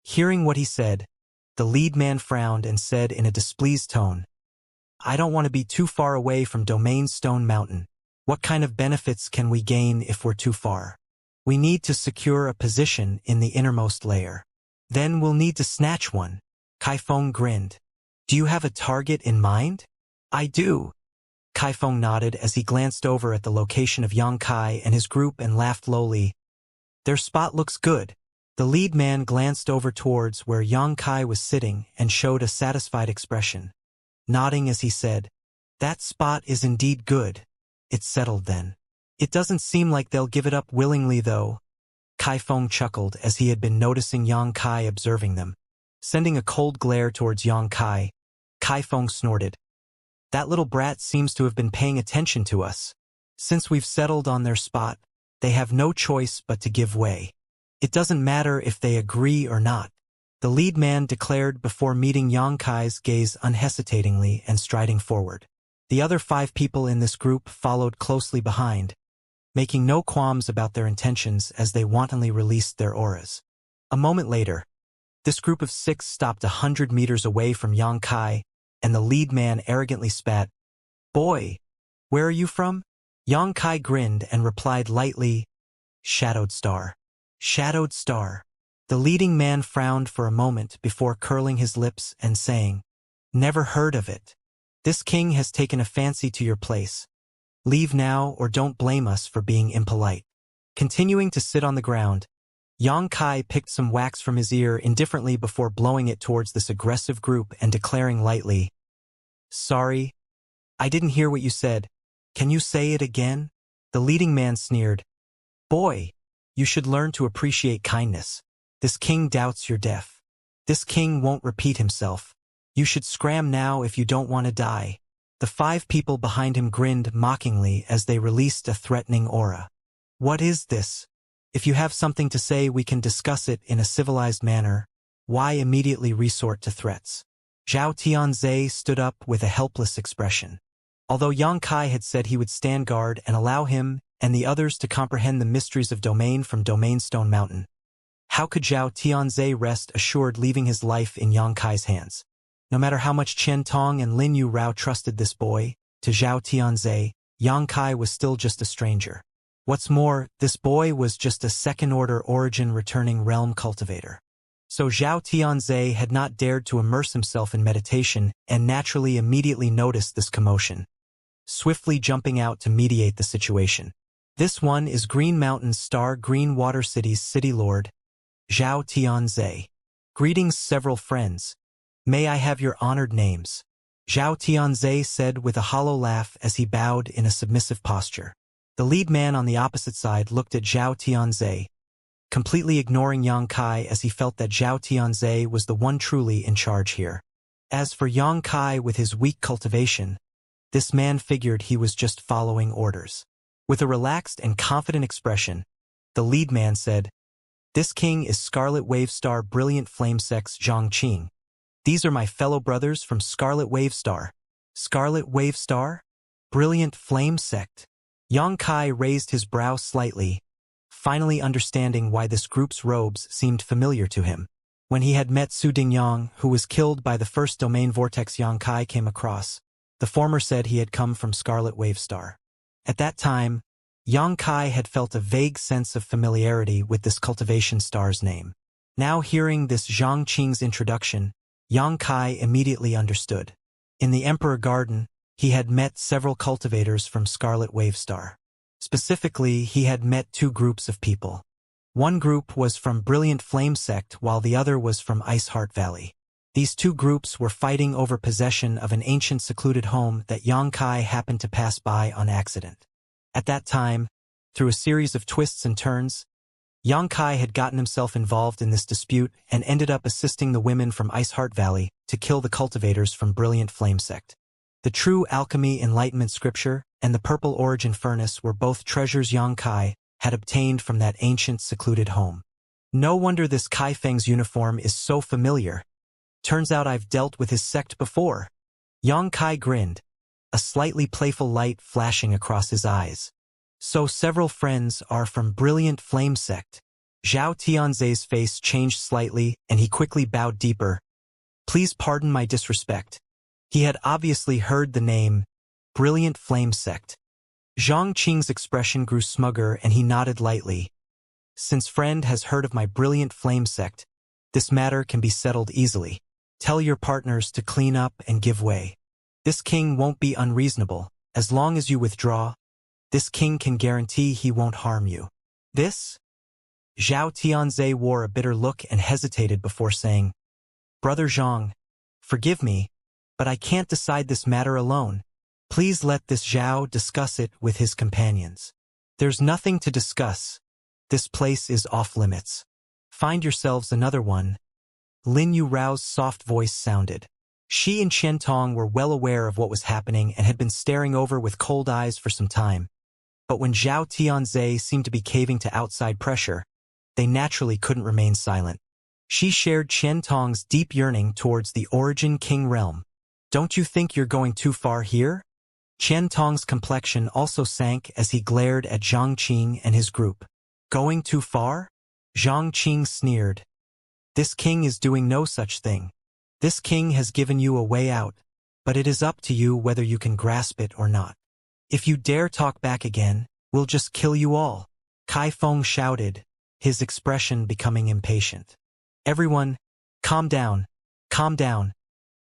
Hearing what he said, the lead man frowned and said in a displeased tone, I don't want to be too far away from Domain Stone Mountain. What kind of benefits can we gain if we're too far? We need to secure a position in the innermost layer. Then we'll need to snatch one. Kaifeng grinned. Do you have a target in mind? I do. Kaifeng nodded as he glanced over at the location of Yang Kai and his group and laughed lowly. Their spot looks good. The lead man glanced over towards where Yang Kai was sitting and showed a satisfied expression. Nodding as he said, That spot is indeed good. It's settled then. It doesn't seem like they'll give it up willingly though. Kaifeng chuckled as he had been noticing Yang Kai observing them. Sending a cold glare towards Yang Kai, Kaifeng snorted. That little brat seems to have been paying attention to us. Since we've settled on their spot, they have no choice but to give way. It doesn't matter if they agree or not. The lead man declared before meeting Yang Kai's gaze unhesitatingly and striding forward. The other 5 people in this group followed closely behind, making no qualms about their intentions as they wantonly released their auras. A moment later, this group of 6 stopped 100 meters away from Yang Kai, and the lead man arrogantly spat, Boy, where are you from? Yang Kai grinned and replied lightly, Shadowed Star. Shadowed Star. The leading man frowned for a moment before curling his lips and saying, Never heard of it. This king has taken a fancy to your place. Leave now or don't blame us for being impolite. Continuing to sit on the ground, Yang Kai picked some wax from his ear indifferently before blowing it towards this aggressive group and declaring lightly, Sorry, I didn't hear what you said. Can you say it again? The leading man sneered, Boy, you should learn to appreciate kindness. This king doubts you're deaf. This king won't repeat himself. You should scram now if you don't want to die. The 5 people behind him grinned mockingly as they released a threatening aura. What is this? If you have something to say, we can discuss it in a civilized manner. Why immediately resort to threats? Zhao Tianze stood up with a helpless expression. Although Yang Kai had said he would stand guard and allow him and the others to comprehend the mysteries of domain from Domain Stone Mountain, how could Zhao Tianze rest assured leaving his life in Yang Kai's hands? No matter how much Chen Tong and Lin Yu Rao trusted this boy, to Zhao Tianze, Yang Kai was still just a stranger. What's more, this boy was just a second-order origin returning realm cultivator. So Zhao Tianze had not dared to immerse himself in meditation and naturally immediately noticed this commotion, swiftly jumping out to mediate the situation. This one is Green Mountain's Star Green Water City's City Lord, Zhao Tianze. Greetings, several friends. May I have your honored names? Zhao Tianze said with a hollow laugh as he bowed in a submissive posture. The lead man on the opposite side looked at Zhao Tianze, completely ignoring Yang Kai as he felt that Zhao Tianze was the one truly in charge here. As for Yang Kai with his weak cultivation, this man figured he was just following orders. With a relaxed and confident expression, the lead man said, This king is Scarlet Wave Star Brilliant Flame Sex Zhang Qing. These are my fellow brothers from Scarlet Wave Star. Scarlet Wave Star? Brilliant Flame Sect. Yang Kai raised his brow slightly, finally understanding why this group's robes seemed familiar to him. When he had met Su Dingyang, who was killed by the first domain vortex Yang Kai came across, the former said he had come from Scarlet Wave Star. At that time, Yang Kai had felt a vague sense of familiarity with this cultivation star's name. Now hearing this Zhang Qing's introduction, Yang Kai immediately understood. In the Emperor Garden, he had met several cultivators from Scarlet Wave Star. Specifically, he had met 2 groups of people. One group was from Brilliant Flame Sect while the other was from Ice Heart Valley. These 2 groups were fighting over possession of an ancient secluded home that Yang Kai happened to pass by on accident. At that time, through a series of twists and turns, Yang Kai had gotten himself involved in this dispute and ended up assisting the women from Ice Heart Valley to kill the cultivators from Brilliant Flame Sect. The true alchemy enlightenment scripture and the purple origin furnace were both treasures Yang Kai had obtained from that ancient secluded home. No wonder this Kaifeng's uniform is so familiar. Turns out I've dealt with his sect before. Yang Kai grinned, a slightly playful light flashing across his eyes. So several friends are from Brilliant Flame Sect. Zhao Tianzhe's face changed slightly, and he quickly bowed deeper. Please pardon my disrespect. He had obviously heard the name, Brilliant Flame Sect. Zhang Qing's expression grew smugger and he nodded lightly. Since friend has heard of my Brilliant Flame Sect, this matter can be settled easily. Tell your partners to clean up and give way. This king won't be unreasonable. As long as you withdraw, this king can guarantee he won't harm you. This? Zhao Tianzhe wore a bitter look and hesitated before saying, Brother Zhang, forgive me, but I can't decide this matter alone. Please let this Zhao discuss it with his companions. There's nothing to discuss. This place is off limits. Find yourselves another one. Lin Yu Rao's soft voice sounded. She and Qian Tong were well aware of what was happening and had been staring over with cold eyes for some time. But when Zhao Tianzhe seemed to be caving to outside pressure, they naturally couldn't remain silent. She shared Qian Tong's deep yearning towards the Origin King realm. Don't you think you're going too far here? Qian Tong's complexion also sank as he glared at Zhang Qing and his group. Going too far? Zhang Qing sneered. This king is doing no such thing. This king has given you a way out, but it is up to you whether you can grasp it or not. If you dare talk back again, we'll just kill you all. Kai Feng shouted, his expression becoming impatient. Everyone, calm down, calm down.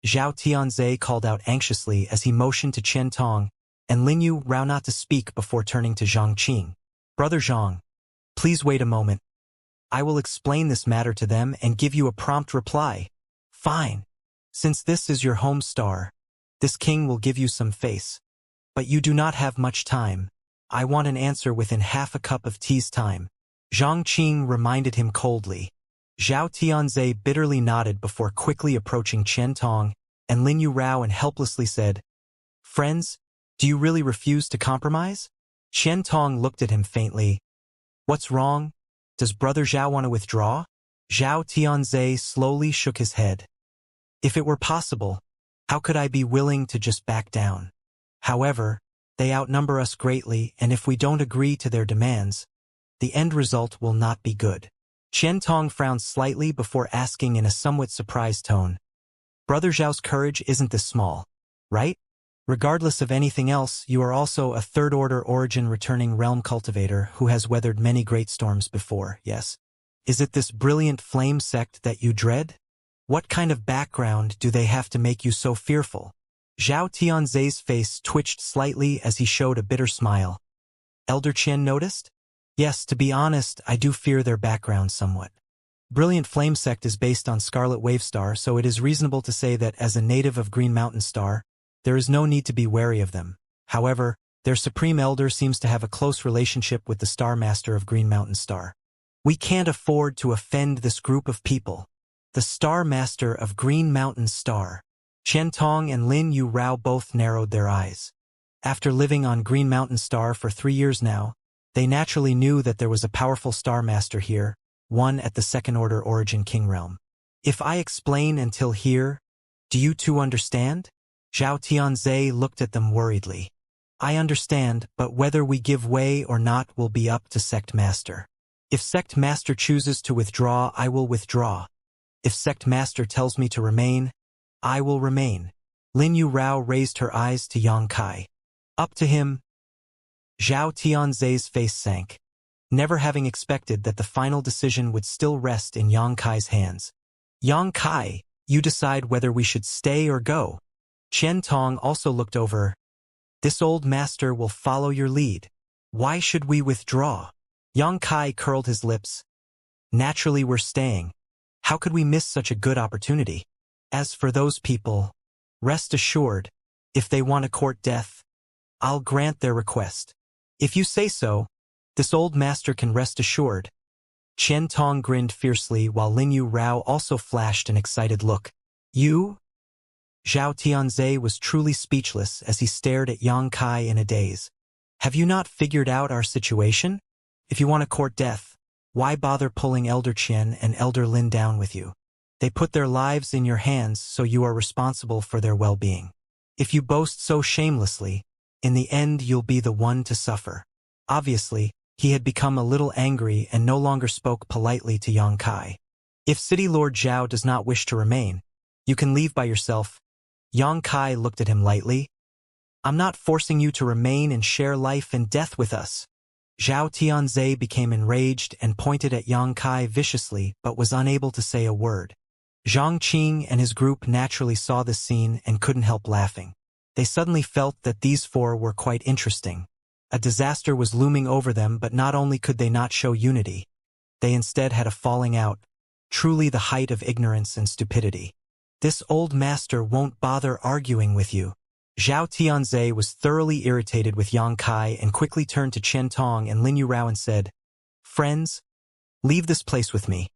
Zhao Tianzhe called out anxiously as he motioned to Qian Tong and Lin Yu Rao not to speak before turning to Zhang Qing. Brother Zhang, please wait a moment. I will explain this matter to them and give you a prompt reply. Fine. Since this is your home star, this king will give you some face. But you do not have much time. I want an answer within half a cup of tea's time. Zhang Qing reminded him coldly. Zhao Tianzhe bitterly nodded before quickly approaching Qian Tong and Lin Yu Rao and helplessly said, Friends, do you really refuse to compromise? Qian Tong looked at him faintly. What's wrong? Does Brother Zhao want to withdraw? Zhao Tianzhe slowly shook his head. If it were possible, how could I be willing to just back down? However, they outnumber us greatly, and if we don't agree to their demands, the end result will not be good. Qian Tong frowned slightly before asking in a somewhat surprised tone. Brother Zhao's courage isn't this small, right? Regardless of anything else, you are also a third-order origin returning realm cultivator who has weathered many great storms before, yes? Is it this brilliant flame sect that you dread? What kind of background do they have to make you so fearful? Zhao Tianzhe's face twitched slightly as he showed a bitter smile. Elder Qian noticed? Yes, to be honest, I do fear their background somewhat. Brilliant Flame Sect is based on Scarlet Wave Star, so it is reasonable to say that as a native of Green Mountain Star, there is no need to be wary of them. However, their Supreme Elder seems to have a close relationship with the Star Master of Green Mountain Star. We can't afford to offend this group of people. The Star Master of Green Mountain Star. Qian Tong and Lin Yu Rao both narrowed their eyes. After living on Green Mountain Star for 3 years now, they naturally knew that there was a powerful Star Master here, one at the Second-Order Origin King Realm. If I explain until here, do you two understand? Zhao Tianzhe looked at them worriedly. I understand, but whether we give way or not will be up to Sect Master. If Sect Master chooses to withdraw, I will withdraw. If Sect Master tells me to remain, I will remain. Lin Yu Rao raised her eyes to Yang Kai. Up to him. Zhao Tianzhe's face sank, never having expected that the final decision would still rest in Yang Kai's hands. Yang Kai, you decide whether we should stay or go. Qian Tong also looked over. This old master will follow your lead. Why should we withdraw? Yang Kai curled his lips. Naturally we're staying. How could we miss such a good opportunity? As for those people, rest assured, if they want to court death, I'll grant their request. If you say so, this old master can rest assured. Qian Tong grinned fiercely while Lin Yu Rao also flashed an excited look. You? Zhao Tianzhe was truly speechless as he stared at Yang Kai in a daze. Have you not figured out our situation? If you want to court death, why bother pulling Elder Qian and Elder Lin down with you? They put their lives in your hands, so you are responsible for their well-being. If you boast so shamelessly, in the end you'll be the one to suffer. Obviously, He had become a little angry and no longer spoke politely to Yang Kai. If City Lord Zhao does not wish to remain, you can leave by yourself. Yang Kai looked at him lightly. I'm not forcing you to remain and share life and death with us. Zhao Tianze became enraged and pointed at Yang Kai viciously but was unable to say a word. Zhang Qing and his group naturally saw this scene and couldn't help laughing. They suddenly felt that these four were quite interesting. A disaster was looming over them, but not only could they not show unity, they instead had a falling out, truly the height of ignorance and stupidity. This old master won't bother arguing with you. Zhao Tianze was thoroughly irritated with Yang Kai and quickly turned to Chen Tong and Lin Yurao and said, "Friends, leave this place with me.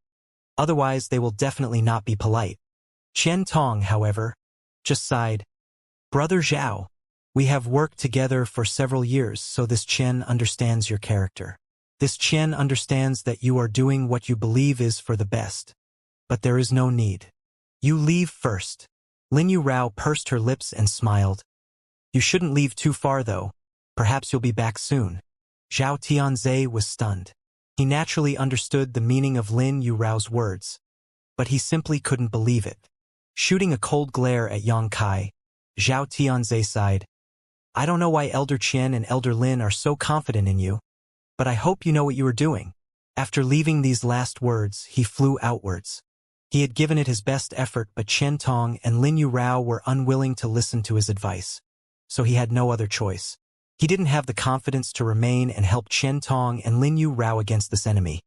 Otherwise they will definitely not be polite." Chen Tong, however, just sighed. "Brother Zhao, we have worked together for several years, so this Chen understands your character. This Chen understands that you are doing what you believe is for the best. But there is no need. You leave first." Lin Yurao pursed her lips and smiled. "You shouldn't leave too far, though. Perhaps you'll be back soon." Zhao Tianze was stunned. He naturally understood the meaning of Lin Yurao's words, but he simply couldn't believe it. Shooting a cold glare at Yang Kai, Zhao Tianze sighed. "I don't know why Elder Qian and Elder Lin are so confident in you, but I hope you know what you are doing." After leaving these last words, he flew outwards. He had given it his best effort, but Chen Tong and Lin Yurao were unwilling to listen to his advice, so he had no other choice. He didn't have the confidence to remain and help Chen Tong and Lin Yurao against this enemy,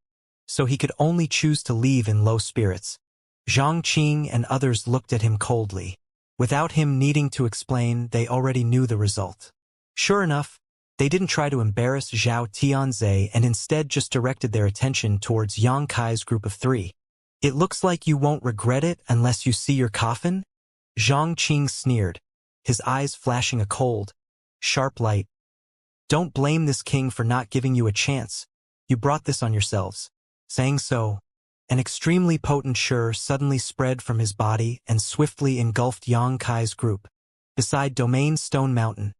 so he could only choose to leave in low spirits. Zhang Qing and others looked at him coldly. Without him needing to explain, they already knew the result. Sure enough, they didn't try to embarrass Zhao Tianze and instead just directed their attention towards Yang Kai's group of three. "It looks like you won't regret it unless you see your coffin?" Zhang Qing sneered, his eyes flashing a cold, sharp light. "Don't blame this king for not giving you a chance. You brought this on yourselves." Saying so, an extremely potent Shi suddenly spread from his body and swiftly engulfed Yang Kai's group. Beside Domain Stone Mountain,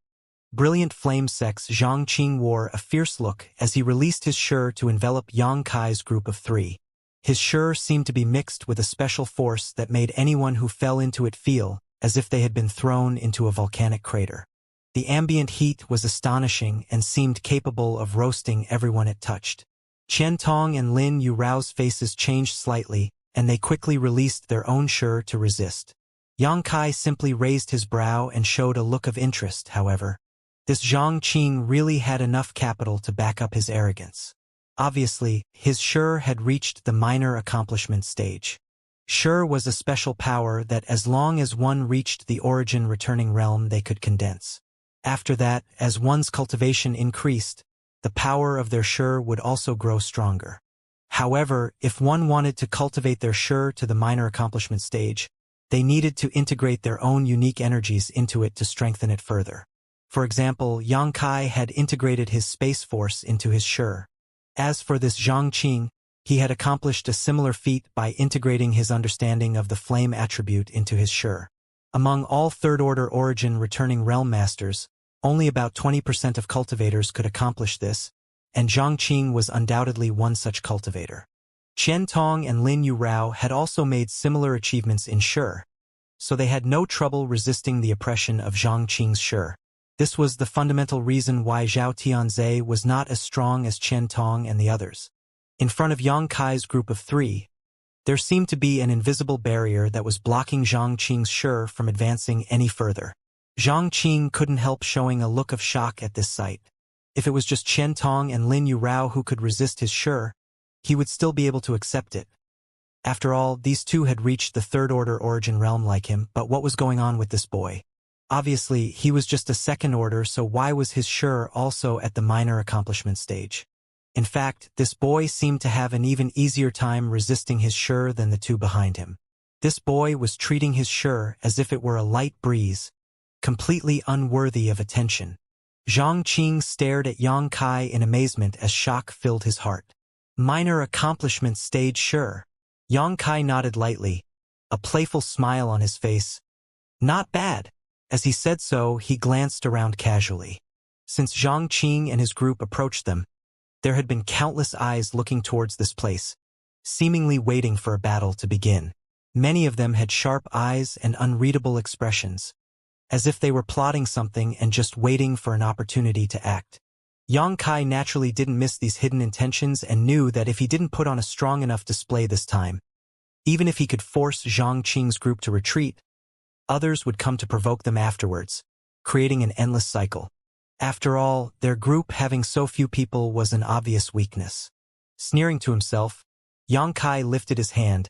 brilliant flame sex Zhang Qing wore a fierce look as he released his Shi to envelop Yang Kai's group of three. His Shi seemed to be mixed with a special force that made anyone who fell into it feel as if they had been thrown into a volcanic crater. The ambient heat was astonishing and seemed capable of roasting everyone it touched. Chen Tong and Lin Yurao's faces changed slightly, and they quickly released their own Shi to resist. Yang Kai simply raised his brow and showed a look of interest, however. This Zhang Qing really had enough capital to back up his arrogance. Obviously, his Shi had reached the minor accomplishment stage. Shi was a special power that as long as one reached the origin returning realm they could condense. After that, as one's cultivation increased, the power of their Shi would also grow stronger. However, if one wanted to cultivate their Shi to the minor accomplishment stage, they needed to integrate their own unique energies into it to strengthen it further. For example, Yang Kai had integrated his space force into his Shi. As for this Zhang Qing, he had accomplished a similar feat by integrating his understanding of the flame attribute into his Shi. Among all third-order origin returning realm masters, only about 20% of cultivators could accomplish this, and Zhang Qing was undoubtedly one such cultivator. Chen Tong and Lin Yurao had also made similar achievements in Shi, so they had no trouble resisting the oppression of Zhang Qing's Shi. This was the fundamental reason why Zhao Tianze was not as strong as Chen Tong and the others. In front of Yang Kai's group of three, there seemed to be an invisible barrier that was blocking Zhang Qing's Shi from advancing any further. Zhang Qing couldn't help showing a look of shock at this sight. If it was just Chen Tong and Lin Yurao who could resist his Shi, he would still be able to accept it. After all, these two had reached the third-order origin realm like him, but what was going on with this boy? Obviously, he was just a second order, so why was his Shi also at the minor accomplishment stage? In fact, this boy seemed to have an even easier time resisting his Shi than the two behind him. This boy was treating his Shi as if it were a light breeze, completely unworthy of attention. Zhang Qing stared at Yang Kai in amazement as shock filled his heart. Minor accomplishment stage Shi. Yang Kai nodded lightly, a playful smile on his face. Not bad. As he said so, he glanced around casually. Since Zhang Qing and his group approached them, There had been countless eyes looking towards this place, seemingly waiting for a battle to begin. Many of them had sharp eyes and unreadable expressions, as if they were plotting something and just waiting for an opportunity to act. Yang Kai naturally didn't miss these hidden intentions and knew that if he didn't put on a strong enough display this time, even if he could force Zhang Qing's group to retreat, others would come to provoke them afterwards, creating an endless cycle. After all, their group having so few people was an obvious weakness. Sneering to himself, Yang Kai lifted his hand,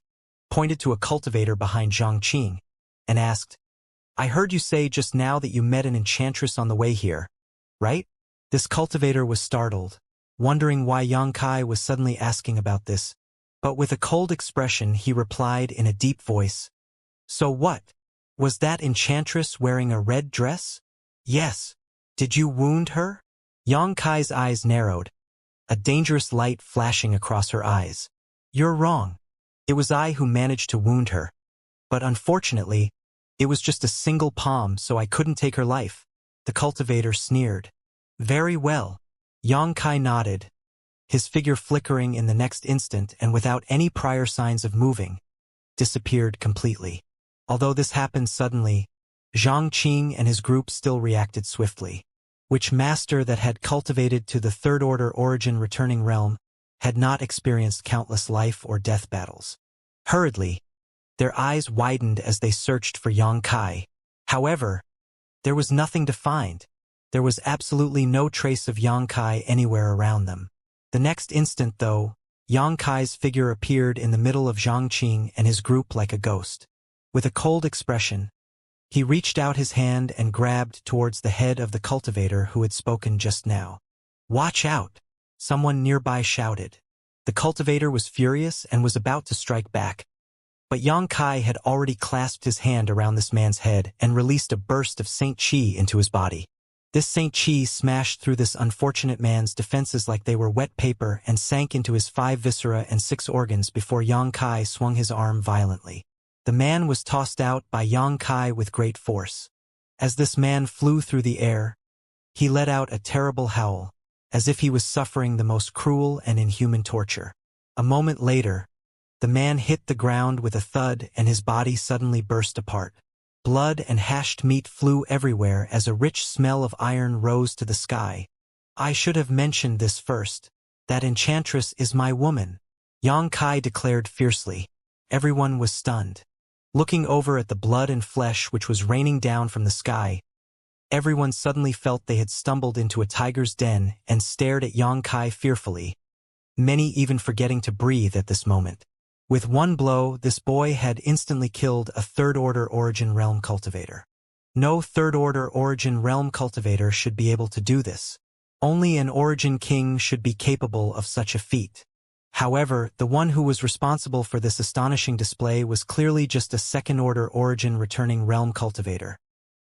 pointed to a cultivator behind Zhang Qing, and asked, "I heard you say just now that you met an enchantress on the way here, right?" This cultivator was startled, wondering why Yang Kai was suddenly asking about this, but with a cold expression he replied in a deep voice, "So what? Was that enchantress wearing a red dress?" "Yes." "Did you wound her?" Yang Kai's eyes narrowed, a dangerous light flashing across her eyes. "You're wrong. It was I who managed to wound her. But unfortunately, it was just a single palm, so I couldn't take her life." The cultivator sneered. "Very well." Yang Kai nodded, his figure flickering in the next instant and without any prior signs of moving, disappeared completely. Although this happened suddenly, Zhang Qing and his group still reacted swiftly. Which master that had cultivated to the third-order origin returning realm had not experienced countless life or death battles? Hurriedly, their eyes widened as they searched for Yang Kai. However, there was nothing to find. There was absolutely no trace of Yang Kai anywhere around them. The next instant, though, Yang Kai's figure appeared in the middle of Zhang Qing and his group like a ghost. With a cold expression, he reached out his hand and grabbed towards the head of the cultivator who had spoken just now. "Watch out!" someone nearby shouted. The cultivator was furious and was about to strike back, but Yang Kai had already clasped his hand around this man's head and released a burst of Saint Qi into his body. This Saint Qi smashed through this unfortunate man's defenses like they were wet paper and sank into his 5 viscera and 6 organs before Yang Kai swung his arm violently. The man was tossed out by Yang Kai with great force. As this man flew through the air, he let out a terrible howl, as if he was suffering the most cruel and inhuman torture. A moment later, the man hit the ground with a thud and his body suddenly burst apart. Blood and hashed meat flew everywhere as a rich smell of iron rose to the sky. "I should have mentioned this first. That enchantress is my woman," Yang Kai declared fiercely. Everyone was stunned. Looking over at the blood and flesh which was raining down from the sky, everyone suddenly felt they had stumbled into a tiger's den and stared at Yang Kai fearfully, many even forgetting to breathe at this moment. With one blow, this boy had instantly killed a third-order origin realm cultivator. No third-order origin realm cultivator should be able to do this. Only an origin king should be capable of such a feat. However, the one who was responsible for this astonishing display was clearly just a second-order origin returning realm cultivator,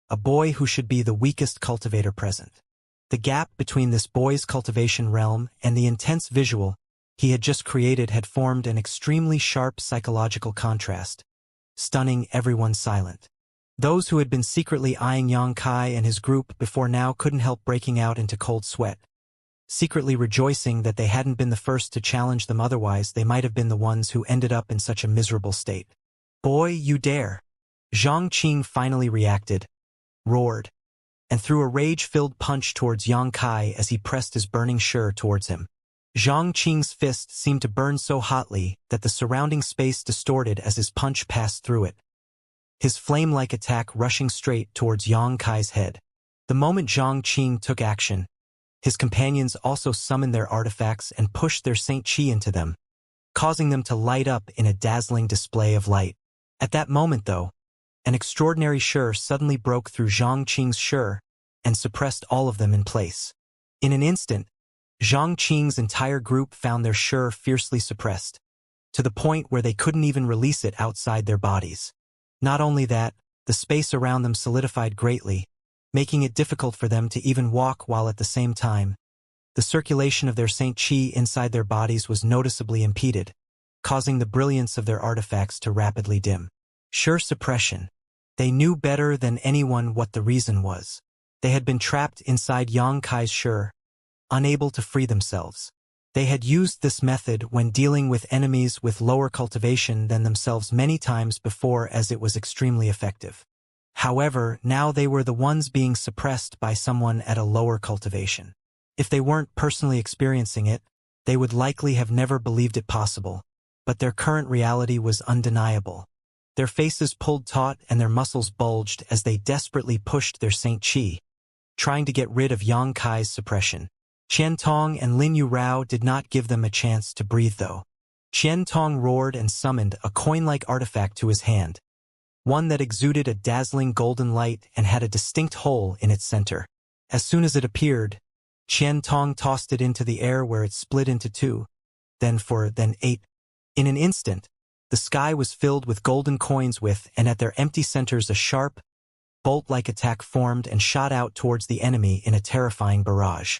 a boy who should be the weakest cultivator present. The gap between this boy's cultivation realm and the intense visual he had just created had formed an extremely sharp psychological contrast, stunning everyone silent. Those who had been secretly eyeing Yang Kai and his group before now couldn't help breaking out into cold sweat, secretly rejoicing that they hadn't been the first to challenge them, otherwise they might have been the ones who ended up in such a miserable state. "Boy, you dare!" Zhang Qing finally reacted, roared, and threw a rage-filled punch towards Yang Kai as he pressed his burning shur towards him. Zhang Qing's fist seemed to burn so hotly that the surrounding space distorted as his punch passed through it, his flame-like attack rushing straight towards Yang Kai's head. The moment Zhang Qing took action, his companions also summoned their artifacts and pushed their Saint Qi into them, causing them to light up in a dazzling display of light. At that moment, though, an extraordinary shur suddenly broke through Zhang Qing's shur and suppressed all of them in place. In an instant, Zhang Qing's entire group found their shur fiercely suppressed, to the point where they couldn't even release it outside their bodies. Not only that, the space around them solidified greatly, making it difficult for them to even walk, while at the same time, the circulation of their Saint Qi inside their bodies was noticeably impeded, causing the brilliance of their artifacts to rapidly dim. Shur suppression. They knew better than anyone what the reason was. They had been trapped inside Yang Kai's shur, unable to free themselves. They had used this method when dealing with enemies with lower cultivation than themselves many times before, as it was extremely effective. However, now they were the ones being suppressed by someone at a lower cultivation. If they weren't personally experiencing it, they would likely have never believed it possible, but their current reality was undeniable. Their faces pulled taut and their muscles bulged as they desperately pushed their Saint Qi, trying to get rid of Yang Kai's suppression. Qian Tong and Lin Yu Rao did not give them a chance to breathe though. Qian Tong roared and summoned a coin-like artifact to his hand, one that exuded a dazzling golden light and had a distinct hole in its center. As soon as it appeared, Qian Tong tossed it into the air where it split into two, then eight. In an instant, the sky was filled with golden coins and at their empty centers a sharp, bolt-like attack formed and shot out towards the enemy in a terrifying barrage.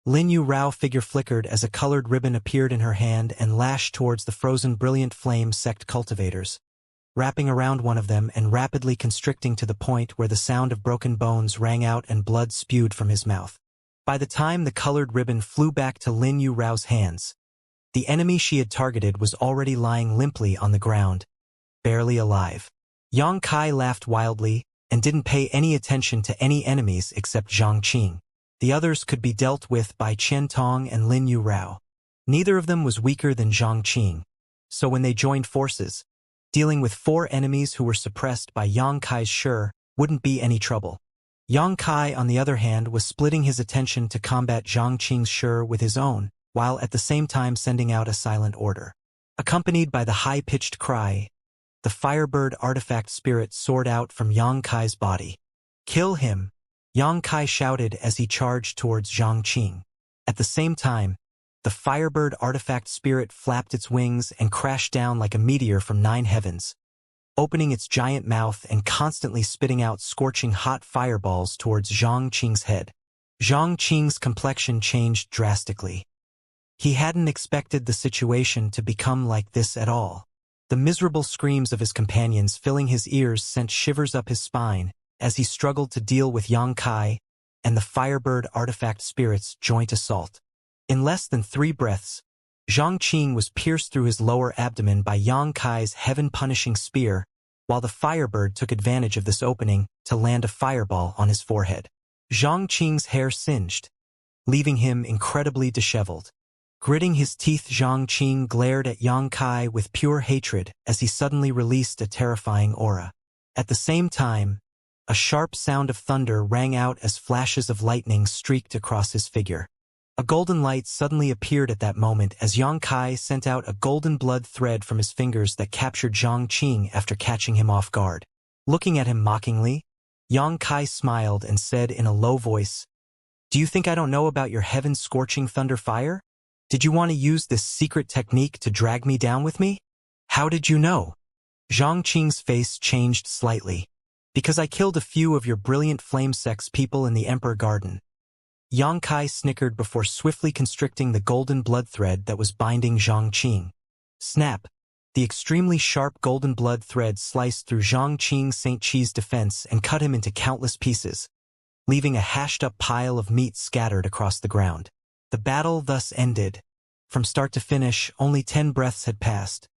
Lin Yu Rao figure flickered as a colored ribbon appeared in her hand and lashed towards the frozen brilliant flame sect cultivators, wrapping around one of them and rapidly constricting to the point where the sound of broken bones rang out and blood spewed from his mouth. By the time the colored ribbon flew back to Lin Yu Rao's hands, the enemy she had targeted was already lying limply on the ground, barely alive. Yang Kai laughed wildly and didn't pay any attention to any enemies except Zhang Qing. The others could be dealt with by Qian Tong and Lin Yu Rao. Neither of them was weaker than Zhang Qing, so when they joined forces, dealing with 4 enemies who were suppressed by Yang Kai's Shi wouldn't be any trouble. Yang Kai, on the other hand, was splitting his attention to combat Zhang Qing's Shi with his own, while at the same time sending out a silent order. Accompanied by the high-pitched cry, the Firebird artifact spirit soared out from Yang Kai's body. "Kill him!" Yang Kai shouted as he charged towards Zhang Qing. At the same time, the Firebird artifact spirit flapped its wings and crashed down like a meteor from 9 heavens, opening its giant mouth and constantly spitting out scorching hot fireballs towards Zhang Qing's head. Zhang Qing's complexion changed drastically. He hadn't expected the situation to become like this at all. The miserable screams of his companions filling his ears sent shivers up his spine as he struggled to deal with Yang Kai and the Firebird artifact spirit's joint assault. In less than 3 breaths, Zhang Qing was pierced through his lower abdomen by Yang Kai's heaven-punishing spear, while the Firebird took advantage of this opening to land a fireball on his forehead. Zhang Qing's hair singed, leaving him incredibly disheveled. Gritting his teeth, Zhang Qing glared at Yang Kai with pure hatred as he suddenly released a terrifying aura. At the same time, a sharp sound of thunder rang out as flashes of lightning streaked across his figure. A golden light suddenly appeared at that moment as Yang Kai sent out a golden blood thread from his fingers that captured Zhang Qing after catching him off guard. Looking at him mockingly, Yang Kai smiled and said in a low voice, "Do you think I don't know about your heaven-scorching thunder fire? Did you want to use this secret technique to drag me down with me? How did you know?" Zhang Qing's face changed slightly. "Because I killed a few of your brilliant flame sex people in the Emperor Garden." Yang Kai snickered before swiftly constricting the golden blood thread that was binding Zhang Qing. Snap! The extremely sharp golden blood thread sliced through Zhang Qing's Saint Qi's defense and cut him into countless pieces, leaving a hashed-up pile of meat scattered across the ground. The battle thus ended. From start to finish, only 10 breaths had passed,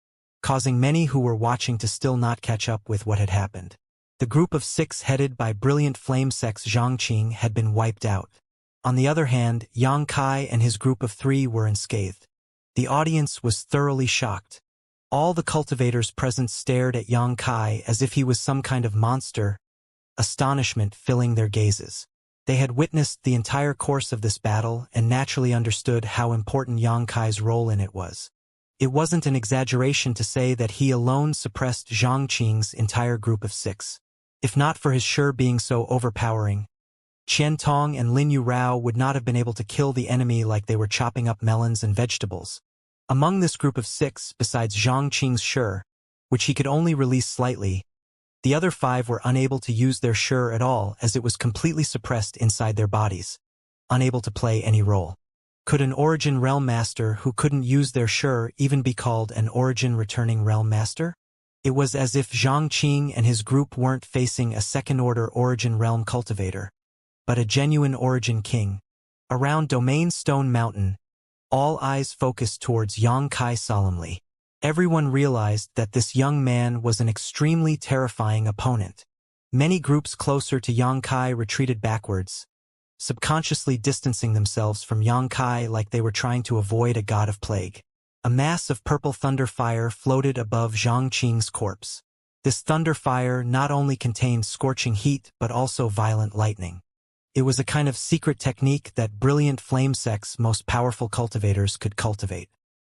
causing many who were watching to still not catch up with what had happened. The group of 6 headed by brilliant flame sex Zhang Qing had been wiped out. On the other hand, Yang Kai and his group of 3 were unscathed. The audience was thoroughly shocked. All the cultivators present stared at Yang Kai as if he was some kind of monster, astonishment filling their gazes. They had witnessed the entire course of this battle and naturally understood how important Yang Kai's role in it was. It wasn't an exaggeration to say that he alone suppressed Zhang Qing's entire group of 6. If not for his Shi being so overpowering, Qian Tong and Lin Yu Rao would not have been able to kill the enemy like they were chopping up melons and vegetables. Among this group of 6, besides Zhang Qing's Shi, which he could only release slightly, the other 5 were unable to use their Shi at all as it was completely suppressed inside their bodies, unable to play any role. Could an Origin Realm Master who couldn't use their Shi even be called an Origin Returning Realm Master? It was as if Zhang Qing and his group weren't facing a second-order Origin Realm Cultivator, but a genuine Origin King. Around Domain Stone Mountain, All eyes focused towards Yang Kai solemnly. Everyone realized that this young man was an extremely terrifying opponent. Many groups closer to Yang Kai retreated backwards, subconsciously distancing themselves from Yang Kai like they were trying to avoid a god of plague. A mass of purple thunder fire floated above Zhang Qing's corpse. This thunder fire not only contained scorching heat but also violent lightning. It was a kind of secret technique that brilliant flame sect's most powerful cultivators could cultivate.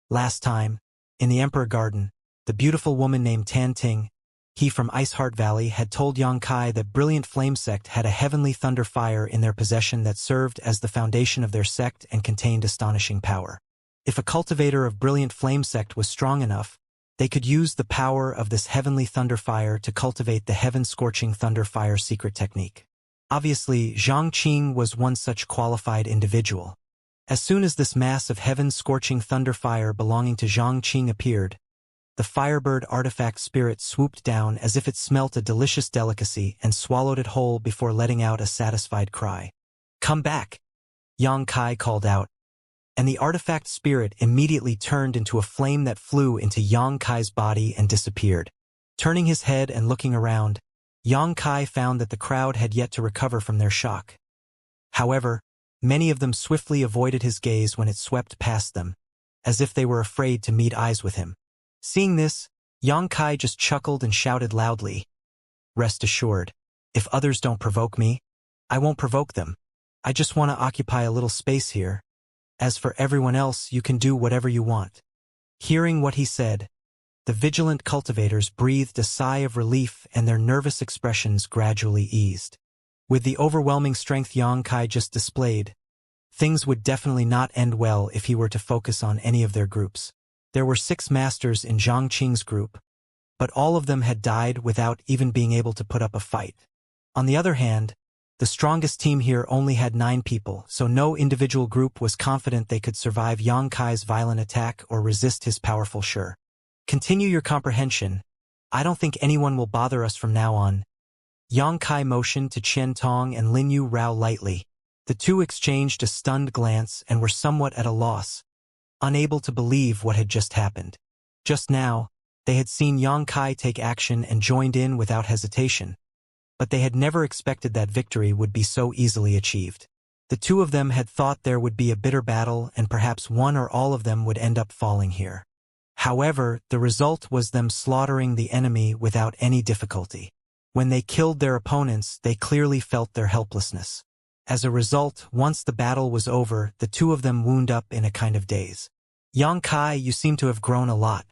Last time, in the Emperor Garden, the beautiful woman named Tan Ting, he from Iceheart Valley, had told Yang Kai that brilliant flame sect had a heavenly thunder fire in their possession that served as the foundation of their sect and contained astonishing power. If a cultivator of brilliant flame sect was strong enough, they could use the power of this heavenly thunder fire to cultivate the heaven-scorching thunder fire secret technique. Obviously, Zhang Qing was one such qualified individual. As soon as this mass of heaven-scorching thunder fire belonging to Zhang Qing appeared, the Firebird artifact spirit swooped down as if it smelt a delicious delicacy and swallowed it whole before letting out a satisfied cry. "Come back!" Yang Kai called out, and the artifact spirit immediately turned into a flame that flew into Yang Kai's body and disappeared. Turning his head and looking around, Yang Kai found that the crowd had yet to recover from their shock. However, many of them swiftly avoided his gaze when it swept past them, as if they were afraid to meet eyes with him. Seeing this, Yang Kai just chuckled and shouted loudly, "Rest assured, if others don't provoke me, I won't provoke them. I just want to occupy a little space here. As for everyone else, you can do whatever you want." Hearing what he said, the vigilant cultivators breathed a sigh of relief and their nervous expressions gradually eased. With the overwhelming strength Yang Kai just displayed, things would definitely not end well if he were to focus on any of their groups. There were 6 masters in Zhang Qing's group, but all of them had died without even being able to put up a fight. On the other hand, the strongest team here only had 9 people, so no individual group was confident they could survive Yang Kai's violent attack or resist his powerful sure. "Continue your comprehension. I don't think anyone will bother us from now on." Yang Kai motioned to Qian Tong and Lin Yu Rao lightly. The two exchanged a stunned glance and were somewhat at a loss, unable to believe what had just happened. Just now, they had seen Yang Kai take action and joined in without hesitation, but they had never expected that victory would be so easily achieved. The two of them had thought there would be a bitter battle and perhaps one or all of them would end up falling here. However, the result was them slaughtering the enemy without any difficulty. When they killed their opponents, they clearly felt their helplessness. As a result, once the battle was over, the two of them wound up in a kind of daze. "Yang Kai, you seem to have grown a lot.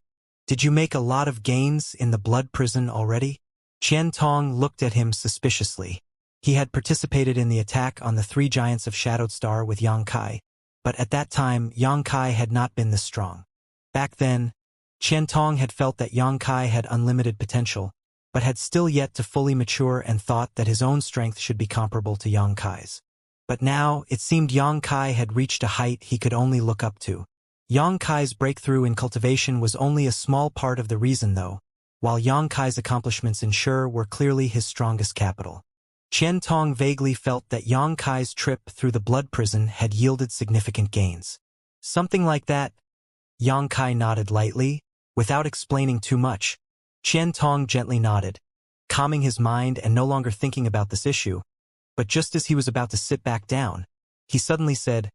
Did you make a lot of gains in the blood prison already?" Qian Tong looked at him suspiciously. He had participated in the attack on the 3 giants of Shadowed Star with Yang Kai, but at that time Yang Kai had not been this strong. Back then, Qian Tong had felt that Yang Kai had unlimited potential, but had still yet to fully mature and thought that his own strength should be comparable to Yang Kai's. But now, it seemed Yang Kai had reached a height he could only look up to. Yang Kai's breakthrough in cultivation was only a small part of the reason though, while Yang Kai's accomplishments in Sure were clearly his strongest capital. Qian Tong vaguely felt that Yang Kai's trip through the blood prison had yielded significant gains. "Something like that." Yang Kai nodded lightly, without explaining too much. Qian Tong gently nodded, calming his mind and no longer thinking about this issue. But just as he was about to sit back down, he suddenly said,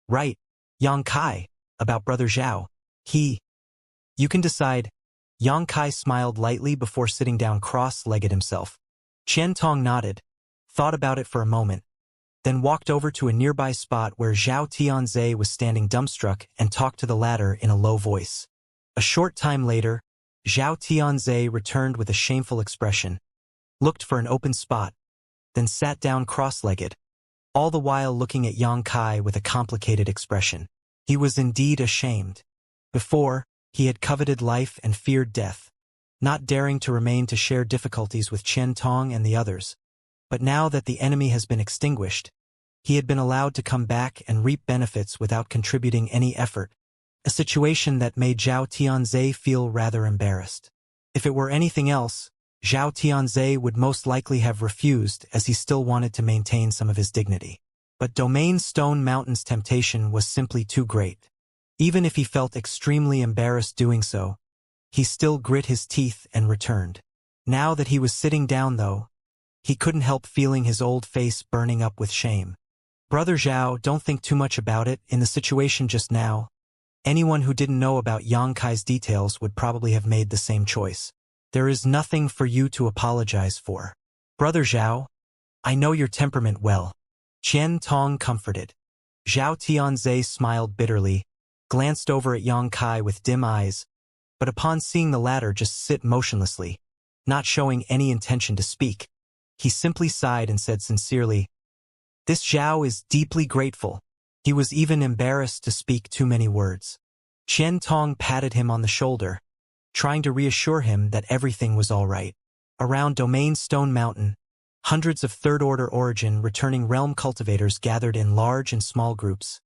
"Right, Yang Kai, about Brother Zhao. You can decide." Yang Kai smiled lightly before sitting down cross-legged himself. Qian Tong nodded, thought about it for a moment, then walked over to a nearby spot where Zhao Tianze was standing dumbstruck and talked to the latter in a low voice. A short time later, Zhao Tianze returned with a shameful expression, looked for an open spot, then sat down cross-legged, all the while looking at Yang Kai with a complicated expression. He was indeed ashamed. Before, he had coveted life and feared death, not daring to remain to share difficulties with Qian Tong and the others. But now that the enemy has been extinguished, he had been allowed to come back and reap benefits without contributing any effort, a situation that made Zhao Tianze feel rather embarrassed. If it were anything else, Zhao Tianze would most likely have refused as he still wanted to maintain some of his dignity. But Domain Stone Mountain's temptation was simply too great. Even if he felt extremely embarrassed doing so, he still grit his teeth and returned. Now that he was sitting down though, he couldn't help feeling his old face burning up with shame. Brother Zhao, don't think too much about it. In the situation just now, anyone who didn't know about Yang Kai's details would probably have made the same choice. There is nothing for you to apologize for. Brother Zhao, I know your temperament well. Qian Tong comforted. Zhao Tianze smiled bitterly, glanced over at Yang Kai with dim eyes, but upon seeing the latter just sit motionlessly, not showing any intention to speak, he simply sighed and said sincerely, "This Zhao is deeply grateful." He was even embarrassed to speak too many words. Qian Tong patted him on the shoulder, trying to reassure him that everything was all right. Around Domain Stone Mountain, hundreds of third-order origin returning realm cultivators gathered in large and small groups,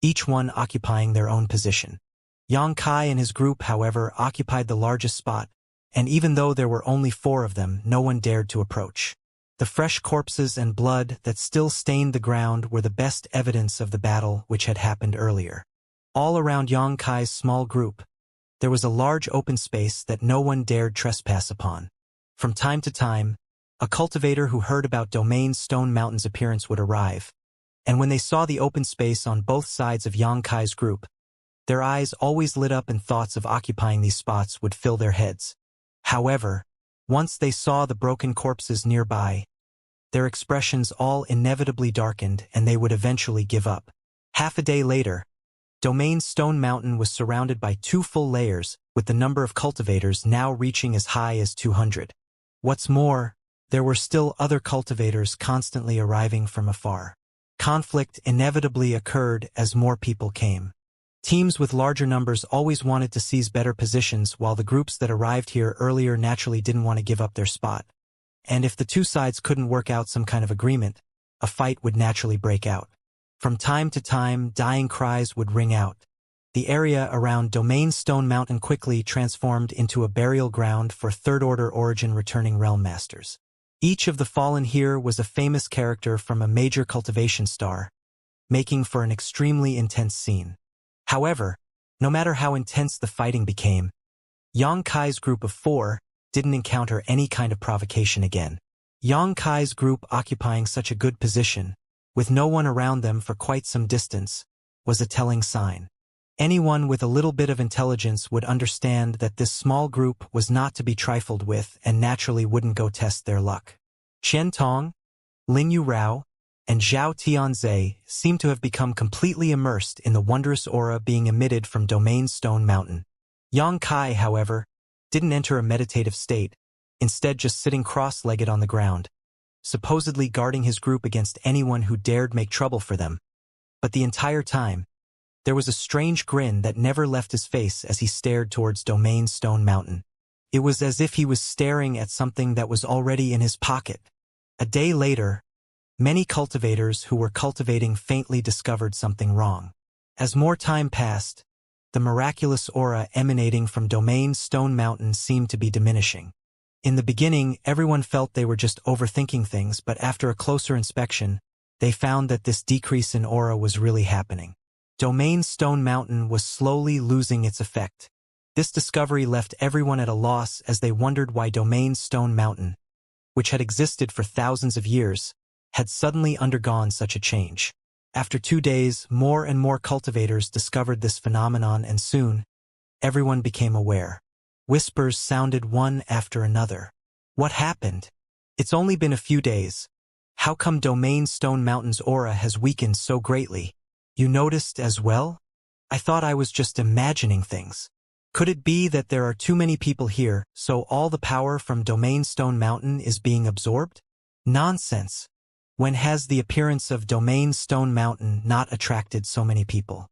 each one occupying their own position. Yang Kai and his group, however, occupied the largest spot, and even though there were only 4 of them, no one dared to approach. The fresh corpses and blood that still stained the ground were the best evidence of the battle which had happened earlier. All around Yang Kai's small group, there was a large open space that no one dared trespass upon. From time to time, a cultivator who heard about Domain Stone Mountain's appearance would arrive, and when they saw the open space on both sides of Yang Kai's group, their eyes always lit up and thoughts of occupying these spots would fill their heads. However, once they saw the broken corpses nearby, their expressions all inevitably darkened and they would eventually give up. Half a day later, Domain Stone Mountain was surrounded by 2 full layers, with the number of cultivators now reaching as high as 200. What's more, there were still other cultivators constantly arriving from afar. Conflict inevitably occurred as more people came. Teams with larger numbers always wanted to seize better positions, while the groups that arrived here earlier naturally didn't want to give up their spot. And if the 2 sides couldn't work out some kind of agreement, a fight would naturally break out. From time to time, dying cries would ring out. The area around Domain Stone Mountain quickly transformed into a burial ground for third-order origin returning realm masters. Each of the fallen here was a famous character from a major cultivation star, making for an extremely intense scene. However, no matter how intense the fighting became, Yang Kai's group of 4 didn't encounter any kind of provocation again. Yang Kai's group occupying such a good position, with no one around them for quite some distance, was a telling sign. Anyone with a little bit of intelligence would understand that this small group was not to be trifled with and naturally wouldn't go test their luck. Qian Tong, Lin Yu Rao, and Zhao Tianze seemed to have become completely immersed in the wondrous aura being emitted from Domain Stone Mountain. Yang Kai, however, didn't enter a meditative state, instead just sitting cross-legged on the ground, supposedly guarding his group against anyone who dared make trouble for them. But the entire time, there was a strange grin that never left his face as he stared towards Domain Stone Mountain. It was as if he was staring at something that was already in his pocket. A day later, many cultivators who were cultivating faintly discovered something wrong. As more time passed, the miraculous aura emanating from Domain Stone Mountain seemed to be diminishing. In the beginning, everyone felt they were just overthinking things, but after a closer inspection, they found that this decrease in aura was really happening. Domain Stone Mountain was slowly losing its effect. This discovery left everyone at a loss as they wondered why Domain Stone Mountain, which had existed for thousands of years, had suddenly undergone such a change. After 2 days, more and more cultivators discovered this phenomenon, and soon, everyone became aware. Whispers sounded one after another. What happened? It's only been a few days. How come Domain Stone Mountain's aura has weakened so greatly? You noticed as well? I thought I was just imagining things. Could it be that there are too many people here, so all the power from Domain Stone Mountain is being absorbed? Nonsense. When has the appearance of Domain Stone Mountain not attracted so many people?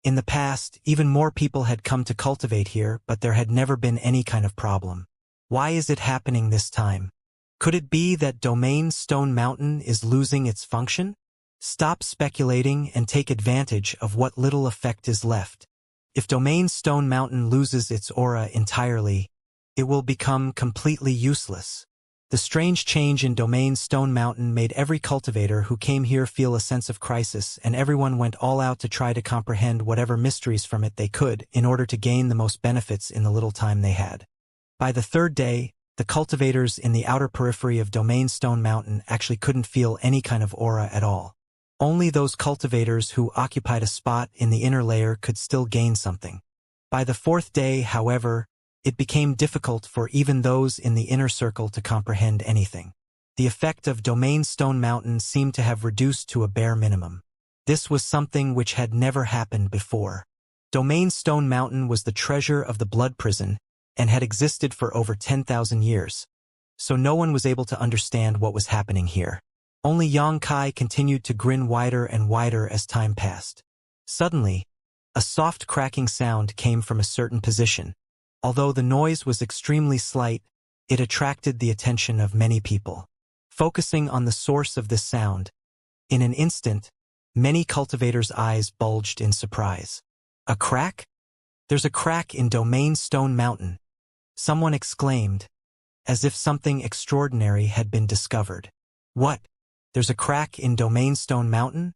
In the past, even more people had come to cultivate here, but there had never been any kind of problem. Why is it happening this time? Could it be that Domain Stone Mountain is losing its function? Stop speculating and take advantage of what little effect is left. If Domain Stone Mountain loses its aura entirely, it will become completely useless. The strange change in Domain Stone Mountain made every cultivator who came here feel a sense of crisis, and everyone went all out to try to comprehend whatever mysteries from it they could in order to gain the most benefits in the little time they had. By the third day, the cultivators in the outer periphery of Domain Stone Mountain actually couldn't feel any kind of aura at all. Only those cultivators who occupied a spot in the inner layer could still gain something. By the fourth day, however, it became difficult for even those in the inner circle to comprehend anything. The effect of Domain Stone Mountain seemed to have reduced to a bare minimum. This was something which had never happened before. Domain Stone Mountain was the treasure of the blood prison and had existed for over 10,000 years, so no one was able to understand what was happening here. Only Xianxia continued to grin wider and wider as time passed. Suddenly, a soft cracking sound came from a certain position. Although the noise was extremely slight, it attracted the attention of many people. Focusing on the source of this sound, in an instant, many cultivators' eyes bulged in surprise. A crack? There's a crack in Domain Stone Mountain, someone exclaimed, as if something extraordinary had been discovered. What? There's a crack in Domain Stone Mountain?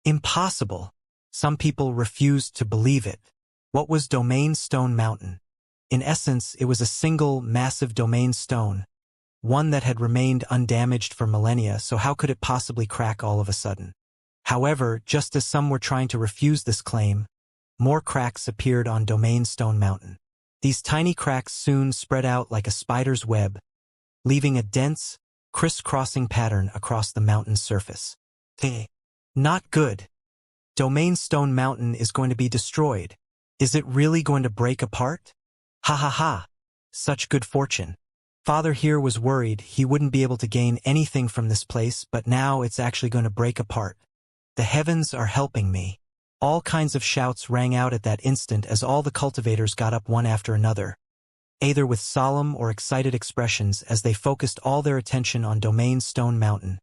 Impossible! Some people refused to believe it. What was Domain Stone Mountain? In essence, it was a single, massive domain stone, one that had remained undamaged for millennia, so how could it possibly crack all of a sudden? However, just as some were trying to refuse this claim, more cracks appeared on Domain Stone Mountain. These tiny cracks soon spread out like a spider's web, leaving a dense, crisscrossing pattern across the mountain's surface. Not good. Domain Stone Mountain is going to be destroyed. Is it really going to break apart? Ha ha ha! Such good fortune. Father here was worried he wouldn't be able to gain anything from this place, but now it's actually going to break apart. The heavens are helping me. All kinds of shouts rang out at that instant as all the cultivators got up one after another, either with solemn or excited expressions as they focused all their attention on Domain Stone Mountain,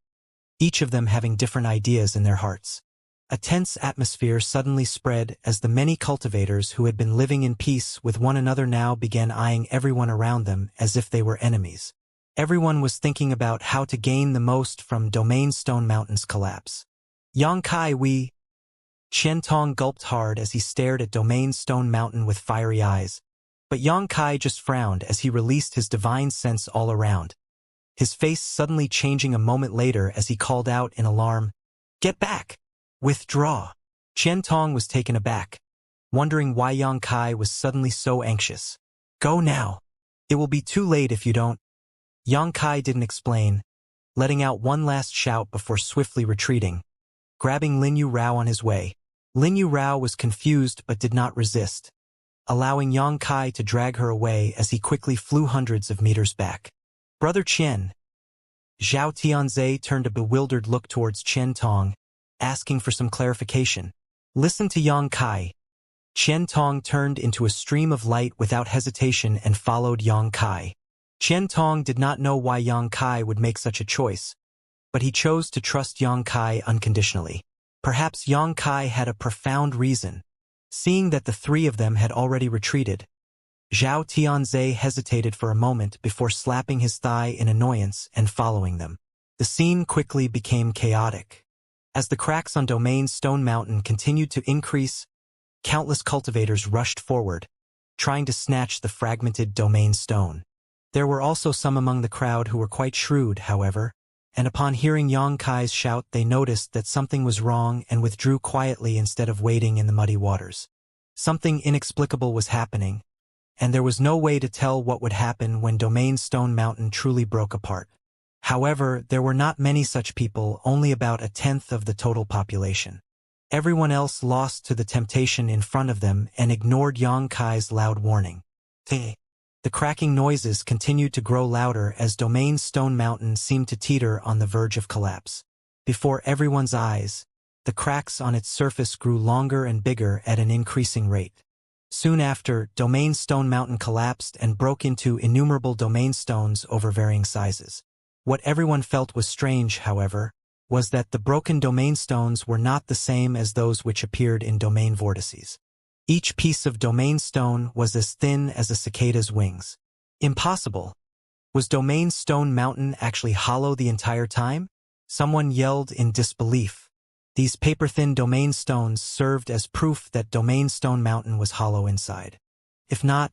each of them having different ideas in their hearts. A tense atmosphere suddenly spread as the many cultivators who had been living in peace with one another now began eyeing everyone around them as if they were enemies. Everyone was thinking about how to gain the most from Domain Stone Mountain's collapse. Xianxia Qiantong gulped hard as he stared at Domain Stone Mountain with fiery eyes, but Xianxia just frowned as he released his divine sense all around, his face suddenly changing a moment later as he called out in alarm, "Get back! Withdraw!" Qiantong was taken aback, wondering why Xianxia was suddenly so anxious. "Go now. It will be too late if you don't." Xianxia didn't explain, letting out one last shout before swiftly retreating, grabbing Linyu Rao on his way. Linyu Rao was confused but did not resist, allowing Xianxia to drag her away as he quickly flew hundreds of meters back. "Brother Qian." Zhao Tianzhe turned a bewildered look towards Qiantong, asking for some clarification. "Listen to Xianxia." Qiantong turned into a stream of light without hesitation and followed Xianxia. Qiantong did not know why Xianxia would make such a choice, but he chose to trust Xianxia unconditionally. Perhaps Xianxia had a profound reason. Seeing that the three of them had already retreated, Zhao Tianzhe hesitated for a moment before slapping his thigh in annoyance and following them. The scene quickly became chaotic. As the cracks on Domain Stone Mountain continued to increase, countless cultivators rushed forward, trying to snatch the fragmented domain stone. There were also some among the crowd who were quite shrewd, however, and upon hearing Xianxia's shout they noticed that something was wrong and withdrew quietly instead of wading in the muddy waters. Something inexplicable was happening, and there was no way to tell what would happen when Domain Stone Mountain truly broke apart. However, there were not many such people, only about 1/10 of the total population. Everyone else lost to the temptation in front of them and ignored Xianxia's loud warning. The cracking noises continued to grow louder as Domain Stone Mountain seemed to teeter on the verge of collapse. Before everyone's eyes, the cracks on its surface grew longer and bigger at an increasing rate. Soon after, Domain Stone Mountain collapsed and broke into innumerable domain stones over varying sizes. What everyone felt was strange, however, was that the broken domain stones were not the same as those which appeared in domain vortices. Each piece of domain stone was as thin as a cicada's wings. Impossible. Was Domain Stone Mountain actually hollow the entire time? Someone yelled in disbelief. These paper-thin domain stones served as proof that Domain Stone Mountain was hollow inside. If not,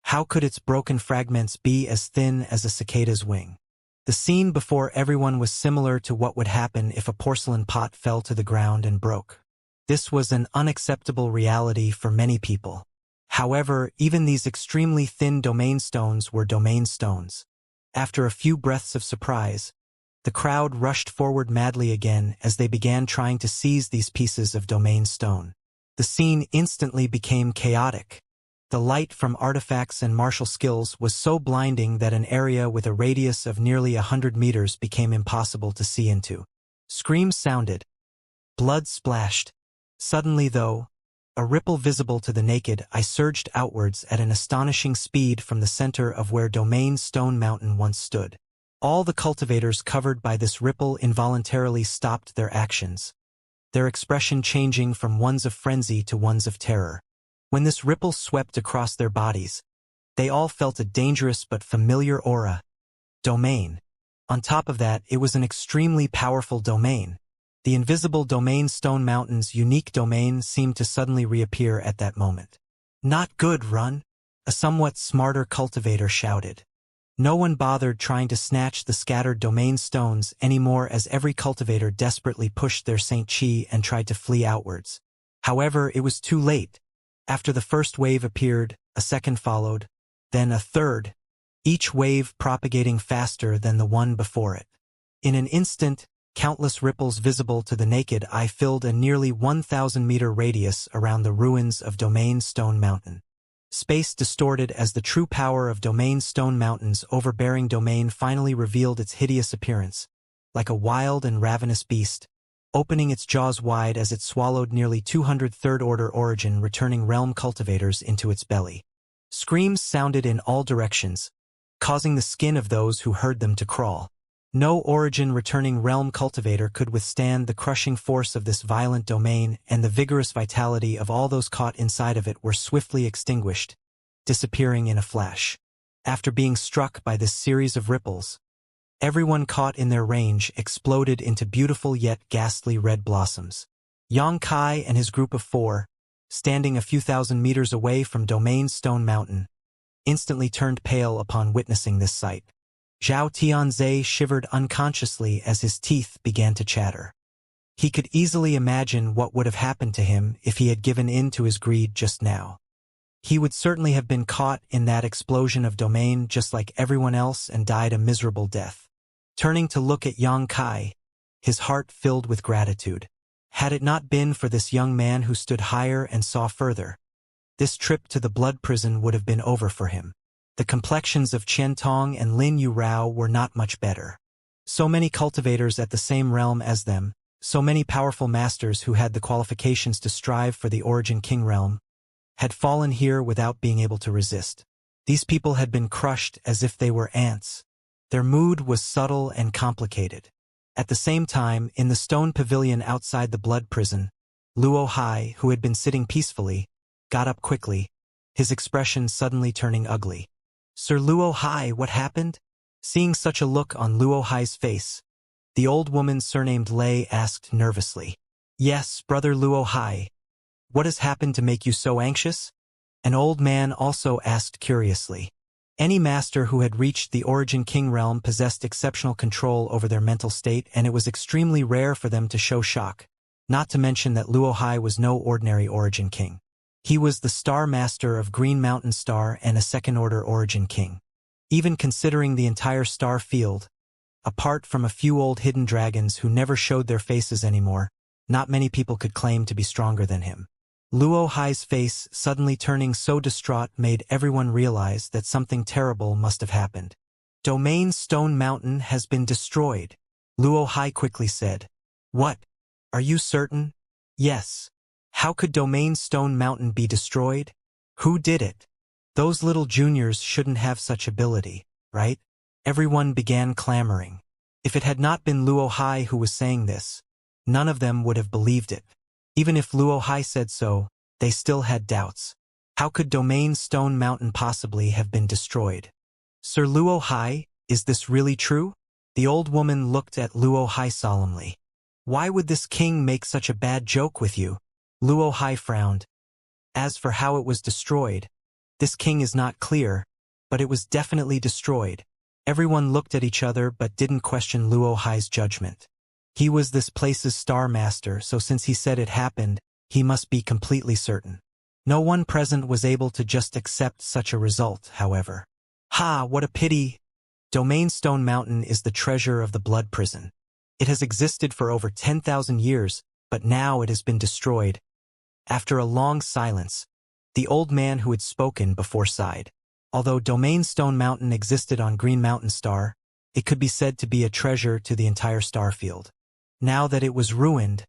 how could its broken fragments be as thin as a cicada's wing? The scene before everyone was similar to what would happen if a porcelain pot fell to the ground and broke. This was an unacceptable reality for many people. However, even these extremely thin domain stones were domain stones. After a few breaths of surprise, the crowd rushed forward madly again as they began trying to seize these pieces of domain stone. The scene instantly became chaotic. The light from artifacts and martial skills was so blinding that an area with a radius of nearly 100 meters became impossible to see into. Screams sounded. Blood splashed. Suddenly, though, a ripple visible to the naked eye surged outwards at an astonishing speed from the center of where Domain Stone Mountain once stood. All the cultivators covered by this ripple involuntarily stopped their actions, their expression changing from ones of frenzy to ones of terror. When this ripple swept across their bodies, they all felt a dangerous but familiar aura. Domain. On top of that, it was an extremely powerful domain. The invisible Domain Stone Mountain's unique domain seemed to suddenly reappear at that moment. "Not good, Run," a somewhat smarter cultivator shouted. No one bothered trying to snatch the scattered domain stones anymore as every cultivator desperately pushed their Saint Chi and tried to flee outwards. However, it was too late. After the first wave appeared, a second followed, then a third, each wave propagating faster than the one before it. In an instant, countless ripples visible to the naked eye filled a nearly 1,000-meter radius around the ruins of Domain Stone Mountain. Space distorted as the true power of Domain Stone Mountain's overbearing domain finally revealed its hideous appearance, like a wild and ravenous beast, opening its jaws wide as it swallowed nearly 200 third-order origin returning realm cultivators into its belly. Screams sounded in all directions, causing the skin of those who heard them to crawl. No origin returning realm cultivator could withstand the crushing force of this violent domain, and the vigorous vitality of all those caught inside of it were swiftly extinguished, disappearing in a flash. After being struck by this series of ripples, everyone caught in their range exploded into beautiful yet ghastly red blossoms. Xianxia and his group of 4, standing a few thousand meters away from Domain Stone Mountain, instantly turned pale upon witnessing this sight. Zhao Tianzhe shivered unconsciously as his teeth began to chatter. He could easily imagine what would have happened to him if he had given in to his greed just now. He would certainly have been caught in that explosion of domain just like everyone else and died a miserable death. Turning to look at Xianxia, his heart filled with gratitude. Had it not been for this young man who stood higher and saw further, this trip to the blood prison would have been over for him. The complexions of Qian Tong and Lin Yurao were not much better. So many cultivators at the same realm as them, so many powerful masters who had the qualifications to strive for the Origin King realm, had fallen here without being able to resist. These people had been crushed as if they were ants. Their mood was subtle and complicated. At the same time, in the stone pavilion outside the blood prison, Luo Hai, who had been sitting peacefully, got up quickly, his expression suddenly turning ugly. "Sir Luo Hai, what happened?" Seeing such a look on Luo Hai's face, the old woman surnamed Lei asked nervously. "Yes, brother Luo Hai. What has happened to make you so anxious?" An old man also asked curiously. Any master who had reached the Origin King realm possessed exceptional control over their mental state, and it was extremely rare for them to show shock, not to mention that Luo Hai was no ordinary Origin King. He was the Star Master of Green Mountain Star and a second-order Origin King. Even considering the entire star field, apart from a few old hidden dragons who never showed their faces anymore, not many people could claim to be stronger than him. Luo Hai's face suddenly turning so distraught made everyone realize that something terrible must have happened. "Domain Stone Mountain has been destroyed," Luo Hai quickly said. "What? Are you certain?" "Yes. How could Domain Stone Mountain be destroyed? Who did it? Those little juniors shouldn't have such ability, right?" Everyone began clamoring. If it had not been Luo Hai who was saying this, none of them would have believed it. Even if Luo Hai said so, they still had doubts. How could Domain Stone Mountain possibly have been destroyed? "Sir Luo Hai, Is this really true? The old woman looked at Luo Hai solemnly. Why would this king make such a bad joke with you? Luo Hai frowned. As for how it was destroyed, this king is not clear, but it was definitely destroyed. Everyone looked at each other but didn't question Luo Hai's judgment. He was this place's star master, so since he said it happened, he must be completely certain. No one present was able to just accept such a result, however. Ha, what a pity! Domain Stone Mountain is the treasure of the Blood Prison. It has existed for over 10,000 years, but now it has been destroyed. After a long silence, the old man who had spoken before sighed. Although Domain Stone Mountain existed on Green Mountain Star, it could be said to be a treasure to the entire starfield. Now that it was ruined,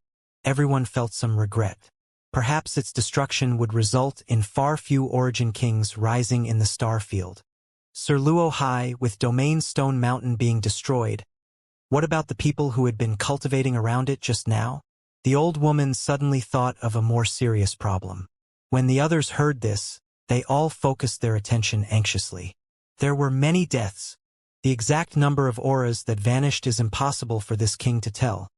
everyone felt some regret. Perhaps its destruction would result in far few origin kings rising in the starfield. Sir Luo Hai, with Domain Stone Mountain being destroyed, what about the people who had been cultivating around it just now? The old woman suddenly thought of a more serious problem. When the others heard this, they all focused their attention anxiously. There were many deaths. The exact number of auras that vanished is impossible for this king to tell.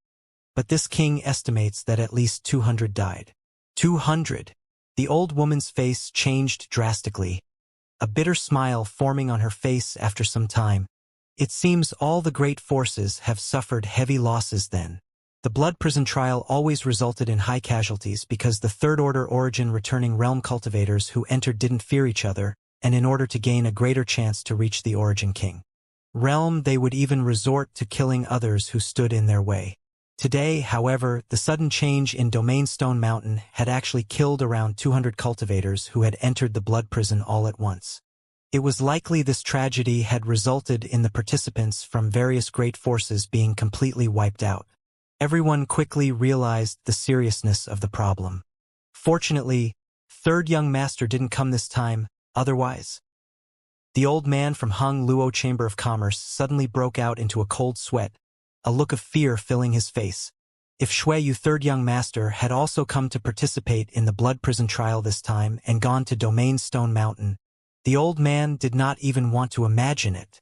But this king estimates that at least 200 died. 200! The old woman's face changed drastically, a bitter smile forming on her face after some time. It seems all the great forces have suffered heavy losses then. The Blood Prison trial always resulted in high casualties because the third-order origin returning realm cultivators who entered didn't fear each other, and in order to gain a greater chance to reach the origin king realm, they would even resort to killing others who stood in their way. Today, however, the sudden change in Domain Stone Mountain had actually killed around 200 cultivators who had entered the Blood Prison all at once. It was likely this tragedy had resulted in the participants from various great forces being completely wiped out. Everyone quickly realized the seriousness of the problem. Fortunately, Third Young Master didn't come this time, otherwise. The old man from Hung Luo Chamber of Commerce suddenly broke out into a cold sweat, a look of fear filling his face. If Shui Yu Third Young Master had also come to participate in the Blood Prison trial this time and gone to Domain Stone Mountain, the old man did not even want to imagine it.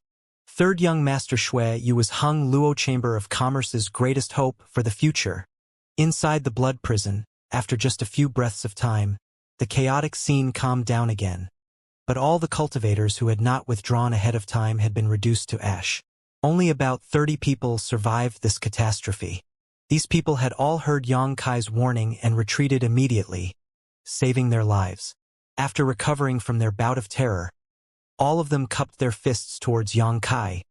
Third Young Master Shui Yu was Hung Luo Chamber of Commerce's greatest hope for the future. Inside the Blood Prison, after just a few breaths of time, the chaotic scene calmed down again. But all the cultivators who had not withdrawn ahead of time had been reduced to ash. Only about 30 people survived this catastrophe. These people had all heard Yang Kai's warning and retreated immediately, saving their lives. After recovering from their bout of terror, all of them cupped their fists towards Yang Kai,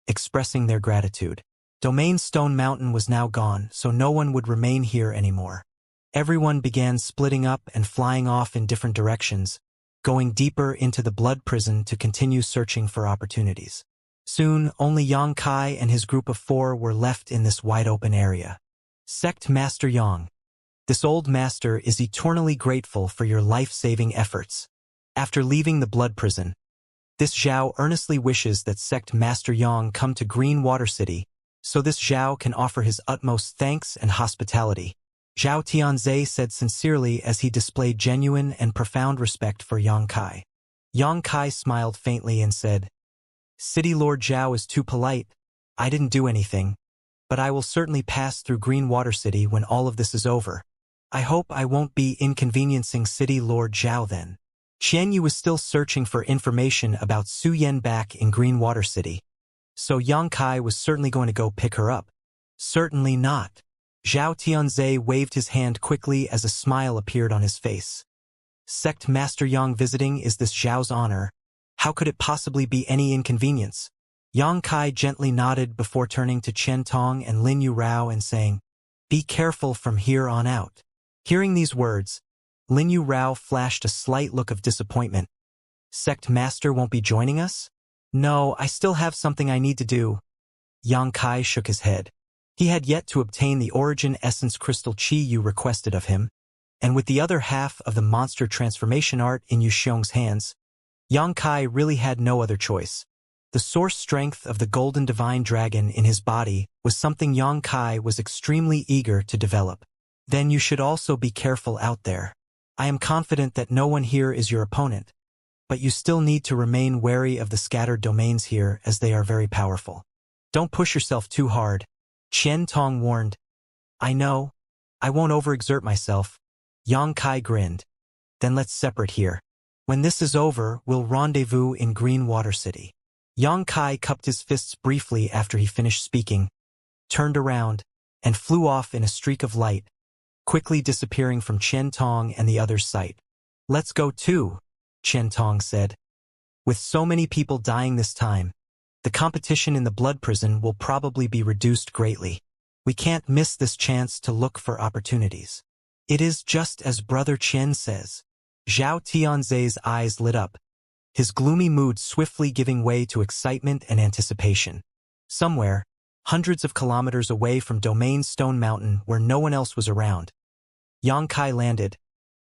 expressing their gratitude. Domain Stone Mountain was now gone, so no one would remain here anymore. Everyone began splitting up and flying off in different directions, going deeper into the Blood Prison to continue searching for opportunities. Soon, only Yang Kai and his group of 4 were left in this wide-open area. Sect Master Yang. This old master is eternally grateful for your life-saving efforts. After leaving the Blood Prison, this Zhao earnestly wishes that Sect Master Yang come to Green Water City, so this Zhao can offer his utmost thanks and hospitality. Zhao Tianzhe said sincerely as he displayed genuine and profound respect for Yang Kai. Yang Kai smiled faintly and said, City Lord Zhao is too polite. I didn't do anything, but I will certainly pass through Green Water City when all of this is over. I hope I won't be inconveniencing City Lord Zhao then. Qian Yu was still searching for information about Su Yen back in Green Water City, so Yang Kai was certainly going to go pick her up. Certainly not. Zhao Tianzhe waved his hand quickly as a smile appeared on his face. Sect Master Yang visiting is this Zhao's honor. How could it possibly be any inconvenience? Yang Kai gently nodded before turning to Chen Tong and Lin Yu Rao and saying, Be careful from here on out. Hearing these words, Lin Yu Rao flashed a slight look of disappointment. Sect Master won't be joining us? No, I still have something I need to do. Yang Kai shook his head. He had yet to obtain the Origin Essence Crystal Qi Yu requested of him, and with the other half of the monster transformation art in Yu Xiong's hands, Yang Kai really had no other choice. The source strength of the Golden Divine Dragon in his body was something Yang Kai was extremely eager to develop. Then you should also be careful out there. I am confident that no one here is your opponent. but you still need to remain wary of the scattered domains here as they are very powerful. Don't push yourself too hard, Qian Tong warned. I know. I won't overexert myself. Yang Kai grinned. Then let's separate here. When this is over, we'll rendezvous in Green Water City. Yang Kai cupped his fists briefly after he finished speaking, turned around, and flew off in a streak of light, quickly disappearing from Qian Tong and the others' sight. Let's go too, Qian Tong said. With so many people dying this time, the competition in the blood prison will probably be reduced greatly. We can't miss this chance to look for opportunities. It is just as Brother Qian says. Zhao Tianzhe's eyes lit up, his gloomy mood swiftly giving way to excitement and anticipation. Somewhere, hundreds of kilometers away from Domain Stone Mountain where no one else was around, Yang Kai landed,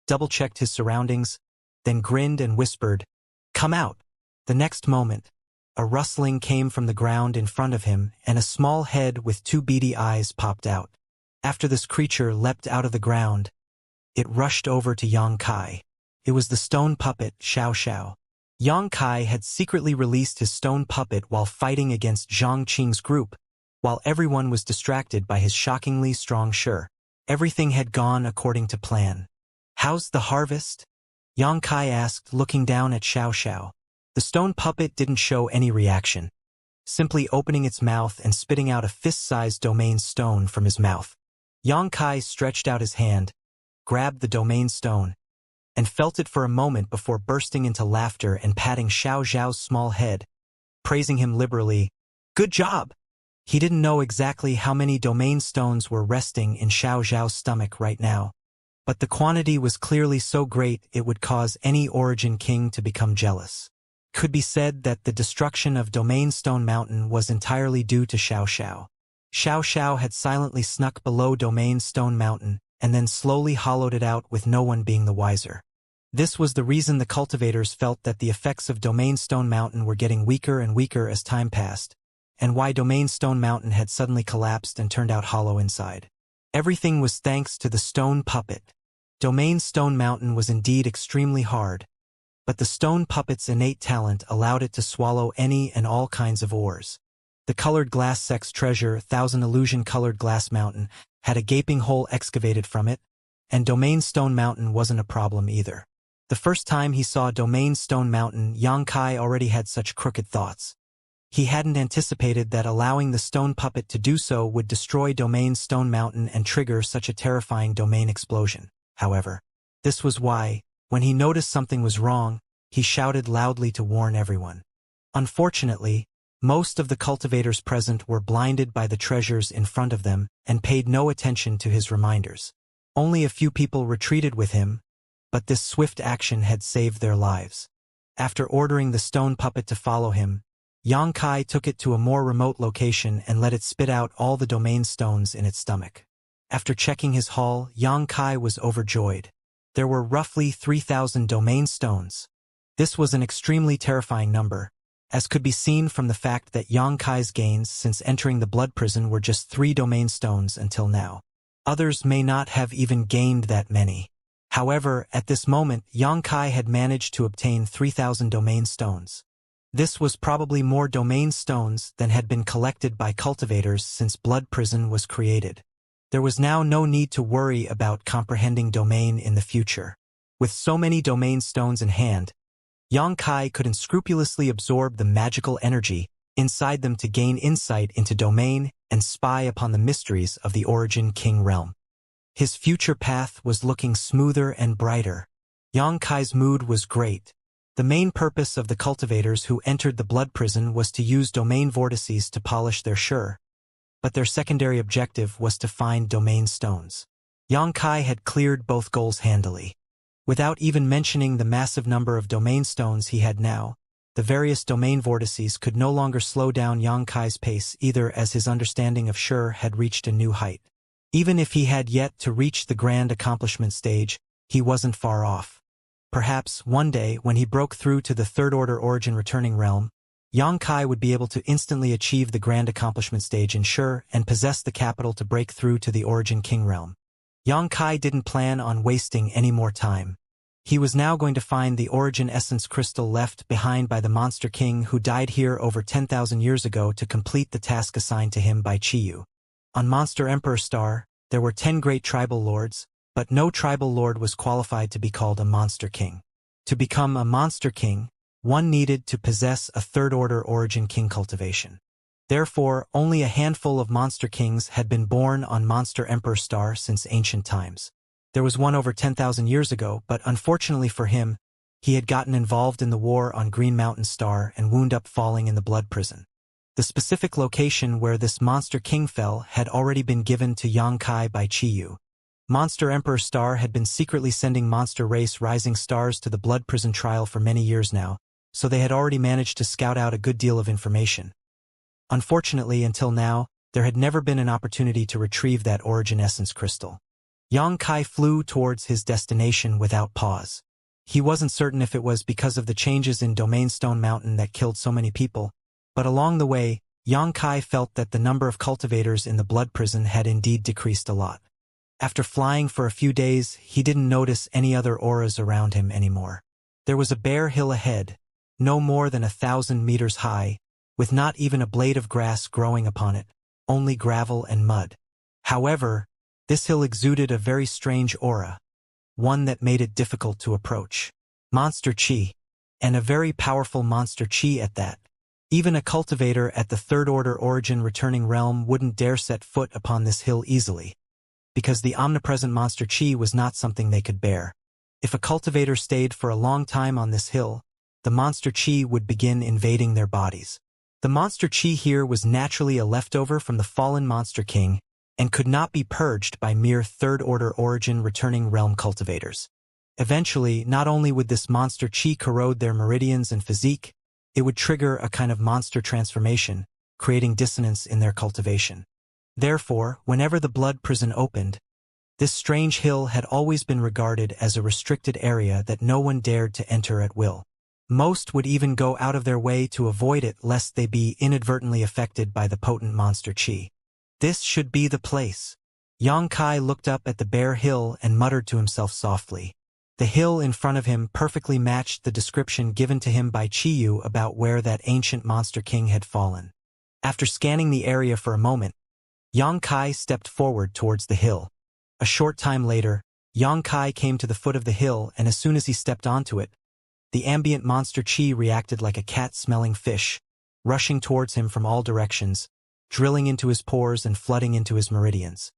double-checked his surroundings, then grinned and whispered, "Come out." The next moment, a rustling came from the ground in front of him and a small head with two beady eyes popped out. After this creature leapt out of the ground, it rushed over to Yang Kai. It was the stone puppet, Xiao. Yang Kai had secretly released his stone puppet while fighting against Zhang Qing's group, while everyone was distracted by his shockingly strong Shi. Everything had gone according to plan. How's the harvest? Yang Kai asked, looking down at Xiao. The stone puppet didn't show any reaction, simply opening its mouth and spitting out a fist-sized domain stone from his mouth. Yang Kai stretched out his hand, grabbed the domain stone, and felt it for a moment before bursting into laughter and patting Xiao Zhao's small head, praising him liberally. Good job! He didn't know exactly how many domain stones were resting in Xiao Zhao's stomach right now, but the quantity was clearly so great it would cause any Origin King to become jealous. Could be said that the destruction of Domain Stone Mountain was entirely due to Xiao. Xiao had silently snuck below Domain Stone Mountain and then slowly hollowed it out with no one being the wiser. This was the reason the cultivators felt that the effects of Domain Stone Mountain were getting weaker and weaker as time passed, and why Domain Stone Mountain had suddenly collapsed and turned out hollow inside. Everything was thanks to the stone puppet. Domain Stone Mountain was indeed extremely hard, but the stone puppet's innate talent allowed it to swallow any and all kinds of ores. The colored glass sex treasure, Thousand Illusion-colored glass mountain, had a gaping hole excavated from it, and Domain Stone Mountain wasn't a problem either. The first time he saw Domain Stone Mountain, Yang Kai already had such crooked thoughts. He hadn't anticipated that allowing the stone puppet to do so would destroy Domain Stone Mountain and trigger such a terrifying domain explosion. However, this was why, when he noticed something was wrong, he shouted loudly to warn everyone. Unfortunately, most of the cultivators present were blinded by the treasures in front of them and paid no attention to his reminders. Only a few people retreated with him, but this swift action had saved their lives. After ordering the stone puppet to follow him, Yang Kai took it to a more remote location and let it spit out all the domain stones in its stomach. After checking his haul, Yang Kai was overjoyed. There were roughly 3,000 domain stones. This was an extremely terrifying number, as could be seen from the fact that Yang Kai's gains since entering the blood prison were just 3 domain stones until now. Others may not have even gained that many. However, at this moment, Yang Kai had managed to obtain 3,000 domain stones. This was probably more domain stones than had been collected by cultivators since Blood Prison was created. There was now no need to worry about comprehending domain in the future. With so many domain stones in hand, Yang Kai could unscrupulously absorb the magical energy inside them to gain insight into domain and spy upon the mysteries of the Origin King realm. His future path was looking smoother and brighter. Yang Kai's mood was great. The main purpose of the cultivators who entered the blood prison was to use domain vortices to polish their Shi, but their secondary objective was to find domain stones. Yang Kai had cleared both goals handily. Without even mentioning the massive number of domain stones he had now, the various domain vortices could no longer slow down Yang Kai's pace either, as his understanding of Shi had reached a new height. Even if he had yet to reach the grand accomplishment stage, he wasn't far off. Perhaps, one day, when he broke through to the third-order origin returning realm, Yang Kai would be able to instantly achieve the grand accomplishment stage in Shi and possess the capital to break through to the Origin King realm. Yang Kai didn't plan on wasting any more time. He was now going to find the origin essence crystal left behind by the Monster King who died here over 10,000 years ago to complete the task assigned to him by Qiyu. On Monster Emperor Star, there were 10 great tribal lords, but no tribal lord was qualified to be called a Monster King. To become a Monster King, one needed to possess a third-order origin king cultivation. Therefore, only a handful of Monster Kings had been born on Monster Emperor Star since ancient times. There was one over 10,000 years ago, but unfortunately for him, he had gotten involved in the war on Green Mountain Star and wound up falling in the blood prison. The specific location where this Monster King fell had already been given to Xianxia by Qiyu. Monster Emperor Star had been secretly sending Monster Race Rising Stars to the blood prison trial for many years now, so they had already managed to scout out a good deal of information. Unfortunately, until now, there had never been an opportunity to retrieve that origin essence crystal. Xianxia flew towards his destination without pause. He wasn't certain if it was because of the changes in Domain Stone Mountain that killed so many people, but along the way, Xianxia felt that the number of cultivators in the blood prison had indeed decreased a lot. After flying for a few days, he didn't notice any other auras around him anymore. There was a bare hill ahead, no more than 1,000 meters high, with not even a blade of grass growing upon it, only gravel and mud. However, this hill exuded a very strange aura, one that made it difficult to approach. Monster Qi, and a very powerful Monster Qi at that. Even a cultivator at the third-order origin returning realm wouldn't dare set foot upon this hill easily, because the omnipresent Monster Qi was not something they could bear. If a cultivator stayed for a long time on this hill, the Monster Qi would begin invading their bodies. The Monster Qi here was naturally a leftover from the fallen Monster King, and could not be purged by mere third-order origin returning realm cultivators. Eventually, not only would this Monster Qi corrode their meridians and physique, it would trigger a kind of monster transformation, creating dissonance in their cultivation. Therefore, whenever the blood prison opened, this strange hill had always been regarded as a restricted area that no one dared to enter at will. Most would even go out of their way to avoid it lest they be inadvertently affected by the potent Monster Qi. This should be the place. Xianxia looked up at the bare hill and muttered to himself softly. The hill in front of him perfectly matched the description given to him by Qiyu about where that ancient Monster King had fallen. After scanning the area for a moment, Xianxia stepped forward towards the hill. A short time later, Xianxia came to the foot of the hill, and as soon as he stepped onto it, the ambient Monster Qi reacted like a cat-smelling fish, rushing towards him from all directions, drilling into his pores and flooding into his meridians.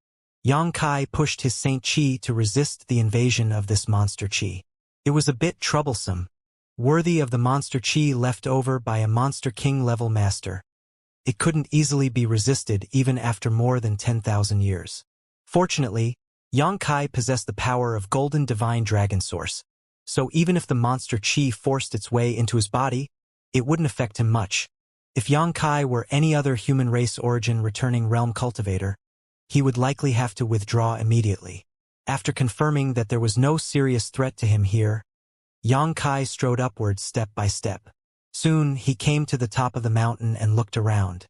Xianxia pushed his Saint Qi to resist the invasion of this Monster Qi. It was a bit troublesome, worthy of the Monster Qi left over by a Monster King-level master. It couldn't easily be resisted even after more than 10,000 years. Fortunately, Xianxia possessed the power of Golden Divine Dragon Source, so even if the Monster Qi forced its way into his body, it wouldn't affect him much. If Xianxia were any other human race origin returning realm cultivator, he would likely have to withdraw immediately. After confirming that there was no serious threat to him here, Xianxia strode upwards step by step. Soon he came to the top of the mountain and looked around.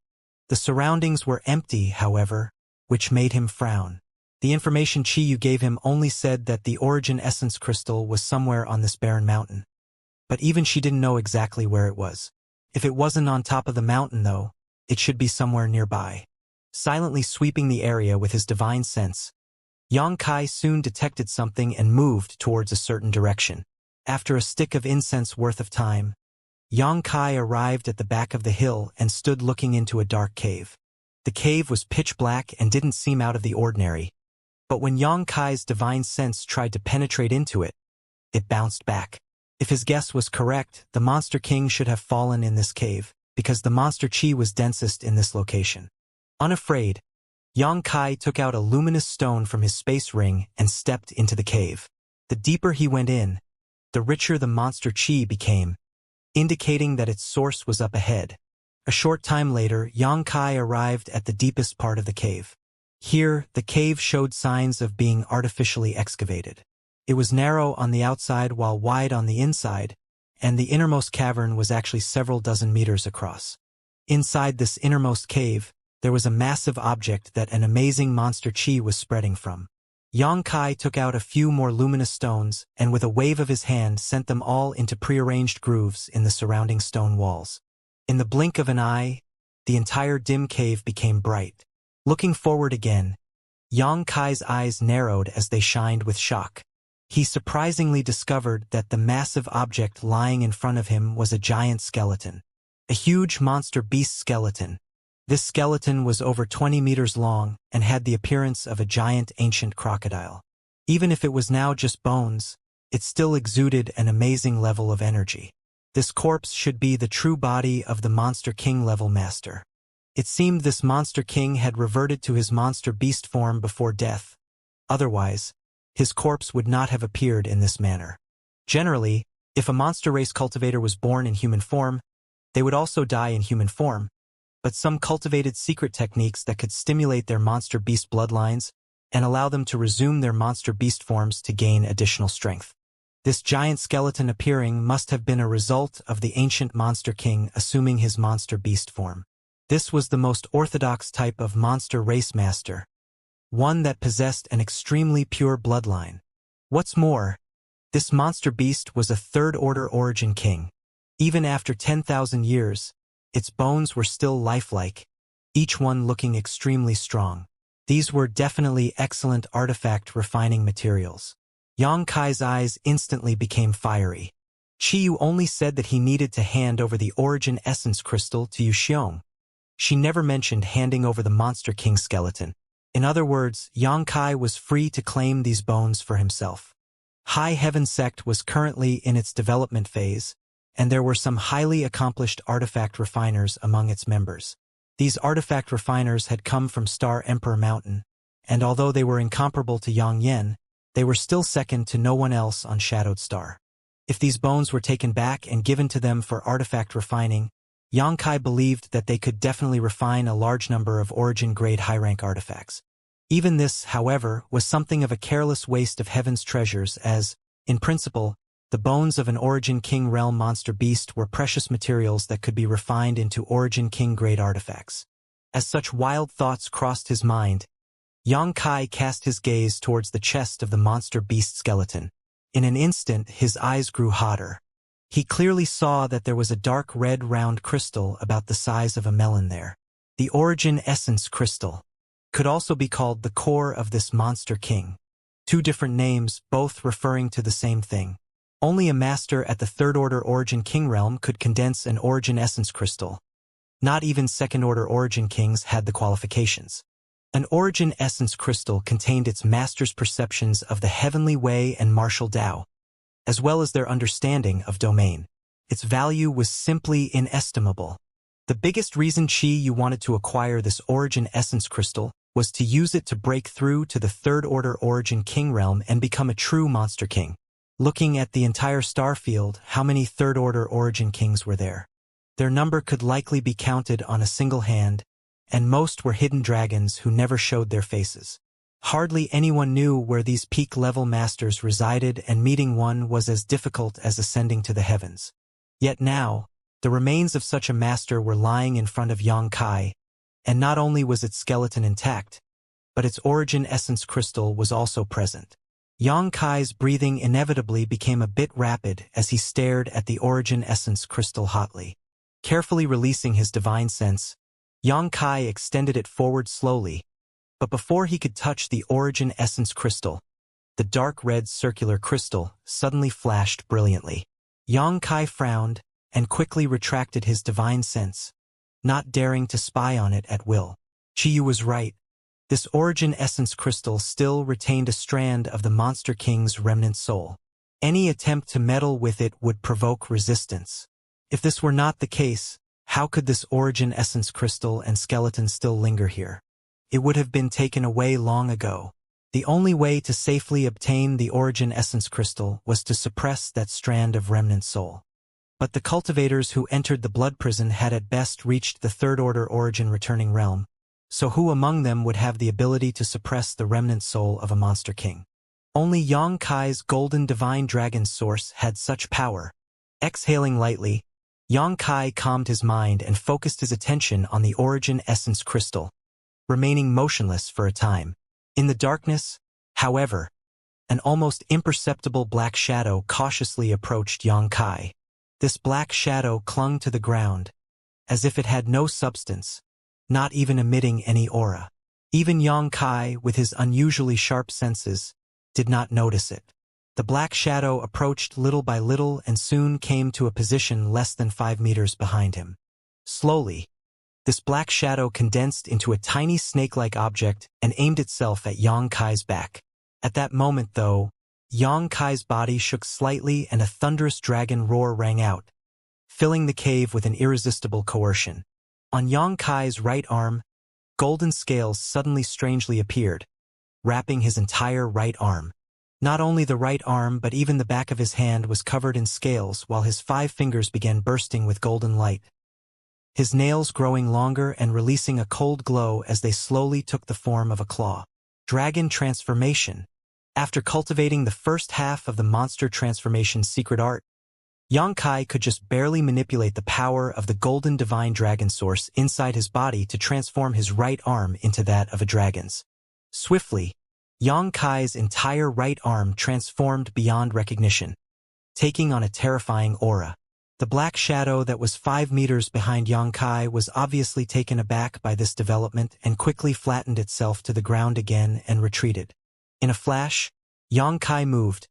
The surroundings were empty, however, which made him frown. The information Qiyu gave him only said that the origin essence crystal was somewhere on this barren mountain. But even she didn't know exactly where it was. If it wasn't on top of the mountain, though, it should be somewhere nearby. Silently sweeping the area with his divine sense, Xianxia soon detected something and moved towards a certain direction. After a stick of incense worth of time, Xianxia arrived at the back of the hill and stood looking into a dark cave. The cave was pitch black and didn't seem out of the ordinary, but when Xianxia's divine sense tried to penetrate into it, it bounced back. If his guess was correct, the Monster King should have fallen in this cave, because the Monster Qi was densest in this location. Unafraid, Xianxia took out a luminous stone from his space ring and stepped into the cave. The deeper he went in, the richer the Monster Qi became, indicating that its source was up ahead. A short time later, Xianxia arrived at the deepest part of the cave. Here, the cave showed signs of being artificially excavated. It was narrow on the outside while wide on the inside, and the innermost cavern was actually several dozen meters across. Inside this innermost cave, there was a massive object that an amazing Monster Qi was spreading from. Yang Kai took out a few more luminous stones and with a wave of his hand sent them all into prearranged grooves in the surrounding stone walls. In the blink of an eye, the entire dim cave became bright. Looking forward again, Yang Kai's eyes narrowed as they shined with shock. He surprisingly discovered that the massive object lying in front of him was a giant skeleton. A huge monster beast skeleton. This skeleton was over 20 meters long and had the appearance of a giant ancient crocodile. Even if it was now just bones, it still exuded an amazing level of energy. This corpse should be the true body of the Monster King level master. It seemed this Monster King had reverted to his monster beast form before death. Otherwise, his corpse would not have appeared in this manner. Generally, if a monster race cultivator was born in human form, they would also die in human form. But some cultivated secret techniques that could stimulate their monster beast bloodlines and allow them to resume their monster beast forms to gain additional strength. This giant skeleton appearing must have been a result of the ancient Monster King assuming his monster beast form. This was the most orthodox type of monster race master, one that possessed an extremely pure bloodline. What's more, this monster beast was a third-order origin king. Even after 10,000 years, its bones were still lifelike, each one looking extremely strong. These were definitely excellent artifact refining materials. Yang Kai's eyes instantly became fiery. Qiyu only said that he needed to hand over the origin essence crystal to Yuxiong. She never mentioned handing over the Monster King skeleton. In other words, Yang Kai was free to claim these bones for himself. High Heaven Sect was currently in its development phase, and there were some highly accomplished artifact refiners among its members. These artifact refiners had come from Star Emperor Mountain, and although they were incomparable to Yang Yen, they were still second to no one else on Shadowed Star. If these bones were taken back and given to them for artifact refining, Yang Kai believed that they could definitely refine a large number of origin-grade high-rank artifacts. Even this, however, was something of a careless waste of heaven's treasures as, in principle, the bones of an Origin King realm monster beast were precious materials that could be refined into Origin King-grade artifacts. As such wild thoughts crossed his mind, Yang Kai cast his gaze towards the chest of the monster beast skeleton. In an instant, his eyes grew hotter. He clearly saw that there was a dark red round crystal about the size of a melon there. The Origin Essence Crystal could also be called the core of this Monster King. Two different names, both referring to the same thing. Only a master at the third-order Origin King realm could condense an Origin Essence Crystal. Not even second-order Origin Kings had the qualifications. An Origin Essence Crystal contained its master's perceptions of the heavenly way and martial Tao, as well as their understanding of domain. Its value was simply inestimable. The biggest reason Qiyu wanted to acquire this Origin Essence Crystal was to use it to break through to the third-order Origin King realm and become a true Monster King. Looking at the entire star field, how many third-order Origin Kings were there? Their number could likely be counted on a single hand, and most were hidden dragons who never showed their faces. Hardly anyone knew where these peak-level masters resided, and meeting one was as difficult as ascending to the heavens. Yet now, the remains of such a master were lying in front of Yang Kai, and not only was its skeleton intact, but its Origin Essence Crystal was also present. Yang Kai's breathing inevitably became a bit rapid as he stared at the Origin Essence Crystal hotly. Carefully releasing his divine sense, Yang Kai extended it forward slowly, but before he could touch the Origin Essence Crystal, the dark red circular crystal suddenly flashed brilliantly. Yang Kai frowned and quickly retracted his divine sense, not daring to spy on it at will. Qiyu was right. This Origin Essence Crystal still retained a strand of the Monster King's remnant soul. Any attempt to meddle with it would provoke resistance. If this were not the case, how could this Origin Essence Crystal and skeleton still linger here? It would have been taken away long ago. The only way to safely obtain the Origin Essence Crystal was to suppress that strand of remnant soul. But the cultivators who entered the blood prison had at best reached the third-order Origin returning realm, so who among them would have the ability to suppress the remnant soul of a Monster King? Only Yang Kai's golden divine dragon source had such power. Exhaling lightly, Yang Kai calmed his mind and focused his attention on the Origin Essence Crystal, remaining motionless for a time. In the darkness, However, an almost imperceptible black shadow cautiously approached Yang Kai. This black shadow clung to the ground, as if it had no substance, not even emitting any aura. Even Yang Kai, with his unusually sharp senses, did not notice it. The black shadow approached little by little and soon came to a position less than 5 meters behind him. Slowly, this black shadow condensed into a tiny snake-like object and aimed itself at Yang Kai's back. At that moment, though, Yang Kai's body shook slightly and a thunderous dragon roar rang out, filling the cave with an irresistible coercion. On Yang Kai's right arm, golden scales suddenly strangely appeared, wrapping his entire right arm. Not only the right arm but even the back of his hand was covered in scales while his 5 fingers began bursting with golden light, his nails growing longer and releasing a cold glow as they slowly took the form of a claw. Dragon Transformation. After cultivating the first half of the monster transformation secret art, Yang Kai could just barely manipulate the power of the golden divine dragon source inside his body to transform his right arm into that of a dragon's. Swiftly, Yang Kai's entire right arm transformed beyond recognition, taking on a terrifying aura. The black shadow that was 5 meters behind Yang Kai was obviously taken aback by this development and quickly flattened itself to the ground again and retreated. In a flash, Yang Kai moved,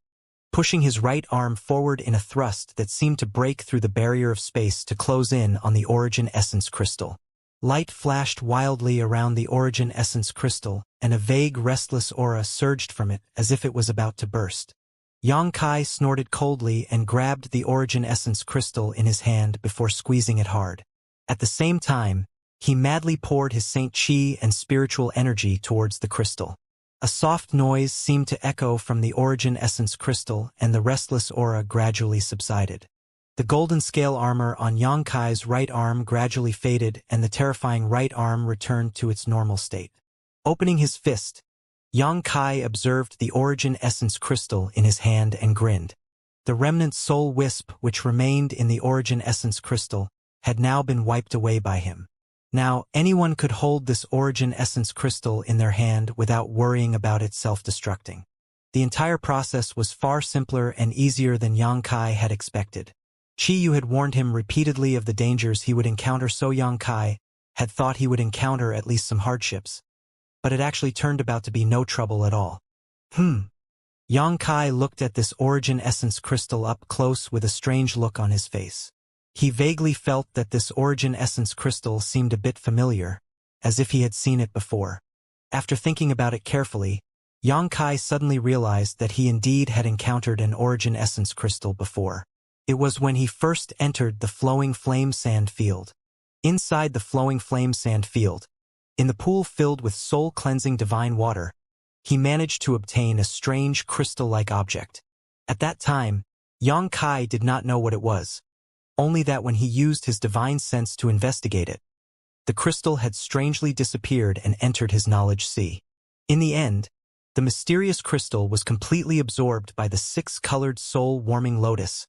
pushing his right arm forward in a thrust that seemed to break through the barrier of space to close in on the Origin Essence Crystal. Light flashed wildly around the Origin Essence Crystal, and a vague, restless aura surged from it as if it was about to burst. Yang Kai snorted coldly and grabbed the Origin Essence Crystal in his hand before squeezing it hard. At the same time, he madly poured his Saint Chi and spiritual energy towards the crystal. A soft noise seemed to echo from the Origin Essence Crystal, and the restless aura gradually subsided. The golden scale armor on Yang Kai's right arm gradually faded and the terrifying right arm returned to its normal state. Opening his fist, Yang Kai observed the Origin Essence Crystal in his hand and grinned. The remnant soul wisp which remained in the Origin Essence Crystal had now been wiped away by him. Now, anyone could hold this Origin Essence Crystal in their hand without worrying about it self-destructing. The entire process was far simpler and easier than Yang Kai had expected. Chi Yu had warned him repeatedly of the dangers he would encounter, so Yang Kai had thought he would encounter at least some hardships. But it actually turned out to be no trouble at all. Yang Kai looked at this Origin Essence Crystal up close with a strange look on his face. He vaguely felt that this Origin Essence Crystal seemed a bit familiar, as if he had seen it before. After thinking about it carefully, Yang Kai suddenly realized that he indeed had encountered an Origin Essence Crystal before. It was when he first entered the Flowing Flame Sand Field. Inside the Flowing Flame Sand Field, in the pool filled with soul-cleansing divine water, he managed to obtain a strange crystal-like object. At that time, Yang Kai did not know what it was, only that when he used his divine sense to investigate it, the crystal had strangely disappeared and entered his knowledge sea. In the end, the mysterious crystal was completely absorbed by the 6-colored soul-warming lotus,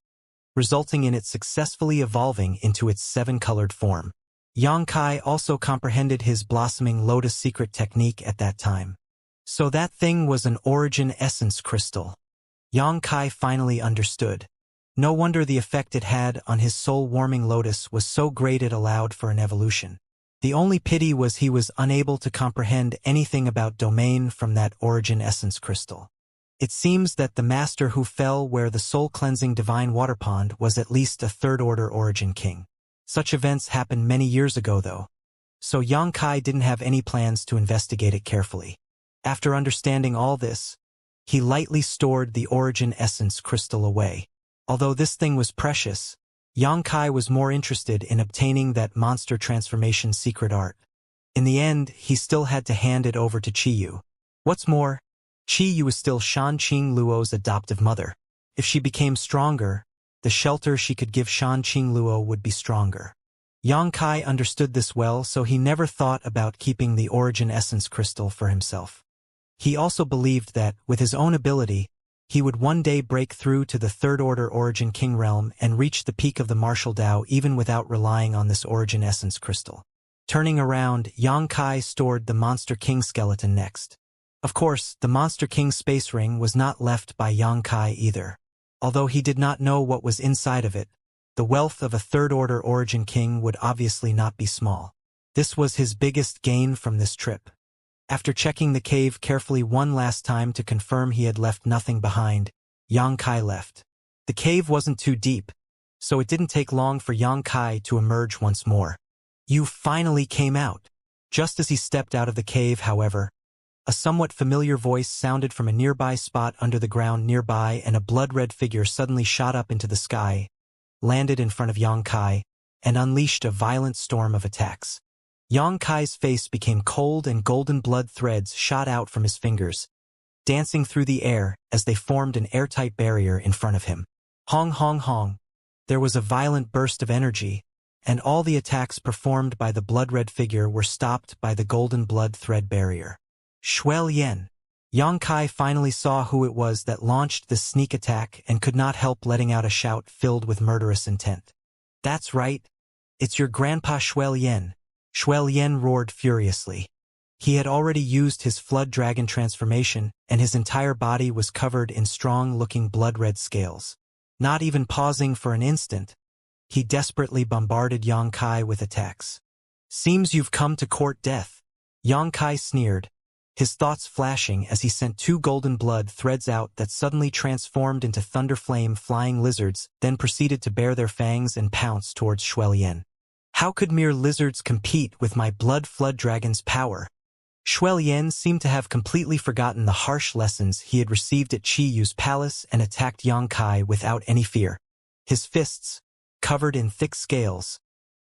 resulting in it successfully evolving into its 7-colored form. Yang Kai also comprehended his blossoming lotus secret technique at that time. So that thing was an Origin Essence Crystal. Yang Kai finally understood. No wonder the effect it had on his soul-warming lotus was so great it allowed for an evolution. The only pity was he was unable to comprehend anything about domain from that Origin Essence Crystal. It seems that the master who fell where the soul-cleansing divine water pond was at least a third-order Origin king. Such events happened many years ago, though, so Yang Kai didn't have any plans to investigate it carefully. After understanding all this, he lightly stored the Origin Essence Crystal away. Although this thing was precious, Yang Kai was more interested in obtaining that monster transformation secret art. In the end, he still had to hand it over to Chi Yu. What's more, Chi Yu was still Shan Qing Luo's adoptive mother. If she became stronger, the shelter she could give Shan Qing Luo would be stronger. Yang Kai understood this well, so he never thought about keeping the Origin Essence Crystal for himself. He also believed that, with his own ability, he would one day break through to the third-order Origin King realm and reach the peak of the martial Dao even without relying on this Origin Essence Crystal. Turning around, Yang Kai stored the Monster King skeleton next. Of course, the Monster King's space ring was not left by Xianxia either. Although he did not know what was inside of it, the wealth of a third-order origin king would obviously not be small. This was his biggest gain from this trip. After checking the cave carefully one last time to confirm he had left nothing behind, Xianxia left. The cave wasn't too deep, so it didn't take long for Xianxia to emerge once more. You finally came out. Just as he stepped out of the cave, however, a somewhat familiar voice sounded from a nearby spot under the ground nearby, and a blood-red figure suddenly shot up into the sky, landed in front of Xianxia, and unleashed a violent storm of attacks. Xianxia's face became cold and golden blood threads shot out from his fingers, dancing through the air as they formed an airtight barrier in front of him. Hong hong hong. There was a violent burst of energy, and all the attacks performed by the blood-red figure were stopped by the golden blood thread barrier. Xuelian. Xianxia finally saw who it was that launched this sneak attack and could not help letting out a shout filled with murderous intent. That's right. It's your grandpa Xuelian. Xuelian roared furiously. He had already used his flood dragon transformation, and his entire body was covered in strong-looking blood-red scales. Not even pausing for an instant, he desperately bombarded Xianxia with attacks. Seems you've come to court death. Xianxia sneered, his thoughts flashing as he sent two golden blood threads out that suddenly transformed into thunderflame flying lizards, then proceeded to bare their fangs and pounce towards Xuelian. How could mere lizards compete with my blood flood dragon's power? Xuelian seemed to have completely forgotten the harsh lessons he had received at Qiyu's palace and attacked Xianxia without any fear. His fists, covered in thick scales,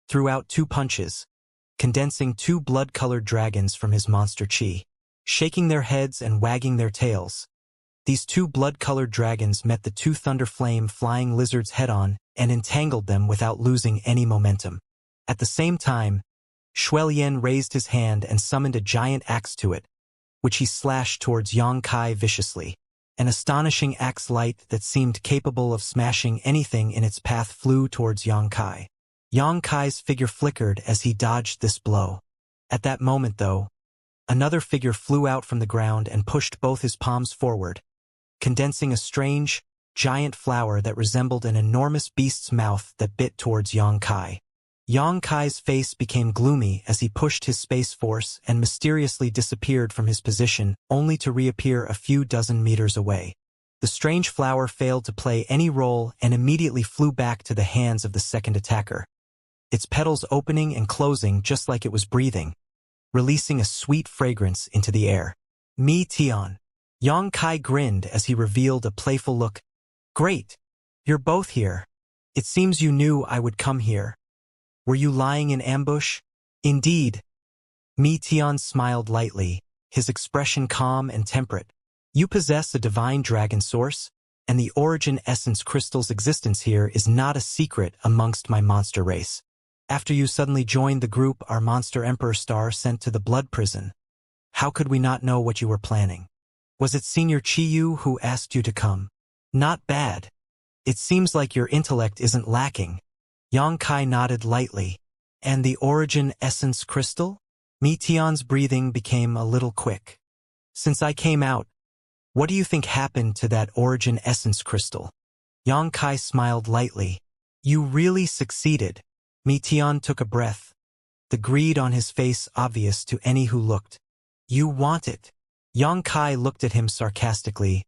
threw out two punches, condensing two blood-colored dragons from his monster Qi. Shaking their heads and wagging their tails, these two blood-colored dragons met the two thunderflame flying lizards head-on and entangled them without losing any momentum. At the same time, Xuelian raised his hand and summoned a giant axe to it, which he slashed towards Xianxia viciously. An astonishing axe light that seemed capable of smashing anything in its path flew towards Xianxia. Xianxia's figure flickered as he dodged this blow. At that moment, though, another figure flew out from the ground and pushed both his palms forward, condensing a strange, giant flower that resembled an enormous beast's mouth that bit towards Xianxia. Xianxia's face became gloomy as he pushed his space force and mysteriously disappeared from his position, only to reappear a few dozen meters away. The strange flower failed to play any role and immediately flew back to the hands of the second attacker, its petals opening and closing just like it was breathing, releasing a sweet fragrance into the air. Me Tian. Xianxia grinned as he revealed a playful look. Great. You're both here. It seems you knew I would come here. Were you lying in ambush? Indeed. Me Tian smiled lightly, his expression calm and temperate. You possess a divine dragon source, and the origin essence crystal's existence here is not a secret amongst my monster race. After you suddenly joined the group our monster Emperor Star sent to the blood prison, how could we not know what you were planning? Was it Senior Qiyu who asked you to come? Not bad. It seems like your intellect isn't lacking. Xianxia nodded lightly. And the origin essence crystal? Me Tian's breathing became a little quick. Since I came out, what do you think happened to that origin essence crystal? Xianxia smiled lightly. You really succeeded. Me Tian took a breath, the greed on his face obvious to any who looked. You want it. Xianxia looked at him sarcastically.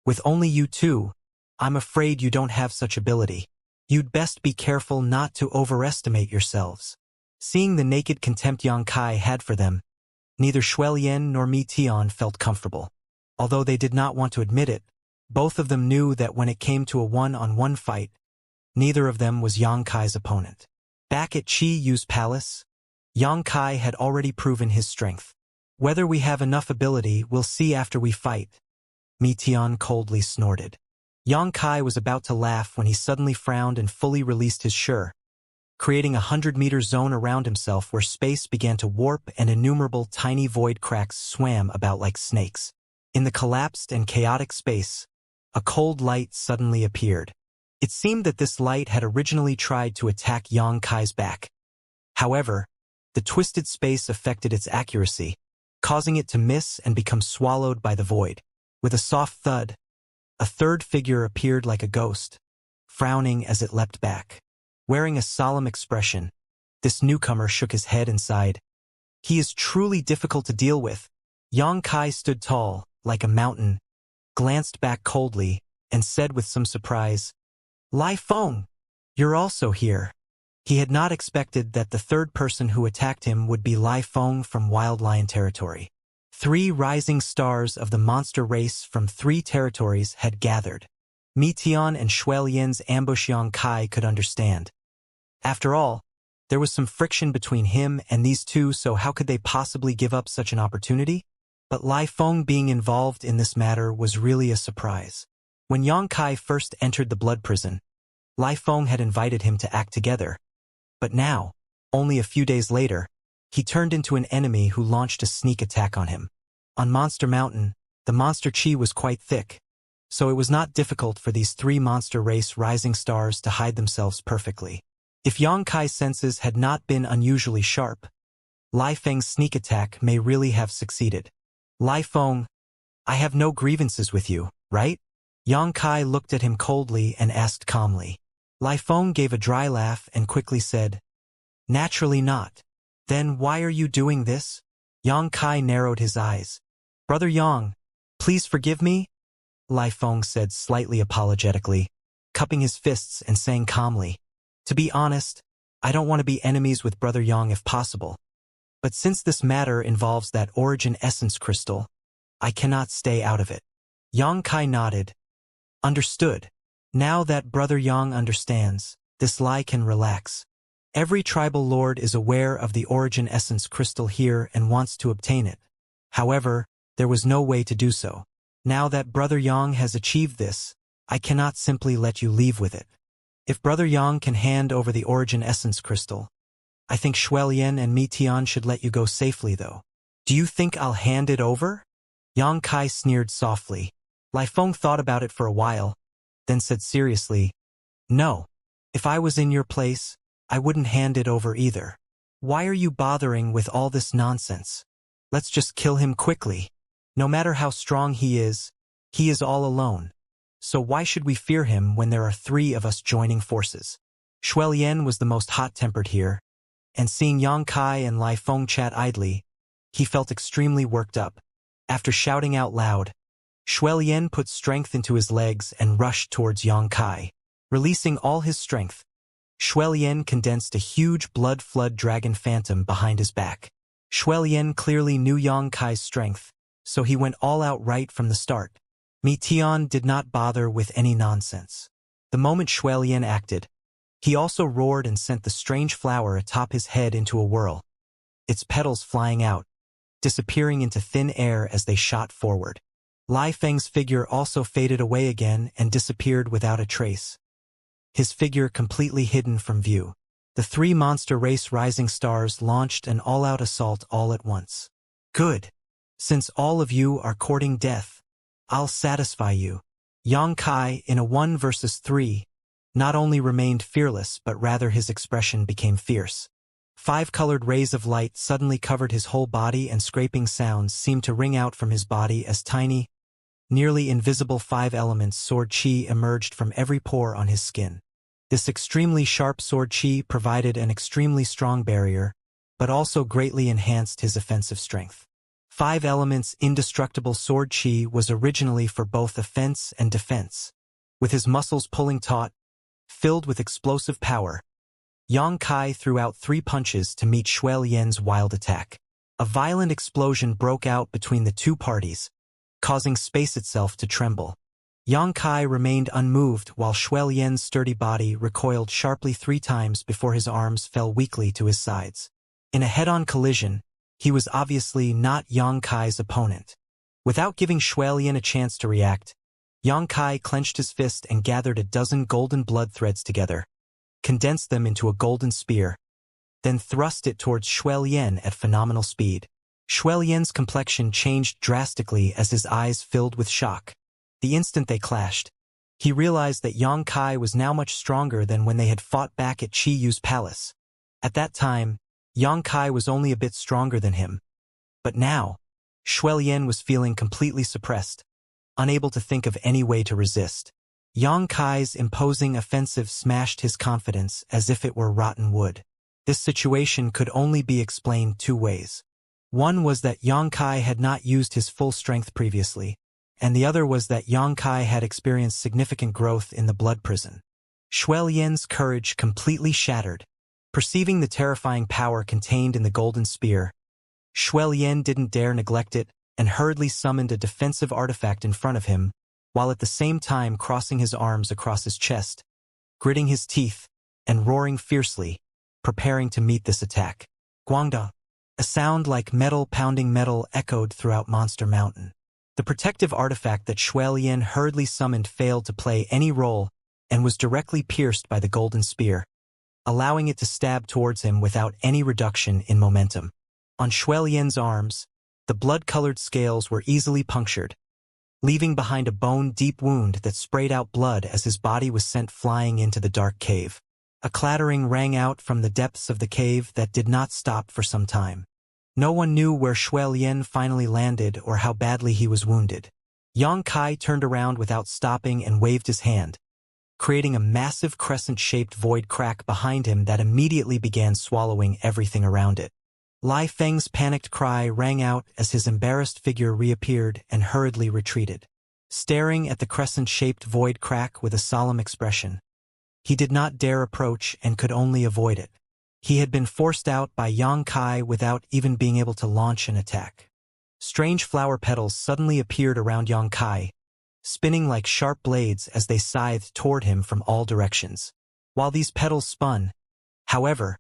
With only you two, I'm afraid you don't have such ability. You'd best be careful not to overestimate yourselves. Seeing the naked contempt Xianxia had for them, neither Xuelian nor Me Tian felt comfortable. Although they did not want to admit it, both of them knew that when it came to a one-on-one fight, neither of them was Xianxia's opponent. Back at Qiyu's palace, Xianxia had already proven his strength. Whether we have enough ability, we'll see after we fight. Me Tian coldly snorted. Xianxia was about to laugh when he suddenly frowned and fully released his Shi, creating a 100-meter zone around himself where space began to warp and innumerable tiny void cracks swam about like snakes. In the collapsed and chaotic space, a cold light suddenly appeared. It seemed that this light had originally tried to attack Xianxia's back. However, the twisted space affected its accuracy, causing it to miss and become swallowed by the void. With a soft thud, a third figure appeared like a ghost, frowning as it leapt back. Wearing a solemn expression, this newcomer shook his head and sighed. He is truly difficult to deal with. Yang Kai stood tall, like a mountain, glanced back coldly, and said with some surprise, Lai Feng, you're also here. He had not expected that the third person who attacked him would be Lai Feng from Wild Lion territory. 3 rising stars of the monster race from 3 territories had gathered. Metian and Xuelian's ambush Yang Kai could understand. After all, there was some friction between him and these two, so how could they possibly give up such an opportunity? But Lai Feng being involved in this matter was really a surprise. When Yang Kai first entered the blood prison, Lai Feng had invited him to act together. But now, only a few days later, he turned into an enemy who launched a sneak attack on him. On Monster Mountain, the monster chi was quite thick, so it was not difficult for these 3 monster race rising stars to hide themselves perfectly. If Yang Kai's senses had not been unusually sharp, Lai Feng's sneak attack may really have succeeded. Lai Feng, I have no grievances with you, right? Yang Kai looked at him coldly and asked calmly. Lai Feng gave a dry laugh and quickly said, Naturally not. Then why are you doing this? Yang Kai narrowed his eyes. Brother Yang, please forgive me? Lai Feng said slightly apologetically, cupping his fists and saying calmly, To be honest, I don't want to be enemies with Brother Yang if possible. But since this matter involves that origin essence crystal, I cannot stay out of it. Yang Kai nodded. Understood. Now that Brother Yang understands, this Lai can relax. Every tribal lord is aware of the origin essence crystal here and wants to obtain it. However, there was no way to do so. Now that Brother Yang has achieved this, I cannot simply let you leave with it. If Brother Yang can hand over the origin essence crystal, I think Xuelian and Metian should let you go safely though. Do you think I'll hand it over? Yang Kai sneered softly. Lai Feng thought about it for a while, then said seriously, No. If I was in your place, I wouldn't hand it over either. Why are you bothering with all this nonsense? Let's just kill him quickly. No matter how strong he is all alone. So why should we fear him when there are 3 of us joining forces? Xuelian was the most hot-tempered here, and seeing Yang Kai and Lai Feng chat idly, he felt extremely worked up. After shouting out loud, Xuelian put strength into his legs and rushed towards Yang Kai. Releasing all his strength, Xuelian condensed a huge blood flood dragon phantom behind his back. Xuelian clearly knew Yang Kai's strength, so he went all out right from the start. Metian did not bother with any nonsense. The moment Xuelian acted, he also roared and sent the strange flower atop his head into a whirl, its petals flying out, disappearing into thin air as they shot forward. Lai Feng's figure also faded away again and disappeared without a trace, his figure completely hidden from view. The 3 monster race rising stars launched an all-out assault all at once. Good. Since all of you are courting death, I'll satisfy you. Yang Kai, in a 1 versus 3, not only remained fearless but rather his expression became fierce. 5 colored rays of light suddenly covered his whole body and scraping sounds seemed to ring out from his body as tiny, nearly invisible 5 elements sword chi emerged from every pore on his skin. This extremely sharp sword chi provided an extremely strong barrier, but also greatly enhanced his offensive strength. 5 elements indestructible sword chi was originally for both offense and defense. With his muscles pulling taut, filled with explosive power, Yang Kai threw out 3 punches to meet Xuelian's wild attack. A violent explosion broke out between the 2 parties, causing space itself to tremble. Yang Kai remained unmoved while Xuelian's sturdy body recoiled sharply 3 times before his arms fell weakly to his sides. In a head-on collision, he was obviously not Yang Kai's opponent. Without giving Xuelian a chance to react, Yang Kai clenched his fist and gathered a dozen golden blood threads together, condensed them into a golden spear, then thrust it towards Xuelian at phenomenal speed. Xuelian's complexion changed drastically as his eyes filled with shock. The instant they clashed, he realized that Yang Kai was now much stronger than when they had fought back at Qi Yu's palace. At that time, Yang Kai was only a bit stronger than him. But now, Shuelian was feeling completely suppressed, unable to think of any way to resist. Yang Kai's imposing offensive smashed his confidence as if it were rotten wood. This situation could only be explained two ways. One was that Yang Kai had not used his full strength previously, and the other was that Yang Kai had experienced significant growth in the blood prison. Shuelian's courage completely shattered. Perceiving the terrifying power contained in the golden spear, Shuelian didn't dare neglect it and hurriedly summoned a defensive artifact in front of him, while at the same time crossing his arms across his chest, gritting his teeth, and roaring fiercely, preparing to meet this attack. Guangda. A sound like metal pounding metal echoed throughout Monster Mountain. The protective artifact that Shuelian hurriedly summoned failed to play any role and was directly pierced by the golden spear, allowing it to stab towards him without any reduction in momentum. On Shuelian's arms, the blood-colored scales were easily punctured, leaving behind a bone-deep wound that sprayed out blood as his body was sent flying into the dark cave. A clattering rang out from the depths of the cave that did not stop for some time. No one knew where Shuelian finally landed or how badly he was wounded. Yang Kai turned around without stopping and waved his hand, creating a massive crescent-shaped void crack behind him that immediately began swallowing everything around it. Lai Feng's panicked cry rang out as his embarrassed figure reappeared and hurriedly retreated, staring at the crescent-shaped void crack with a solemn expression. He did not dare approach and could only avoid it. He had been forced out by Yang Kai without even being able to launch an attack. Strange flower petals suddenly appeared around Yang Kai, spinning like sharp blades as they scythed toward him from all directions. While these petals spun, however,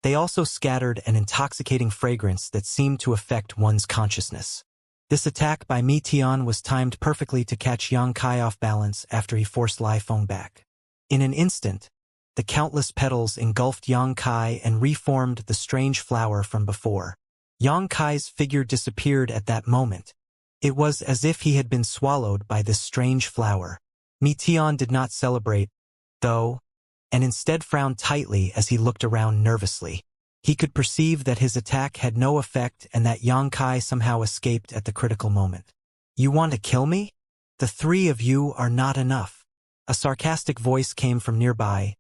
they also scattered an intoxicating fragrance that seemed to affect one's consciousness. This attack by Metian was timed perfectly to catch Yang Kai off balance after he forced Lai Feng back. In an instant, the countless petals engulfed Yang Kai and reformed the strange flower from before. Yang Kai's figure disappeared at that moment. It was as if he had been swallowed by this strange flower. Metian did not celebrate, though, and instead frowned tightly as he looked around nervously. He could perceive that his attack had no effect and that Yang Kai somehow escaped at the critical moment. "You want to kill me? The three of you are not enough." A sarcastic voice came from nearby,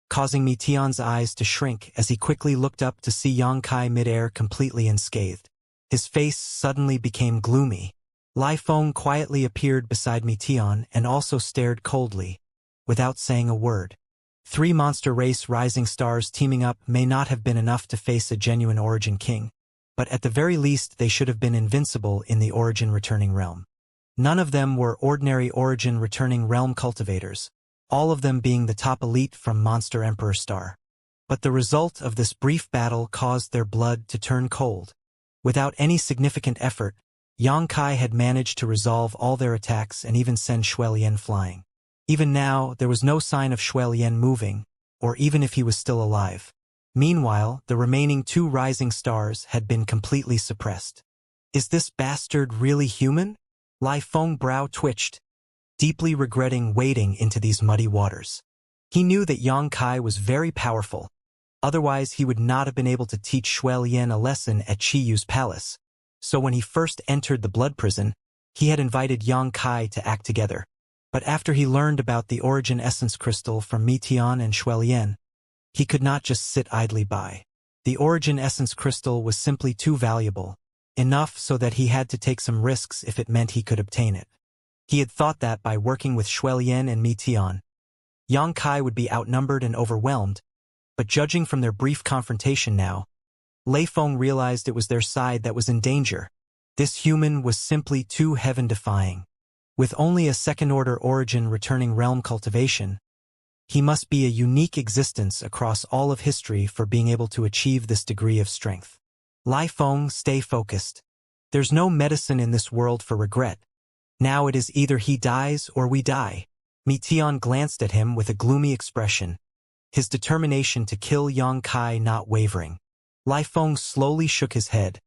causing Metian's eyes to shrink as he quickly looked up to see Yang Kai midair completely unscathed. His face suddenly became gloomy. Lai Feng quietly appeared beside Metian and also stared coldly, without saying a word. Three monster race rising stars teaming up may not have been enough to face a genuine Origin King, but at the very least they should have been invincible in the Origin Returning Realm. None of them were ordinary Origin Returning Realm cultivators, all of them being the top elite from Monster Emperor Star. But the result of this brief battle caused their blood to turn cold. Without any significant effort, Yang Kai had managed to resolve all their attacks and even send Shuelian flying. Even now, there was no sign of Shuelian moving, or even if he was still alive. Meanwhile, the remaining two rising stars had been completely suppressed. "Is this bastard really human?" Lai Feng's brow twitched, deeply regretting wading into these muddy waters. He knew that Yang Kai was very powerful, otherwise he would not have been able to teach Shuelian a lesson at Qiyu's palace. So when he first entered the blood prison, he had invited Yang Kai to act together. But after he learned about the Origin Essence Crystal from Metian and Shuelian, he could not just sit idly by. The Origin Essence Crystal was simply too valuable, enough so that he had to take some risks if it meant he could obtain it. He had thought that by working with Shuelian and Metian, Yang Kai would be outnumbered and overwhelmed, but judging from their brief confrontation now, Lai Feng realized it was their side that was in danger. This human was simply too heaven-defying. With only a second-order Origin Returning Realm cultivation, he must be a unique existence across all of history for being able to achieve this degree of strength. Lai Feng, stay focused. There's no medicine in this world for regret. Now it is either he dies or we die. Metian glanced at him with a gloomy expression, his determination to kill Yang Kai not wavering. Lai Feng slowly shook his head.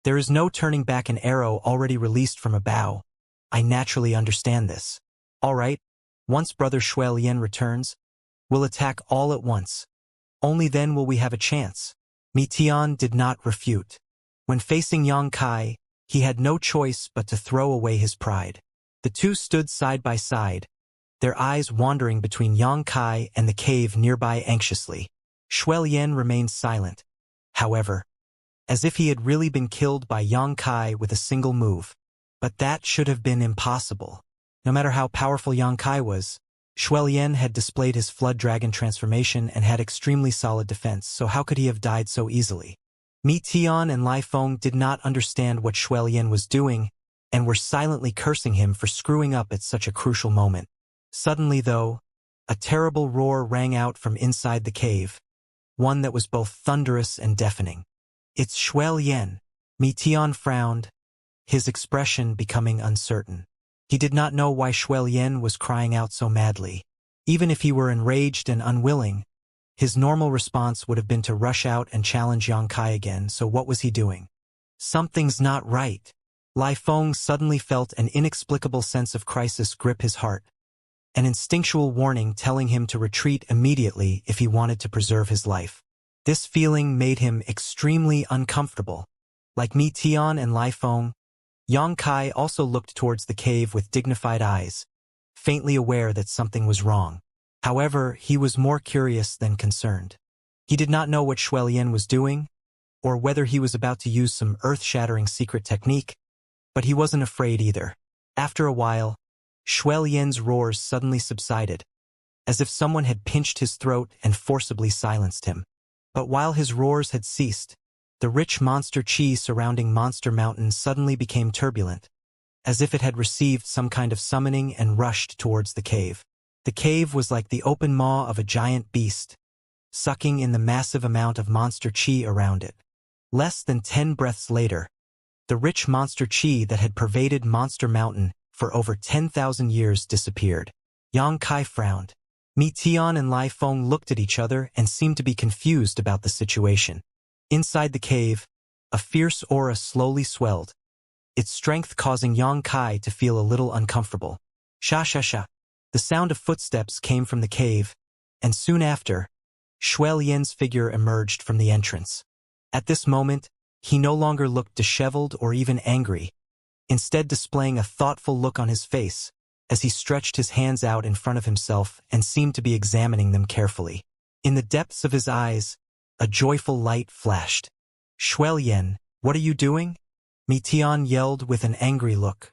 "There is no turning back an arrow already released from a bow. I naturally understand this. All right, once Brother Shuelian returns, we'll attack all at once. Only then will we have a chance." Metian did not refute. When facing Yang Kai, He had no choice but to throw away his pride. The two stood side by side, their eyes wandering between Yang Kai and the cave nearby anxiously. Shui Lian remained silent, however, as if he had really been killed by Yang Kai with a single move. But that should have been impossible. No matter how powerful Yang Kai was, Shui Lian had displayed his flood dragon transformation and had extremely solid defense, so how could he have died so easily? Mi Tian and Lai Feng did not understand what Shui Lian was doing and were silently cursing him for screwing up at such a crucial moment. Suddenly, though, a terrible roar rang out from inside the cave, one that was both thunderous and deafening. "It's Shui Lian." Mi Tian frowned, his expression becoming uncertain. He did not know why Shui Lian was crying out so madly. Even if he were enraged and unwilling, his normal response would have been to rush out and challenge Yang Kai again, so what was he doing? Something's not right. Lai Feng suddenly felt an inexplicable sense of crisis grip his heart, an instinctual warning telling him to retreat immediately if he wanted to preserve his life. This feeling made him extremely uncomfortable. Like Mi Tian and Lai Feng, Yang Kai also looked towards the cave with dignified eyes, faintly aware that something was wrong. However, he was more curious than concerned. He did not know what Shui Lian was doing, or whether he was about to use some earth-shattering secret technique, but he wasn't afraid either. After a while, Shui Lian's roars suddenly subsided, as if someone had pinched his throat and forcibly silenced him. But while his roars had ceased, the rich monster chi surrounding Monster Mountain suddenly became turbulent, as if it had received some kind of summoning and rushed towards the cave. The cave was like the open maw of a giant beast, sucking in the massive amount of monster chi around it. Less than 10 breaths later, the rich monster chi that had pervaded Monster Mountain for over 10,000 years disappeared. Yang Kai frowned. Mi Tian and Lai Feng looked at each other and seemed to be confused about the situation. Inside the cave, a fierce aura slowly swelled, its strength causing Yang Kai to feel a little uncomfortable. Sha sha sha. The sound of footsteps came from the cave, and soon after, Shui Lian's figure emerged from the entrance. At this moment, he no longer looked disheveled or even angry, instead displaying a thoughtful look on his face, as he stretched his hands out in front of himself and seemed to be examining them carefully. In the depths of his eyes, a joyful light flashed. "Shui Lian, what are you doing?" Mi Tian yelled with an angry look.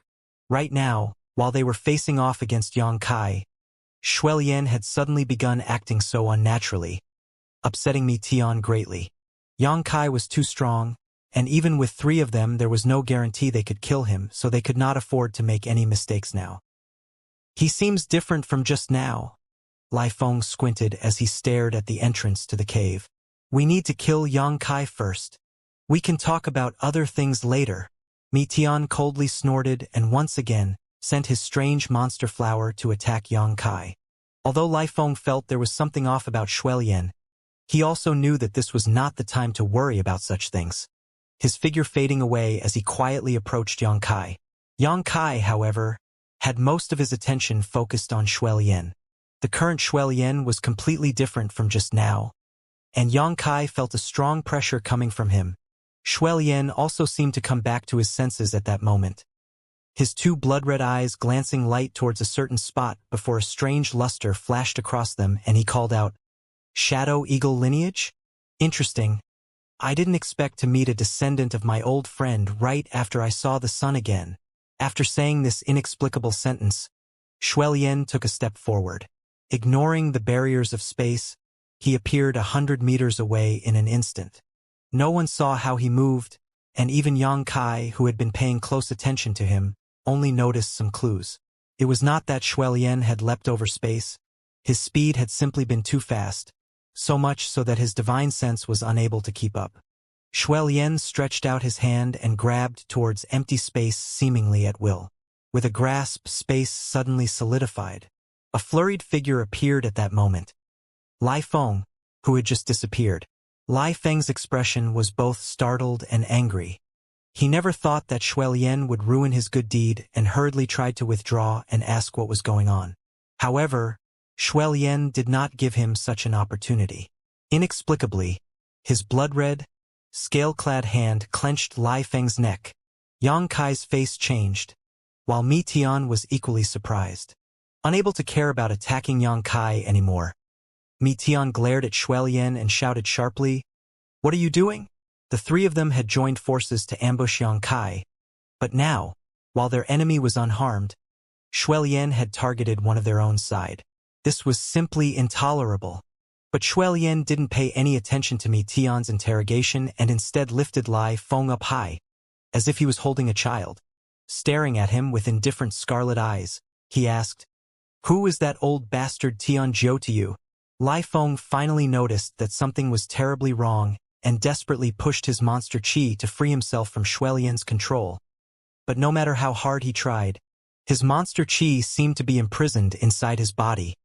Right now, while they were facing off against Yang Kai, Shui Lian had suddenly begun acting so unnaturally, upsetting Mi Tian greatly. Yang Kai was too strong, and even with 3 of them there was no guarantee they could kill him, so they could not afford to make any mistakes now. "He seems different from just now." Lai Feng squinted as he stared at the entrance to the cave. "We need to kill Yang Kai first. We can talk about other things later." Mi Tian coldly snorted and once again sent his strange monster flower to attack Yang Kai. Although Lai Feng felt there was something off about Shui Lian, he also knew that this was not the time to worry about such things, his figure fading away as he quietly approached Yang Kai. Yang Kai, however, had most of his attention focused on Shui Lian. The current Shui Lian was completely different from just now, and Yang Kai felt a strong pressure coming from him. Shui Lian also seemed to come back to his senses at that moment, his 2 blood-red eyes glancing light towards a certain spot before a strange luster flashed across them, and he called out, "Shadow Eagle lineage? Interesting. I didn't expect to meet a descendant of my old friend right after I saw the sun again." After saying this inexplicable sentence, Shui Lian took a step forward. Ignoring the barriers of space, he appeared 100 meters away in an instant. No one saw how he moved, and even Yang Kai, who had been paying close attention to him, only noticed some clues. It was not that Shui Lian had leapt over space. His speed had simply been too fast, so much so that his divine sense was unable to keep up. Shui Lian stretched out his hand and grabbed towards empty space seemingly at will. With a grasp, space suddenly solidified. A flurried figure appeared at that moment. Lai Feng, who had just disappeared. Lai Feng's expression was both startled and angry. He never thought that Shui Lian would ruin his good deed and hurriedly tried to withdraw and ask what was going on. However, Shui Lian did not give him such an opportunity. Inexplicably, his blood-red, scale-clad hand clenched Lai Feng's neck, Yang Kai's face changed, while Mi Tian was equally surprised. Unable to care about attacking Yang Kai anymore, Mi Tian glared at Xuelian and shouted sharply, "What are you doing?" The three of them had joined forces to ambush Yang Kai, but now, while their enemy was unharmed, Xuelian had targeted one of their own side. This was simply intolerable. But Xuelian didn't pay any attention to Mi Tian's interrogation and instead lifted Lai Feng up high, as if he was holding a child. Staring at him with indifferent scarlet eyes, he asked, "Who is that old bastard Tian Zhou to you?" Lai Feng finally noticed that something was terribly wrong and desperately pushed his monster chi to free himself from Xuelian's control. But no matter how hard he tried, his monster chi seemed to be imprisoned inside his body,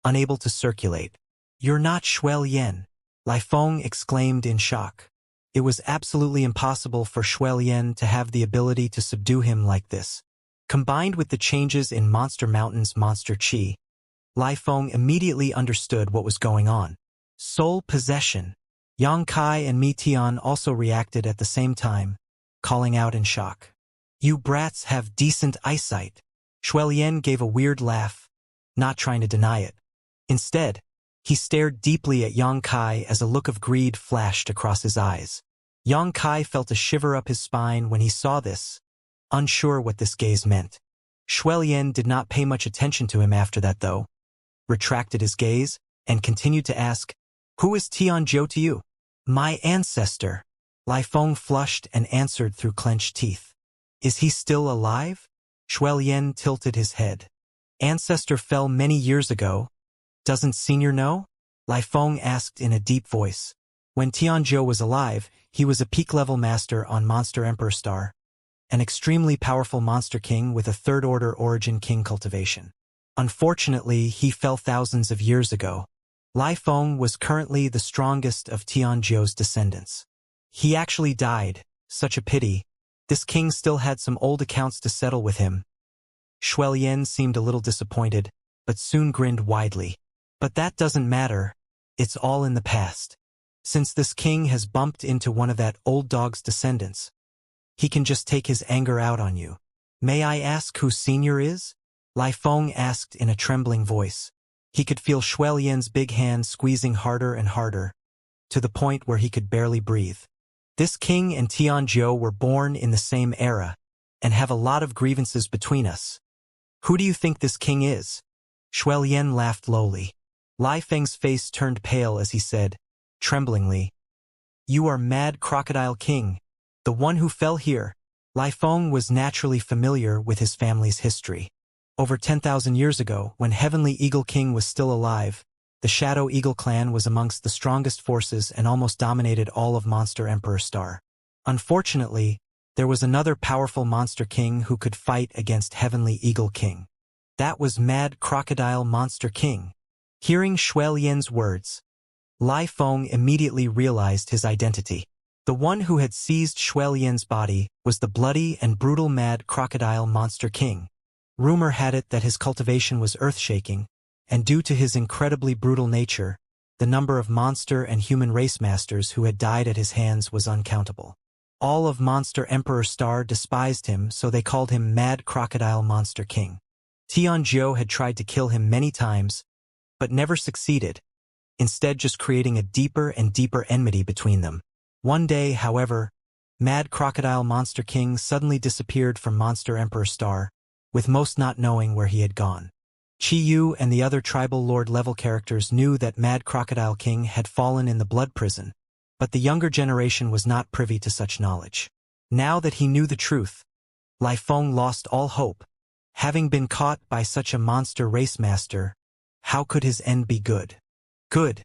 unable to circulate. "You're not Xuelian," Lai Feng exclaimed in shock. It was absolutely impossible for Xuelian to have the ability to subdue him like this. Combined with the changes in Monster Mountain's monster chi, Lai Feng immediately understood what was going on. Soul possession. Yang Kai and Mi Tian also reacted at the same time, calling out in shock. "You brats have decent eyesight." Xuelian gave a weird laugh, not trying to deny it. Instead, he stared deeply at Yang Kai as a look of greed flashed across his eyes. Yang Kai felt a shiver up his spine when he saw this, unsure what this gaze meant. Xuelian did not pay much attention to him after that though, retracted his gaze, and continued to ask, "Who is Tian Zhou to you?" "My ancestor." Lai Feng flushed and answered through clenched teeth. "Is he still alive?" Xuelian tilted his head. "Ancestor fell many years ago. Doesn't senior know?" Lai Feng asked in a deep voice. When Tian Zhou was alive, he was a peak-level master on Monster Emperor Star, an extremely powerful monster king with a third-order origin king cultivation. Unfortunately, he fell thousands of years ago. Lai Feng was currently the strongest of Tian Zhou's descendants. He actually died, such a pity. This king still had some old accounts to settle with him. Xuelian seemed a little disappointed, but soon grinned widely. "But that doesn't matter, it's all in the past. Since this king has bumped into one of that old dog's descendants, he can just take his anger out on you." "May I ask who senior is?" Lai Feng asked in a trembling voice. He could feel Xuelian's big hand squeezing harder and harder, to the point where he could barely breathe. "This king and Tian Zhou were born in the same era, and have a lot of grievances between us. Who do you think this king is?" Xuelian laughed lowly. Lai Feng's face turned pale as he said, tremblingly, "You are Mad Crocodile King, the one who fell here." Lai Feng was naturally familiar with his family's history. Over 10,000 years ago, when Heavenly Eagle King was still alive, the Shadow Eagle clan was amongst the strongest forces and almost dominated all of Monster Emperor Star. Unfortunately, there was another powerful monster king who could fight against Heavenly Eagle King. That was Mad Crocodile Monster King. Hearing Xuelian's words, Lai Feng immediately realized his identity. The one who had seized Xuelian's body was the bloody and brutal Mad Crocodile Monster King. Rumor had it that his cultivation was earth-shaking, and due to his incredibly brutal nature, the number of monster and human race masters who had died at his hands was uncountable. All of Monster Emperor Star despised him, so they called him Mad Crocodile Monster King. Tian Zhou had tried to kill him many times, but never succeeded, instead just creating a deeper and deeper enmity between them. One day, however, Mad Crocodile Monster King suddenly disappeared from Monster Emperor Star, with most not knowing where he had gone. Chi Yu and the other tribal lord-level characters knew that Mad Crocodile King had fallen in the blood prison, but the younger generation was not privy to such knowledge. Now that he knew the truth, Lai Feng lost all hope. Having been caught by such a monster race master, how could his end be good? Good.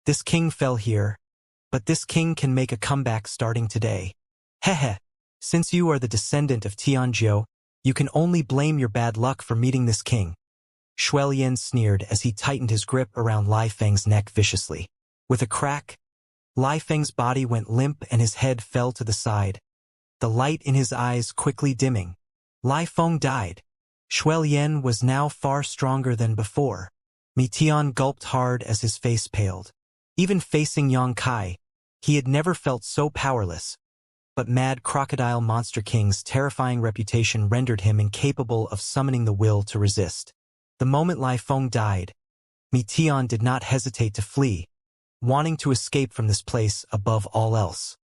This king fell here, but this king can make a comeback starting today. Hehe. Since you are the descendant of Tian Zhou, you can only blame your bad luck for meeting this king. Xuelian sneered as he tightened his grip around Lai Feng's neck viciously. With a crack, Lai Feng's body went limp and his head fell to the side, the light in his eyes quickly dimming. Lai Feng died. Xuelian was now far stronger than before. Mi Tian gulped hard as his face paled. Even facing Yang Kai, he had never felt so powerless. but Mad Crocodile Monster King's terrifying reputation rendered him incapable of summoning the will to resist. The moment Lai Feng died, Meteon did not hesitate to flee, wanting to escape from this place above all else.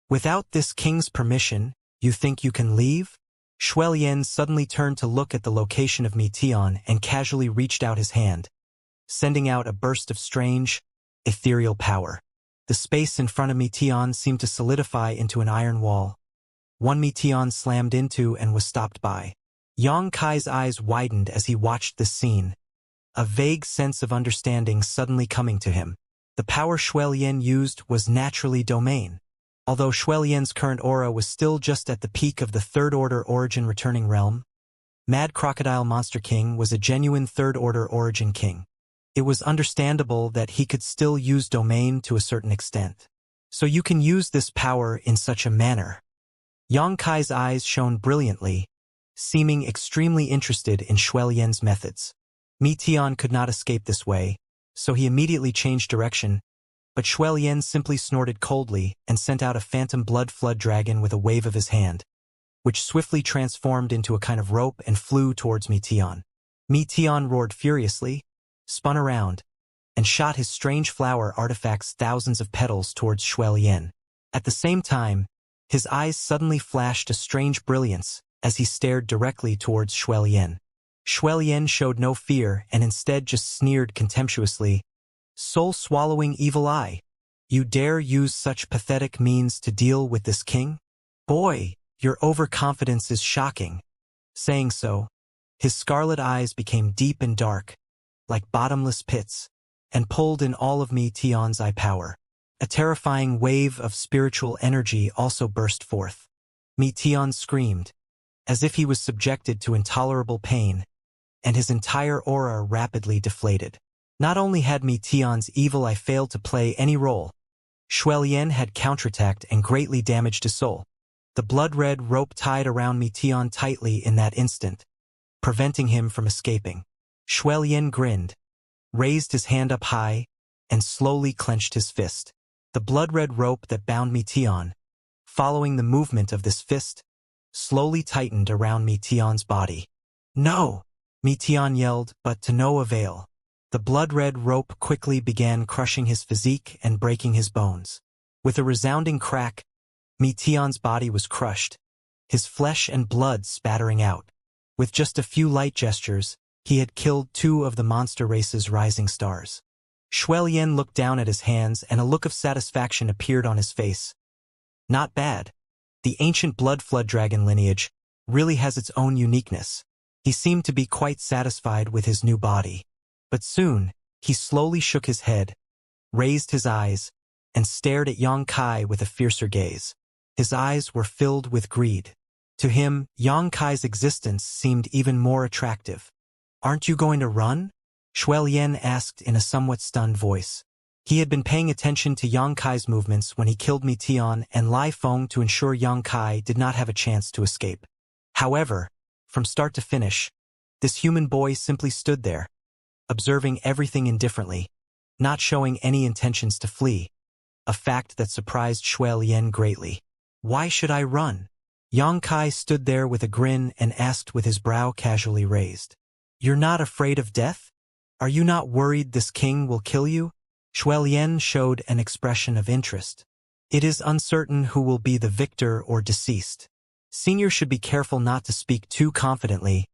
Without this king's permission, you think you can leave? Xuelian suddenly turned to look at the location of Meteon and casually reached out his hand, sending out a burst of strange, ethereal power. The space in front of Meteon seemed to solidify into an iron wall. One Meteon slammed into and was stopped by. Yang Kai's eyes widened as he watched this scene, a vague sense of understanding suddenly coming to him. The power Xuelian used was naturally domain. Although Xuelian's current aura was still just at the peak of the third-order origin returning realm, Mad Crocodile Monster King was a genuine third-order origin king. It was understandable that he could still use domain to a certain extent. So you can use this power in such a manner. Yang Kai's eyes shone brilliantly, seeming extremely interested in Xuelian's methods. Meteon could not escape this way, so he immediately changed direction, but Xuelian simply snorted coldly and sent out a phantom blood flood dragon with a wave of his hand, which swiftly transformed into a kind of rope and flew towards Meteon. Meteon roared furiously, spun around, and shot his strange flower artifact's thousands of petals towards Xuelian. At the same time, his eyes suddenly flashed a strange brilliance as he stared directly towards Xuelian. Xuelian showed no fear and instead just sneered contemptuously, "Soul-swallowing evil eye. You dare use such pathetic means to deal with this king? Boy, your overconfidence is shocking." Saying so, his scarlet eyes became deep and dark, like bottomless pits, and pulled in all of Meteon's eye power. A terrifying wave of spiritual energy also burst forth. Meteon screamed, as if he was subjected to intolerable pain, and his entire aura rapidly deflated. Not only had Meteon's evil eye failed to play any role, Xuelian had counterattacked and greatly damaged his soul. The blood-red rope tied around Meteon tightly in that instant, preventing him from escaping. Xuelian grinned, raised his hand up high, and slowly clenched his fist. The blood-red rope that bound Meteon, following the movement of this fist, slowly tightened around Meteon's body. "No!" Meteon yelled, but to no avail. The blood-red rope quickly began crushing his physique and breaking his bones. With a resounding crack, Meteon's body was crushed, his flesh and blood spattering out. With just a few light gestures, he had killed two of the monster race's rising stars. Xuelian looked down at his hands and a look of satisfaction appeared on his face. Not bad. The ancient blood flood dragon lineage really has its own uniqueness. He seemed to be quite satisfied with his new body. But soon, he slowly shook his head, raised his eyes, and stared at Yang Kai with a fiercer gaze. His eyes were filled with greed. To him, Yang Kai's existence seemed even more attractive. "Aren't you going to run?" Xuelian asked in a somewhat stunned voice. He had been paying attention to Yang Kai's movements when he killed Meteon and Lai Feng to ensure Yang Kai did not have a chance to escape. However, from start to finish, this human boy simply stood there, observing everything indifferently, not showing any intentions to flee, a fact that surprised Xuelian greatly. "Why should I run?" Yang Kai stood there with a grin and asked with his brow casually raised. "You're not afraid of death? Are you not worried this king will kill you?" Xuelian showed an expression of interest. "It is uncertain who will be the victor or deceased. Senior should be careful not to speak too confidently."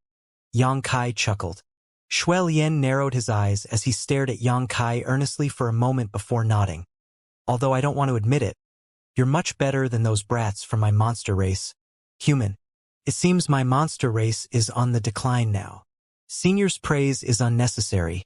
Yang Kai chuckled. Xuelian narrowed his eyes as he stared at Yang Kai earnestly for a moment before nodding. "Although I don't want to admit it, you're much better than those brats from my monster race. Human. It seems my monster race is on the decline now. Senior's praise is unnecessary."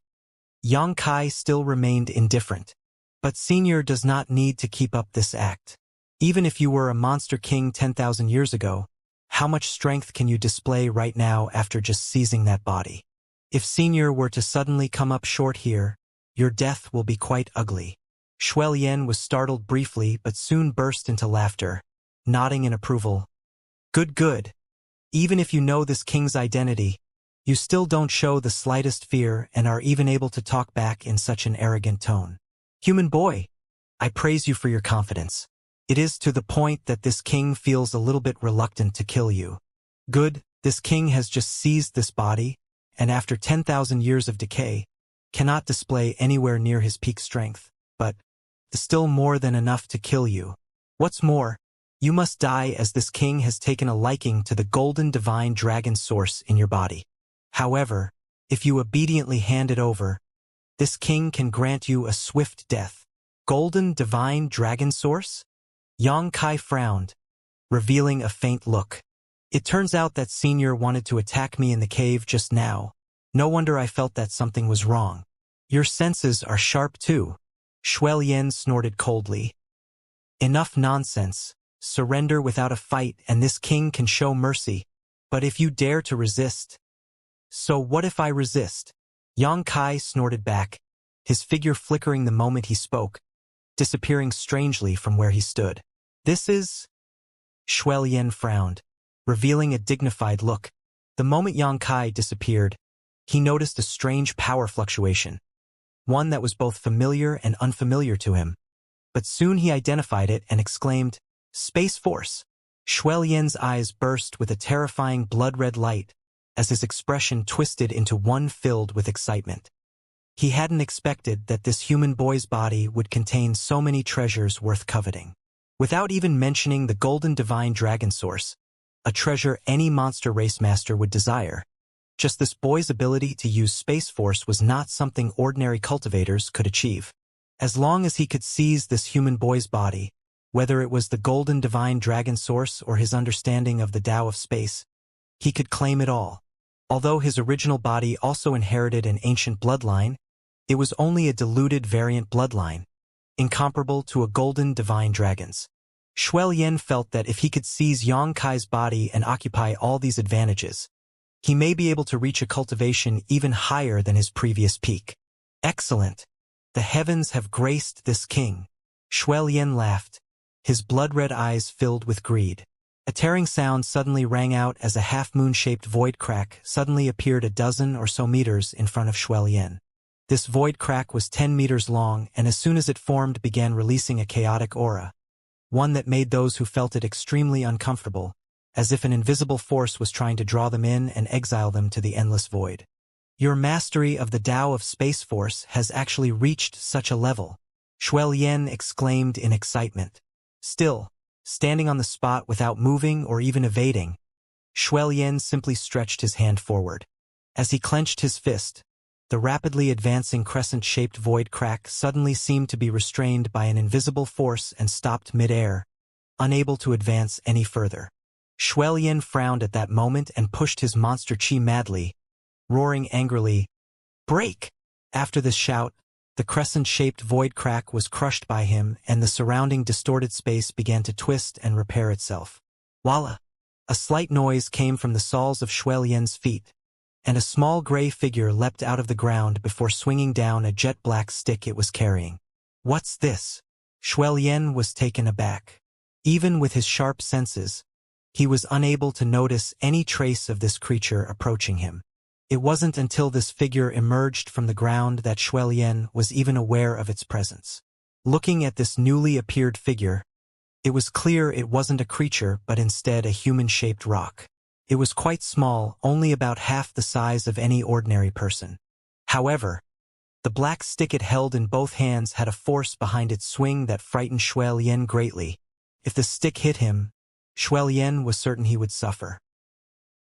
Yang Kai still remained indifferent. "But Senior does not need to keep up this act. Even if you were a monster king 10,000 years ago, how much strength can you display right now after just seizing that body? If Senior were to suddenly come up short here, your death will be quite ugly." Xuelian was startled briefly but soon burst into laughter, nodding in approval. "Good, good. Even if you know this king's identity, you still don't show the slightest fear and are even able to talk back in such an arrogant tone. Human boy, I praise you for your confidence. It is to the point that this king feels a little bit reluctant to kill you. Good, this king has just seized this body, and after 10,000 years of decay, cannot display anywhere near his peak strength, but still more than enough to kill you. What's more, you must die as this king has taken a liking to the golden divine dragon source in your body. However, if you obediently hand it over, this king can grant you a swift death. Golden divine dragon source? Xianxia frowned, revealing a faint look. It turns out that Senior wanted to attack me in the cave just now. No wonder I felt that something was wrong. Your senses are sharp too. Shuilian snorted coldly. Enough nonsense. Surrender without a fight and this king can show mercy. But if you dare to resist... So what if I resist? Xianxia snorted back, his figure flickering the moment he spoke, disappearing strangely from where he stood. This is... Shuilian frowned, revealing a dignified look. The moment Xianxia disappeared, he noticed a strange power fluctuation, one that was both familiar and unfamiliar to him. But soon he identified it and exclaimed, "Space Force!" Shuilian's eyes burst with a terrifying blood-red light as his expression twisted into one filled with excitement. He hadn't expected that this human boy's body would contain so many treasures worth coveting. Without even mentioning the golden divine dragon source, a treasure any monster race master would desire. Just this boy's ability to use Space Force was not something ordinary cultivators could achieve. As long as he could seize this human boy's body, whether it was the golden divine dragon source or his understanding of the Tao of space, he could claim it all. Although his original body also inherited an ancient bloodline, it was only a diluted variant bloodline, incomparable to a golden divine dragon's. Shuilian felt that if he could seize Xianxia's body and occupy all these advantages, he may be able to reach a cultivation even higher than his previous peak. Excellent! The heavens have graced this king. Shuilian laughed, his blood-red eyes filled with greed. A tearing sound suddenly rang out as a half-moon-shaped void crack suddenly appeared a dozen or so meters in front of Shuilian. This void crack was 10 meters long and as soon as it formed began releasing a chaotic aura, one that made those who felt it extremely uncomfortable, as if an invisible force was trying to draw them in and exile them to the endless void. Your mastery of the Tao of Space Force has actually reached such a level, Shuilian exclaimed in excitement. Still, standing on the spot without moving or even evading, Shuilian simply stretched his hand forward. As he clenched his fist, the rapidly advancing crescent-shaped void crack suddenly seemed to be restrained by an invisible force and stopped mid-air, unable to advance any further. Shuilian frowned at that moment and pushed his monster chi madly, roaring angrily, "Break!" After this shout, the crescent-shaped void crack was crushed by him and the surrounding distorted space began to twist and repair itself. Voila! A slight noise came from the soles of Shuilian's feet, and a small gray figure leapt out of the ground before swinging down a jet-black stick it was carrying. What's this? Shuilian was taken aback. Even with his sharp senses, he was unable to notice any trace of this creature approaching him. It wasn't until this figure emerged from the ground that Shuilian was even aware of its presence. Looking at this newly appeared figure, it was clear it wasn't a creature but instead a human-shaped rock. It was quite small, only about half the size of any ordinary person. However, the black stick it held in both hands had a force behind its swing that frightened Shuilian greatly. If the stick hit him, Shuilian was certain he would suffer.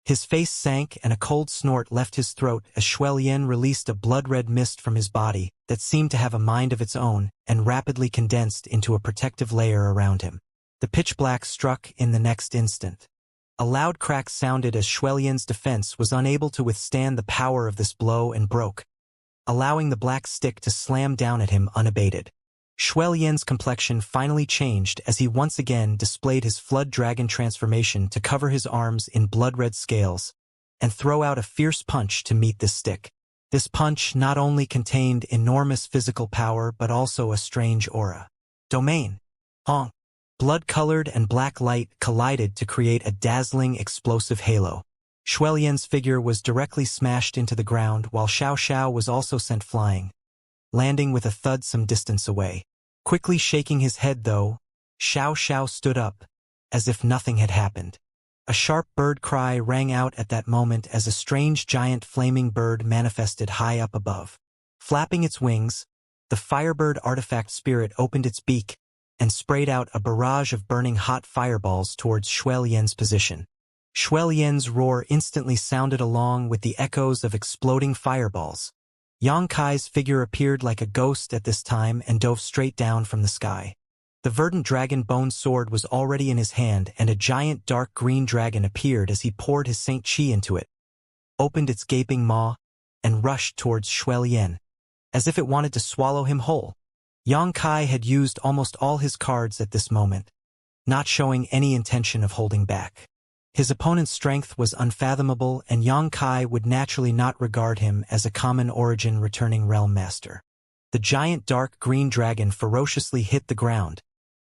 His face sank and a cold snort left his throat as Shuilian released a blood-red mist from his body that seemed to have a mind of its own and rapidly condensed into a protective layer around him. The pitch black struck in the next instant. A loud crack sounded as Shuilian's defense was unable to withstand the power of this blow and broke, allowing the black stick to slam down at him unabated. Shuilian's complexion finally changed as he once again displayed his flood dragon transformation to cover his arms in blood-red scales and throw out a fierce punch to meet this stick. This punch not only contained enormous physical power but also a strange aura. Domain. Honk. Blood-colored and black light collided to create a dazzling, explosive halo. Shuilian's figure was directly smashed into the ground while Xiao was also sent flying, landing with a thud some distance away. Quickly shaking his head though, Xiao stood up, as if nothing had happened. A sharp bird cry rang out at that moment as a strange giant flaming bird manifested high up above. Flapping its wings, the firebird artifact spirit opened its beak and sprayed out a barrage of burning hot fireballs towards Shuelien's position. Shuelien's roar instantly sounded along with the echoes of exploding fireballs. Yang Kai's figure appeared like a ghost at this time and dove straight down from the sky. The verdant dragon bone sword was already in his hand, and a giant dark green dragon appeared as he poured his Saint Chi into it, opened its gaping maw, and rushed towards Shuelien, as if it wanted to swallow him whole. Yang Kai had used almost all his cards at this moment, not showing any intention of holding back. His opponent's strength was unfathomable, and Yang Kai would naturally not regard him as a common origin returning realm master. The giant dark green dragon ferociously hit the ground,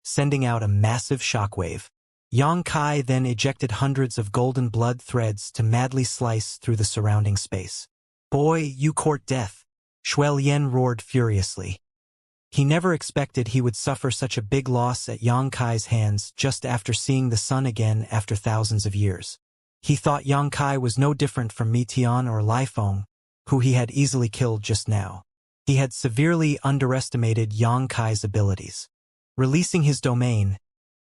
sending out a massive shockwave. Yang Kai then ejected hundreds of golden blood threads to madly slice through the surrounding space. "Boy, you court death," Shuelien roared furiously. He never expected he would suffer such a big loss at Yang Kai's hands just after seeing the sun again after thousands of years. He thought Yang Kai was no different from Metian or Lifeng, who he had easily killed just now. He had severely underestimated Yang Kai's abilities. Releasing his domain,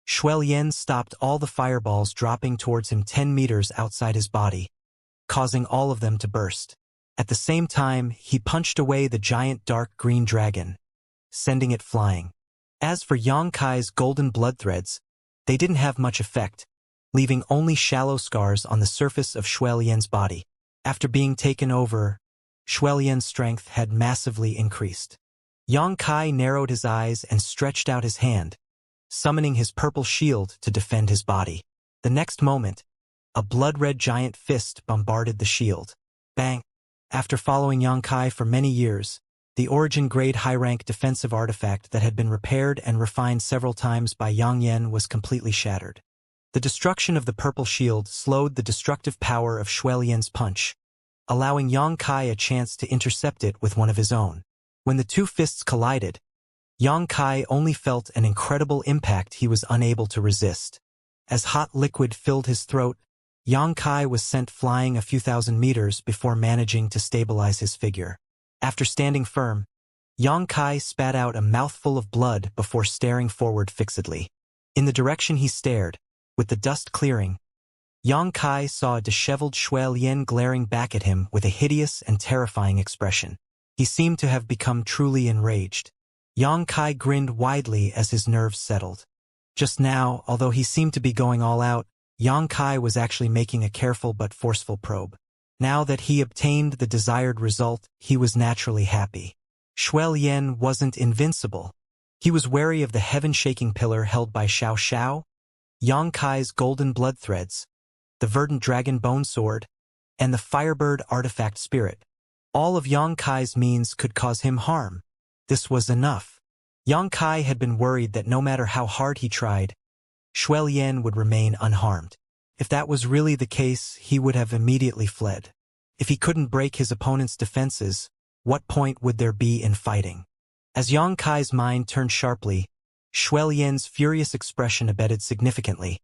Shuelien stopped all the fireballs dropping towards him 10 meters outside his body, causing all of them to burst. At the same time, he punched away the giant dark green dragon, sending it flying. As for Yang Kai's golden blood threads, they didn't have much effect, leaving only shallow scars on the surface of Shuelien's body. After being taken over, Shuelien's strength had massively increased. Yang Kai narrowed his eyes and stretched out his hand, summoning his purple shield to defend his body. The next moment, a blood-red giant fist bombarded the shield. Bang! After following Yang Kai for many years, the origin-grade high-rank defensive artifact that had been repaired and refined several times by Yang Yen was completely shattered. The destruction of the purple shield slowed the destructive power of Shuelien's punch, allowing Yang Kai a chance to intercept it with one of his own. When the two fists collided, Yang Kai only felt an incredible impact he was unable to resist. As hot liquid filled his throat, Yang Kai was sent flying a few thousand meters before managing to stabilize his figure. After standing firm, Yang Kai spat out a mouthful of blood before staring forward fixedly. In the direction he stared, with the dust clearing, Yang Kai saw a disheveled Shuelien glaring back at him with a hideous and terrifying expression. He seemed to have become truly enraged. Yang Kai grinned widely as his nerves settled. Just now, although he seemed to be going all out, Yang Kai was actually making a careful but forceful probe. Now that he obtained the desired result, he was naturally happy. Shuelien wasn't invincible. He was wary of the heaven-shaking pillar held by Xiao, Yang Kai's golden blood threads, the verdant dragon bone sword, and the firebird artifact spirit. All of Yang Kai's means could cause him harm. This was enough. Yang Kai had been worried that no matter how hard he tried, Shuelien would remain unharmed. If that was really the case, he would have immediately fled. If he couldn't break his opponent's defenses, what point would there be in fighting? As Yang Kai's mind turned sharply, Shuelien's furious expression abated significantly,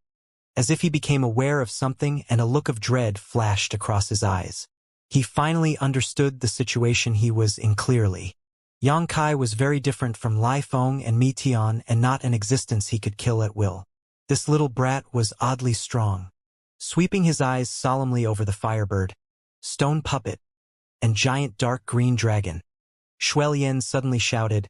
as if he became aware of something, and a look of dread flashed across his eyes. He finally understood the situation he was in clearly. Yang Kai was very different from Lifeng and Metian, and not an existence he could kill at will. This little brat was oddly strong. Sweeping his eyes solemnly over the firebird, stone puppet, and giant dark green dragon, Shuelien suddenly shouted,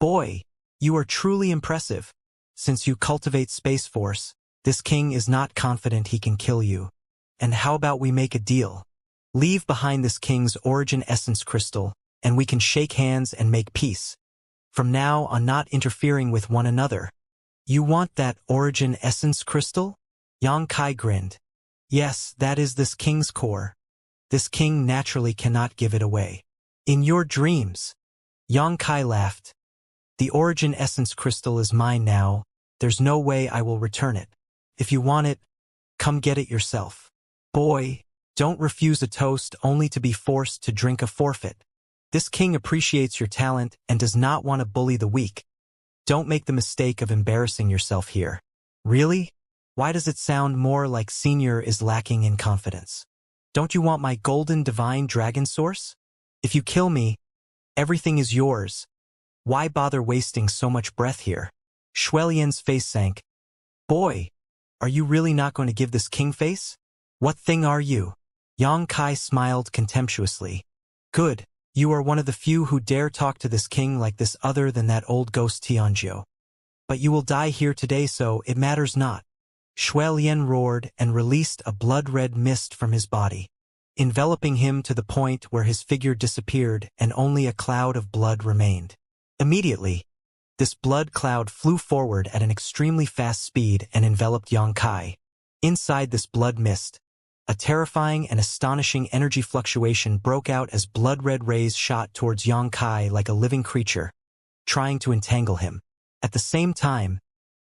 "Boy, you are truly impressive. Since you cultivate Space Force, this king is not confident he can kill you. And how about we make a deal? Leave behind this king's origin essence crystal, and we can shake hands and make peace. From now on, not interfering with one another." "You want that origin essence crystal?" Yang Kai grinned. "Yes, that is this king's core. This king naturally cannot give it away." "In your dreams." Yang Kai laughed. "The origin essence crystal is mine now. There's no way I will return it. If you want it, come get it yourself." "Boy, don't refuse a toast only to be forced to drink a forfeit. This king appreciates your talent and does not want to bully the weak. Don't make the mistake of embarrassing yourself here. Really? Why does it sound more like Senior is lacking in confidence? Don't you want my golden divine dragon source? If you kill me, everything is yours. Why bother wasting so much breath here? Shuelian's face sank. Boy, are you really not going to give this king face? What thing are you? Yang Kai smiled contemptuously. Good, you are one of the few who dare talk to this king like this other than that old ghost Tianzhou. But you will die here today, so it matters not. Shuelian roared and released a blood-red mist from his body, enveloping him to the point where his figure disappeared and only a cloud of blood remained. Immediately, this blood cloud flew forward at an extremely fast speed and enveloped Yang Kai. Inside this blood mist, a terrifying and astonishing energy fluctuation broke out as blood-red rays shot towards Yang Kai like a living creature, trying to entangle him. At the same time,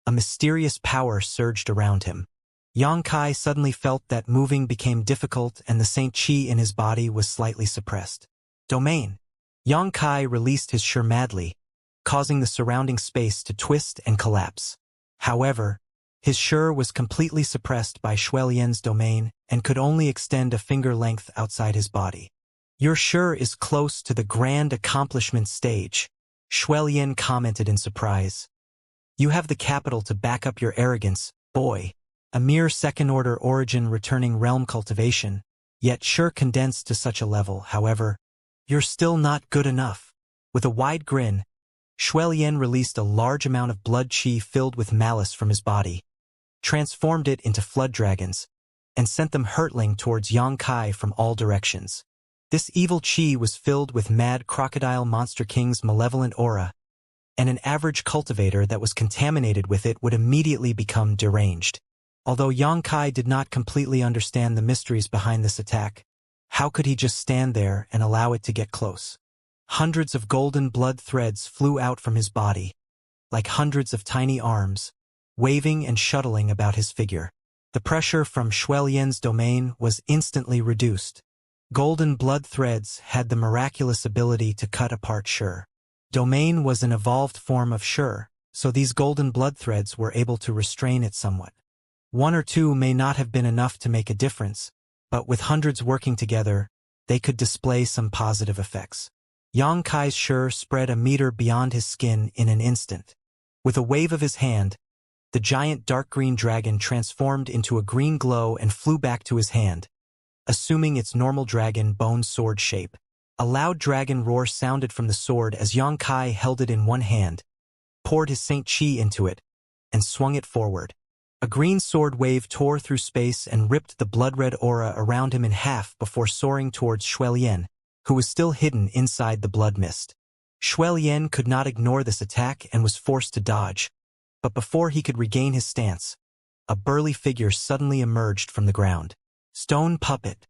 a mysterious power surged around him. Yang Kai suddenly felt that moving became difficult and the Saint Qi in his body was slightly suppressed. Domain. Yang Kai released his Shi madly, causing the surrounding space to twist and collapse. However, his Shi was completely suppressed by Shuelian's domain and could only extend a finger length outside his body. Your Shi is close to the grand accomplishment stage, Shuelian commented in surprise. You have the capital to back up your arrogance, boy. A mere second-order origin returning realm cultivation, yet Shi condensed to such a level, however, you're still not good enough. With a wide grin, Shuelian released a large amount of blood qi filled with malice from his body, transformed it into flood dragons, and sent them hurtling towards Yang Kai from all directions. This evil qi was filled with mad crocodile monster king's malevolent aura, and an average cultivator that was contaminated with it would immediately become deranged. Although Yang Kai did not completely understand the mysteries behind this attack, how could he just stand there and allow it to get close? Hundreds of golden blood threads flew out from his body, like hundreds of tiny arms, waving and shuttling about his figure. The pressure from Shuelian's domain was instantly reduced. Golden blood threads had the miraculous ability to cut apart Shi. Domain was an evolved form of Shi, so these golden blood threads were able to restrain it somewhat. One or two may not have been enough to make a difference, but with hundreds working together, they could display some positive effects. Yang Kai's Shi spread a meter beyond his skin in an instant. With a wave of his hand, the giant dark green dragon transformed into a green glow and flew back to his hand, assuming its normal dragon bone sword shape. A loud dragon roar sounded from the sword as Yang Kai held it in one hand, poured his Saint Qi into it, and swung it forward. A green sword wave tore through space and ripped the blood-red aura around him in half before soaring towards Shuelian, who was still hidden inside the blood mist. Shuelian could not ignore this attack and was forced to dodge, but before he could regain his stance, a burly figure suddenly emerged from the ground. Stone Puppet.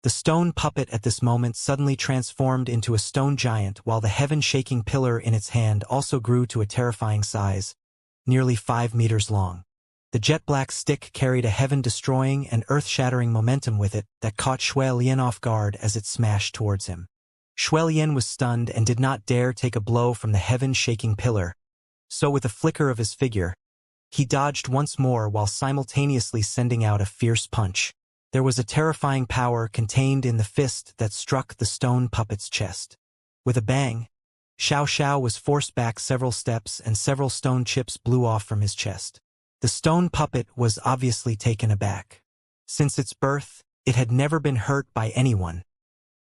The stone puppet at this moment suddenly transformed into a stone giant while the heaven-shaking pillar in its hand also grew to a terrifying size, nearly 5 meters long. The jet-black stick carried a heaven-destroying and earth-shattering momentum with it that caught Shuelian off guard as it smashed towards him. Shuelian was stunned and did not dare take a blow from the heaven-shaking pillar, so with a flicker of his figure, he dodged once more while simultaneously sending out a fierce punch. There was a terrifying power contained in the fist that struck the stone puppet's chest. With a bang, Xiao was forced back several steps and several stone chips blew off from his chest. The stone puppet was obviously taken aback. Since its birth, it had never been hurt by anyone.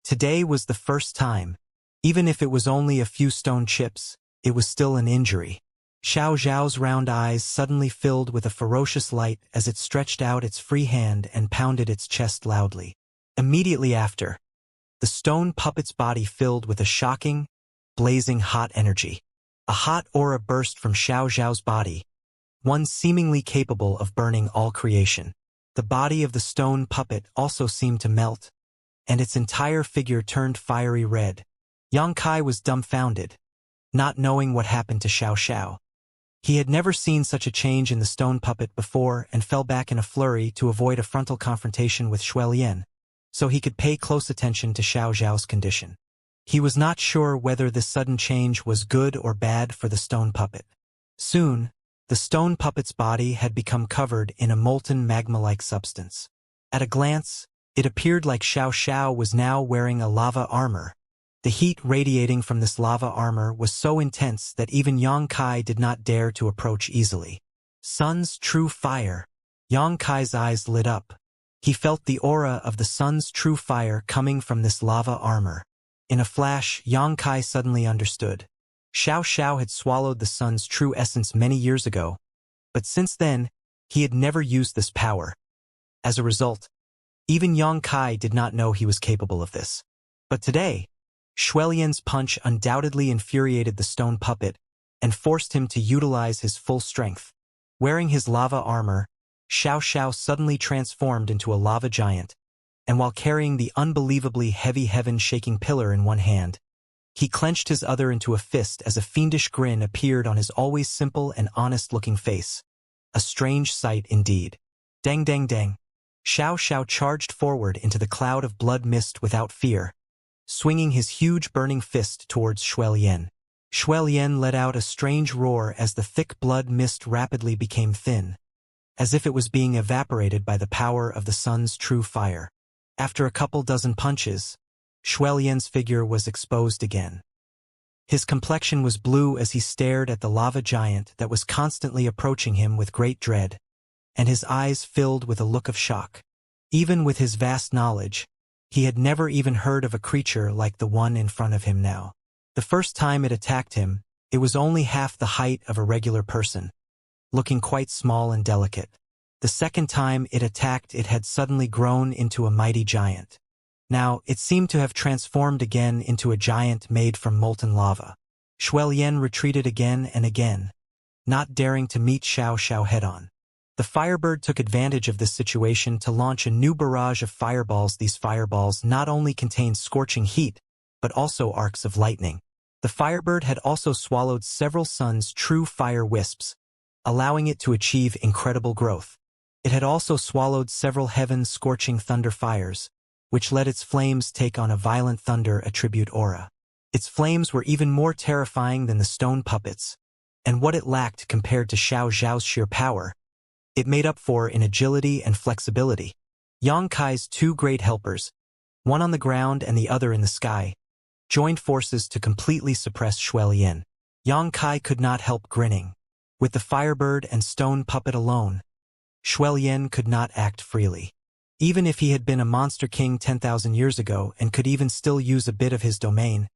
Today was the first time. Even if it was only a few stone chips, it was still an injury. Xiao's round eyes suddenly filled with a ferocious light as it stretched out its free hand and pounded its chest loudly. Immediately after, the stone puppet's body filled with a shocking, blazing hot energy. A hot aura burst from Xiao's body, one seemingly capable of burning all creation. The body of the stone puppet also seemed to melt, and its entire figure turned fiery red. Yang Kai was dumbfounded, not knowing what happened to Xiao. He had never seen such a change in the stone puppet before and fell back in a flurry to avoid a frontal confrontation with Shuelian, so he could pay close attention to Xiao's condition. He was not sure whether this sudden change was good or bad for the stone puppet. Soon, the stone puppet's body had become covered in a molten magma-like substance. At a glance, it appeared like Xiao was now wearing a lava armor. The heat radiating from this lava armor was so intense that even Yang Kai did not dare to approach easily. Sun's true fire. Yang Kai's eyes lit up. He felt the aura of the sun's true fire coming from this lava armor. In a flash, Yang Kai suddenly understood. Xiao had swallowed the sun's true essence many years ago, but since then, he had never used this power. As a result, even Yang Kai did not know he was capable of this. But today, Xuelian's punch undoubtedly infuriated the stone puppet and forced him to utilize his full strength. Wearing his lava armor, Xiao suddenly transformed into a lava giant, and while carrying the unbelievably heavy heaven-shaking pillar in one hand, he clenched his other into a fist as a fiendish grin appeared on his always simple and honest-looking face. A strange sight indeed. Dang dang dang. Xiao charged forward into the cloud of blood mist without fear, swinging his huge burning fist towards Xuelian. Xuelian let out a strange roar as the thick blood mist rapidly became thin, as if it was being evaporated by the power of the sun's true fire. After a couple dozen punches, Xuelian's figure was exposed again. His complexion was blue as he stared at the lava giant that was constantly approaching him with great dread, and his eyes filled with a look of shock. Even with his vast knowledge, he had never even heard of a creature like the one in front of him now. The first time it attacked him, it was only half the height of a regular person, looking quite small and delicate. The second time it attacked, it had suddenly grown into a mighty giant. Now, it seemed to have transformed again into a giant made from molten lava. Xuelian retreated again and again, not daring to meet Xiao head-on. The Firebird took advantage of this situation to launch a new barrage of fireballs. These fireballs not only contained scorching heat, but also arcs of lightning. The Firebird had also swallowed several sun's true fire wisps, allowing it to achieve incredible growth. It had also swallowed several heaven-scorching thunder fires, which let its flames take on a violent thunder attribute aura. Its flames were even more terrifying than the stone puppets, and what it lacked compared to Xiao's sheer power, it made up for in agility and flexibility. Yang Kai's two great helpers, one on the ground and the other in the sky, joined forces to completely suppress Xuelian. Yang Kai could not help grinning. With the Firebird and stone puppet alone, Xuelian could not act freely. Even if he had been a monster king 10,000 years ago and could even still use a bit of his domain,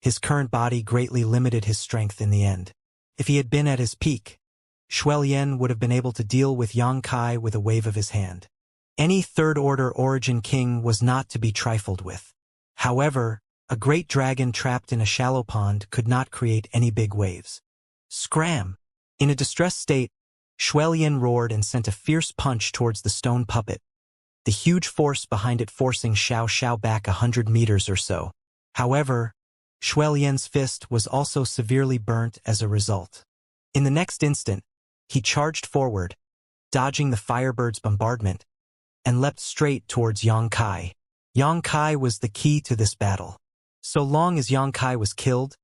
his current body greatly limited his strength in the end. If he had been at his peak, Xuelian would have been able to deal with Yang Kai with a wave of his hand. Any third-order origin king was not to be trifled with. However, a great dragon trapped in a shallow pond could not create any big waves. Scram! In a distressed state, Xuelian roared and sent a fierce punch towards the stone puppet, the huge force behind it forcing Xiao back 100 meters or so. However, Xuelian's fist was also severely burnt as a result. In the next instant, he charged forward, dodging the Firebird's bombardment, and leapt straight towards Yang Kai. Yang Kai was the key to this battle. So long as Yang Kai was killed,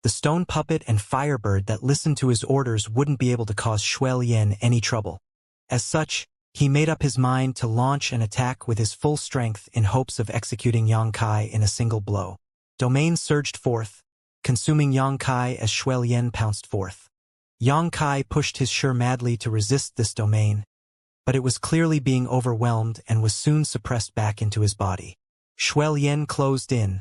the stone puppet and Firebird that listened to his orders wouldn't be able to cause Xuelian any trouble. As such, he made up his mind to launch an attack with his full strength in hopes of executing Yang Kai in a single blow. Domain surged forth, consuming Yang Kai as Xuelian pounced forth. Yang Kai pushed his sure madly to resist this domain, but it was clearly being overwhelmed and was soon suppressed back into his body. Xuelian closed in,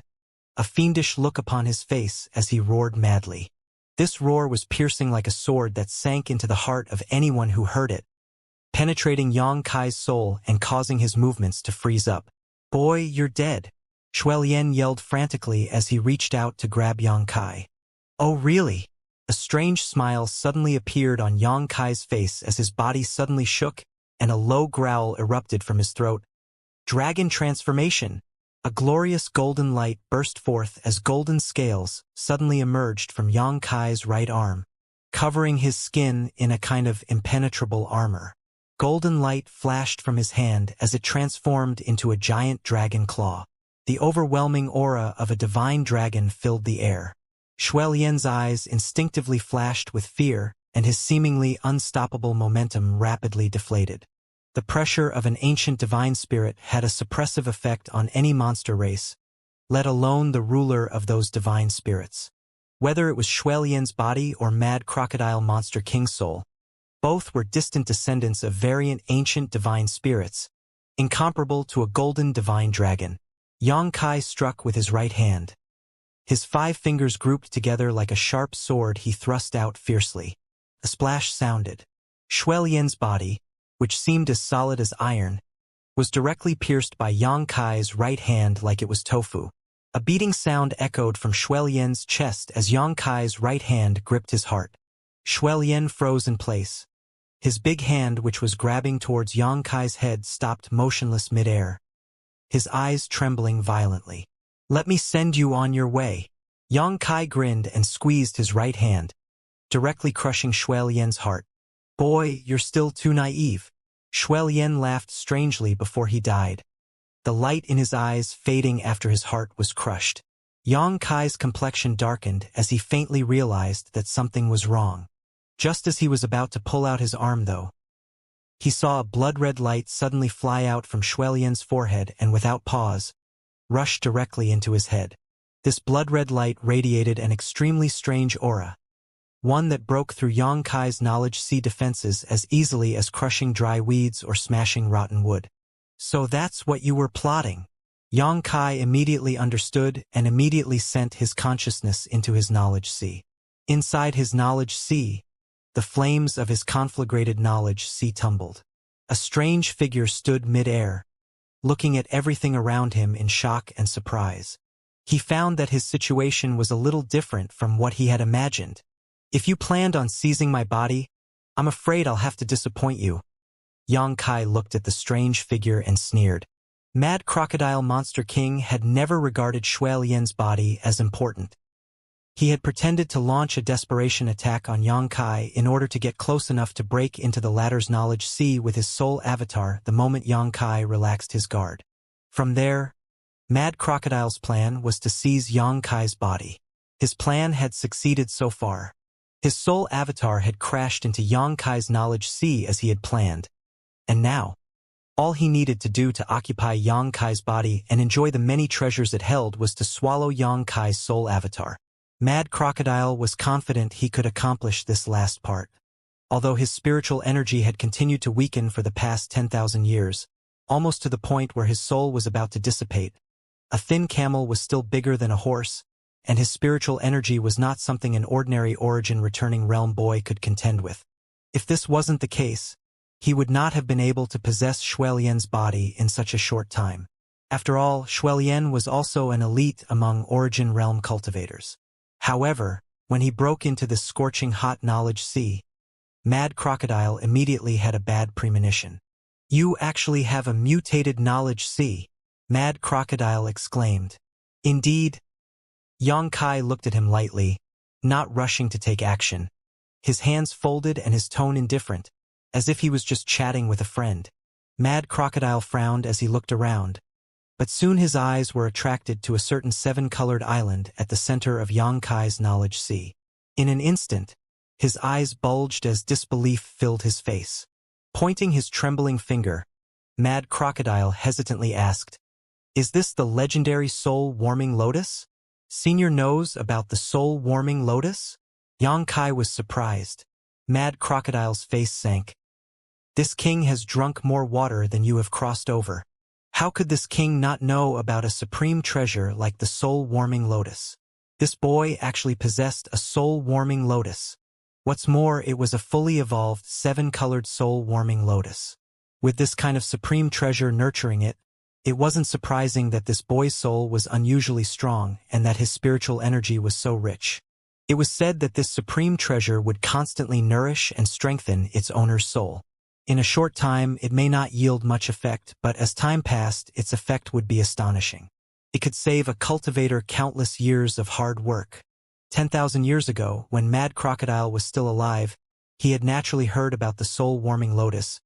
a fiendish look upon his face as he roared madly. This roar was piercing like a sword that sank into the heart of anyone who heard it, penetrating Yang Kai's soul and causing his movements to freeze up. "Boy, you're dead," Xuelian yelled frantically as he reached out to grab Yang Kai. "Oh really?" A strange smile suddenly appeared on Yang Kai's face as his body suddenly shook and a low growl erupted from his throat. Dragon transformation! A glorious golden light burst forth as golden scales suddenly emerged from Yang Kai's right arm, covering his skin in a kind of impenetrable armor. Golden light flashed from his hand as it transformed into a giant dragon claw. The overwhelming aura of a divine dragon filled the air. Xuelian's eyes instinctively flashed with fear and his seemingly unstoppable momentum rapidly deflated. The pressure of an ancient divine spirit had a suppressive effect on any monster race, let alone the ruler of those divine spirits. Whether it was Shuelian's body or Mad Crocodile Monster King's soul, both were distant descendants of variant ancient divine spirits, incomparable to a golden divine dragon. Yang Kai struck with his right hand. His 5 fingers grouped together like a sharp sword, he thrust out fiercely. A splash sounded. Shuelian's body, which seemed as solid as iron, was directly pierced by Yang Kai's right hand like it was tofu. A beating sound echoed from Shuelian's chest as Yang Kai's right hand gripped his heart. Shuelian froze in place. His big hand, which was grabbing towards Yang Kai's head, stopped motionless midair, his eyes trembling violently. "Let me send you on your way." Yang Kai grinned and squeezed his right hand, directly crushing Shuelian's heart. "Boy, you're still too naive." Shuelian laughed strangely before he died, the light in his eyes fading after his heart was crushed. Yang Kai's complexion darkened as he faintly realized that something was wrong. Just as he was about to pull out his arm, though, he saw a blood-red light suddenly fly out from Shuelian's forehead and, without pause, rush directly into his head. This blood-red light radiated an extremely strange aura, one that broke through Yang Kai's knowledge sea defenses as easily as crushing dry weeds or smashing rotten wood. "So that's what you were plotting." Yang Kai immediately understood and immediately sent his consciousness into his knowledge sea. Inside his knowledge sea, the flames of his conflagrated knowledge sea tumbled. A strange figure stood mid-air, looking at everything around him in shock and surprise. He found that his situation was a little different from what he had imagined. "If you planned on seizing my body, I'm afraid I'll have to disappoint you." Yang Kai looked at the strange figure and sneered. Mad Crocodile Monster King had never regarded Shuelian's body as important. He had pretended to launch a desperation attack on Yang Kai in order to get close enough to break into the latter's knowledge sea with his soul avatar the moment Yang Kai relaxed his guard. From there, Mad Crocodile's plan was to seize Yang Kai's body. His plan had succeeded so far. His soul avatar had crashed into Yang Kai's knowledge sea as he had planned. And now, all he needed to do to occupy Yang Kai's body and enjoy the many treasures it held was to swallow Yang Kai's soul avatar. Mad Crocodile was confident he could accomplish this last part. Although his spiritual energy had continued to weaken for the past 10,000 years, almost to the point where his soul was about to dissipate, a thin camel was still bigger than a horse, and his spiritual energy was not something an ordinary origin returning realm boy could contend with. If this wasn't the case, he would not have been able to possess Shuelian's body in such a short time. After all, Shuelian was also an elite among origin realm cultivators. However, when he broke into this scorching hot knowledge sea, Mad Crocodile immediately had a bad premonition. "You actually have a mutated knowledge sea," Mad Crocodile exclaimed. "Indeed." Yang Kai looked at him lightly, not rushing to take action. His hands folded and his tone indifferent, as if he was just chatting with a friend. Mad Crocodile frowned as he looked around, but soon his eyes were attracted to a certain 7-colored island at the center of Yang Kai's knowledge sea. In an instant, his eyes bulged as disbelief filled his face. Pointing his trembling finger, Mad Crocodile hesitantly asked, "Is this the legendary soul-warming lotus? Senior knows about the soul-warming lotus?" Yang Kai was surprised. Mad Crocodile's face sank. "This king has drunk more water than you have crossed over. How could this king not know about a supreme treasure like the soul-warming lotus? This boy actually possessed a soul-warming lotus. What's more, it was a fully evolved 7-colored soul-warming lotus. With this kind of supreme treasure nurturing it, it wasn't surprising that this boy's soul was unusually strong and that his spiritual energy was so rich. It was said that this supreme treasure would constantly nourish and strengthen its owner's soul. In a short time, it may not yield much effect, but as time passed, its effect would be astonishing. It could save a cultivator countless years of hard work. 10,000 years ago, when Mad Crocodile was still alive, he had naturally heard about the soul-warming lotus,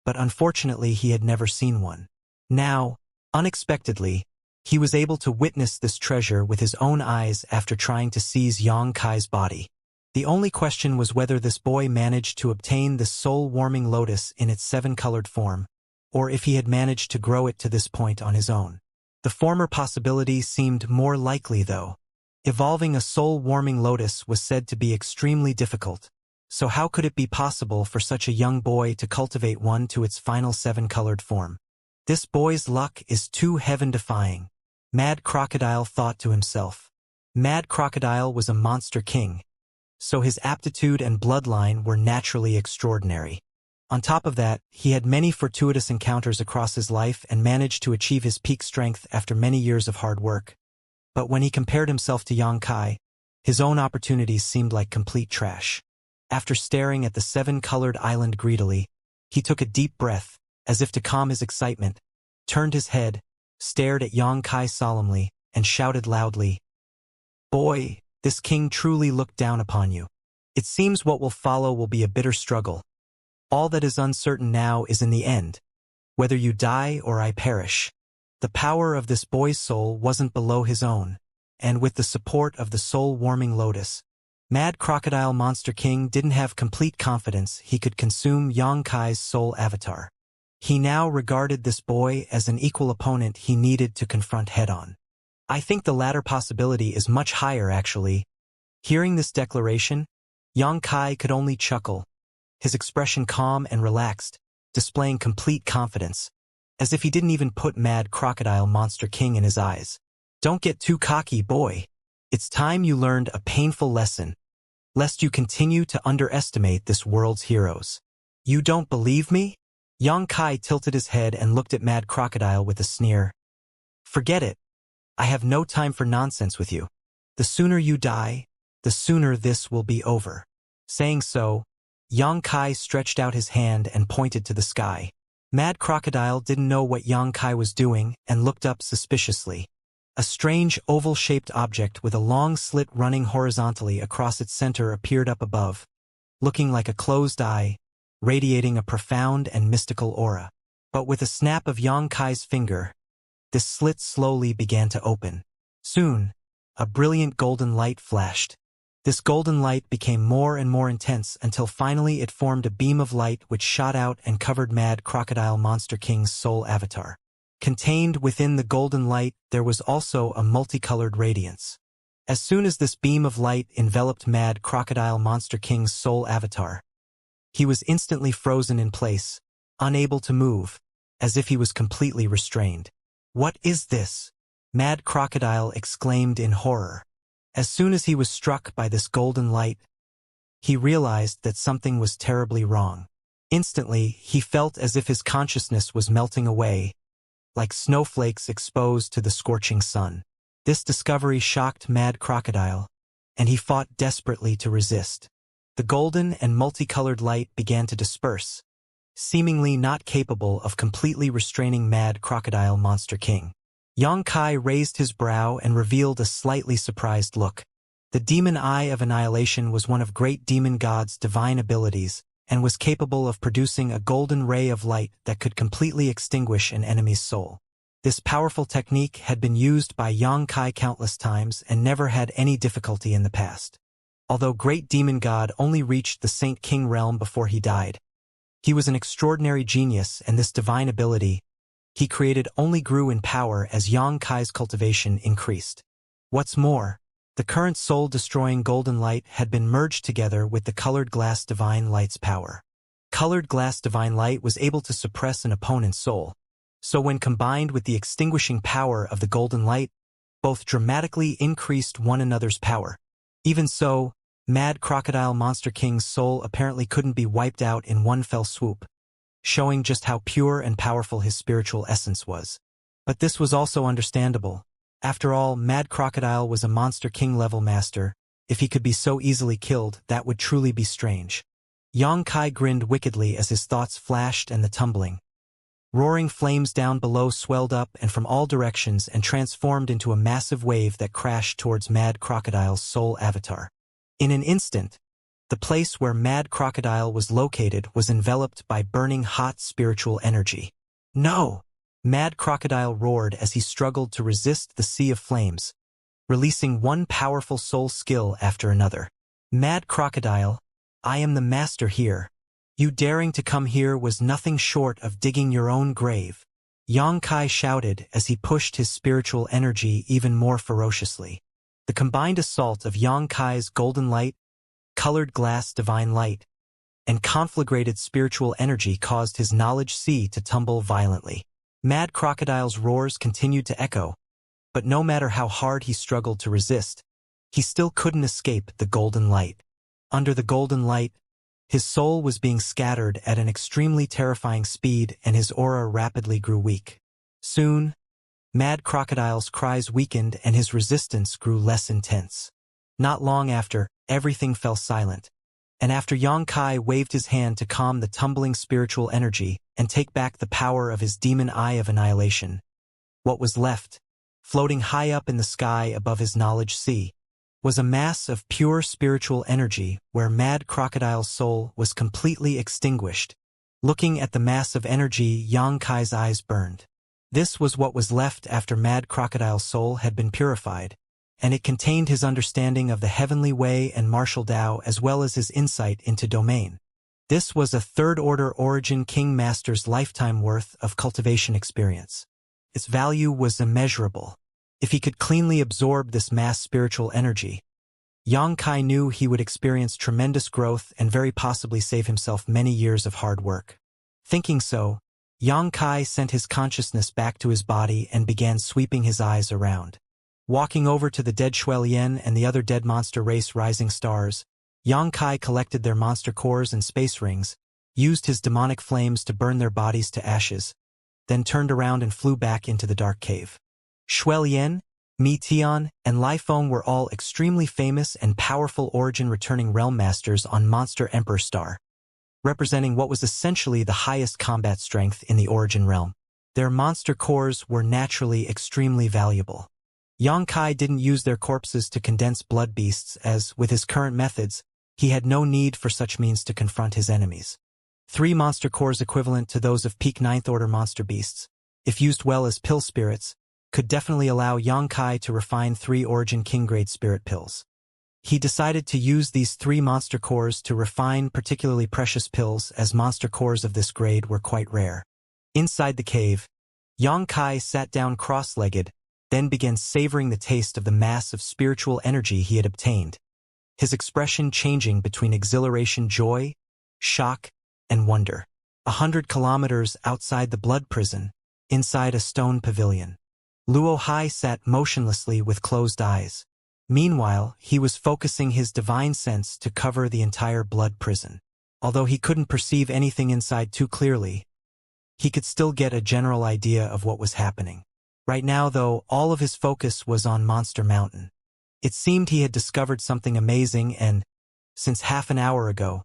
but unfortunately he had never seen one. Now, unexpectedly, he was able to witness this treasure with his own eyes after trying to seize Yang Kai's body. The only question was whether this boy managed to obtain the soul-warming lotus in its seven-colored form, or if he had managed to grow it to this point on his own. The former possibility seemed more likely, though. Evolving a soul-warming lotus was said to be extremely difficult, so how could it be possible for such a young boy to cultivate one to its final seven-colored form? This boy's luck is too heaven-defying, Mad Crocodile thought to himself. Mad Crocodile was a monster king, so his aptitude and bloodline were naturally extraordinary. On top of that, he had many fortuitous encounters across his life and managed to achieve his peak strength after many years of hard work. But when he compared himself to Xianxia, his own opportunities seemed like complete trash. After staring at the seven-colored island greedily, he took a deep breath, as if to calm his excitement, turned his head, stared at Xianxia solemnly, and shouted loudly, "Boy, this king truly looked down upon you. It seems what will follow will be a bitter struggle. All that is uncertain now is in the end, whether you die or I perish." The power of this boy's soul wasn't below his own, and with the support of the soul-warming lotus, Mad Crocodile Monster King didn't have complete confidence he could consume Xianxia's soul avatar. He now regarded this boy as an equal opponent he needed to confront head-on. I think the latter possibility is much higher, actually. Hearing this declaration, Xianxia could only chuckle, his expression calm and relaxed, displaying complete confidence, as if he didn't even put Mad Crocodile Monster King in his eyes. "Don't get too cocky, boy. It's time you learned a painful lesson, lest you continue to underestimate this world's heroes." "You don't believe me?" Xianxia tilted his head and looked at Mad Crocodile with a sneer. "Forget it. I have no time for nonsense with you. The sooner you die, the sooner this will be over." Saying so, Xianxia stretched out his hand and pointed to the sky. Mad Crocodile didn't know what Xianxia was doing and looked up suspiciously. A strange oval-shaped object with a long slit running horizontally across its center appeared up above, looking like a closed eye, radiating a profound and mystical aura. But with a snap of Xianxia's finger, this slit slowly began to open. Soon, a brilliant golden light flashed. This golden light became more and more intense until finally it formed a beam of light which shot out and covered Mad Crocodile Monster King's soul avatar. Contained within the golden light, there was also a multicolored radiance. As soon as this beam of light enveloped Mad Crocodile Monster King's soul avatar, he was instantly frozen in place, unable to move, as if he was completely restrained. "What is this?" Mad Crocodile exclaimed in horror. As soon as he was struck by this golden light, he realized that something was terribly wrong. Instantly, he felt as if his consciousness was melting away, like snowflakes exposed to the scorching sun. This discovery shocked Mad Crocodile, and he fought desperately to resist. The golden and multicolored light began to disperse, seemingly not capable of completely restraining Mad Crocodile Monster King. Xianxia raised his brow and revealed a slightly surprised look. The demon eye of annihilation was one of great demon god's divine abilities, and was capable of producing a golden ray of light that could completely extinguish an enemy's soul. This powerful technique had been used by Xianxia countless times and never had any difficulty in the past. Although great demon god only reached the Saint King realm before he died, he was an extraordinary genius, and this divine ability he created only grew in power as Xianxia's cultivation increased. What's more, the current soul-destroying golden light had been merged together with the colored glass divine light's power. Colored glass divine light was able to suppress an opponent's soul, so when combined with the extinguishing power of the golden light, both dramatically increased one another's power. Even so, Mad Crocodile Monster King's soul apparently couldn't be wiped out in one fell swoop, showing just how pure and powerful his spiritual essence was. But this was also understandable. After all, Mad Crocodile was a Monster King-level master. If he could be so easily killed, that would truly be strange. Xianxia grinned wickedly as his thoughts flashed and the tumbling, roaring flames down below swelled up and from all directions and transformed into a massive wave that crashed towards Mad Crocodile's soul avatar. In an instant, the place where Mad Crocodile was located was enveloped by burning hot spiritual energy. "No!" Mad Crocodile roared as he struggled to resist the sea of flames, releasing one powerful soul skill after another. "Mad crocodile, I am the master here. You daring to come here was nothing short of digging your own grave," Xianxia shouted as he pushed his spiritual energy even more ferociously. The combined assault of Xianxia's golden light, colored glass divine light, and conflagrated spiritual energy caused his knowledge sea to tumble violently. Mad crocodile's roars continued to echo, but no matter how hard he struggled to resist, he still couldn't escape the golden light. Under the golden light, his soul was being scattered at an extremely terrifying speed and his aura rapidly grew weak. Soon, Mad crocodile's cries weakened and his resistance grew less intense. Not long after, everything fell silent, and after Xianxia waved his hand to calm the tumbling spiritual energy and take back the power of his demon eye of annihilation, what was left, floating high up in the sky above his knowledge sea, was a mass of pure spiritual energy where Mad crocodile's soul was completely extinguished. Looking at the mass of energy, Xianxia's eyes burned. This was what was left after Mad crocodile's soul had been purified, and it contained his understanding of the heavenly way and martial Tao as well as his insight into domain. This was a third-order origin King Master's lifetime worth of cultivation experience. Its value was immeasurable. If he could cleanly absorb this mass spiritual energy, Xianxia knew he would experience tremendous growth and very possibly save himself many years of hard work. Thinking so, Xianxia sent his consciousness back to his body and began sweeping his eyes around. Walking over to the dead Xuelian and the other dead monster race rising stars, Xianxia collected their monster cores and space rings, used his demonic flames to burn their bodies to ashes, then turned around and flew back into the dark cave. Xuelian, Meticulously, and Lifone were all extremely famous and powerful origin-returning realm masters on Monster Emperor Star, representing what was essentially the highest combat strength in the origin realm. Their monster cores were naturally extremely valuable. Xianxia didn't use their corpses to condense blood beasts as, with his current methods, he had no need for such means to confront his enemies. 3 monster cores equivalent to those of peak 9th order monster beasts, if used well as pill spirits, could definitely allow Xianxia to refine 3 origin king-grade spirit pills. He decided to use these 3 monster cores to refine particularly precious pills as monster cores of this grade were quite rare. Inside the cave, Xianxia sat down cross-legged, then began savoring the taste of the mass of spiritual energy he had obtained, his expression changing between exhilaration, joy, shock, and wonder. 100 kilometers outside the blood prison, inside a stone pavilion, Luo Hai sat motionlessly with closed eyes. Meanwhile, he was focusing his divine sense to cover the entire blood prison. Although he couldn't perceive anything inside too clearly, he could still get a general idea of what was happening. Right now, though, all of his focus was on Monster Mountain. It seemed he had discovered something amazing and, since half an hour ago,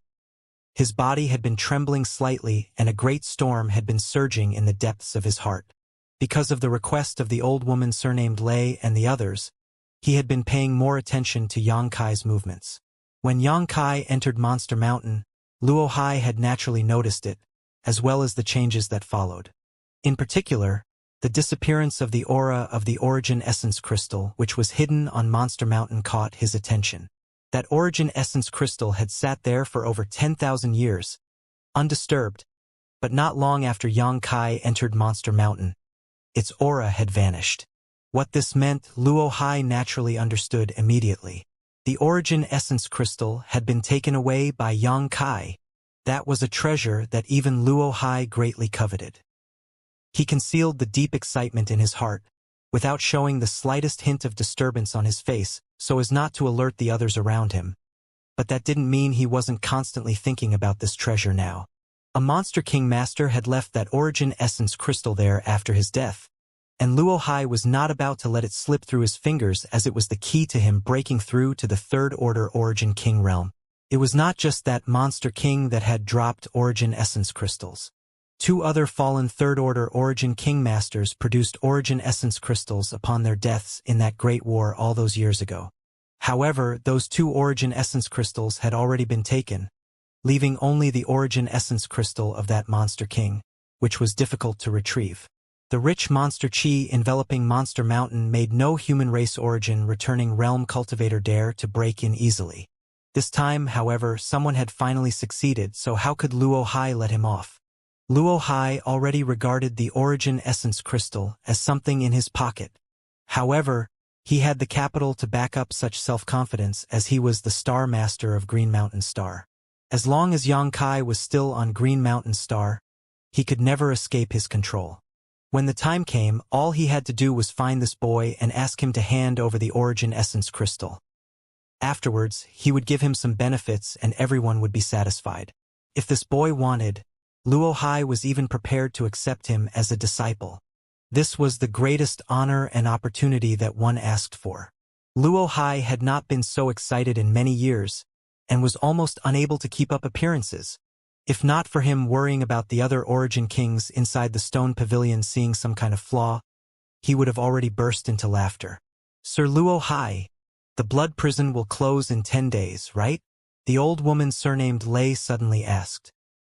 his body had been trembling slightly and a great storm had been surging in the depths of his heart. Because of the request of the old woman surnamed Lei and the others, he had been paying more attention to Xianxia's movements. When Xianxia entered Monster Mountain, Luo Hai had naturally noticed it, as well as the changes that followed. In particular, the disappearance of the aura of the Origin Essence Crystal, which was hidden on Monster Mountain, caught his attention. That Origin Essence Crystal had sat there for over 10,000 years, undisturbed, but not long after Xianxia entered Monster Mountain, its aura had vanished. What this meant, Luo Hai naturally understood immediately. The Origin Essence Crystal had been taken away by Xianxia. That was a treasure that even Luo Hai greatly coveted. He concealed the deep excitement in his heart, without showing the slightest hint of disturbance on his face, so as not to alert the others around him. But that didn't mean he wasn't constantly thinking about this treasure now. A Monster King Master had left that Origin Essence Crystal there after his death, and Luo Hai was not about to let it slip through his fingers as it was the key to him breaking through to the Third Order Origin King realm. It was not just that Monster King that had dropped Origin Essence Crystals. 2 other fallen Third Order Origin King Masters produced Origin Essence Crystals upon their deaths in that Great War all those years ago. However, those 2 Origin Essence Crystals had already been taken, leaving only the Origin Essence Crystal of that Monster King, which was difficult to retrieve. The rich monster chi enveloping Monster Mountain made no human race origin returning realm cultivator dare to break in easily. This time, however, someone had finally succeeded, so how could Luo Hai let him off? Luo Hai already regarded the origin essence crystal as something in his pocket. However, he had the capital to back up such self-confidence, as he was the Star Master of Green Mountain Star. As long as Yang Kai was still on Green Mountain Star, he could never escape his control. When the time came, all he had to do was find this boy and ask him to hand over the origin essence crystal. Afterwards, he would give him some benefits and everyone would be satisfied. If this boy wanted, Luo Hai was even prepared to accept him as a disciple. This was the greatest honor and opportunity that one asked for. Luo Hai had not been so excited in many years, and was almost unable to keep up appearances. If not for him worrying about the other origin kings inside the stone pavilion seeing some kind of flaw, he would have already burst into laughter. Sir Luo Hai, the blood prison will close in 10 days, right? The old woman surnamed Lei suddenly asked.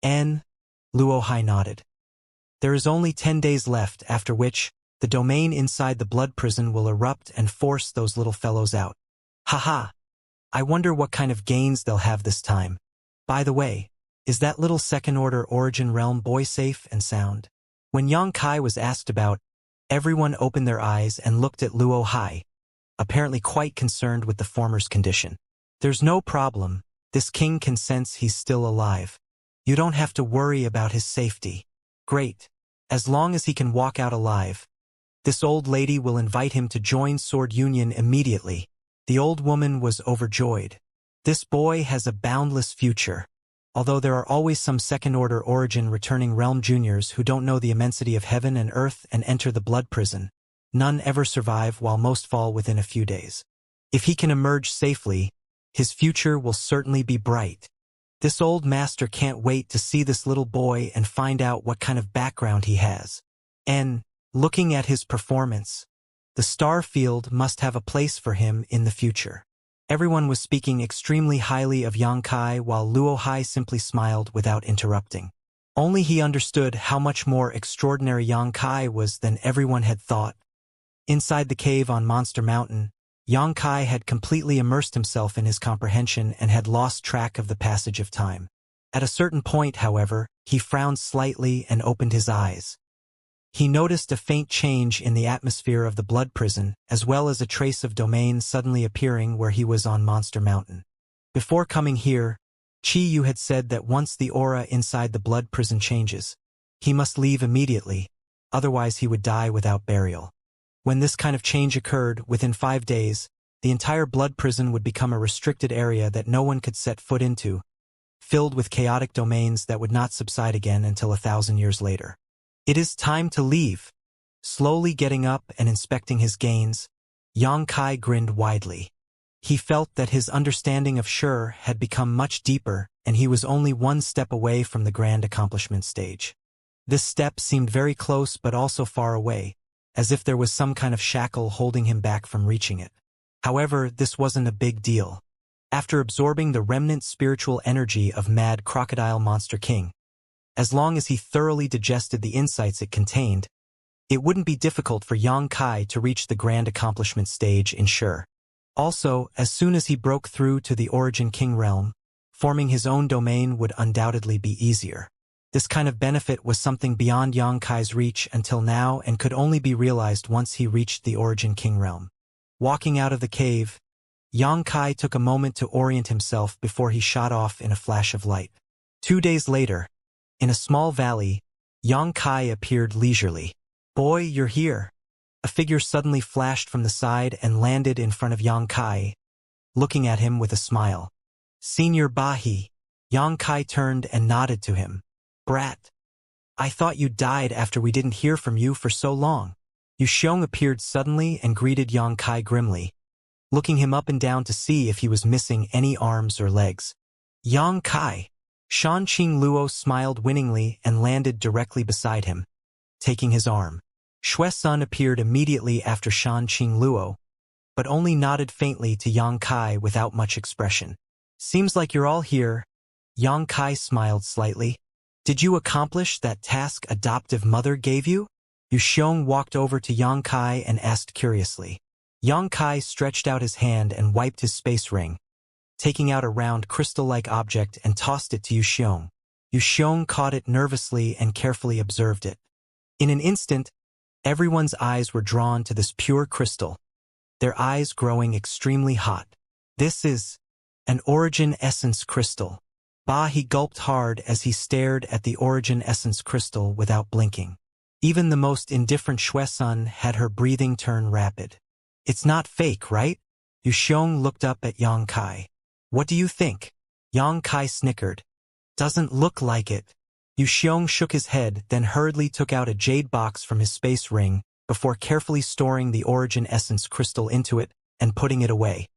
Luo Hai nodded. There is only 10 days left, after which, the domain inside the blood prison will erupt and force those little fellows out. Haha! I wonder what kind of gains they'll have this time. By the way, is that little second-order origin realm boy safe and sound? When Yang Kai was asked about, everyone opened their eyes and looked at Luo Hai, apparently quite concerned with the former's condition. There's no problem, this king can sense he's still alive. You don't have to worry about his safety. Great. As long as he can walk out alive. This old lady will invite him to join Sword Union immediately. The old woman was overjoyed. This boy has a boundless future. Although there are always some second-order origin returning realm juniors who don't know the immensity of heaven and earth and enter the blood prison, none ever survive while most fall within a few days. If he can emerge safely, his future will certainly be bright. This old master can't wait to see this little boy and find out what kind of background he has. And, looking at his performance, the star field must have a place for him in the future. Everyone was speaking extremely highly of Yang Kai while Luo Hai simply smiled without interrupting. Only he understood how much more extraordinary Yang Kai was than everyone had thought. Inside the cave on Monster Mountain, Yang Kai had completely immersed himself in his comprehension and had lost track of the passage of time. At a certain point, however, he frowned slightly and opened his eyes. He noticed a faint change in the atmosphere of the blood prison, as well as a trace of domain suddenly appearing where he was on Monster Mountain. Before coming here, Chi Yu had said that once the aura inside the blood prison changes, he must leave immediately, otherwise he would die without burial. When this kind of change occurred, within 5 days, the entire blood prison would become a restricted area that no one could set foot into, filled with chaotic domains that would not subside again until 1,000 years later. It is time to leave. Slowly getting up and inspecting his gains, Yang Kai grinned widely. He felt that his understanding of Shi had become much deeper, and he was only one step away from the grand accomplishment stage. This step seemed very close but also far away, as if there was some kind of shackle holding him back from reaching it. However, this wasn't a big deal. After absorbing the remnant spiritual energy of Mad Crocodile Monster King, as long as he thoroughly digested the insights it contained, it wouldn't be difficult for Yang Kai to reach the grand accomplishment stage in Shi. Also, as soon as he broke through to the Origin King realm, forming his own domain would undoubtedly be easier. This kind of benefit was something beyond Yang Kai's reach until now and could only be realized once he reached the Origin King realm. Walking out of the cave, Yang Kai took a moment to orient himself before he shot off in a flash of light. 2 days later, in a small valley, Yang Kai appeared leisurely. "Boy, you're here." A figure suddenly flashed from the side and landed in front of Yang Kai, looking at him with a smile. "Senior Bahi." Yang Kai turned and nodded to him. "Brat. I thought you died after we didn't hear from you for so long." Yu Xiong appeared suddenly and greeted Yang Kai grimly, looking him up and down to see if he was missing any arms or legs. "Yang Kai." Shan Qing Luo smiled winningly and landed directly beside him, taking his arm. Shui Sun appeared immediately after Shan Qing Luo, but only nodded faintly to Yang Kai without much expression. "Seems like you're all here." Yang Kai smiled slightly. "Did you accomplish that task adoptive mother gave you?" Yu Xiong walked over to Yang Kai and asked curiously. Yang Kai stretched out his hand and wiped his space ring, taking out a round crystal-like object and tossed it to Yu Xiong. Yu Xiong caught it nervously and carefully observed it. In an instant, everyone's eyes were drawn to this pure crystal, their eyes growing extremely hot. This is an origin essence crystal. He gulped hard as he stared at the origin essence crystal without blinking. Even the most indifferent Shui-sun had her breathing turn rapid. It's not fake, right? Yu Xiong looked up at Yang Kai. What do you think? Yang Kai snickered. Doesn't look like it. Yu Xiong shook his head, then hurriedly took out a jade box from his space ring, before carefully storing the origin essence crystal into it and putting it away.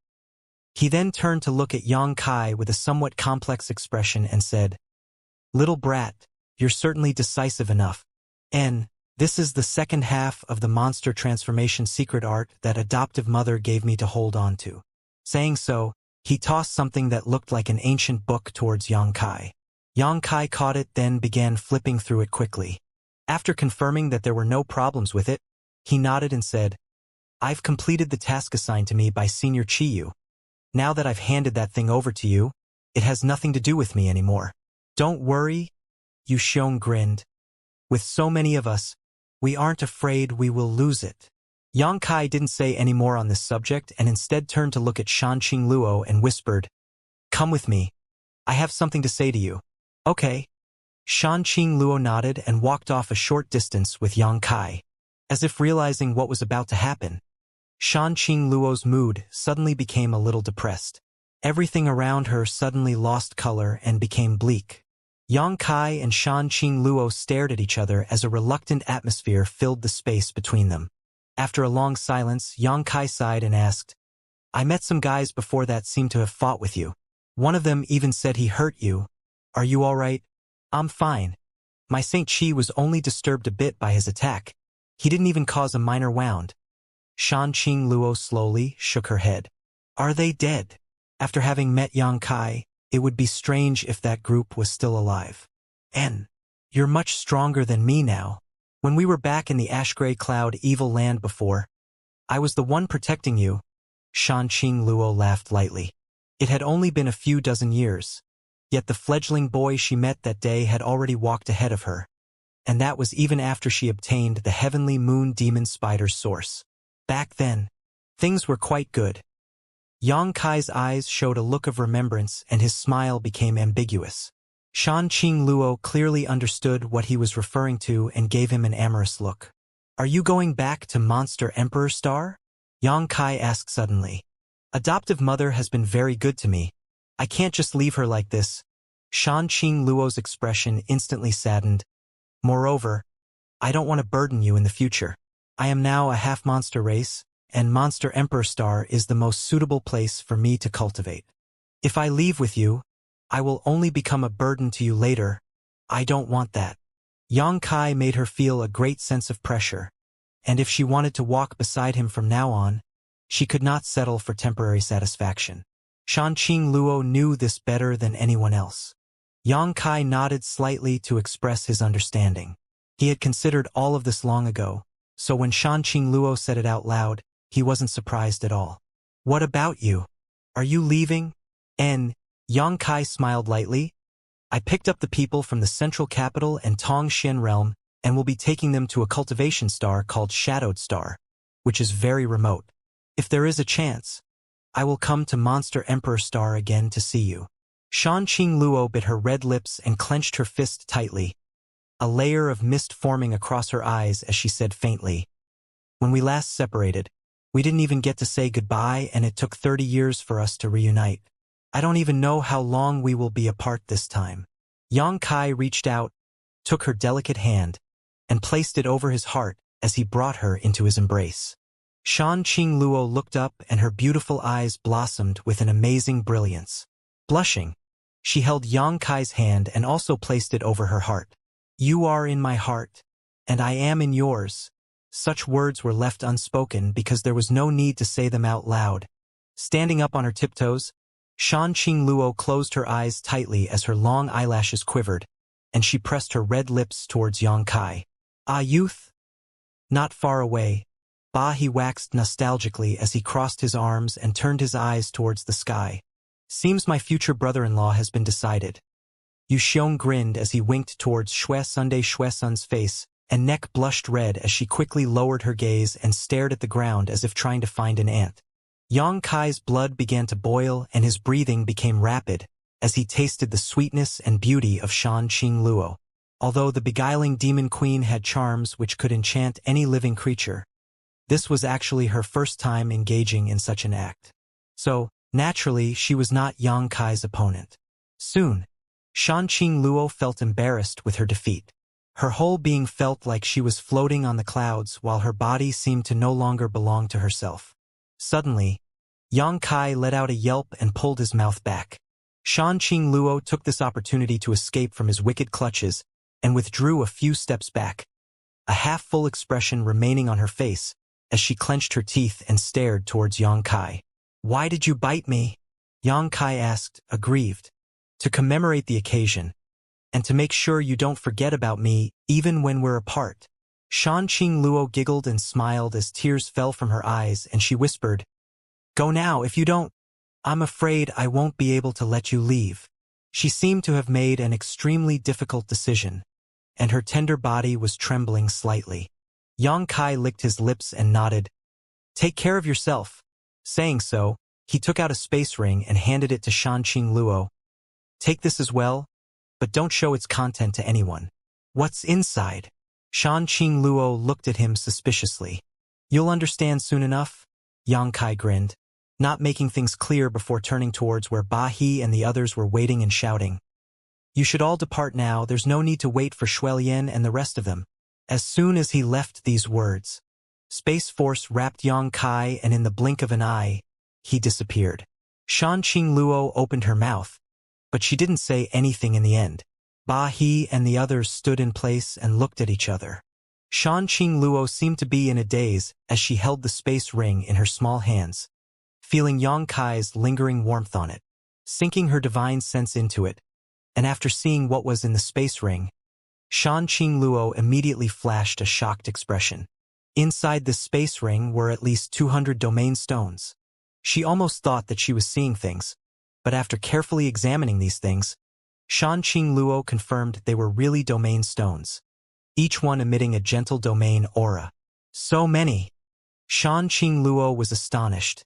He then turned to look at Yang Kai with a somewhat complex expression and said, "Little brat, you're certainly decisive enough. This is the second half of the monster transformation secret art that adoptive mother gave me to hold on to." Saying so, he tossed something that looked like an ancient book towards Yang Kai. Yang Kai caught it, then began flipping through it quickly. After confirming that there were no problems with it, he nodded and said, "I've completed the task assigned to me by Senior Chiyu. Now that I've handed that thing over to you, it has nothing to do with me anymore." "Don't worry," Yu Xiong grinned. "With so many of us, we aren't afraid we will lose it." Yang Kai didn't say any more on this subject and instead turned to look at Shanqing Luo and whispered, "Come with me. I have something to say to you." "Okay." Shanqing Luo nodded and walked off a short distance with Yang Kai. As if realizing what was about to happen, Shanqing Luo's mood suddenly became a little depressed. Everything around her suddenly lost color and became bleak. Yang Kai and Shanqing Luo stared at each other as a reluctant atmosphere filled the space between them. After a long silence, Yang Kai sighed and asked, "I met some guys before that seemed to have fought with you. One of them even said he hurt you. Are you all right?" "I'm fine. My Saint Chi was only disturbed a bit by his attack. He didn't even cause a minor wound." Shanqing Luo slowly shook her head. "Are they dead?" After having met Yang Kai, it would be strange if that group was still alive. You're much stronger than me now. When we were back in the ash-gray cloud evil land before, I was the one protecting you." Shanqing Luo laughed lightly. It had only been a few dozen years, yet the fledgling boy she met that day had already walked ahead of her. And that was even after she obtained the heavenly moon demon spider's source. Back then, things were quite good. Yang Kai's eyes showed a look of remembrance and his smile became ambiguous. Shanqing Luo clearly understood what he was referring to and gave him an amorous look. "Are you going back to Monster Emperor Star?" Yang Kai asked suddenly. "Adoptive mother has been very good to me. I can't just leave her like this." Shanqing Luo's expression instantly saddened. "Moreover, I don't want to burden you in the future. I am now a half-monster race, and Monster Emperor Star is the most suitable place for me to cultivate. If I leave with you, I will only become a burden to you later. I don't want that." Yang Kai made her feel a great sense of pressure, and if she wanted to walk beside him from now on, she could not settle for temporary satisfaction. Shanqing Luo knew this better than anyone else. Yang Kai nodded slightly to express his understanding. He had considered all of this long ago, so when Shanqing Luo said it out loud, he wasn't surprised at all. "What about you? Are you leaving?" Yang Kai smiled lightly. "I picked up the people from the central capital and Tongxian realm and will be taking them to a cultivation star called Shadowed Star, which is very remote. If there is a chance, I will come to Monster Emperor Star again to see you." Shanqing Luo bit her red lips and clenched her fist tightly, a layer of mist forming across her eyes as she said faintly, "When we last separated, we didn't even get to say goodbye and it took 30 years for us to reunite. I don't even know how long we will be apart this time." Yang Kai reached out, took her delicate hand, and placed it over his heart as he brought her into his embrace. Shanqing Luo looked up and her beautiful eyes blossomed with an amazing brilliance. Blushing, she held Yang Kai's hand and also placed it over her heart. "You are in my heart, and I am in yours." Such words were left unspoken because there was no need to say them out loud. Standing up on her tiptoes, Shanqing Luo closed her eyes tightly as her long eyelashes quivered, and she pressed her red lips towards Yang Kai. "Ah, youth?" "Not far away." He waxed nostalgically as he crossed his arms and turned his eyes towards the sky. Seems my future brother-in-law has been decided. Yu Xiong grinned as he winked towards Shuesun's face, and neck blushed red as she quickly lowered her gaze and stared at the ground as if trying to find an ant. Yang Kai's blood began to boil and his breathing became rapid as he tasted the sweetness and beauty of Shan Qing Luo. Although the beguiling demon queen had charms which could enchant any living creature, this was actually her first time engaging in such an act. So, naturally, she was not Yang Kai's opponent. Soon, Shan Qing Luo felt embarrassed with her defeat. Her whole being felt like she was floating on the clouds while her body seemed to no longer belong to herself. Suddenly, Yang Kai let out a yelp and pulled his mouth back. Shan Qing Luo took this opportunity to escape from his wicked clutches and withdrew a few steps back, a half-full expression remaining on her face as she clenched her teeth and stared towards Yang Kai. "Why did you bite me?" Yang Kai asked, aggrieved. "To commemorate the occasion, and to make sure you don't forget about me even when we're apart." Shan Qing Luo giggled and smiled as tears fell from her eyes and she whispered, "Go now, if you don't, I'm afraid I won't be able to let you leave." She seemed to have made an extremely difficult decision, and her tender body was trembling slightly. Yang Kai licked his lips and nodded. "Take care of yourself." Saying so, he took out a space ring and handed it to Shan Qing Luo. "Take this as well, but don't show its content to anyone." "What's inside?" Shan Qing Luo looked at him suspiciously. "You'll understand soon enough," Yang Kai grinned, not making things clear before turning towards where Ba He and the others were waiting and shouting. "You should all depart now, there's no need to wait for Shuel Yen and the rest of them." As soon as he left these words, Space Force wrapped Yang Kai and in the blink of an eye, he disappeared. Shan Qing Luo opened her mouth, but she didn't say anything in the end. Ba He and the others stood in place and looked at each other. Shan Qing Luo seemed to be in a daze as she held the space ring in her small hands, feeling Yang Kai's lingering warmth on it, sinking her divine sense into it, and after seeing what was in the space ring, Shan Qing Luo immediately flashed a shocked expression. Inside this space ring were at least 200 domain stones. She almost thought that she was seeing things, but after carefully examining these things, Shan Qing Luo confirmed they were really domain stones, each one emitting a gentle domain aura. So many! Shan Qing Luo was astonished,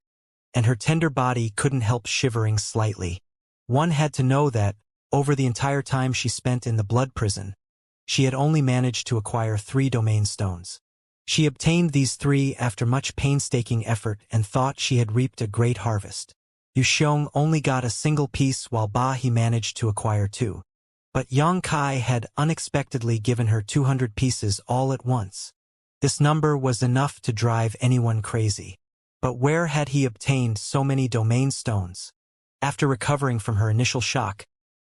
and her tender body couldn't help shivering slightly. One had to know that, over the entire time she spent in the blood prison, she had only managed to acquire 3 domain stones. She obtained these 3 after much painstaking effort and thought she had reaped a great harvest. Yu Xiong only got a single piece while Ba He managed to acquire 2. But Yang Kai had unexpectedly given her 200 pieces all at once. This number was enough to drive anyone crazy. But where had he obtained so many domain stones? After recovering from her initial shock,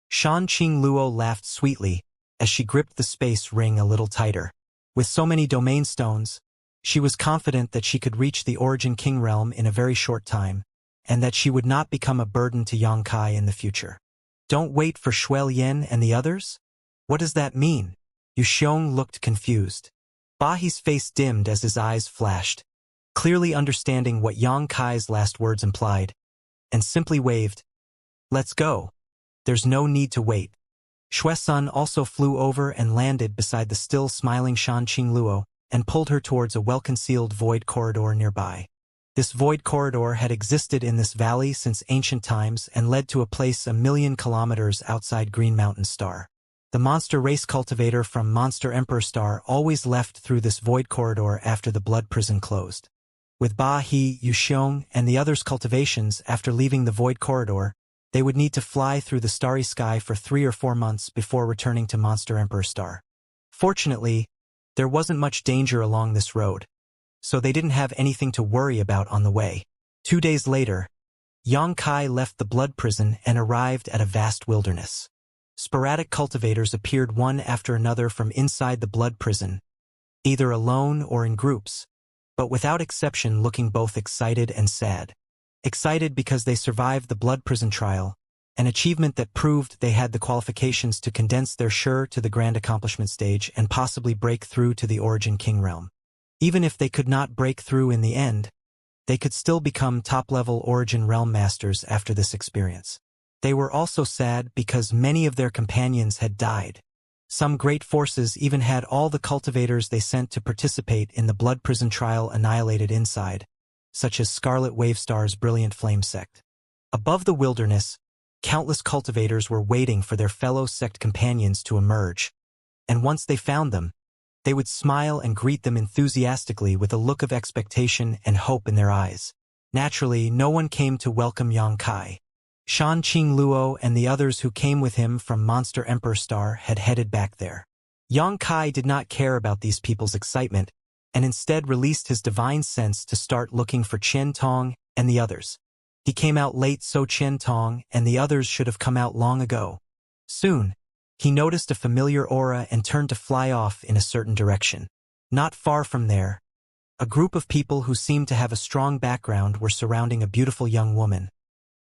Shan Qing Luo laughed sweetly as she gripped the space ring a little tighter. With so many domain stones, she was confident that she could reach the Origin King realm in a very short time, and that she would not become a burden to Yang Kai in the future. "Don't wait for Shuel Yen and the others? What does that mean?" Yu Xiong looked confused. Ba He's face dimmed as his eyes flashed, clearly understanding what Yang Kai's last words implied, and simply waved, "Let's go. There's no need to wait." Shuesun also flew over and landed beside the still smiling Shan Qing Luo and pulled her towards a well-concealed void corridor nearby. This void corridor had existed in this valley since ancient times and led to a place 1,000,000 kilometers outside Green Mountain Star. The monster race cultivator from Monster Emperor Star always left through this void corridor after the blood prison closed. With Ba He, Yu Xiong, and the others' cultivations after leaving the void corridor, they would need to fly through the starry sky for 3 or 4 months before returning to Monster Emperor Star. Fortunately, there wasn't much danger along this road, so they didn't have anything to worry about on the way. 2 days later, Yang Kai left the blood prison and arrived at a vast wilderness. Sporadic cultivators appeared one after another from inside the blood prison, either alone or in groups, but without exception looking both excited and sad. Excited because they survived the blood prison trial, an achievement that proved they had the qualifications to condense their sure to the grand accomplishment stage and possibly break through to the Origin King realm. Even if they could not break through in the end, They could still become top-level Origin Realm Masters after this experience. They were also sad because many of their companions had died. Some great forces even had all the cultivators they sent to participate in the Blood Prison trial annihilated inside, such as Scarlet Wavestar's Brilliant Flame sect. Above the wilderness, countless cultivators were waiting for their fellow sect companions to emerge, and once they found them, they would smile and greet them enthusiastically with a look of expectation and hope in their eyes. Naturally, no one came to welcome Xianxia. Shan Qingluo and the others who came with him from Monster Emperor Star had headed back there. Xianxia did not care about these people's excitement, and instead released his divine sense to start looking for Qian Tong and the others. He came out late, so Qian Tong and the others should have come out long ago. Soon, he noticed a familiar aura and turned to fly off in a certain direction. Not far from there, a group of people who seemed to have a strong background were surrounding a beautiful young woman,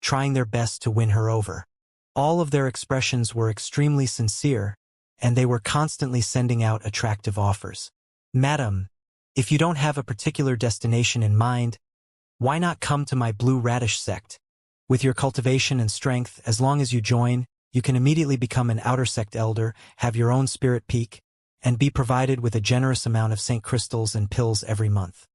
trying their best to win her over. All of their expressions were extremely sincere, and they were constantly sending out attractive offers. "Madam, if you don't have a particular destination in mind, why not come to my Blue Radish sect? With your cultivation and strength, as long as you join, you can immediately become an outer sect elder, have your own spirit peak, and be provided with a generous amount of Saint crystals and pills every month.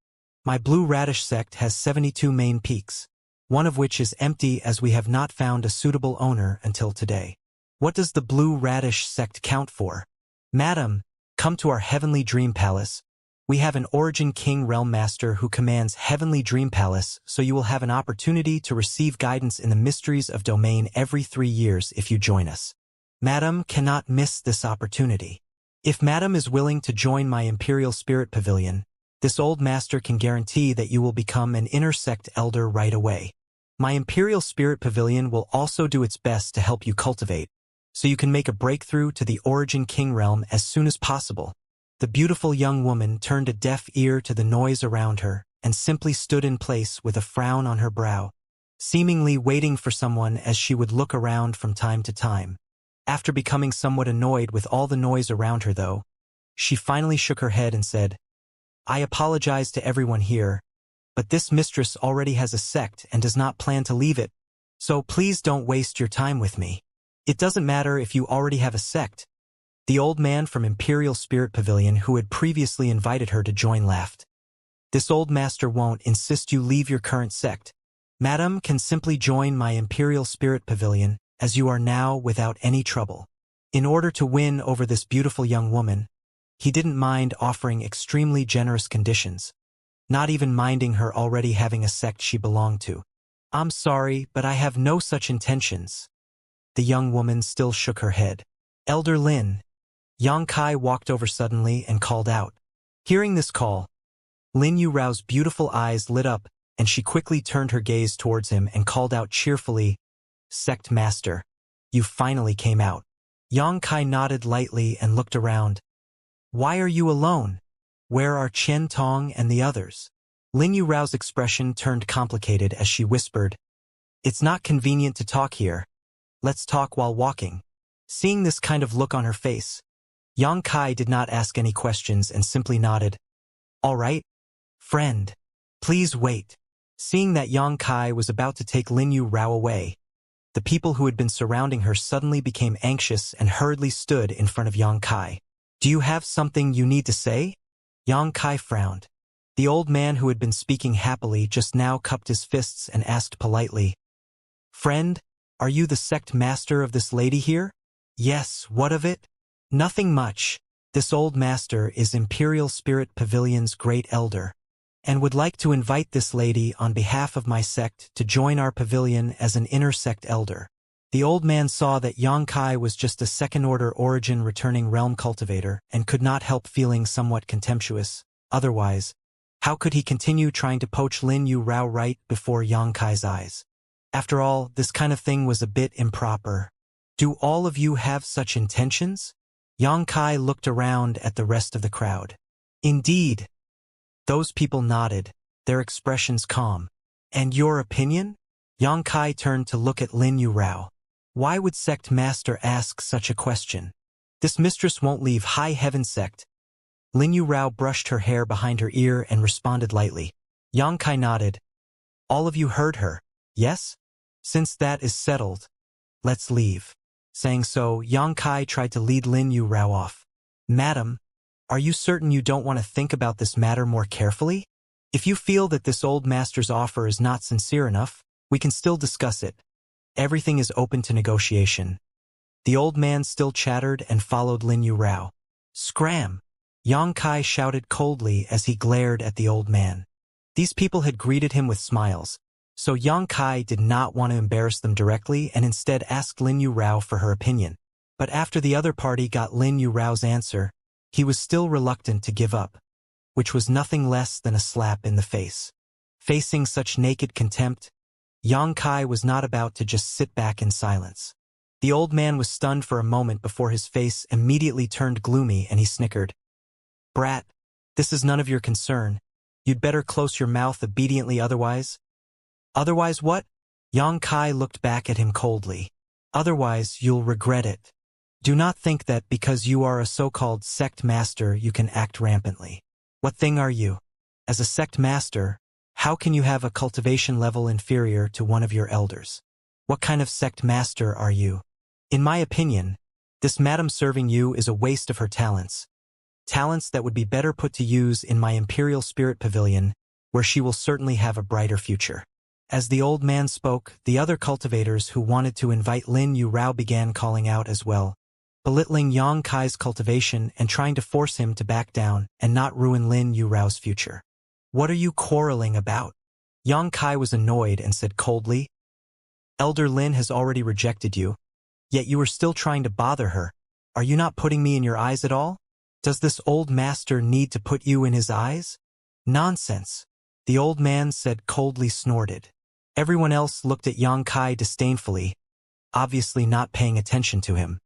My Blue Radish sect has 72 main peaks, one of which is empty as we have not found a suitable owner until today. What does the Blue Radish sect count for? Madam, come to our Heavenly Dream Palace. We have an Origin King Realm Master who commands Heavenly Dream Palace, so you will have an opportunity to receive guidance in the mysteries of domain every 3 years if you join us. Madam cannot miss this opportunity. If Madam is willing to join my Imperial Spirit Pavilion, this old master can guarantee that you will become an inner sect elder right away. My Imperial Spirit Pavilion will also do its best to help you cultivate, so you can make a breakthrough to the Origin King Realm as soon as possible." The beautiful young woman turned a deaf ear to the noise around her and simply stood in place with a frown on her brow, seemingly waiting for someone as she would look around from time to time. After becoming somewhat annoyed with all the noise around her though, she finally shook her head and said, "I apologize to everyone here, but this mistress already has a sect and does not plan to leave it, so please don't waste your time with me. It doesn't matter if you already have a sect." The old man from Imperial Spirit Pavilion who had previously invited her to join laughed. "This old master won't insist you leave your current sect. Madam can simply join my Imperial Spirit Pavilion, as you are now, without any trouble." In order to win over this beautiful young woman, he didn't mind offering extremely generous conditions, not even minding her already having a sect she belonged to. "I'm sorry, but I have no such intentions." The young woman still shook her head. "Elder Lin." Xianxia walked over suddenly and called out. Hearing this call, Lin Yuраo's beautiful eyes lit up, and she quickly turned her gaze towards him and called out cheerfully, "Sect Master, you finally came out." Xianxia nodded lightly and looked around. "Why are you alone? Where are Qian Tong and the others?" Lin Yuраo's expression turned complicated as she whispered, "It's not convenient to talk here. Let's talk while walking." Seeing this kind of look on her face, Xianxia did not ask any questions and simply nodded. "All right, friend. Please wait." Seeing that Xianxia was about to take Lin Yurao away, the people who had been surrounding her suddenly became anxious and hurriedly stood in front of Xianxia. "Do you have something you need to say?" Xianxia frowned. The old man who had been speaking happily just now cupped his fists and asked politely, "Friend, are you the sect master of this lady here?" "Yes, what of it?" "Nothing much. This old master is Imperial Spirit Pavilion's great elder, and would like to invite this lady on behalf of my sect to join our pavilion as an inner sect elder." The old man saw that Xianxia was just a second-order Origin returning realm cultivator and could not help feeling somewhat contemptuous. Otherwise, how could he continue trying to poach Lin Yurao right before Xianxia's eyes? After all, this kind of thing was a bit improper. "Do all of you have such intentions?" Xianxia looked around at the rest of the crowd. "Indeed." Those people nodded, their expressions calm. "And your opinion?" Xianxia turned to look at Lin Yurao. Why would Sect Master ask such a question? This mistress won't leave High Heaven Sect. Lin Yurao brushed her hair behind her ear and responded lightly. Xianxia nodded. All of you heard her, yes? Since that is settled, let's leave. Saying so, Yang Kai tried to lead Lin Yu Rao off. Madam, are you certain you don't want to think about this matter more carefully? If you feel that this old master's offer is not sincere enough, we can still discuss it. Everything is open to negotiation. The old man still chattered and followed Lin Yu Rao. Scram! Yang Kai shouted coldly as he glared at the old man. These people had greeted him with smiles, so Yang Kai did not want to embarrass them directly and instead asked Lin Yu Rao for her opinion. But after the other party got Lin Yu Rao's answer, he was still reluctant to give up, which was nothing less than a slap in the face. Facing such naked contempt, Yang Kai was not about to just sit back in silence. The old man was stunned for a moment before his face immediately turned gloomy and he snickered. Brat, this is none of your concern. You'd better close your mouth obediently otherwise. Otherwise what? Yang Kai looked back at him coldly. Otherwise you'll regret it. Do not think that because you are a so-called sect master you can act rampantly. What thing are you? As a sect master, how can you have a cultivation level inferior to one of your elders? What kind of sect master are you? In my opinion, this madam serving you is a waste of her talents. Talents that would be better put to use in my Imperial Spirit Pavilion, where she will certainly have a brighter future. As the old man spoke, the other cultivators who wanted to invite Lin Yu Rao began calling out as well, belittling Yang Kai's cultivation and trying to force him to back down and not ruin Lin Yu Rao's future. What are you quarreling about? Yang Kai was annoyed and said coldly. Elder Lin has already rejected you, yet you are still trying to bother her. Are you not putting me in your eyes at all? Does this old master need to put you in his eyes? Nonsense, the old man said coldly snorted. Everyone else looked at Yang Kai disdainfully, obviously not paying attention to him.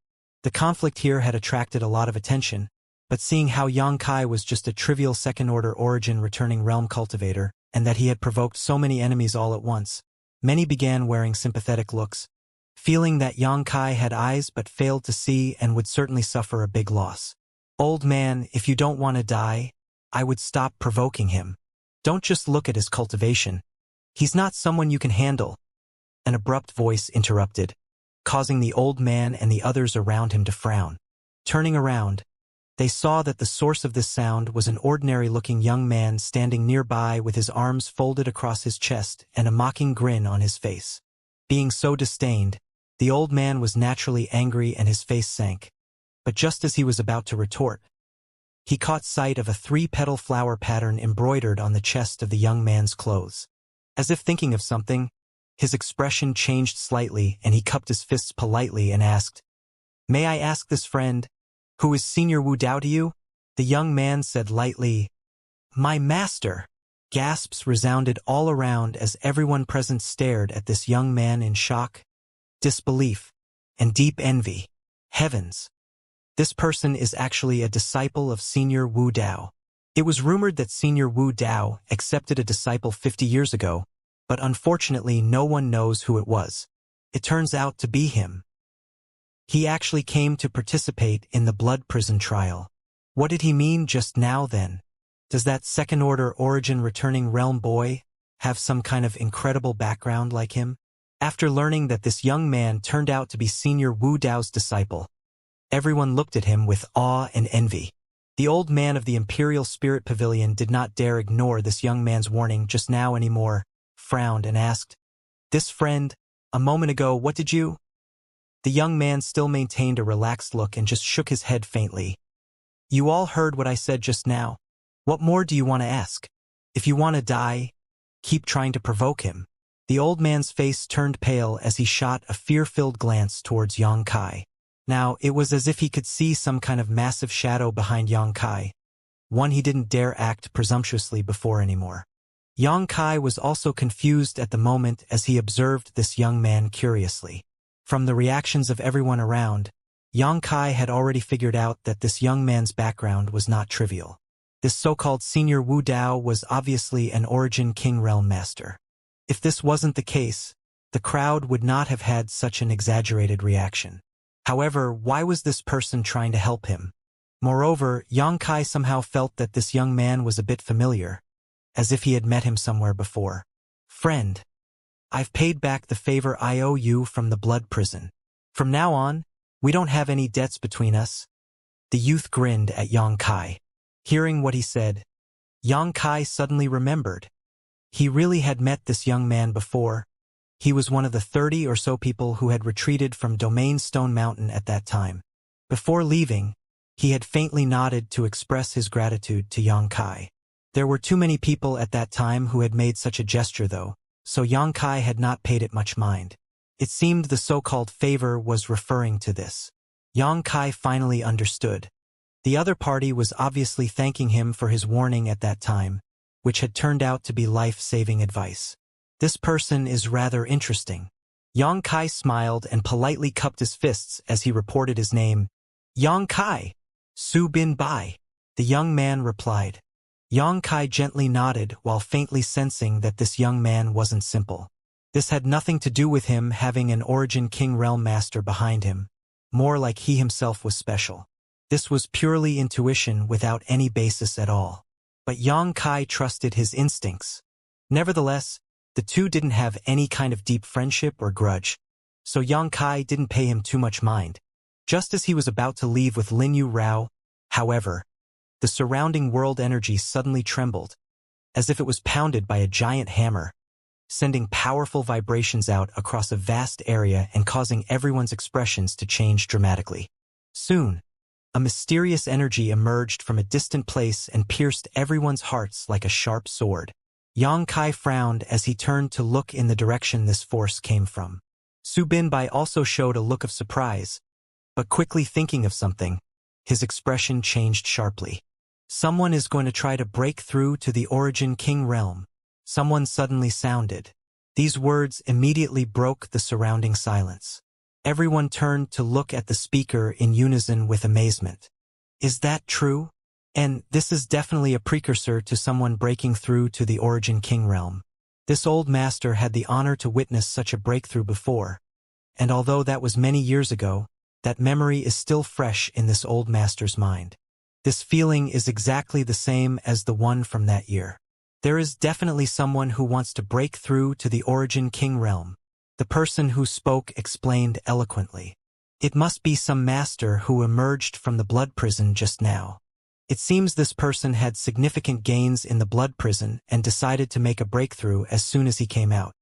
The conflict here had attracted a lot of attention, but seeing how Yang Kai was just a trivial second-order origin returning realm cultivator, and that he had provoked so many enemies all at once, many began wearing sympathetic looks, feeling that Yang Kai had eyes but failed to see and would certainly suffer a big loss. Old man, if you don't want to die, I would stop provoking him. Don't just look at his cultivation. He's not someone you can handle. An abrupt voice interrupted, causing the old man and the others around him to frown. Turning around, they saw that the source of this sound was an ordinary-looking young man standing nearby with his arms folded across his chest and a mocking grin on his face. Being so disdained, the old man was naturally angry and his face sank. But just as he was about to retort, he caught sight of a 3-petal flower pattern embroidered on the chest of the young man's clothes. As if thinking of something, his expression changed slightly and he cupped his fists politely and asked, May I ask this friend, who is Senior Wu Dao to you? The young man said lightly, My master. Gasps resounded all around as everyone present stared at this young man in shock, disbelief, and deep envy. Heavens! This person is actually a disciple of Senior Wu Dao. It was rumored that Senior Wu Dao accepted a disciple 50 years ago, but unfortunately no one knows who it was. It turns out to be him. He actually came to participate in the blood prison trial. What did he mean just now then? Does that second-order origin returning realm boy have some kind of incredible background like him? After learning that this young man turned out to be Senior Wu Dao's disciple, everyone looked at him with awe and envy. The old man of the Imperial Spirit Pavilion did not dare ignore this young man's warning just now anymore, frowned and asked, This friend, a moment ago, what did you? The young man still maintained a relaxed look and just shook his head faintly. You all heard what I said just now. What more do you want to ask? If you want to die, keep trying to provoke him. The old man's face turned pale as he shot a fear-filled glance towards Yang Kai. Now, it was as if he could see some kind of massive shadow behind Yang Kai, one he didn't dare act presumptuously before anymore. Yang Kai was also confused at the moment as he observed this young man curiously. From the reactions of everyone around, Yang Kai had already figured out that this young man's background was not trivial. This so-called Senior Wu Dao was obviously an Origin King Realm Master. If this wasn't the case, the crowd would not have had such an exaggerated reaction. However, why was this person trying to help him? Moreover, Yang Kai somehow felt that this young man was a bit familiar, as if he had met him somewhere before. Friend, I've paid back the favor I owe you from the blood prison. From now on, we don't have any debts between us. The youth grinned at Yang Kai. Hearing what he said, Yang Kai suddenly remembered. He really had met this young man before. He was one of the 30 or so people who had retreated from Domain Stone Mountain at that time. Before leaving, he had faintly nodded to express his gratitude to Yang Kai. There were too many people at that time who had made such a gesture though, so Yang Kai had not paid it much mind. It seemed the so-called favor was referring to this. Yang Kai finally understood. The other party was obviously thanking him for his warning at that time, which had turned out to be life-saving advice. This person is rather interesting. Yang Kai smiled and politely cupped his fists as he reported his name. Yang Kai, Su Bin Bai, the young man replied. Yang Kai gently nodded while faintly sensing that this young man wasn't simple. This had nothing to do with him having an Origin King Realm Master behind him, more like he himself was special. This was purely intuition without any basis at all. But Yang Kai trusted his instincts. Nevertheless, the two didn't have any kind of deep friendship or grudge, so Yang Kai didn't pay him too much mind. Just as he was about to leave with Lin Yu Rao, however, the surrounding world energy suddenly trembled, as if it was pounded by a giant hammer, sending powerful vibrations out across a vast area and causing everyone's expressions to change dramatically. Soon, a mysterious energy emerged from a distant place and pierced everyone's hearts like a sharp sword. Yang Kai frowned as he turned to look in the direction this force came from. Su Bin Bai also showed a look of surprise, but quickly thinking of something, his expression changed sharply. Someone is going to try to break through to the Origin King realm. Someone suddenly sounded. These words immediately broke the surrounding silence. Everyone turned to look at the speaker in unison with amazement. Is that true? And this is definitely a precursor to someone breaking through to the Origin King realm. This old master had the honor to witness such a breakthrough before, and although that was many years ago, that memory is still fresh in this old master's mind. This feeling is exactly the same as the one from that year. There is definitely someone who wants to break through to the Origin King realm. The person who spoke explained eloquently. It must be some master who emerged from the blood prison just now. It seems this person had significant gains in the blood prison and decided to make a breakthrough as soon as he came out.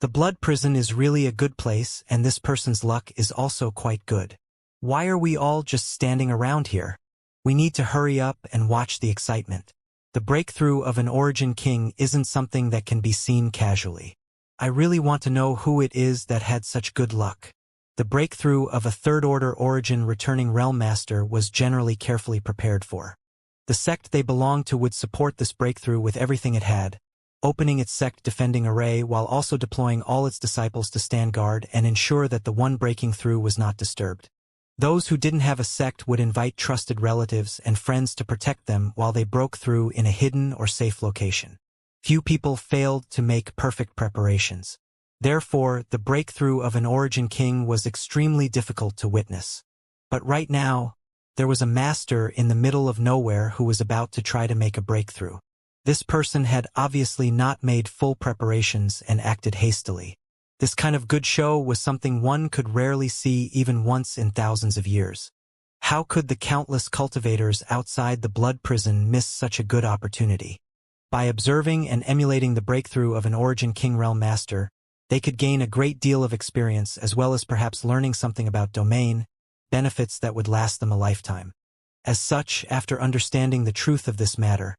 The blood prison is really a good place, and this person's luck is also quite good. Why are we all just standing around here? We need to hurry up and watch the excitement. The breakthrough of an Origin King isn't something that can be seen casually. I really want to know who it is that had such good luck. The breakthrough of a third-order Origin returning Realm Master was generally carefully prepared for. The sect they belonged to would support this breakthrough with everything it had, opening its sect defending array while also deploying all its disciples to stand guard and ensure that the one breaking through was not disturbed. Those who didn't have a sect would invite trusted relatives and friends to protect them while they broke through in a hidden or safe location. Few people failed to make perfect preparations. Therefore, the breakthrough of an Origin King was extremely difficult to witness. But right now, there was a master in the middle of nowhere who was about to try to make a breakthrough. This person had obviously not made full preparations and acted hastily. This kind of good show was something one could rarely see even once in thousands of years. How could the countless cultivators outside the blood prison miss such a good opportunity? By observing and emulating the breakthrough of an Origin King Realm Master, they could gain a great deal of experience as well as perhaps learning something about domain, benefits that would last them a lifetime. As such, after understanding the truth of this matter,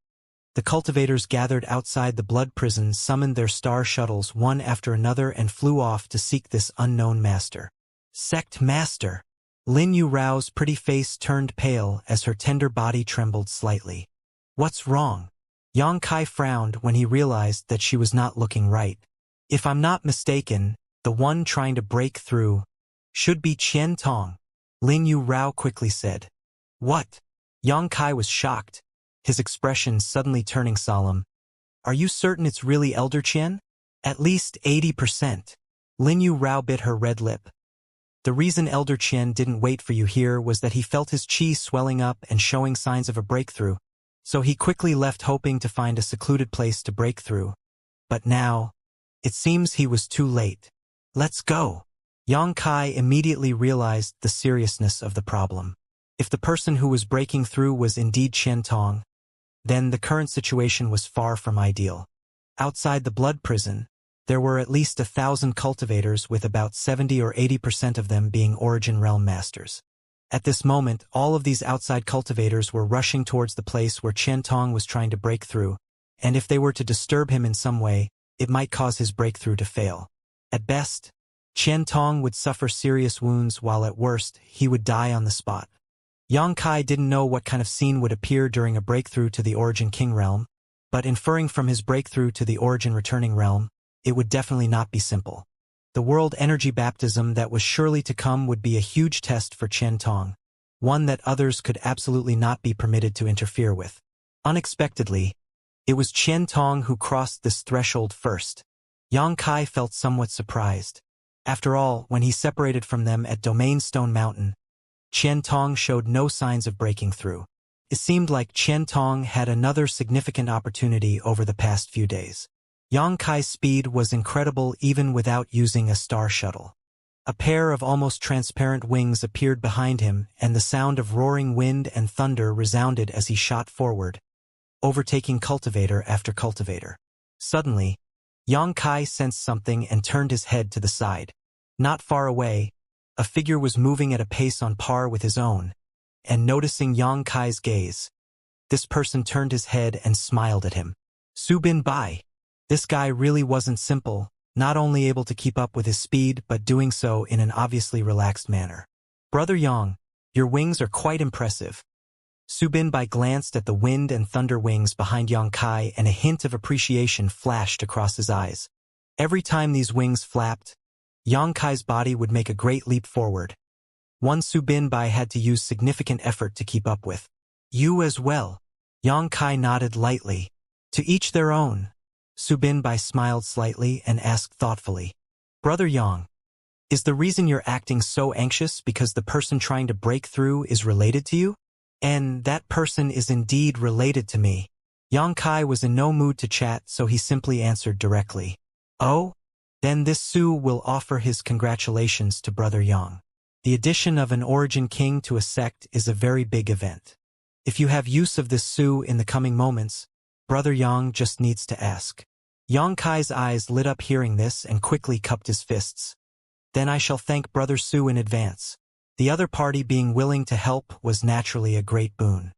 the cultivators gathered outside the blood prison summoned their star shuttles one after another and flew off to seek this unknown master. Sect Master! Lin Yu Rao's pretty face turned pale as her tender body trembled slightly. What's wrong? Yang Kai frowned when he realized that she was not looking right. If I'm not mistaken, the one trying to break through should be Qian Tong. Lin Yu Rao quickly said. What? Yang Kai was shocked, his expression suddenly turning solemn. Are you certain it's really Elder Qian? At least 80%. Lin Yu Rao bit her red lip. The reason Elder Qian didn't wait for you here was that he felt his qi swelling up and showing signs of a breakthrough, so he quickly left hoping to find a secluded place to break through. But now, It seems he was too late. Let's go. Yang Kai immediately realized the seriousness of the problem. If the person who was breaking through was indeed Qian Tong, then the current situation was far from ideal. Outside the blood prison, there were at least 1,000 cultivators, with about 70 or 80% of them being Origin Realm Masters. At this moment, all of these outside cultivators were rushing towards the place where Qian Tong was trying to break through, and if they were to disturb him in some way, it might cause his breakthrough to fail. At best, Qian Tong would suffer serious wounds, while at worst, he would die on the spot. Yang Kai didn't know what kind of scene would appear during a breakthrough to the Origin King Realm, but inferring from his breakthrough to the Origin Returning Realm, it would definitely not be simple. The world energy baptism that was surely to come would be a huge test for Qian Tong, one that others could absolutely not be permitted to interfere with. Unexpectedly, it was Qian Tong who crossed this threshold first. Yang Kai felt somewhat surprised. After all, when he separated from them at Domain Stone Mountain, Qian Tong showed no signs of breaking through. It seemed like Qian Tong had another significant opportunity over the past few days. Yang Kai's speed was incredible even without using a star shuttle. A pair of almost transparent wings appeared behind him, and the sound of roaring wind and thunder resounded as he shot forward, overtaking cultivator after cultivator. Suddenly, Yang Kai sensed something and turned his head to the side. Not far away, a figure was moving at a pace on par with his own, and noticing Yang Kai's gaze, this person turned his head and smiled at him. Su Bin Bai. This guy really wasn't simple, not only able to keep up with his speed but doing so in an obviously relaxed manner. Brother Yang, your wings are quite impressive. Su Bin Bai glanced at the wind and thunder wings behind Yang Kai, and a hint of appreciation flashed across his eyes. Every time these wings flapped, Yang Kai's body would make a great leap forward. One Su Bin Bai had to use significant effort to keep up with. You as well. Yang Kai nodded lightly. To each their own. Su Bin Bai smiled slightly and asked thoughtfully, Brother Yang, is the reason you're acting so anxious because the person trying to break through is related to you? And that person is indeed related to me. Yang Kai was in no mood to chat, so he simply answered directly. Oh? Then this Su will offer his congratulations to Brother Yang. The addition of an Origin King to a sect is a very big event. If you have use of this Su in the coming moments, Brother Yang just needs to ask. Yang Kai's eyes lit up hearing this and quickly cupped his fists. Then I shall thank Brother Su in advance. The other party being willing to help was naturally a great boon.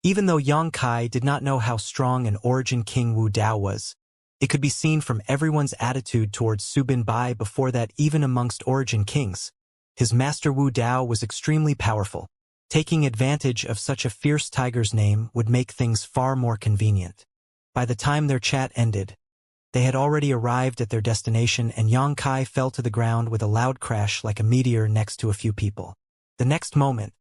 Even though Yang Kai did not know how strong an Origin King Wu Dao was, it could be seen from everyone's attitude towards Su Bin Bai before that even amongst Origin Kings, his master Wu Dao was extremely powerful. Taking advantage of such a fierce tiger's name would make things far more convenient. By the time their chat ended, they had already arrived at their destination, and Yang Kai fell to the ground with a loud crash like a meteor next to a few people. The next moment,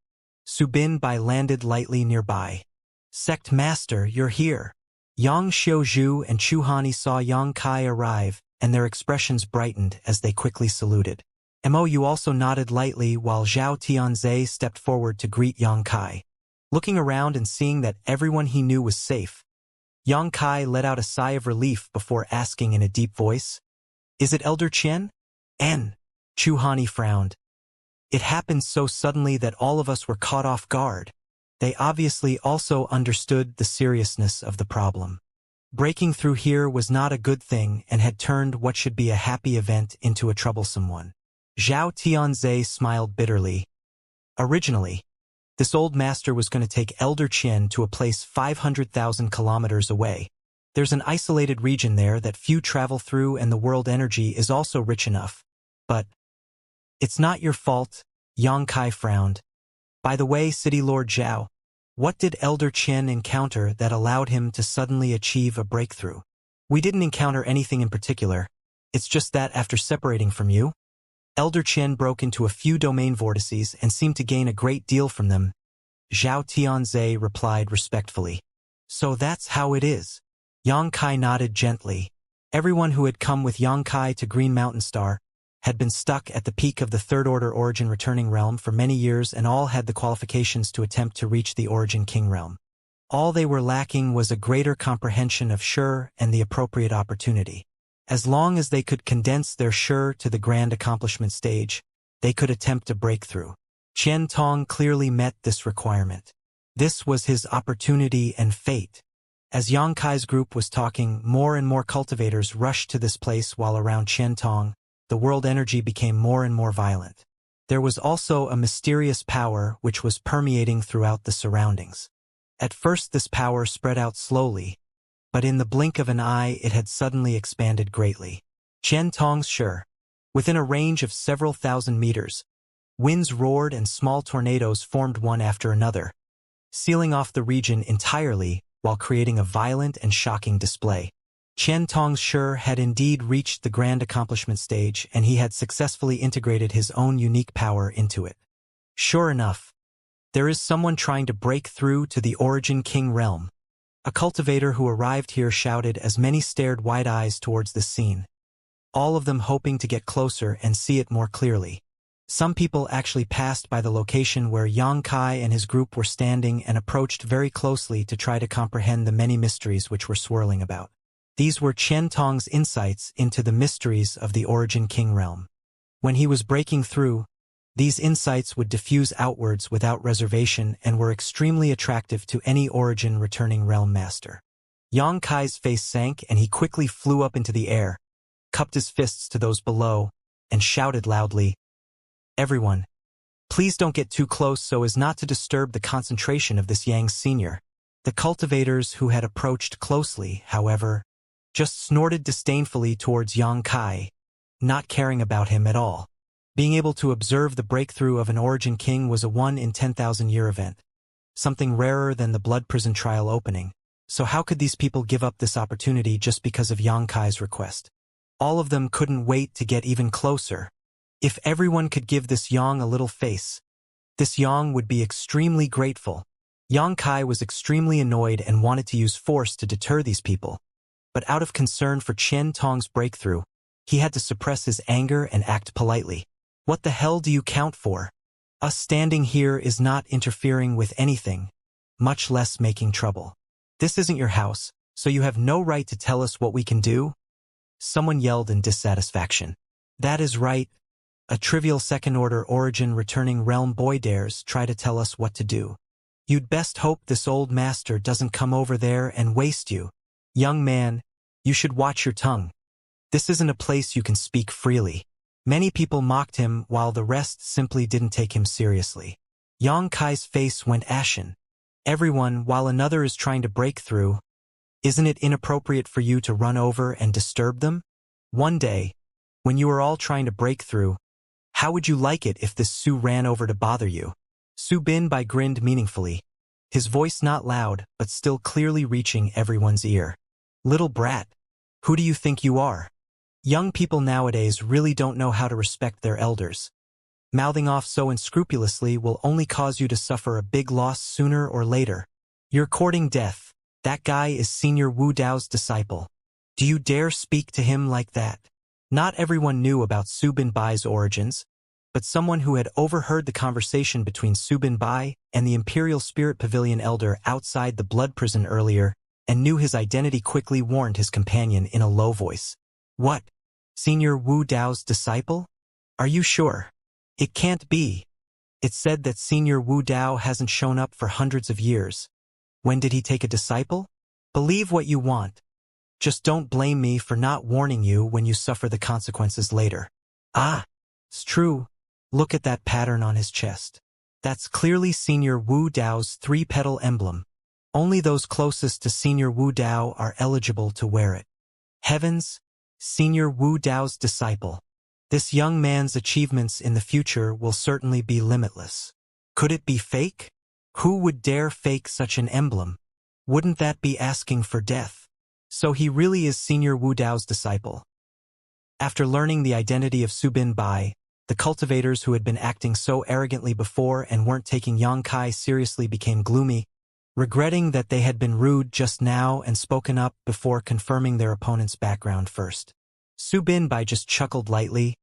Su Bin Bai landed lightly nearby. Sect Master, you're here. Yang Xiaozhu and Chu Hani saw Yang Kai arrive, and their expressions brightened as they quickly saluted. Mou also nodded lightly while Zhao Tianzhe stepped forward to greet Yang Kai. Looking around and seeing that everyone he knew was safe, Yang Kai let out a sigh of relief before asking in a deep voice, Is it Elder Qian? N. Chu Hani frowned. It happened so suddenly that all of us were caught off guard. They obviously also understood the seriousness of the problem. Breaking through here was not a good thing and had turned what should be a happy event into a troublesome one. Zhao Tianzhe smiled bitterly. Originally, this old master was going to take Elder Qian to a place 500,000 kilometers away. There's an isolated region there that few travel through, and the world energy is also rich enough. But it's not your fault, Yang Kai frowned. By the way, City Lord Zhao, what did Elder Qian encounter that allowed him to suddenly achieve a breakthrough? We didn't encounter anything in particular. It's just that after separating from you, Elder Qian broke into a few domain vortices and seemed to gain a great deal from them. Zhao Tianzhe replied respectfully. So that's how it is. Yang Kai nodded gently. Everyone who had come with Yang Kai to Green Mountain Star had been stuck at the peak of the Third Order Origin Returning Realm for many years, and all had the qualifications to attempt to reach the Origin King Realm. All they were lacking was a greater comprehension of Sure and the appropriate opportunity. As long as they could condense their sure to the grand accomplishment stage, they could attempt a breakthrough. Qian Tong clearly met this requirement. This was his opportunity and fate. As Yang Kai's group was talking, more and more cultivators rushed to this place while around Qian Tong, the world energy became more and more violent. There was also a mysterious power which was permeating throughout the surroundings. At first this power spread out slowly, but in the blink of an eye it had suddenly expanded greatly. Qian Tong's sure. Within a range of several thousand meters, winds roared and small tornadoes formed one after another, sealing off the region entirely while creating a violent and shocking display. Qian Tong's sure had indeed reached the grand accomplishment stage, and he had successfully integrated his own unique power into it. Sure enough, there is someone trying to break through to the Origin King realm. A cultivator who arrived here shouted as many stared wide-eyes towards the scene, all of them hoping to get closer and see it more clearly. Some people actually passed by the location where Yang Kai and his group were standing and approached very closely to try to comprehend the many mysteries which were swirling about. These were Qian Tong's insights into the mysteries of the Origin King realm. When he was breaking through, these insights would diffuse outwards without reservation and were extremely attractive to any Origin returning realm master. Yang Kai's face sank and he quickly flew up into the air, cupped his fists to those below, and shouted loudly, "Everyone, please don't get too close so as not to disturb the concentration of this Yang Senior." The cultivators who had approached closely, however, just snorted disdainfully towards Yang Kai, not caring about him at all. Being able to observe the breakthrough of an Origin King was a 1 in 10,000 year event, something rarer than the blood prison trial opening. So how could these people give up this opportunity just because of Yang Kai's request? All of them couldn't wait to get even closer. If everyone could give this Yang a little face, this Yang would be extremely grateful. Yang Kai was extremely annoyed and wanted to use force to deter these people. But out of concern for Qian Tong's breakthrough, he had to suppress his anger and act politely. "What the hell do you count for? Us standing here is not interfering with anything, much less making trouble. This isn't your house, so you have no right to tell us what we can do?" Someone yelled in dissatisfaction. "That is right. A trivial second-order Origin returning realm boy dares try to tell us what to do. You'd best hope this old master doesn't come over there and waste you. Young man, you should watch your tongue. This isn't a place you can speak freely." Many people mocked him while the rest simply didn't take him seriously. Yang Kai's face went ashen. "Everyone, while another is trying to break through, isn't it inappropriate for you to run over and disturb them? One day, when you are all trying to break through, how would you like it if this Su ran over to bother you?" Su Binbai grinned meaningfully, his voice not loud but still clearly reaching everyone's ear. "Little brat, who do you think you are? Young people nowadays really don't know how to respect their elders. Mouthing off so unscrupulously will only cause you to suffer a big loss sooner or later. You're courting death. That guy is Senior Wu Dao's disciple. Do you dare speak to him like that?" Not everyone knew about Su Binbai's origins, but someone who had overheard the conversation between Su Binbai and the Imperial Spirit Pavilion elder outside the blood prison earlier and knew his identity quickly warned his companion in a low voice. "What? Senior Wu Dao's disciple? Are you sure? It can't be. It's said that Senior Wu Dao hasn't shown up for hundreds of years. When did he take a disciple? Believe what you want. Just don't blame me for not warning you when you suffer the consequences later." "Ah, it's true. Look at that pattern on his chest. That's clearly Senior Wu Dao's 3-petal emblem. Only those closest to Senior Wu Dao are eligible to wear it. Heavens, Senior Wu Dao's disciple. This young man's achievements in the future will certainly be limitless. Could it be fake? Who would dare fake such an emblem? Wouldn't that be asking for death? So he really is Senior Wu Dao's disciple." After learning the identity of Su Binbai, the cultivators who had been acting so arrogantly before and weren't taking Yang Kai seriously became gloomy, regretting that they had been rude just now and spoken up before confirming their opponent's background first. Su Binbai just chuckled lightly.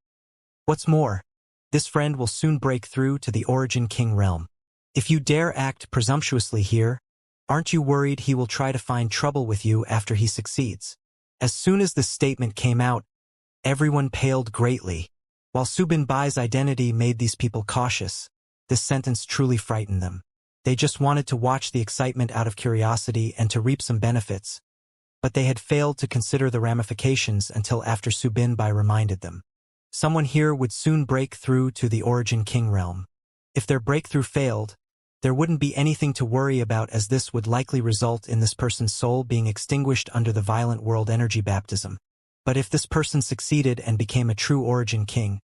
"What's more, this friend will soon break through to the Origin King realm. If you dare act presumptuously here, aren't you worried he will try to find trouble with you after he succeeds? As soon as this statement came out, everyone paled greatly. While Su Binbai's identity made these people cautious, this sentence truly frightened them. They just wanted to watch the excitement out of curiosity and to reap some benefits, but they had failed to consider the ramifications until after Su Binbai reminded them. Someone here would soon break through to the Origin King realm. If their breakthrough failed, there wouldn't be anything to worry about, as this would likely result in this person's soul being extinguished under the violent world energy baptism. But if this person succeeded and became a true Origin King,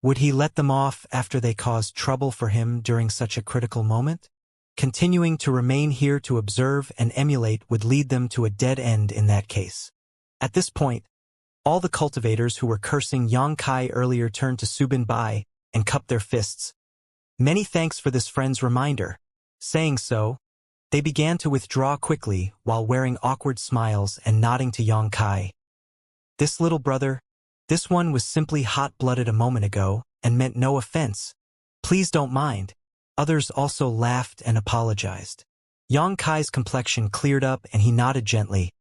would he let them off after they caused trouble for him during such a critical moment? Continuing to remain here to observe and emulate would lead them to a dead end in that case. At this point, all the cultivators who were cursing Xianxia earlier turned to Su Binbai and cupped their fists. Many thanks for this friend's reminder. Saying so, they began to withdraw quickly while wearing awkward smiles and nodding to Xianxia. This little brother, this one was simply hot-blooded a moment ago and meant no offense. Please don't mind. Others also laughed and apologized. Xianxia's complexion cleared up and he nodded gently.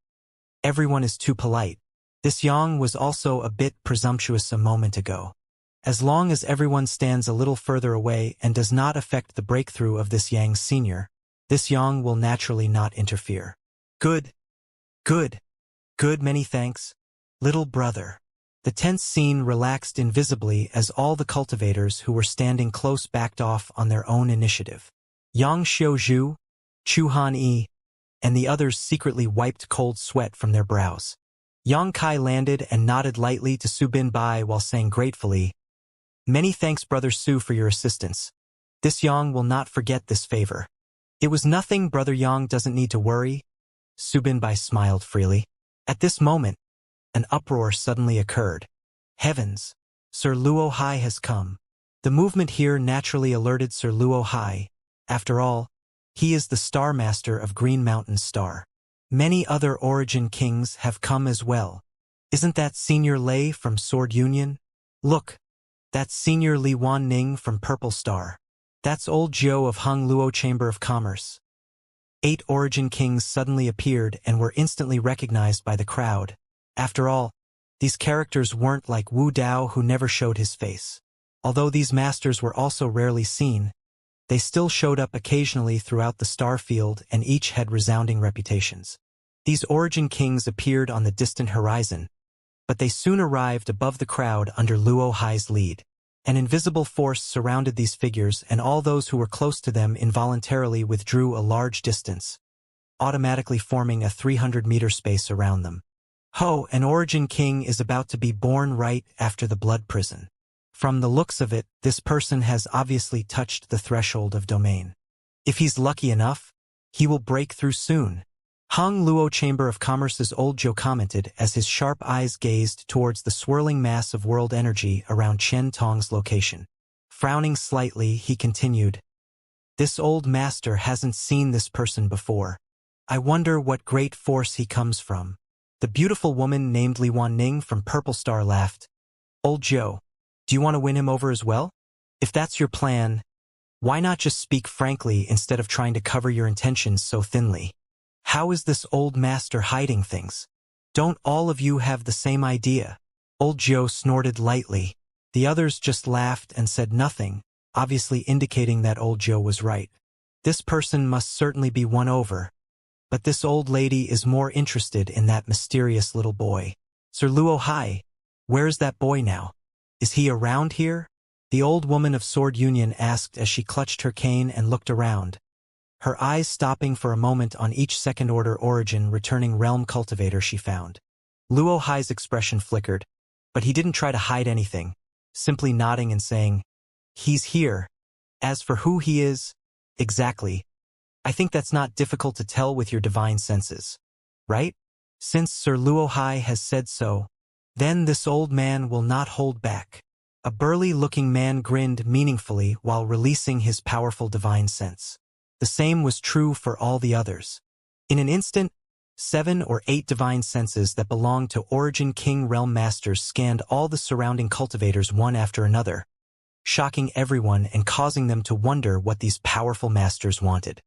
Everyone is too polite. This Yang was also a bit presumptuous a moment ago. As long as everyone stands a little further away and does not affect the breakthrough of this Yang senior, this Yang will naturally not interfere. Good. Many thanks, little brother. The tense scene relaxed invisibly as all the cultivators who were standing close backed off on their own initiative. Yang Xiaozhu, Chu Han Yi, and the others secretly wiped cold sweat from their brows. Xianxia landed and nodded lightly to Su Binbai while saying gratefully, "Many thanks, Brother Su, for your assistance. This Yang will not forget this favor." "It was nothing, Brother Yang doesn't need to worry." Su Binbai smiled freely. At this moment, an uproar suddenly occurred. Heavens! Sir Luo Hai has come. The movement here naturally alerted Sir Luo Hai. After all, he is the Star Master of Green Mountain's star. Many other Origin Kings have come as well. Isn't that Senior Lei from Sword Union? Look, that's Senior Li Wan Ning from Purple Star. That's Old Jiu of Hung Luo Chamber of Commerce. 8 Origin Kings suddenly appeared and were instantly recognized by the crowd. After all, these characters weren't like Wu Dao, who never showed his face. Although these masters were also rarely seen, they still showed up occasionally throughout the star field and each had resounding reputations. These Origin Kings appeared on the distant horizon, but they soon arrived above the crowd under Luo Hai's lead. An invisible force surrounded these figures, and all those who were close to them involuntarily withdrew a large distance, automatically forming a 300-meter space around them. Ho, an Origin King is about to be born right after the blood prison. From the looks of it, this person has obviously touched the threshold of domain. If he's lucky enough, he will break through soon. Hung Luo Chamber of Commerce's Old Joe commented as his sharp eyes gazed towards the swirling mass of world energy around Chen Tong's location. Frowning slightly, he continued, "This old master hasn't seen this person before. I wonder what great force he comes from." The beautiful woman named Li Wan Ning from Purple Star laughed. "Old Joe, do you want to win him over as well? If that's your plan, why not just speak frankly instead of trying to cover your intentions so thinly? How is this old master hiding things? Don't all of you have the same idea?" Old Joe snorted lightly. The others just laughed and said nothing, obviously indicating that Old Joe was right. This person must certainly be won over. But this old lady is more interested in that mysterious little boy. "Sir Luo Hai, where is that boy now? Is he around here?" the old woman of Sword Union asked as she clutched her cane and looked around, her eyes stopping for a moment on each second-order Origin returning realm cultivator she found. Luo Hai's expression flickered, but he didn't try to hide anything, simply nodding and saying, "He's here. As for who he is, exactly, I think that's not difficult to tell with your divine senses, right? Since Sir Luo Hai has said so, then this old man will not hold back." A burly-looking man grinned meaningfully while releasing his powerful divine sense. The same was true for all the others. In an instant, 7 or 8 divine senses that belonged to Origin King Realm Masters scanned all the surrounding cultivators one after another, shocking everyone and causing them to wonder what these powerful masters wanted.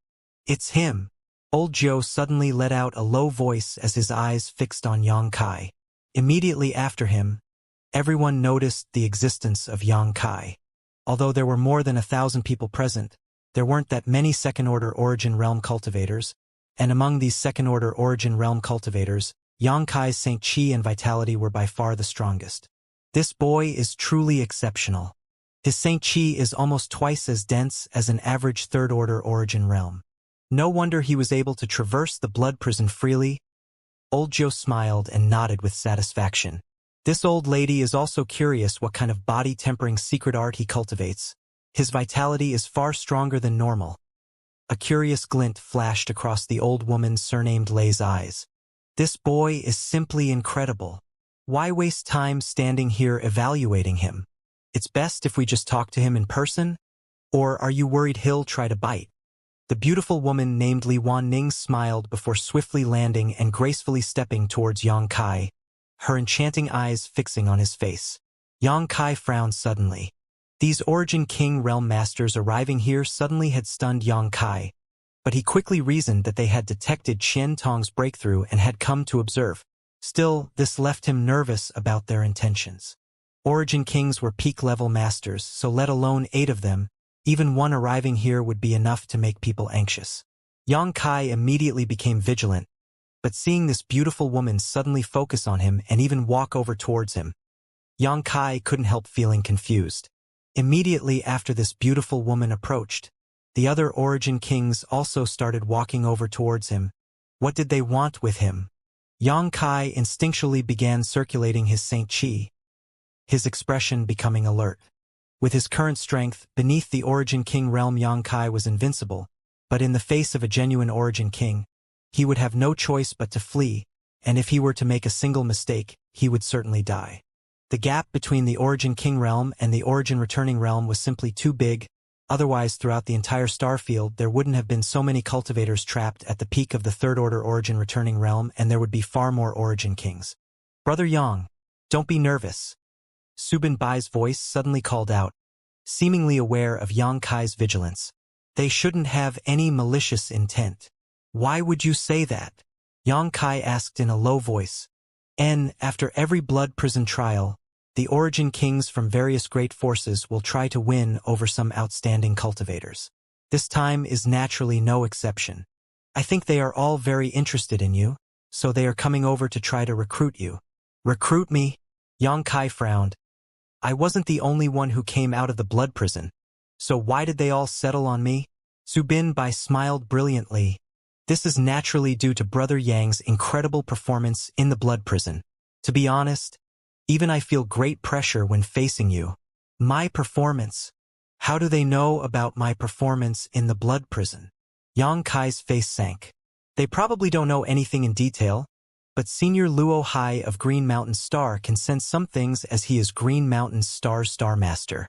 "It's him!" Old Joe suddenly let out a low voice as his eyes fixed on Yang Kai. Immediately after him, everyone noticed the existence of Yang Kai. Although there were more than 1,000 people present, there weren't that many second-order origin realm cultivators, and among these second-order origin realm cultivators, Yang Kai's St. Qi and vitality were by far the strongest. This boy is truly exceptional. His St. Qi is almost twice as dense as an average third-order origin realm. No wonder he was able to traverse the blood prison freely. Old Joe smiled and nodded with satisfaction. This old lady is also curious what kind of body-tempering secret art he cultivates. His vitality is far stronger than normal. A curious glint flashed across the old woman's surnamed Lei's eyes. This boy is simply incredible. Why waste time standing here evaluating him? It's best if we just talk to him in person? Or are you worried he'll try to bite? The beautiful woman named Li Wanning smiled before swiftly landing and gracefully stepping towards Yang Kai, her enchanting eyes fixing on his face. Yang Kai frowned suddenly. These Origin King Realm Masters arriving here suddenly had stunned Yang Kai, but he quickly reasoned that they had detected Qian Tong's breakthrough and had come to observe. Still, this left him nervous about their intentions. Origin Kings were peak-level masters, so let alone 8 of them, even one arriving here would be enough to make people anxious. Yang Kai immediately became vigilant, but seeing this beautiful woman suddenly focus on him and even walk over towards him, Yang Kai couldn't help feeling confused. Immediately after this beautiful woman approached, the other Origin Kings also started walking over towards him. What did they want with him? Yang Kai instinctually began circulating his St. Qi, his expression becoming alert. With his current strength, beneath the Origin King realm Yang Kai was invincible, but in the face of a genuine Origin King, he would have no choice but to flee, and if he were to make a single mistake, he would certainly die. The gap between the Origin King realm and the Origin Returning realm was simply too big, otherwise throughout the entire starfield there wouldn't have been so many cultivators trapped at the peak of the third-order Origin Returning realm and there would be far more Origin Kings. Brother Yang, don't be nervous. Subin Bai's voice suddenly called out, seemingly aware of Yang Kai's vigilance. They shouldn't have any malicious intent. Why would you say that? Yang Kai asked in a low voice. After every blood prison trial, the Origin Kings from various great forces will try to win over some outstanding cultivators. This time is naturally no exception. I think they are all very interested in you, so they are coming over to try to recruit you. Recruit me? Yang Kai frowned. I wasn't the only one who came out of the blood prison, so why did they all settle on me? Subin Bai smiled brilliantly. This is naturally due to Brother Yang's incredible performance in the blood prison. To be honest, even I feel great pressure when facing you. My performance. How do they know about my performance in the blood prison? Yang Kai's face sank. They probably don't know anything in detail, but Senior Luo Hai of Green Mountain Star can sense some things as he is Green Mountain Star's Star Master.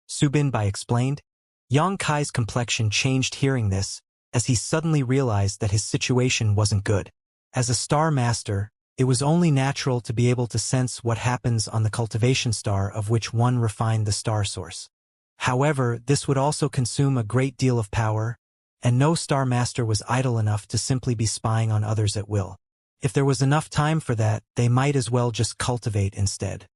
Subin Bai explained. Yang Kai's complexion changed hearing this, as he suddenly realized that his situation wasn't good. As a Star Master, it was only natural to be able to sense what happens on the cultivation star of which one refined the star source. However, this would also consume a great deal of power, and no Star Master was idle enough to simply be spying on others at will. If there was enough time for that, they might as well just cultivate instead.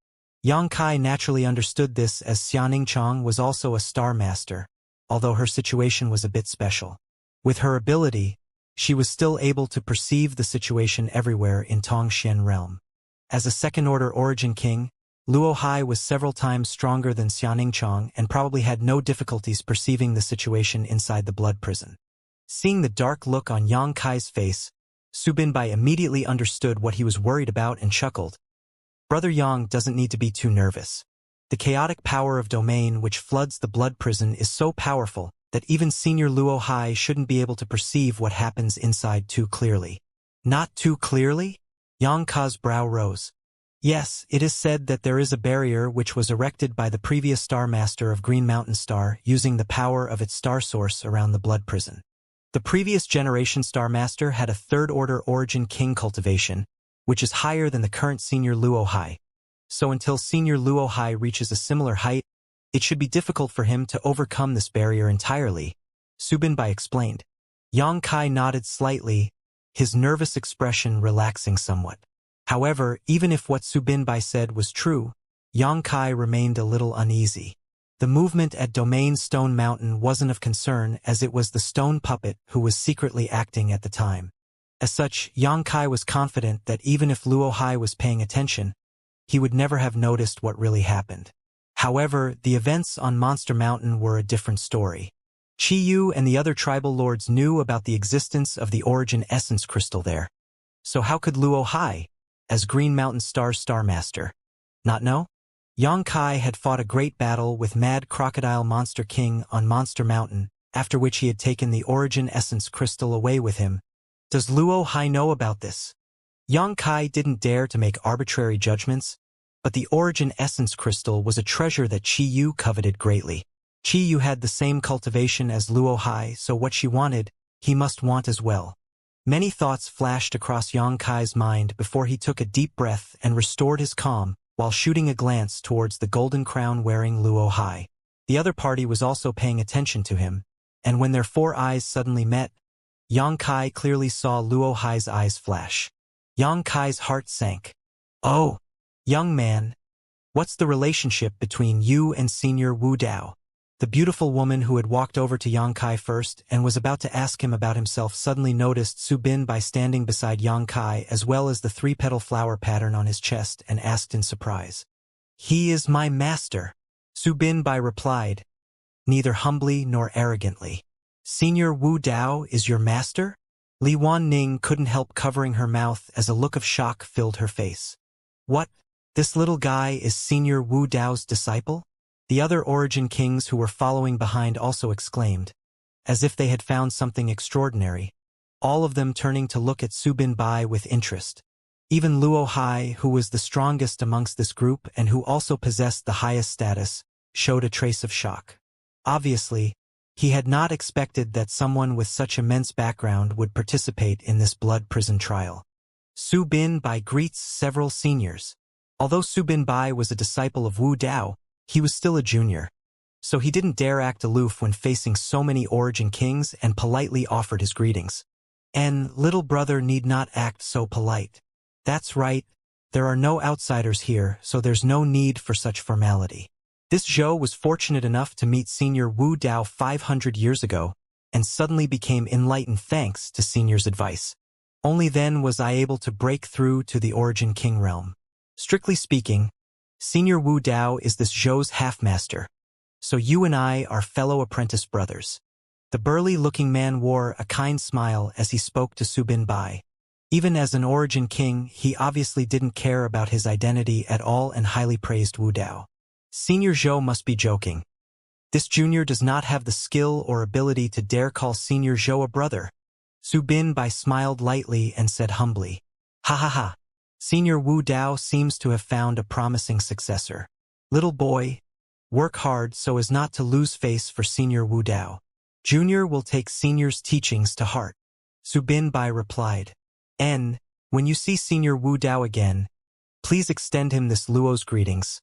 Yang Kai naturally understood this as Xianxia was also a Star Master, although her situation was a bit special. With her ability, she was still able to perceive the situation everywhere in Tongxian realm. As a second-order Origin King, Luo Hai was several times stronger than Xianxia and probably had no difficulties perceiving the situation inside the blood prison. Seeing the dark look on Yang Kai's face, Subin Bai immediately understood what he was worried about and chuckled. Brother Yang doesn't need to be too nervous. The chaotic power of domain which floods the blood prison is so powerful that even Senior Luo Hai shouldn't be able to perceive what happens inside too clearly. Not too clearly? Yang Kai's brow rose. Yes, it is said that there is a barrier which was erected by the previous Star Master of Green Mountain Star using the power of its star source around the blood prison. The previous generation Star Master had a third-order Origin King cultivation, which is higher than the current Senior Luo Hai. So until Senior Luo Hai reaches a similar height, it should be difficult for him to overcome this barrier entirely, Subin Bai explained. Yang Kai nodded slightly, his nervous expression relaxing somewhat. However, even if what Su Binbai said was true, Yang Kai remained a little uneasy. The movement at Domain Stone Mountain wasn't of concern as it was the stone puppet who was secretly acting at the time. As such, Yang Kai was confident that even if Luo Hai was paying attention, he would never have noticed what really happened. However, the events on Monster Mountain were a different story. Chi Yu and the other tribal lords knew about the existence of the origin essence crystal there. So how could Luo Hai, as Green Mountain Star's Star Master, not know? Yang Kai had fought a great battle with Mad Crocodile Monster King on Monster Mountain, after which he had taken the origin essence crystal away with him. Does Luo Hai know about this? Yang Kai didn't dare to make arbitrary judgments, but the origin essence crystal was a treasure that Chi Yu coveted greatly. Chi Yu had the same cultivation as Luo Hai, so what she wanted, he must want as well. Many thoughts flashed across Yang Kai's mind before he took a deep breath and restored his calm, while shooting a glance towards the golden crown-wearing Luo Hai. The other party was also paying attention to him, and when their four eyes suddenly met, Yang Kai clearly saw Luo Hai's eyes flash. Yang Kai's heart sank. Oh, young man, what's the relationship between you and Senior Wu Dao? The beautiful woman who had walked over to Yang Kai first and was about to ask him about himself suddenly noticed Su Binbai standing beside Yang Kai as well as the three-petal flower pattern on his chest and asked in surprise. He is my master, Su Binbai replied, neither humbly nor arrogantly. Senior Wu Dao is your master? Li Wanning couldn't help covering her mouth as a look of shock filled her face. What? This little guy is Senior Wu Dao's disciple? The other origin kings who were following behind also exclaimed, as if they had found something extraordinary, all of them turning to look at Su Binbai with interest. Even Luo Hai, who was the strongest amongst this group and who also possessed the highest status, showed a trace of shock. Obviously, he had not expected that someone with such immense background would participate in this blood prison trial. Su Binbai greets several seniors. Although Su Binbai was a disciple of Wu Dao, he was still a junior, so he didn't dare act aloof when facing so many origin kings and politely offered his greetings. And little brother need not act so polite. That's right, there are no outsiders here, so there's no need for such formality. This Zhou was fortunate enough to meet Senior Wu Dao 500 years ago, and suddenly became enlightened thanks to Senior's advice. Only then was I able to break through to the origin king realm. Strictly speaking, Senior Wu Dao is this Zhou's half-master, so you and I are fellow apprentice brothers. The burly-looking man wore a kind smile as he spoke to Su Binbai. Even as an origin king, he obviously didn't care about his identity at all and highly praised Wu Dao. Senior Zhou must be joking. This junior does not have the skill or ability to dare call Senior Zhou a brother. Su Binbai smiled lightly and said humbly, ha ha ha. Senior Wu Dao seems to have found a promising successor. Little boy, work hard so as not to lose face for Senior Wu Dao. Junior will take Senior's teachings to heart. Su Binbai replied. N, when you see Senior Wu Dao again, please extend him this Luo's greetings.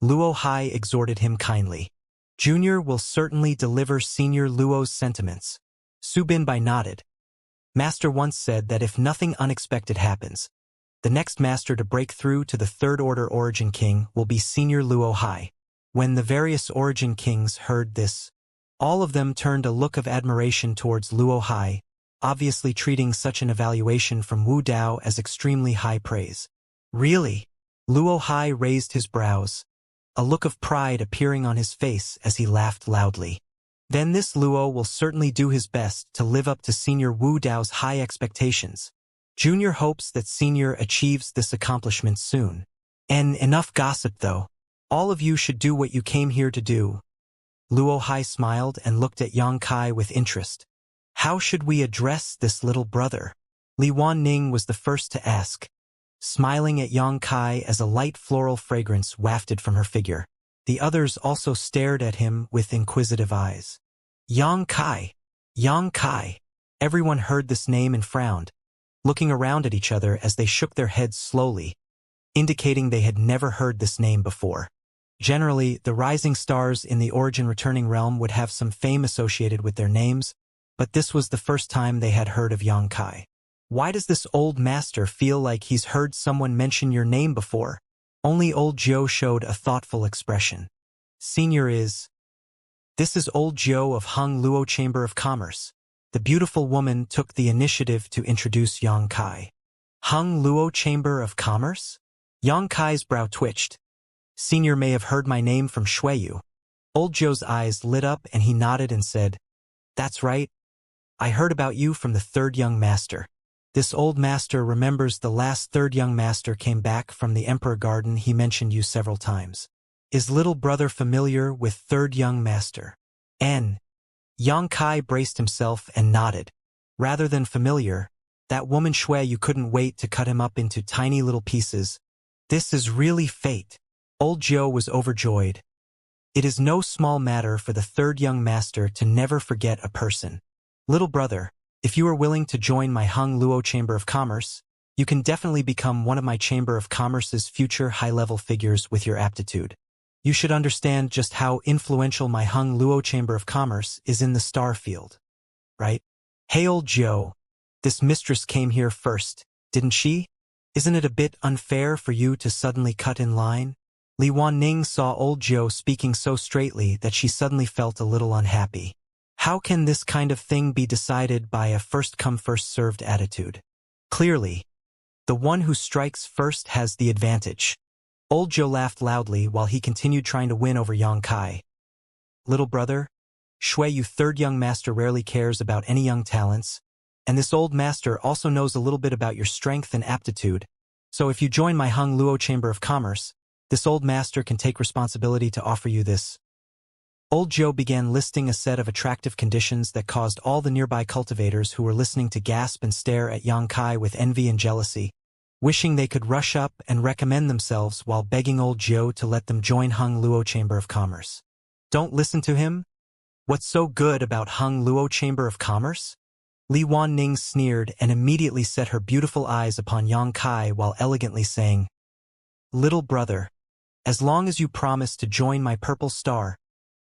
Luo Hai exhorted him kindly. Junior will certainly deliver Senior Luo's sentiments. Su Binbai nodded. Master once said that if nothing unexpected happens, the next master to break through to the Third Order Origin King will be Senior Luo Hai. When the various Origin Kings heard this, all of them turned a look of admiration towards Luo Hai, obviously treating such an evaluation from Wu Dao as extremely high praise. Really? Luo Hai raised his brows, a look of pride appearing on his face as he laughed loudly. Then this Luo will certainly do his best to live up to Senior Wu Dao's high expectations. Junior hopes that Senior achieves this accomplishment soon. And enough gossip though. All of you should do what you came here to do. Luo Hai smiled and looked at Yang Kai with interest. How should we address this little brother? Li Wanning was the first to ask, smiling at Yang Kai as a light floral fragrance wafted from her figure. The others also stared at him with inquisitive eyes. Yang Kai! Yang Kai! Everyone heard this name and frowned, looking around at each other as they shook their heads slowly, indicating they had never heard this name before. Generally, the rising stars in the origin returning realm would have some fame associated with their names, but this was the first time they had heard of Xianxia. Why does this old master feel like he's heard someone mention your name before? Only old Joe showed a thoughtful expression. Senior is... This is old Joe of Hung Luo Chamber of Commerce. The beautiful woman took the initiative to introduce Xianxia. Hung Luo Chamber of Commerce? Xianxia's brow twitched. Senior may have heard my name from Shuiyu. Old Joe's eyes lit up and he nodded and said, That's right. I heard about you from the third young master. This old master remembers the last third young master came back from the Emperor Garden. He mentioned you several times. Is little brother familiar with third young master? Xianxia braced himself and nodded. Rather than familiar, that woman Shuiyu couldn't wait to cut him up into tiny little pieces. This is really fate. Old Joe was overjoyed. It is no small matter for the third young master to never forget a person. Little brother, if you are willing to join my Hung Luo Chamber of Commerce, you can definitely become one of my Chamber of Commerce's future high-level figures with your aptitude. You should understand just how influential my Hung Luo Chamber of Commerce is in the star field. Right? Hey old Joe, this mistress came here first, didn't she? Isn't it a bit unfair for you to suddenly cut in line? Li Wanning saw old Joe speaking so straightly that she suddenly felt a little unhappy. How can this kind of thing be decided by a first-come first-served attitude? Clearly, the one who strikes first has the advantage. Old Joe laughed loudly while he continued trying to win over Xianxia. Little brother, Shuiyu third young master rarely cares about any young talents, and this old master also knows a little bit about your strength and aptitude, so if you join my Hung Luo Chamber of Commerce, this old master can take responsibility to offer you this. Old Joe began listing a set of attractive conditions that caused all the nearby cultivators who were listening to gasp and stare at Xianxia with envy and jealousy, wishing they could rush up and recommend themselves while begging old Joe to let them join Hung Luo Chamber of Commerce. Don't listen to him? What's so good about Hung Luo Chamber of Commerce? Li Wanning sneered and immediately set her beautiful eyes upon Xianxia while elegantly saying, Little brother, as long as you promise to join my Purple Star,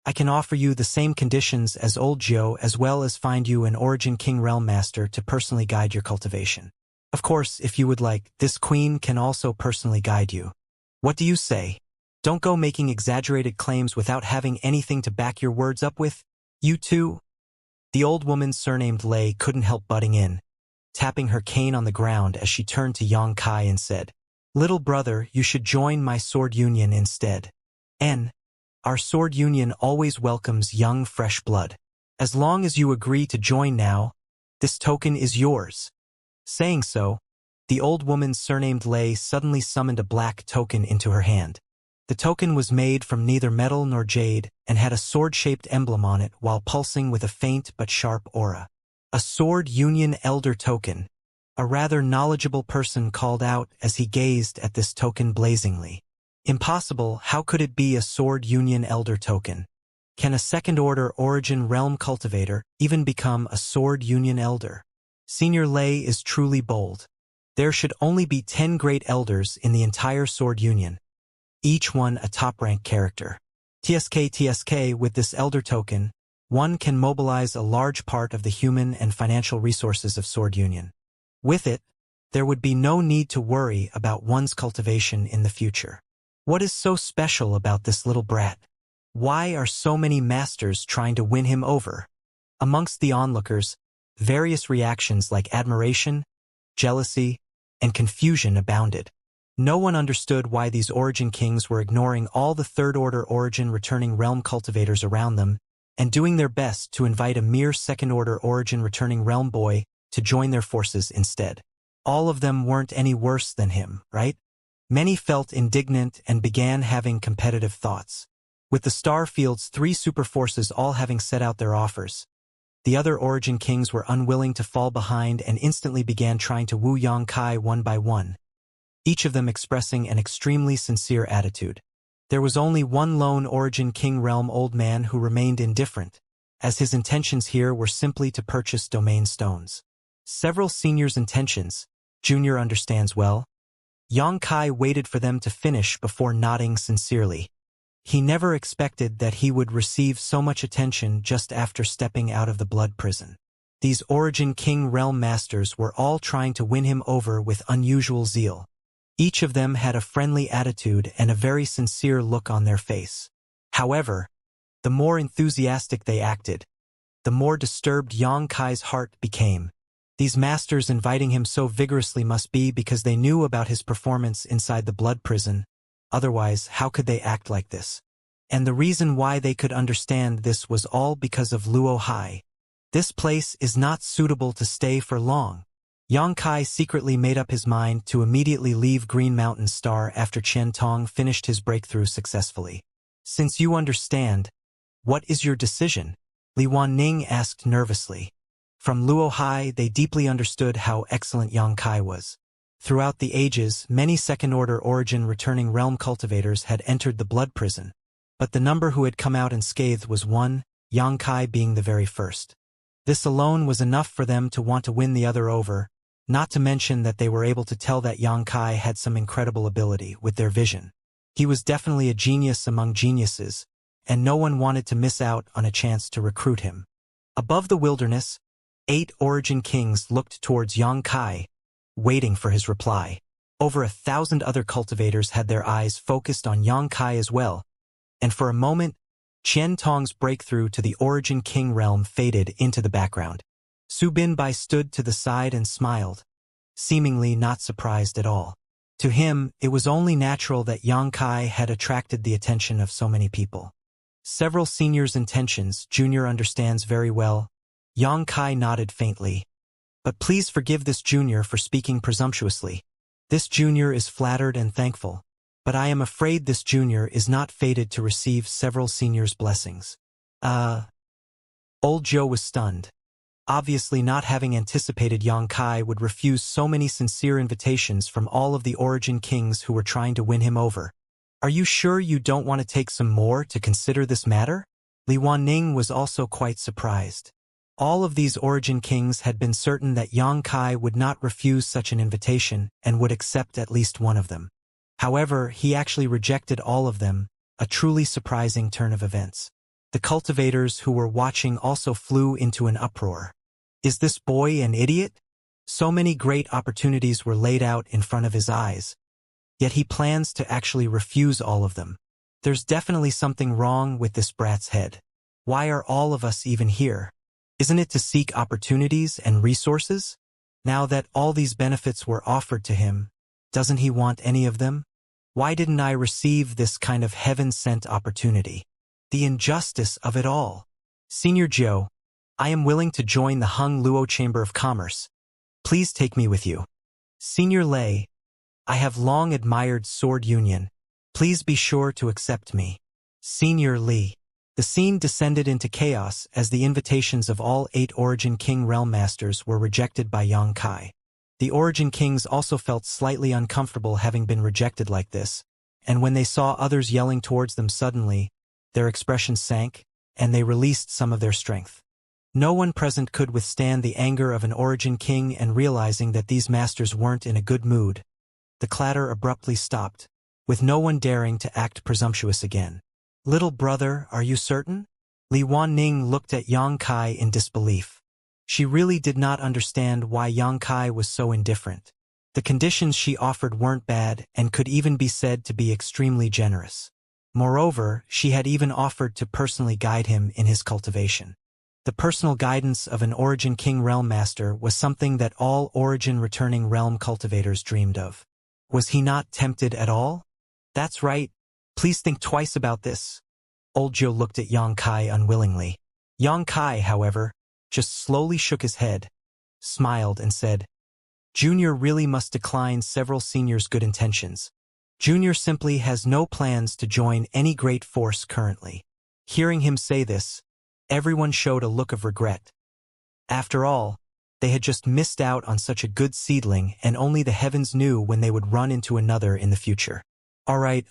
I can offer you the same conditions as old Joe as well as find you an Origin King Realm Master to personally guide your cultivation. Of course, if you would like, this queen can also personally guide you. What do you say? Don't go making exaggerated claims without having anything to back your words up with. You too? The old woman surnamed Lei couldn't help butting in, tapping her cane on the ground as she turned to Xianxia and said, Little brother, you should join my sword union instead. Our sword union always welcomes young, fresh blood. As long as you agree to join now, this token is yours. Saying so, the old woman surnamed Lei suddenly summoned a black token into her hand. The token was made from neither metal nor jade and had a sword-shaped emblem on it while pulsing with a faint but sharp aura. A sword union elder token. A rather knowledgeable person called out as he gazed at this token blazingly. Impossible, how could it be a sword union elder token? Can a second-order origin realm cultivator even become a sword union elder? Senior Lei is truly bold. There should only be 10 great elders in the entire sword union, each one a top-rank character. TSK, with this elder token, one can mobilize a large part of the human and financial resources of sword union. With it, there would be no need to worry about one's cultivation in the future. What is so special about this little brat? Why are so many masters trying to win him over? Amongst the onlookers, various reactions like admiration, jealousy, and confusion abounded. No one understood why these origin kings were ignoring all the third-order origin returning realm cultivators around them and doing their best to invite a mere second-order origin returning realm boy to join their forces instead. All of them weren't any worse than him, right? Many felt indignant and began having competitive thoughts. With the star field's 3 super forces all having set out their offers, the other origin kings were unwilling to fall behind and instantly began trying to woo Xianxia one by one, each of them expressing an extremely sincere attitude. There was only one lone origin king realm old man who remained indifferent, as his intentions here were simply to purchase domain stones. Several seniors' intentions, Junior understands well. Xianxia waited for them to finish before nodding sincerely. He never expected that he would receive so much attention just after stepping out of the blood prison. These Origin King realm masters were all trying to win him over with unusual zeal. Each of them had a friendly attitude and a very sincere look on their face. However, the more enthusiastic they acted, the more disturbed Yang Kai's heart became. These masters inviting him so vigorously must be because they knew about his performance inside the blood prison. Otherwise, how could they act like this? And the reason why they could understand this was all because of Luo Hai. This place is not suitable to stay for long. Yang Kai secretly made up his mind to immediately leave Green Mountain Star after Qian Tong finished his breakthrough successfully. Since you understand, what is your decision? Li Wanning asked nervously. From Luo Hai, they deeply understood how excellent Yang Kai was. Throughout the ages, many second-order origin returning realm cultivators had entered the blood prison, but the number who had come out unscathed was one, Yang Kai being the very first. This alone was enough for them to want to win the other over, not to mention that they were able to tell that Yang Kai had some incredible ability with their vision. He was definitely a genius among geniuses, and no one wanted to miss out on a chance to recruit him. Above the wilderness, 8 Origin Kings looked towards Yang Kai, waiting for his reply. Over 1,000 other cultivators had their eyes focused on Yang Kai as well, and for a moment, Qian Tong's breakthrough to the Origin King realm faded into the background. Su Binbai stood to the side and smiled, seemingly not surprised at all. To him, it was only natural that Yang Kai had attracted the attention of so many people. Several seniors' intentions, Junior understands very well. Yang Kai nodded faintly. But please forgive this junior for speaking presumptuously. This junior is flattered and thankful, but I am afraid this junior is not fated to receive several seniors' blessings. Old Joe was stunned. Obviously not having anticipated Yang Kai would refuse so many sincere invitations from all of the Origin Kings who were trying to win him over. Are you sure you don't want to take some more to consider this matter? Li Wanning was also quite surprised. All of these Origin Kings had been certain that Yang Kai would not refuse such an invitation and would accept at least one of them. However, he actually rejected all of them, a truly surprising turn of events. The cultivators who were watching also flew into an uproar. Is this boy an idiot? So many great opportunities were laid out in front of his eyes, yet he plans to actually refuse all of them. There's definitely something wrong with this brat's head. Why are all of us even here? Isn't it to seek opportunities and resources? Now that all these benefits were offered to him, doesn't he want any of them? Why didn't I receive this kind of heaven-sent opportunity? The injustice of it all. Senior Joe, I am willing to join the Hung Luo Chamber of Commerce. Please take me with you. Senior Lei, I have long admired Sword Union. Please be sure to accept me. Senior Li. The scene descended into chaos as the invitations of all 8 Origin King Realm Masters were rejected by Yang Kai. The Origin Kings also felt slightly uncomfortable having been rejected like this, and when they saw others yelling towards them suddenly, their expressions sank, and they released some of their strength. No one present could withstand the anger of an Origin King, and realizing that these masters weren't in a good mood, the clatter abruptly stopped, with no one daring to act presumptuous again. Little brother, are you certain? Li Wanning looked at Yang Kai in disbelief. She really did not understand why Yang Kai was so indifferent. The conditions she offered weren't bad and could even be said to be extremely generous. Moreover, she had even offered to personally guide him in his cultivation. The personal guidance of an Origin King Realm Master was something that all Origin returning realm cultivators dreamed of. Was he not tempted at all? That's right. Please think twice about this. Old Joe looked at Yang Kai unwillingly. Yang Kai, however, just slowly shook his head, smiled, and said, Junior really must decline several seniors' good intentions. Junior simply has no plans to join any great force currently. Hearing him say this, everyone showed a look of regret. After all, they had just missed out on such a good seedling, and only the heavens knew when they would run into another in the future. All right.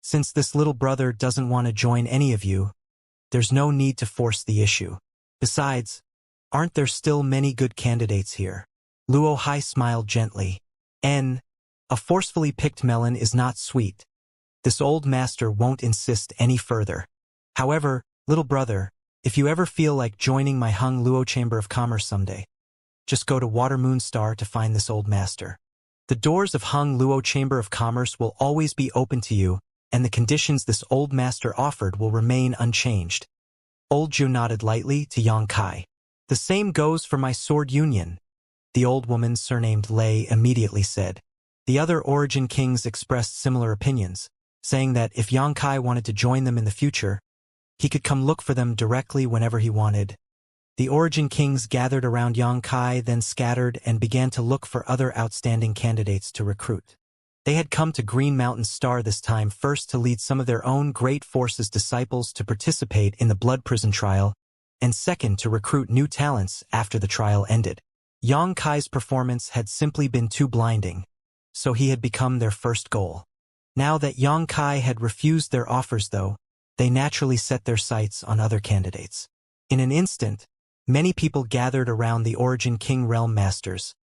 Since this little brother doesn't want to join any of you, there's no need to force the issue. Besides, aren't there still many good candidates here? Luo Hai smiled gently. A forcefully picked melon is not sweet. This old master won't insist any further. However, little brother, If you ever feel like joining my Hung Luo Chamber of Commerce someday, just go to Water Moon Star to find this old master. The doors of Hung Luo Chamber of Commerce will always be open to you, and the conditions this old master offered will remain unchanged. Old Ju nodded lightly to Yang Kai. The same goes for my sword union, the old woman surnamed Lei immediately said. The other Origin Kings expressed similar opinions, saying that if Yang Kai wanted to join them in the future, he could come look for them directly whenever he wanted. The Origin Kings gathered around Yang Kai, then scattered and began to look for other outstanding candidates to recruit. They had come to Green Mountain Star this time first to lead some of their own Great Force's disciples to participate in the Blood Prison trial, and second to recruit new talents after the trial ended. Yang Kai's performance had simply been too blinding, so he had become their first goal. Now that Yang Kai had refused their offers though, they naturally set their sights on other candidates. In an instant, many people gathered around the Origin King Realm Masters,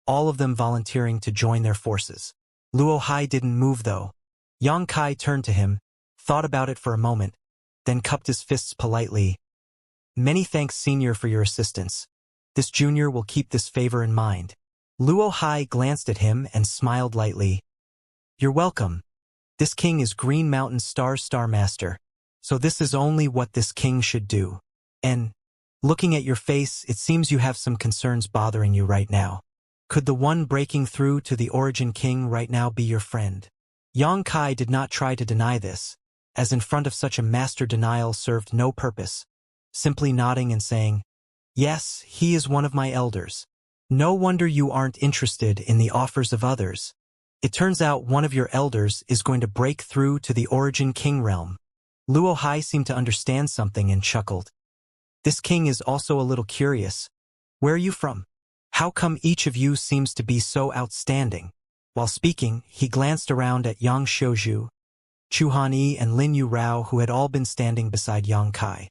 all of them volunteering to join their forces. Luo Hai didn't move though. Yang Kai turned to him, thought about it for a moment, then cupped his fists politely. Many thanks, Senior, for your assistance. This junior will keep this favor in mind. Luo Hai glanced at him and smiled lightly. You're welcome. This king is Green Mountain Star's Star Master, so this is only what this king should do. And, looking at your face, it seems you have some concerns bothering you right now. Could the one breaking through to the Origin King right now be your friend? Yang Kai did not try to deny this, as in front of such a master denial served no purpose, simply nodding and saying, Yes, he is one of my elders. No wonder you aren't interested in the offers of others. It turns out one of your elders is going to break through to the Origin King realm. Luo Hai seemed to understand something and chuckled. This king is also a little curious. Where are you from? How come each of you seems to be so outstanding? While speaking, he glanced around at Yang Xiuzhu, Chu Han-yi and Lin Yu Rao, who had all been standing beside Yang Kai.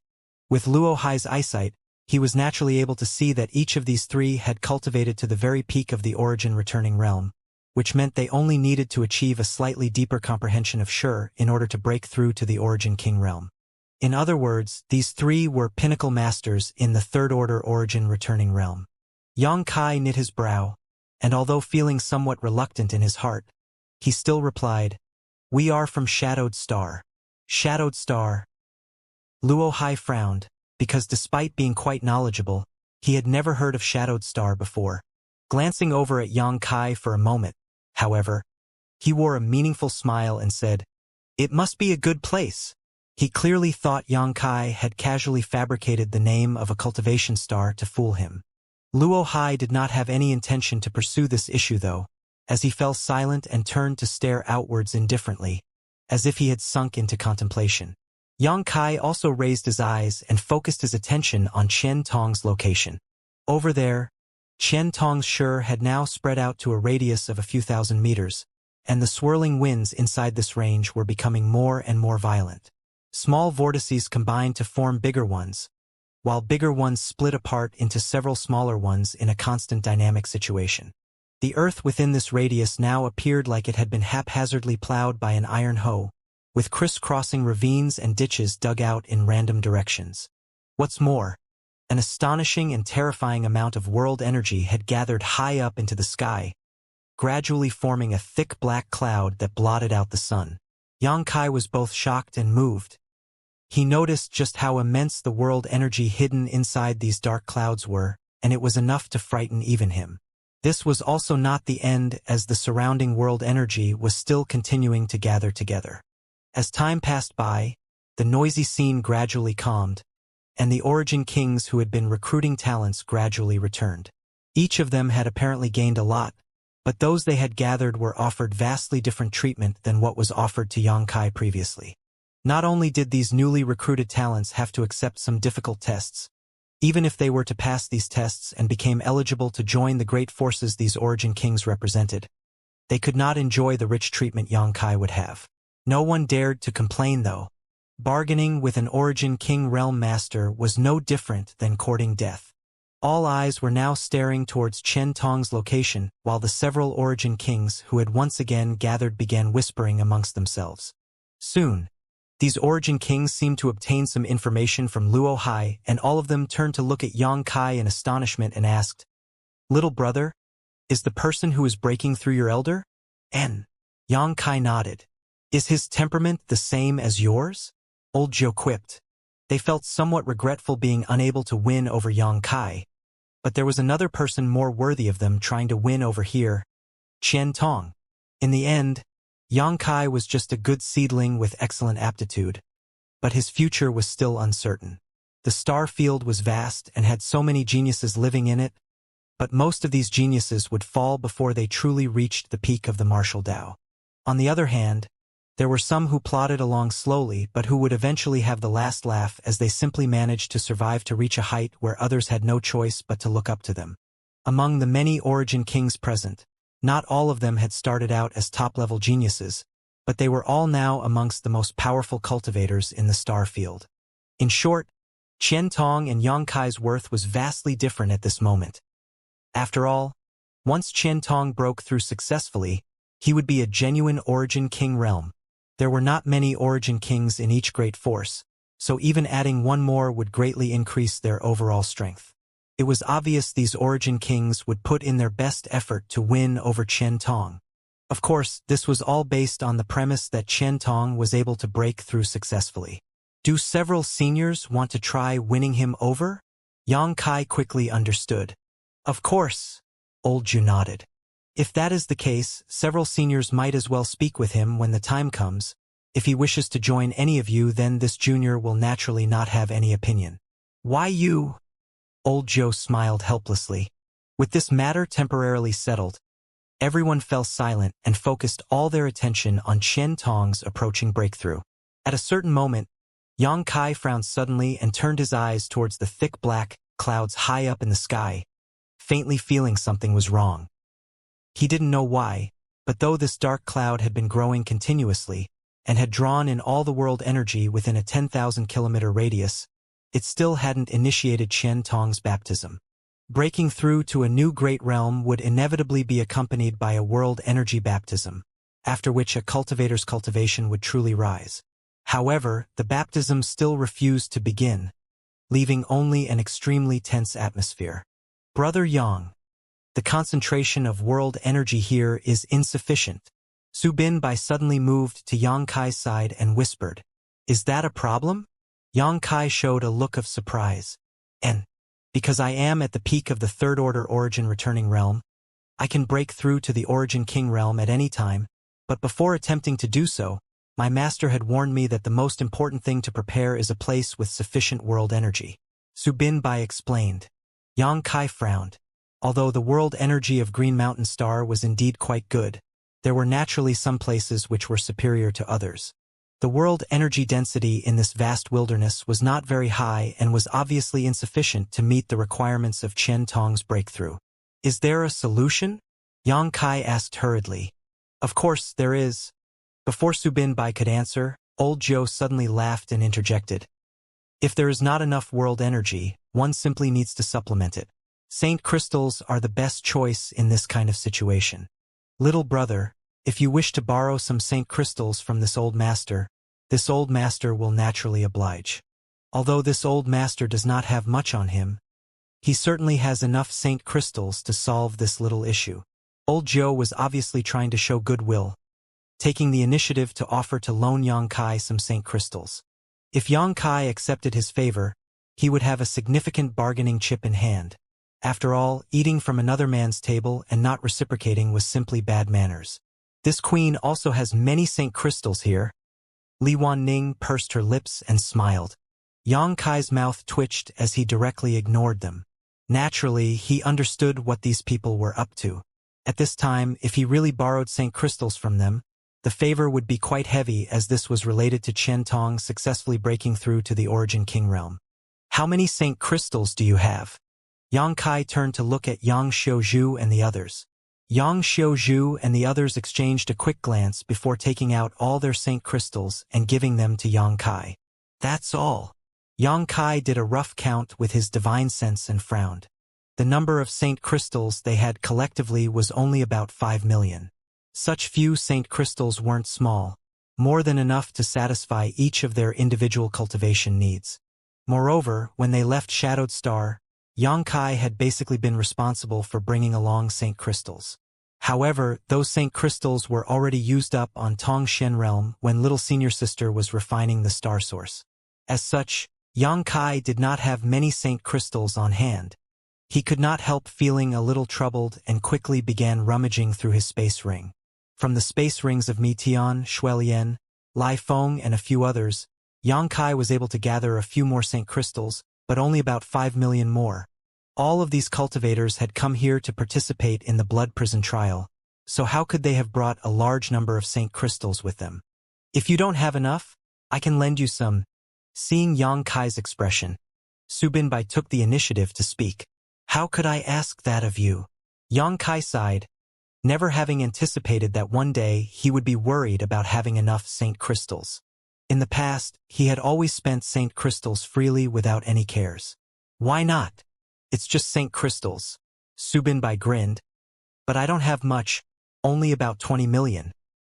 With Luo Hai's eyesight, he was naturally able to see that each of these three had cultivated to the very peak of the Origin Returning Realm, which meant they only needed to achieve a slightly deeper comprehension of Shi in order to break through to the Origin King realm. In other words, these three were pinnacle masters in the Third Order Origin Returning Realm. Yang Kai knit his brow, and although feeling somewhat reluctant in his heart, he still replied, We are from Shadowed Star. Shadowed Star. Luo Hai frowned, because despite being quite knowledgeable, he had never heard of Shadowed Star before. Glancing over at Yang Kai for a moment, however, he wore a meaningful smile and said, It must be a good place. He clearly thought Yang Kai had casually fabricated the name of a cultivation star to fool him. Luo Hai did not have any intention to pursue this issue though, as he fell silent and turned to stare outwards indifferently, as if he had sunk into contemplation. Yang Kai also raised his eyes and focused his attention on Chen Tong's location. Over there, Chen Tong's Shi had now spread out to a radius of a few thousand meters, and the swirling winds inside this range were becoming more and more violent. Small vortices combined to form bigger ones, while bigger ones split apart into several smaller ones in a constant dynamic situation. The earth within this radius now appeared like it had been haphazardly plowed by an iron hoe, with crisscrossing ravines and ditches dug out in random directions. What's more, an astonishing and terrifying amount of world energy had gathered high up into the sky, gradually forming a thick black cloud that blotted out the sun. Yang Kai was both shocked and moved. He noticed just how immense the world energy hidden inside these dark clouds were, and it was enough to frighten even him. This was also not the end, as the surrounding world energy was still continuing to gather together. As time passed by, the noisy scene gradually calmed, and the Origin Kings who had been recruiting talents gradually returned. Each of them had apparently gained a lot, but those they had gathered were offered vastly different treatment than what was offered to Yang Kai previously. Not only did these newly recruited talents have to accept some difficult tests, even if they were to pass these tests and became eligible to join the great forces these Origin Kings represented, they could not enjoy the rich treatment Yang Kai would have. No one dared to complain though. Bargaining with an Origin King Realm Master was no different than courting death. All eyes were now staring towards Chen Tong's location, while the several Origin Kings who had once again gathered began whispering amongst themselves. Soon, These origin kings seemed to obtain some information from Luo Hai, and all of them turned to look at Yang Kai in astonishment and asked, "Little brother, is the person who is breaking through your elder?" And Yang Kai nodded. "Is his temperament the same as yours?" Old Joe quipped. They felt somewhat regretful being unable to win over Yang Kai, but there was another person more worthy of them trying to win over here, Qian Tong. In the end, Yang Kai was just a good seedling with excellent aptitude, but his future was still uncertain. The star field was vast and had so many geniuses living in it, but most of these geniuses would fall before they truly reached the peak of the martial Tao. On the other hand, there were some who plodded along slowly but who would eventually have the last laugh as they simply managed to survive to reach a height where others had no choice but to look up to them. Among the many origin kings present, not all of them had started out as top-level geniuses, but they were all now amongst the most powerful cultivators in the star field. In short, Qian Tong and Yang Kai's worth was vastly different at this moment. After all, once Qian Tong broke through successfully, he would be a genuine origin king realm. There were not many origin kings in each great force, so even adding one more would greatly increase their overall strength. It was obvious these origin kings would put in their best effort to win over Qian Tong. Of course, this was all based on the premise that Qian Tong was able to break through successfully. Do several seniors want to try winning him over? Yang Kai quickly understood. Of course, Old Ju nodded. If that is the case, several seniors might as well speak with him when the time comes. If he wishes to join any of you, then this junior will naturally not have any opinion. Why you? Old Joe smiled helplessly. With this matter temporarily settled, everyone fell silent and focused all their attention on Qian Tong's approaching breakthrough. At a certain moment, Yang Kai frowned suddenly and turned his eyes towards the thick black clouds high up in the sky, faintly feeling something was wrong. He didn't know why, but though this dark cloud had been growing continuously and had drawn in all the world energy within a 10,000-kilometer radius, it still hadn't initiated Qian Tong's baptism. Breaking through to a new great realm would inevitably be accompanied by a world energy baptism, after which a cultivator's cultivation would truly rise. However, the baptism still refused to begin, leaving only an extremely tense atmosphere. Brother Yang, the concentration of world energy here is insufficient. Su Binbai suddenly moved to Yang Kai's side and whispered, "Is that a problem?" Yang Kai showed a look of surprise. "And because I am at the peak of the third-order origin returning realm, I can break through to the origin king realm at any time, but before attempting to do so, my master had warned me that the most important thing to prepare is a place with sufficient world energy." Su Binbai explained. Yang Kai frowned. Although the world energy of Green Mountain Star was indeed quite good, there were naturally some places which were superior to others. The world energy density in this vast wilderness was not very high and was obviously insufficient to meet the requirements of Qian Tong's breakthrough. "Is there a solution?" Yang Kai asked hurriedly. "Of course there is." Before Su Binbai could answer, Old Joe suddenly laughed and interjected. "If there is not enough world energy, one simply needs to supplement it. Saint crystals are the best choice in this kind of situation. Little brother, if you wish to borrow some saint crystals from this old master will naturally oblige. Although this old master does not have much on him, he certainly has enough saint crystals to solve this little issue." Old Joe was obviously trying to show goodwill, taking the initiative to offer to loan Yang Kai some saint crystals. If Yang Kai accepted his favor, he would have a significant bargaining chip in hand. After all, eating from another man's table and not reciprocating was simply bad manners. "This queen also has many saint crystals here." Li Wanning pursed her lips and smiled. Yang Kai's mouth twitched as he directly ignored them. Naturally, he understood what these people were up to. At this time, if he really borrowed saint crystals from them, the favor would be quite heavy, as this was related to Qian Tong successfully breaking through to the origin king realm. "How many saint crystals do you have?" Yang Kai turned to look at Yang Xiaozhu and the others. Yang Xiaozhu and the others exchanged a quick glance before taking out all their saint crystals and giving them to Yang Kai. "That's all." Yang Kai did a rough count with his divine sense and frowned. The number of saint crystals they had collectively was only about 5 million. Such few saint crystals weren't small, more than enough to satisfy each of their individual cultivation needs. Moreover, when they left Shadowed Star, Xianxia had basically been responsible for bringing along Saint Crystals. However, those Saint Crystals were already used up on Tongshen Realm when Little Senior Sister was refining the star source. As such, Xianxia did not have many Saint Crystals on hand. He could not help feeling a little troubled and quickly began rummaging through his space ring. From the space rings of Mitian, Shuelian, Lai Feng, and a few others, Xianxia was able to gather a few more Saint Crystals, but only about 5 million more. All of these cultivators had come here to participate in the Blood Prison trial, so how could they have brought a large number of Saint Crystals with them? If you don't have enough, I can lend you some. Seeing Xianxia's expression, Su Binbai took the initiative to speak. How could I ask that of you? Xianxia sighed, never having anticipated that one day he would be worried about having enough Saint Crystals. In the past, he had always spent Saint Crystals freely without any cares. Why not? It's just Saint Crystals. Su Binbai grinned. But I don't have much, only about 20 million.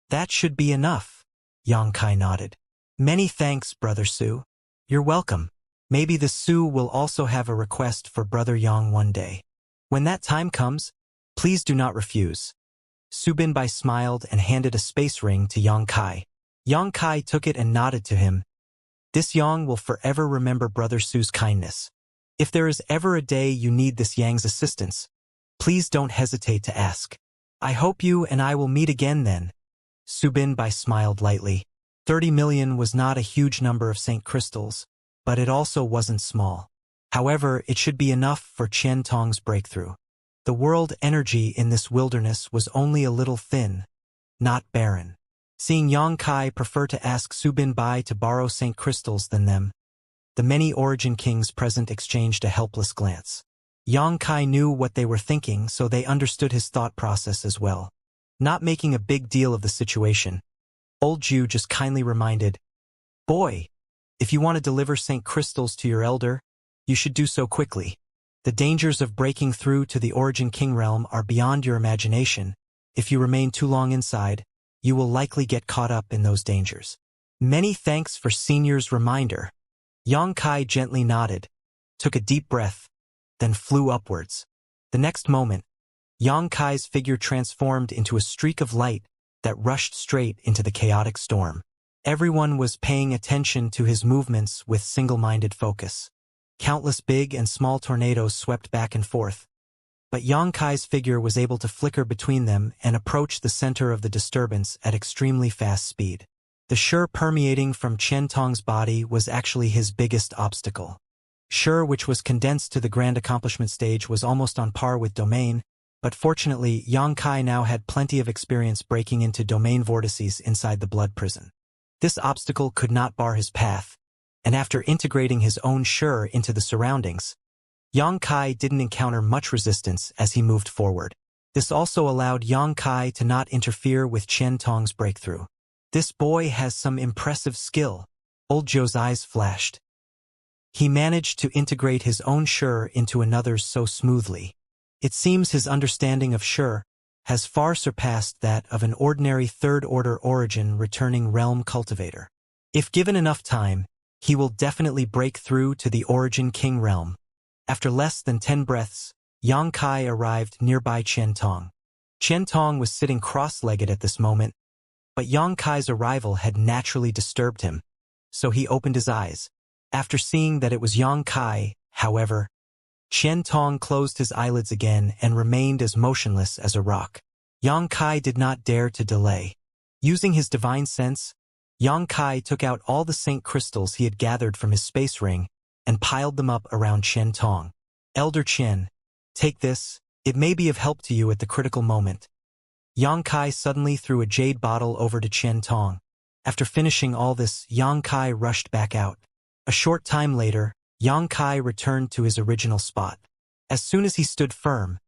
That should be enough. Xianxia nodded. Many thanks, Brother Su. You're welcome. Maybe the Su will also have a request for Brother Yang one day. When that time comes, please do not refuse. Su Binbai smiled and handed a space ring to Xianxia. Xianxia took it and nodded to him. This Yang will forever remember Brother Su's kindness. If there is ever a day you need this Yang's assistance, please don't hesitate to ask. I hope you and I will meet again then. Su Binbai smiled lightly. 30 million was not a huge number of Saint Crystals, but it also wasn't small. However, it should be enough for Qian Tong's breakthrough. The world energy in this wilderness was only a little thin, not barren. Seeing Xianxia prefer to ask Su Binbai to borrow Saint Crystals than them, the many Origin Kings present exchanged a helpless glance. Xianxia knew what they were thinking, so they understood his thought process as well. Not making a big deal of the situation, Old Ju just kindly reminded, Boy, if you want to deliver Saint Crystals to your elder, you should do so quickly. The dangers of breaking through to the Origin King realm are beyond your imagination. If you remain too long inside, you will likely get caught up in those dangers. Many thanks for Senior's reminder. Xianxia gently nodded, took a deep breath, then flew upwards. The next moment, Xianxia's figure transformed into a streak of light that rushed straight into the chaotic storm. Everyone was paying attention to his movements with single-minded focus. Countless big and small tornadoes swept back and forth, but Xianxia's figure was able to flicker between them and approach the center of the disturbance at extremely fast speed. The Shi permeating from Qian Tong's body was actually his biggest obstacle. Shi, which was condensed to the grand accomplishment stage, was almost on par with Domain, but fortunately Xianxia now had plenty of experience breaking into Domain vortices inside the blood prison. This obstacle could not bar his path, and after integrating his own Shi into the surroundings, Xianxia didn't encounter much resistance as he moved forward. This also allowed Xianxia to not interfere with Qian Tong's breakthrough. This boy has some impressive skill. Old Joe's eyes flashed. He managed to integrate his own Shi into another's so smoothly. It seems his understanding of Shi has far surpassed that of an ordinary third-order origin returning realm cultivator. If given enough time, he will definitely break through to the Origin King realm. After less than 10 breaths, Xianxia arrived nearby Qian Tong. Qian Tong was sitting cross-legged at this moment, but Xianxia's arrival had naturally disturbed him, so he opened his eyes. After seeing that it was Xianxia, however, Qian Tong closed his eyelids again and remained as motionless as a rock. Xianxia did not dare to delay. Using his divine sense, Xianxia took out all the Saint Crystals he had gathered from his space ring and piled them up around Qian Tong. Elder Qian, take this, it may be of help to you at the critical moment. Xianxia suddenly threw a jade bottle over to Qian Tong. After finishing all this, Xianxia rushed back out. A short time later, Xianxia returned to his original spot. As soon as he stood firm,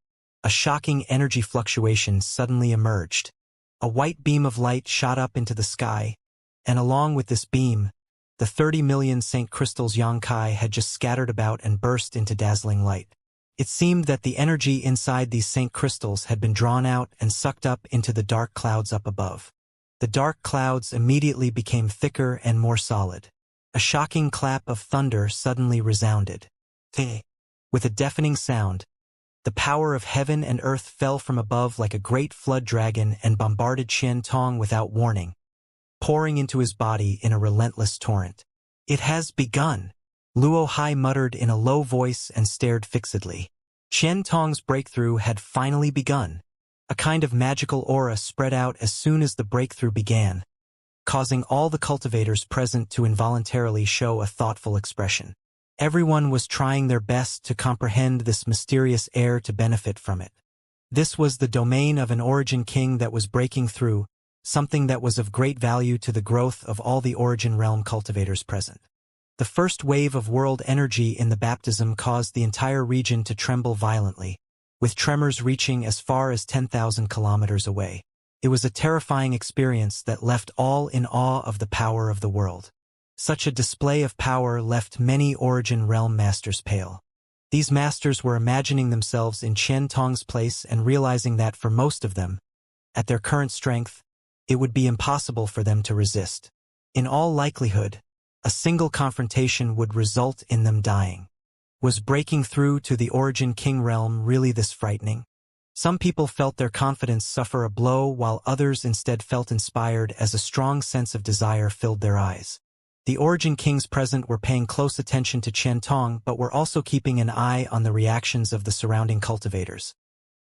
a shocking energy fluctuation suddenly emerged. A white beam of light shot up into the sky, and along with this beam, the 30 million Saint Crystals Xianxia had just scattered about and burst into dazzling light. It seemed that the energy inside these Saint Crystals had been drawn out and sucked up into the dark clouds up above. The dark clouds immediately became thicker and more solid. A shocking clap of thunder suddenly resounded. With a deafening sound, the power of heaven and earth fell from above like a great flood dragon and bombarded Qian Tong without warning, pouring into his body in a relentless torrent. "It has begun," Luo Hai muttered in a low voice and stared fixedly. Qian Tong's breakthrough had finally begun. A kind of magical aura spread out as soon as the breakthrough began, causing all the cultivators present to involuntarily show a thoughtful expression. Everyone was trying their best to comprehend this mysterious air to benefit from it. This was the domain of an origin king that was breaking through, something that was of great value to the growth of all the origin realm cultivators present. The first wave of world energy in the baptism caused the entire region to tremble violently, with tremors reaching as far as 10,000 kilometers away. It was a terrifying experience that left all in awe of the power of the world. Such a display of power left many origin realm masters pale. These masters were imagining themselves in Qian Tong's place and realizing that for most of them, at their current strength, it would be impossible for them to resist. In all likelihood, a single confrontation would result in them dying. Was breaking through to the origin king realm really this frightening? Some people felt their confidence suffer a blow while others instead felt inspired as a strong sense of desire filled their eyes. The origin kings present were paying close attention to Qian Tong but were also keeping an eye on the reactions of the surrounding cultivators,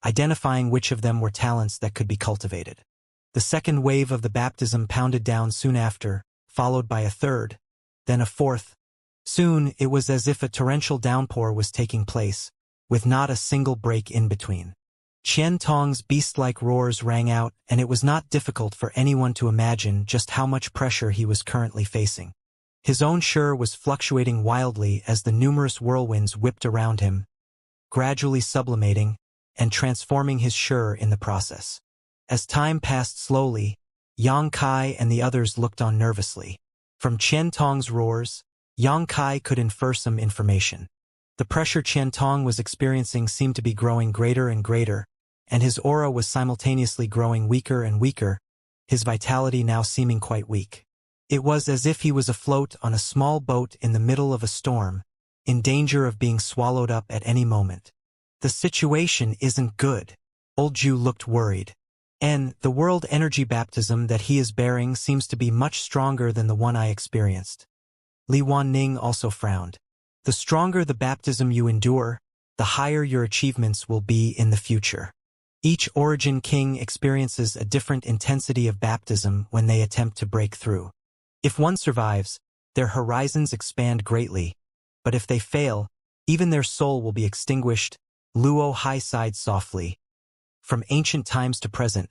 identifying which of them were talents that could be cultivated. The second wave of the baptism pounded down soon after, followed by a third, then a fourth. Soon, it was as if a torrential downpour was taking place, with not a single break in between. Qian Tong's beast-like roars rang out, and it was not difficult for anyone to imagine just how much pressure he was currently facing. His own Shi was fluctuating wildly as the numerous whirlwinds whipped around him, gradually sublimating and transforming his Shi in the process. As time passed slowly, Yang Kai and the others looked on nervously. From Qian Tong's roars, Yang Kai could infer some information. The pressure Qian Tong was experiencing seemed to be growing greater and greater, and his aura was simultaneously growing weaker and weaker, his vitality now seeming quite weak. It was as if he was afloat on a small boat in the middle of a storm, in danger of being swallowed up at any moment. The situation isn't good. Old Ju looked worried. And the world energy baptism that he is bearing seems to be much stronger than the one I experienced. Li Wanning also frowned. The stronger the baptism you endure, the higher your achievements will be in the future. Each origin king experiences a different intensity of baptism when they attempt to break through. If one survives, their horizons expand greatly, but if they fail, even their soul will be extinguished. Luo Hai sighed softly. From ancient times to present,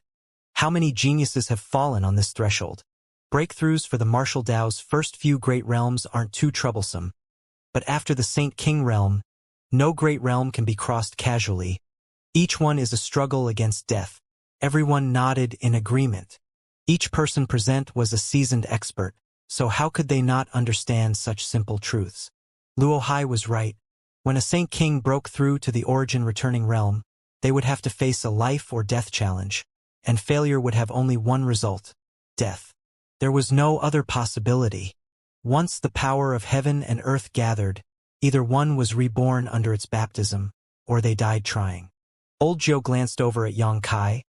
how many geniuses have fallen on this threshold? Breakthroughs for the martial Dao's first few great realms aren't too troublesome, but after the Saint King realm, no great realm can be crossed casually. Each one is a struggle against death. Everyone nodded in agreement. Each person present was a seasoned expert, so how could they not understand such simple truths? Luo Hai was right. When a Saint King broke through to the origin returning realm, they would have to face a life or death challenge, and failure would have only one result: death. There was no other possibility. Once the power of heaven and earth gathered, either one was reborn under its baptism, or they died trying. Old Joe glanced over at Yang Kai,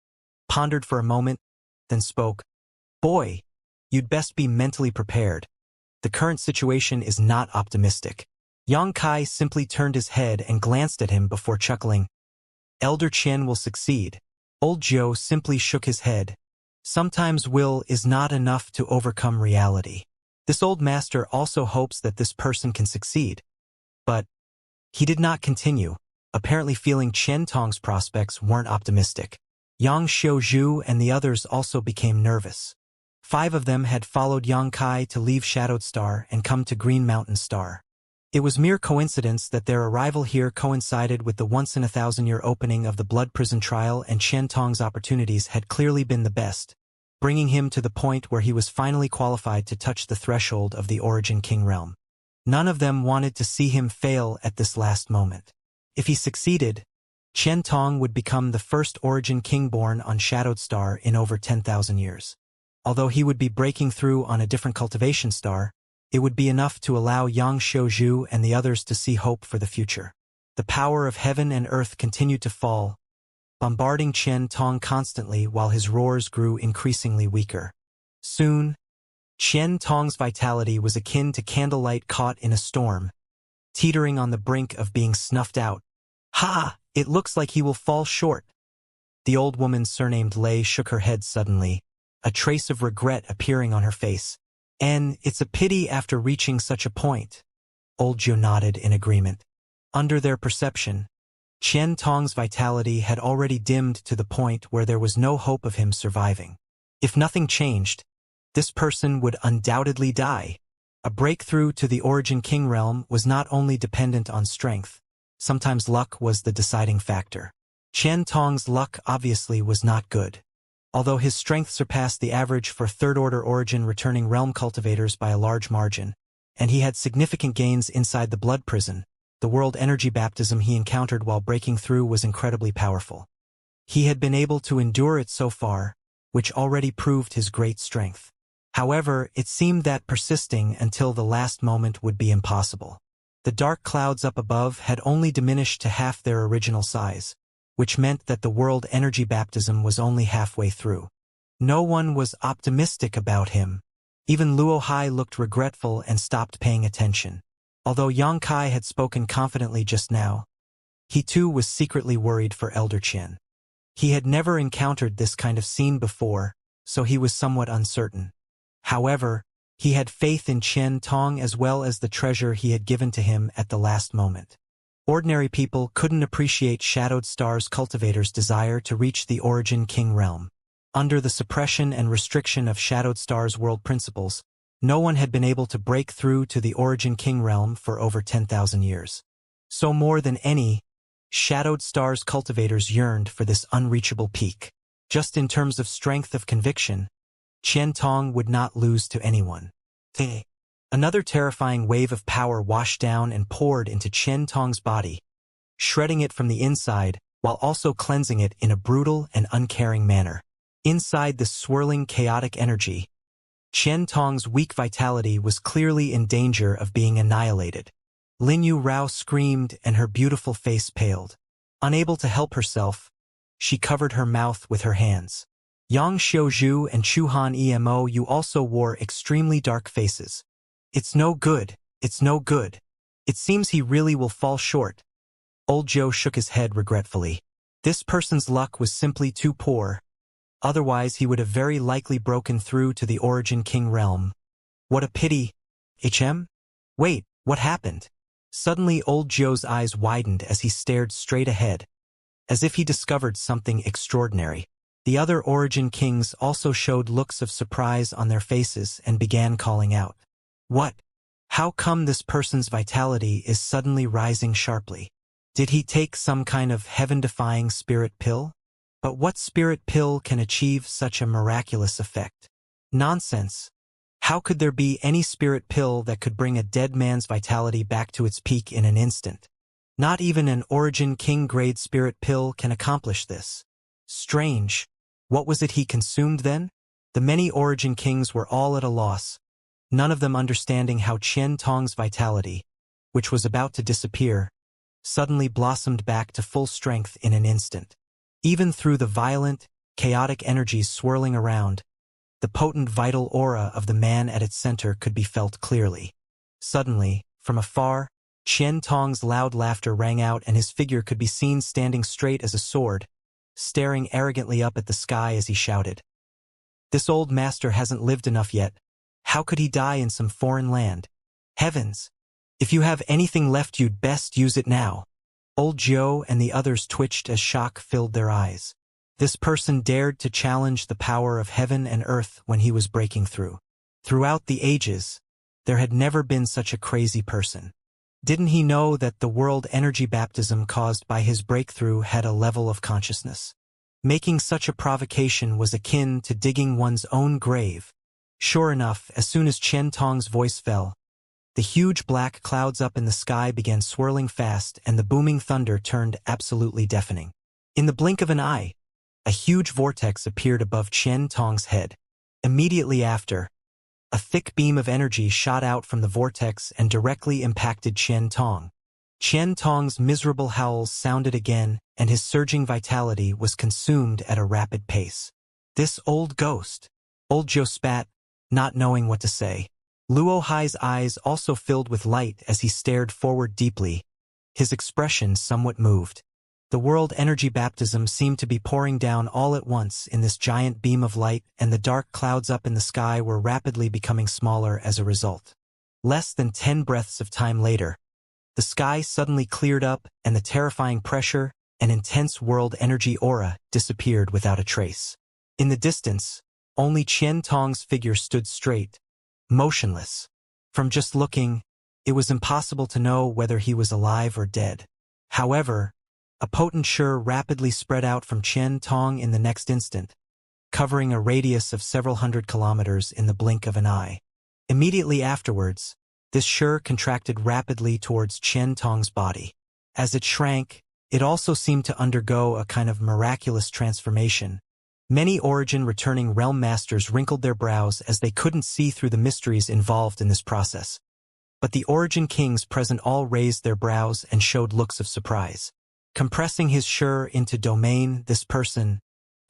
pondered for a moment, then spoke. "Boy, you'd best be mentally prepared. The current situation is not optimistic." Yang Kai simply turned his head and glanced at him before chuckling. "Elder Qian will succeed." Old Joe simply shook his head. Sometimes will is not enough to overcome reality. This old master also hopes that this person can succeed. But he did not continue, apparently feeling Qian Tong's prospects weren't optimistic. Yang Xiaozhu and the others also became nervous. 5 of them had followed Yang Kai to leave Shadowed Star and come to Green Mountain Star. It was mere coincidence that their arrival here coincided with the once-in-a-thousand-year opening of the Blood Prison trial, and Qian Tong's opportunities had clearly been the best, bringing him to the point where he was finally qualified to touch the threshold of the Origin King realm. None of them wanted to see him fail at this last moment. If he succeeded, Qian Tong would become the first Origin King born on Shadowed Star in over 10,000 years. Although he would be breaking through on a different cultivation star, it would be enough to allow Xianxia and the others to see hope for the future. The power of heaven and earth continued to fall, bombarding Qian Tong constantly while his roars grew increasingly weaker. Soon, Qian Tong's vitality was akin to candlelight caught in a storm, teetering on the brink of being snuffed out. "Ha! It looks like he will fall short." The old woman surnamed Lei shook her head suddenly, a trace of regret appearing on her face. "And it's a pity after reaching such a point." Old Zhou nodded in agreement. Under their perception, Qian Tong's vitality had already dimmed to the point where there was no hope of him surviving. If nothing changed, this person would undoubtedly die. A breakthrough to the Origin King realm was not only dependent on strength. Sometimes luck was the deciding factor. Qian Tong's luck obviously was not good. Although his strength surpassed the average for third-order Origin returning realm cultivators by a large margin, and he had significant gains inside the blood prison, the world energy baptism he encountered while breaking through was incredibly powerful. He had been able to endure it so far, which already proved his great strength. However, it seemed that persisting until the last moment would be impossible. The dark clouds up above had only diminished to half their original size, which meant that the world energy baptism was only halfway through. No one was optimistic about him. Even Luo Hai looked regretful and stopped paying attention. Although Yang Kai had spoken confidently just now, he too was secretly worried for Elder Qian. He had never encountered this kind of scene before, so he was somewhat uncertain. However, he had faith in Qian Tong as well as the treasure he had given to him at the last moment. Ordinary people couldn't appreciate Shadowed Star's cultivators' desire to reach the Origin King realm. Under the suppression and restriction of Shadowed Star's world principles, no one had been able to break through to the Origin King realm for over 10,000 years. So more than any, Shadowed Star's cultivators yearned for this unreachable peak. Just in terms of strength of conviction, Qian Tong would not lose to anyone. Another terrifying wave of power washed down and poured into Qian Tong's body, shredding it from the inside while also cleansing it in a brutal and uncaring manner. Inside this swirling chaotic energy, Qian Tong's weak vitality was clearly in danger of being annihilated. Lin Yu Rao screamed and her beautiful face paled. Unable to help herself, she covered her mouth with her hands. Yang Xiuzhu and Chu Han Emo Yu also wore extremely dark faces. "It's no good, it's no good. It seems he really will fall short." Old Zhou shook his head regretfully. This person's luck was simply too poor. Otherwise he would have very likely broken through to the Origin King realm. What a pity. Wait, what happened? Suddenly Old Zhou's eyes widened as he stared straight ahead, as if he discovered something extraordinary. The other Origin Kings also showed looks of surprise on their faces and began calling out. What? How come this person's vitality is suddenly rising sharply? Did he take some kind of heaven-defying spirit pill? But what spirit pill can achieve such a miraculous effect? Nonsense. How could there be any spirit pill that could bring a dead man's vitality back to its peak in an instant? Not even an Origin King-grade spirit pill can accomplish this. Strange. What was it he consumed then? The many Origin Kings were all at a loss, none of them understanding how Qian Tong's vitality, which was about to disappear, suddenly blossomed back to full strength in an instant. Even through the violent, chaotic energies swirling around, the potent vital aura of the man at its center could be felt clearly. Suddenly, from afar, Qian Tong's loud laughter rang out and his figure could be seen standing straight as a sword, staring arrogantly up at the sky as he shouted. This old master hasn't lived enough yet. How could he die in some foreign land? Heavens! If you have anything left, you'd best use it now. Old Zhou and the others twitched as shock filled their eyes. This person dared to challenge the power of heaven and earth when he was breaking through. Throughout the ages, there had never been such a crazy person. Didn't he know that the world energy baptism caused by his breakthrough had a level of consciousness? Making such a provocation was akin to digging one's own grave. Sure enough, as soon as Qian Tong's voice fell, the huge black clouds up in the sky began swirling fast and the booming thunder turned absolutely deafening. In the blink of an eye, a huge vortex appeared above Qian Tong's head. Immediately after, a thick beam of energy shot out from the vortex and directly impacted Qian Tong. Qian Tong's miserable howls sounded again, and his surging vitality was consumed at a rapid pace. This old ghost. Old Zhou spat, not knowing what to say. Luo Hai's eyes also filled with light as he stared forward deeply, his expression somewhat moved. The world energy baptism seemed to be pouring down all at once in this giant beam of light, and the dark clouds up in the sky were rapidly becoming smaller as a result. Less than 10 breaths of time later, the sky suddenly cleared up, and the terrifying pressure and intense world energy aura disappeared without a trace. In the distance, only Qian Tong's figure stood straight, motionless. From just looking, it was impossible to know whether he was alive or dead. However, a potent sure rapidly spread out from Qian Tong in the next instant, covering a radius of several hundred kilometers in the blink of an eye. Immediately afterwards, this sure contracted rapidly towards Qian Tong's body. As it shrank, it also seemed to undergo a kind of miraculous transformation. Many origin-returning realm masters wrinkled their brows as they couldn't see through the mysteries involved in this process. But the origin kings present all raised their brows and showed looks of surprise. Compressing his sure into domain, this person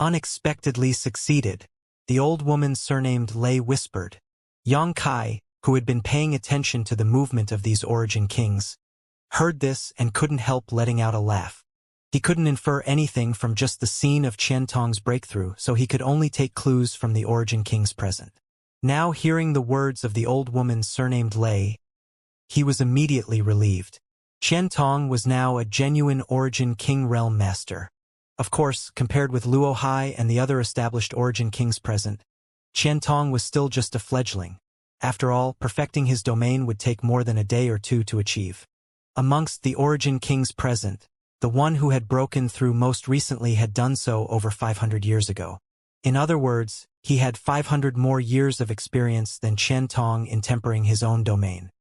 unexpectedly succeeded, the old woman surnamed Lei whispered. Yang Kai, who had been paying attention to the movement of these origin kings, heard this and couldn't help letting out a laugh. He couldn't infer anything from just the scene of Qian Tong's breakthrough, so he could only take clues from the origin kings present. Now hearing the words of the old woman surnamed Lei, he was immediately relieved. Qian Tong was now a genuine origin king realm master. Of course, compared with Luo Hai and the other established origin kings present, Qian Tong was still just a fledgling. After all, perfecting his domain would take more than a day or two to achieve. Amongst the origin kings present, the one who had broken through most recently had done so over 500 years ago. In other words, he had 500 more years of experience than Qian Tong in tempering his own domain.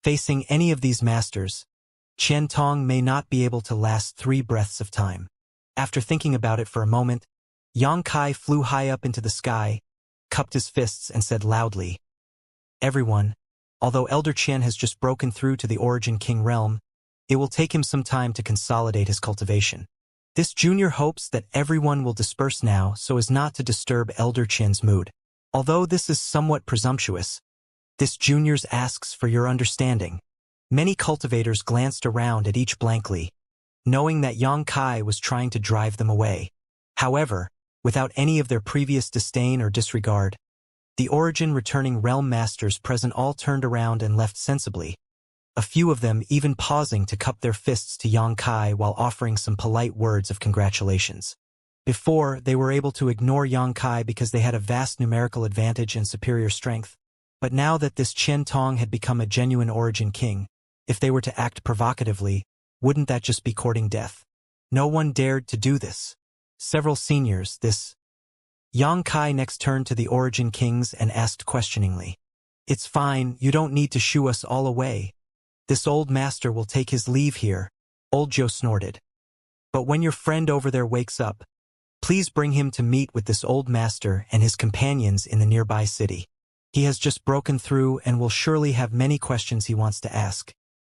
Facing any of these masters, Qian Tong may not be able to last 3 breaths of time. After thinking about it for a moment, Yang Kai flew high up into the sky, cupped his fists and said loudly, "Everyone, although Elder Qian has just broken through to the origin king realm, it will take him some time to consolidate his cultivation. This junior hopes that everyone will disperse now so as not to disturb Elder Qian's mood. Although this is somewhat presumptuous, this juniors asks for your understanding." Many cultivators glanced around at each blankly, knowing that Yang Kai was trying to drive them away. However, without any of their previous disdain or disregard, the origin returning realm masters present all turned around and left sensibly, a few of them even pausing to cup their fists to Yang Kai while offering some polite words of congratulations. Before, they were able to ignore Yang Kai because they had a vast numerical advantage and superior strength, but now that this Qian Tong had become a genuine origin king, if they were to act provocatively, wouldn't that just be courting death? No one dared to do this. Several seniors, this Yang Kai next turned to the origin kings and asked questioningly, "It's fine, you don't need to shoo us all away. This old master will take his leave here," Old Joe snorted. "But when your friend over there wakes up, please bring him to meet with this old master and his companions in the nearby city. He has just broken through and will surely have many questions he wants to ask.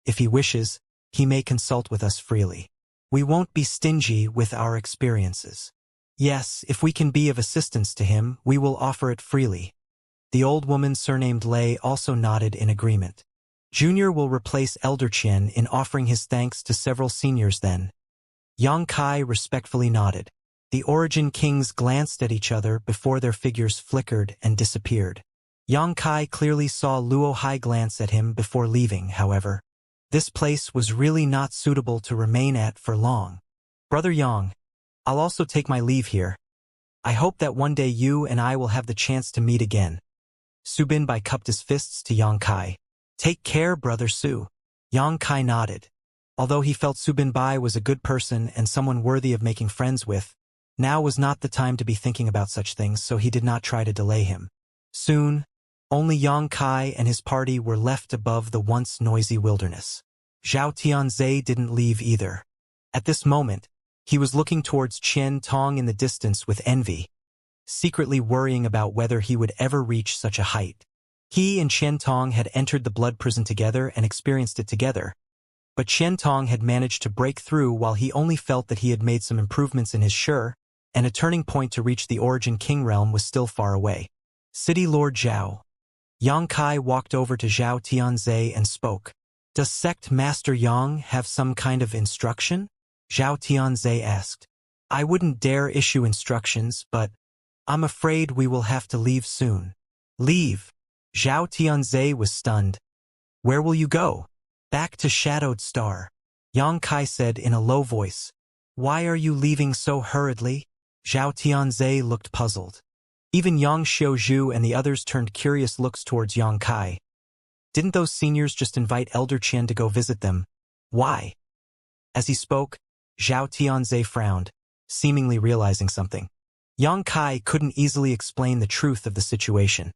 If he wishes, he may consult with us freely. We won't be stingy with our experiences. Yes, if we can be of assistance to him, we will offer it freely." The old woman surnamed Lei also nodded in agreement. Junior will replace Elder Qian in offering his thanks to several seniors then. Yang Kai respectfully nodded. The origin kings glanced at each other before their figures flickered and disappeared. Yang Kai clearly saw Luo Hai glance at him before leaving, however. This place was really not suitable to remain at for long. "Brother Yang, I'll also take my leave here. I hope that one day you and I will have the chance to meet again." Subin Bai cupped his fists to Yang Kai. "Take care, Brother Su." Yang Kai nodded. Although he felt Subin Bai was a good person and someone worthy of making friends with, now was not the time to be thinking about such things, so he did not try to delay him. Soon, only Yang Kai and his party were left above the once noisy wilderness. Zhao Tianzhe didn't leave either. At this moment, he was looking towards Qian Tong in the distance with envy. secretly worrying about whether he would ever reach such a height. He and Qian Tong had entered the blood prison together and experienced it together, but Qian Tong had managed to break through while he only felt that he had made some improvements in his sure, and a turning point to reach the Origin King realm was still far away. City Lord Zhao. Yang Kai walked over to Zhao Tianze and spoke. Does Sect Master Yang have some kind of instruction? Zhao Tianze asked. I wouldn't dare issue instructions, but I'm afraid we will have to leave soon. Leave? Zhao Tianze was stunned. Where will you go? Back to Shadowed Star. Yang Kai said in a low voice. Why are you leaving so hurriedly? Zhao Tianze looked puzzled. Even Yang Xiuzhu and the others turned curious looks towards Yang Kai. Didn't those seniors just invite Elder Qian to go visit them? Why? As he spoke, Zhao Tianze frowned, seemingly realizing something. Yang Kai couldn't easily explain the truth of the situation,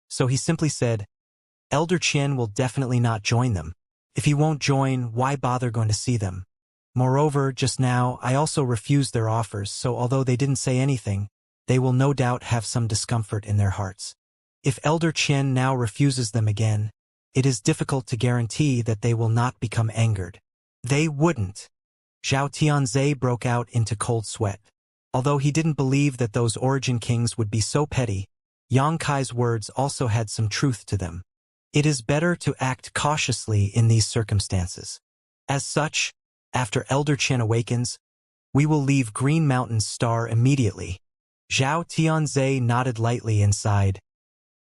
so he simply said, Elder Qian will definitely not join them. If he won't join, why bother going to see them? Moreover, just now, I also refused their offers, so although they didn't say anything, they will no doubt have some discomfort in their hearts. If Elder Qian now refuses them again, it is difficult to guarantee that they will not become angered. They wouldn't. Zhao Tianze broke out into cold sweat. Although he didn't believe that those Origin Kings would be so petty, Yang Kai's words also had some truth to them. It is better to act cautiously in these circumstances. As such, after Elder Qian awakens, we will leave Green Mountain's star immediately. Zhao Tianze nodded lightly and sighed.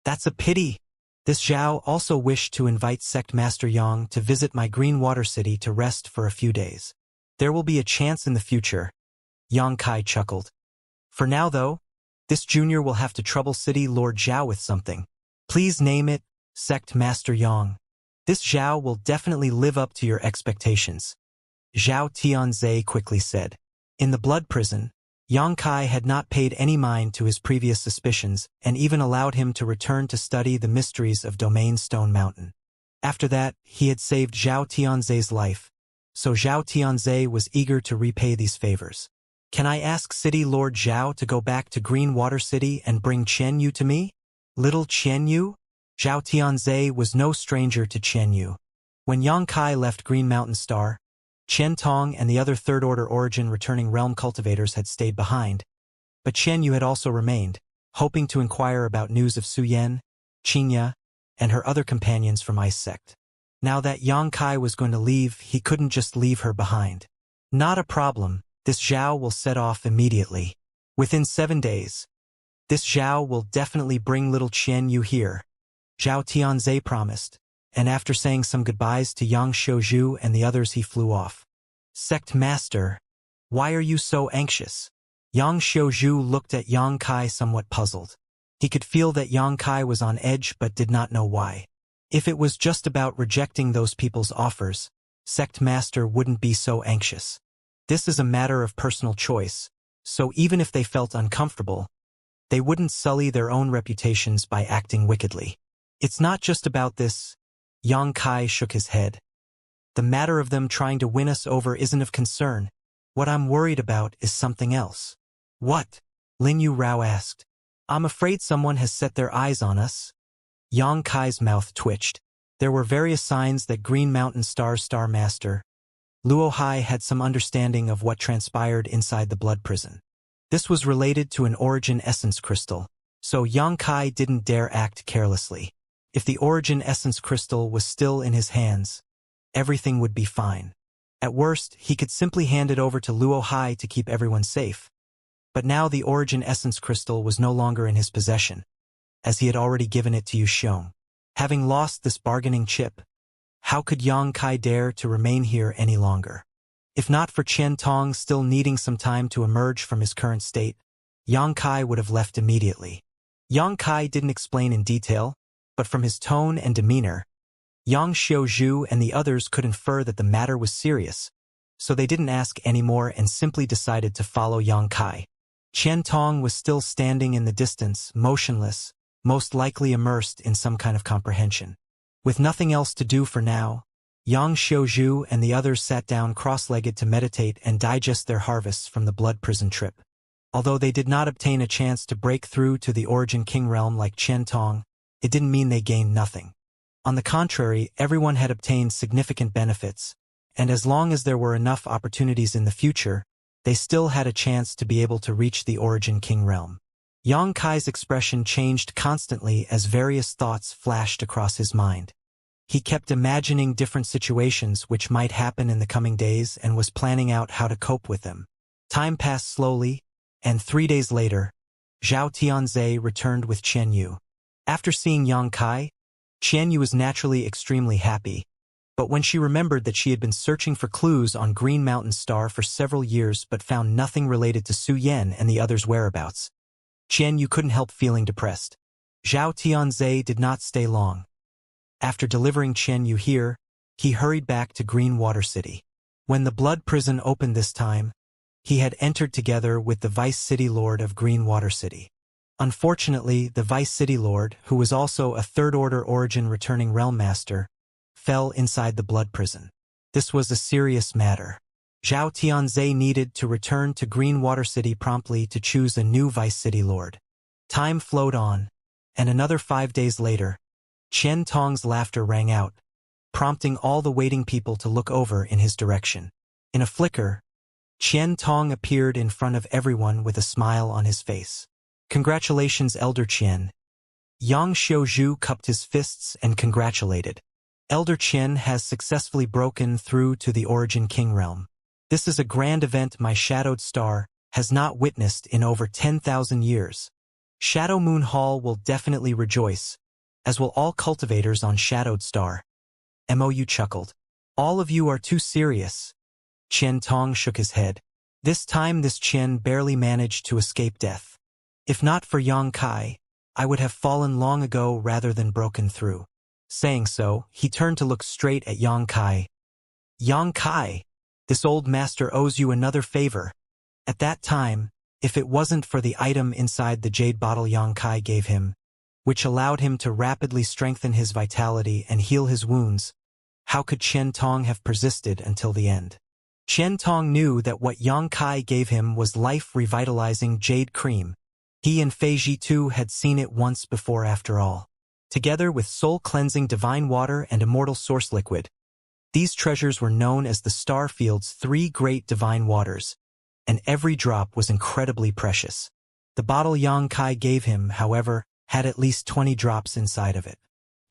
That's a pity. This Zhao also wished to invite Sect Master Yang to visit my Green Water City to rest for a few days. There will be a chance in the future. Yang Kai chuckled. For now, though, this junior will have to trouble City Lord Zhao with something. Please name it, Sect Master Yang. This Zhao will definitely live up to your expectations. Zhao Tianze quickly said. In the blood prison, Yang Kai had not paid any mind to his previous suspicions and even allowed him to return to study the mysteries of Domain Stone Mountain. After that, he had saved Zhao Tianze's life, so Zhao Tianze was eager to repay these favors. Can I ask City Lord Zhao to go back to Green Water City and bring Qianyu to me? Little Qianyu? Zhao Tianze was no stranger to Qianyu. When Yang Kai left Green Mountain Star, Qian Tong and the other third-order origin returning realm cultivators had stayed behind, but Qianyu had also remained, hoping to inquire about news of Su Yan, Xianxia, and her other companions from Ice Sect. Now that Yang Kai was going to leave, he couldn't just leave her behind. Not a problem, this Zhao will set off immediately. Within 7 days. This Zhao will definitely bring little Qianyu here. Zhao Tianze promised, and after saying some goodbyes to Yang Xiuzhu and the others he flew off. Sect Master, why are you so anxious? Yang Xiuzhu looked at Yang Kai somewhat puzzled. He could feel that Yang Kai was on edge but did not know why. If it was just about rejecting those people's offers, Sect Master wouldn't be so anxious. This is a matter of personal choice, so even if they felt uncomfortable, they wouldn't sully their own reputations by acting wickedly. It's not just about this. Yang Kai shook his head. The matter of them trying to win us over isn't of concern. What I'm worried about is something else. What? Lin Yu Rao asked. I'm afraid someone has set their eyes on us. Yang Kai's mouth twitched. There were various signs that Green Mountain Star Master Luo Hai had some understanding of what transpired inside the blood prison. This was related to an Origin Essence Crystal, so Yang Kai didn't dare act carelessly. If the Origin Essence Crystal was still in his hands, everything would be fine. At worst, he could simply hand it over to Luo Hai to keep everyone safe. But now the Origin Essence Crystal was no longer in his possession, as he had already given it to Yu Xiong. Having lost this bargaining chip, how could Yang Kai dare to remain here any longer? If not for Qian Tong still needing some time to emerge from his current state, Yang Kai would have left immediately. Yang Kai didn't explain in detail, but from his tone and demeanor, Yang Xiuzhu and the others could infer that the matter was serious, so they didn't ask anymore and simply decided to follow Yang Kai. Qian Tong was still standing in the distance, motionless, most likely immersed in some kind of comprehension. With nothing else to do for now, Yang Xiuzhu and the others sat down cross-legged to meditate and digest their harvests from the blood prison trip. Although they did not obtain a chance to break through to the Origin King realm like Qian Tong, it didn't mean they gained nothing. On the contrary, everyone had obtained significant benefits, and as long as there were enough opportunities in the future, they still had a chance to be able to reach the Origin King realm. Yang Kai's expression changed constantly as various thoughts flashed across his mind. He kept imagining different situations which might happen in the coming days and was planning out how to cope with them. Time passed slowly, and 3 days later, Zhao Tianze returned with Qian Yu. After seeing Yang Kai, Qian Yu was naturally extremely happy, but when she remembered that she had been searching for clues on Green Mountain Star for several years but found nothing related to Su Yan and the others' whereabouts, Qian Yu couldn't help feeling depressed. Zhao Tianze did not stay long. After delivering Qian Yu here, he hurried back to Green Water City. When the Blood Prison opened this time, he had entered together with the Vice City Lord of Green Water City. Unfortunately, the Vice City Lord, who was also a third-order origin returning Realm Master, fell inside the Blood Prison. This was a serious matter. Zhao Tianze needed to return to Green Water City promptly to choose a new Vice City Lord. Time flowed on, and another 5 days later, Qian Tong's laughter rang out, prompting all the waiting people to look over in his direction. In a flicker, Qian Tong appeared in front of everyone with a smile on his face. Congratulations, Elder Qian. Yang Xiaozhu cupped his fists and congratulated. Elder Qian has successfully broken through to the Origin King realm. This is a grand event my shadowed star has not witnessed in over 10,000 years. Shadow Moon Hall will definitely rejoice, as will all cultivators on Shadowed Star. Mou chuckled. All of you are too serious. Qian Tong shook his head. This time this Qian barely managed to escape death. If not for Yang Kai, I would have fallen long ago rather than broken through. Saying so, he turned to look straight at Yang Kai. Yang Kai, this old master owes you another favor. At that time, if it wasn't for the item inside the jade bottle Yang Kai gave him, which allowed him to rapidly strengthen his vitality and heal his wounds, how could Qian Tong have persisted until the end? Qian Tong knew that what Yang Kai gave him was life-revitalizing jade cream. He and Fei Ji too had seen it once before after all. Together with soul-cleansing divine water and immortal source liquid, these treasures were known as the Star Field's 3 great divine waters, and every drop was incredibly precious. The bottle Yang Kai gave him, however, had at least 20 drops inside of it.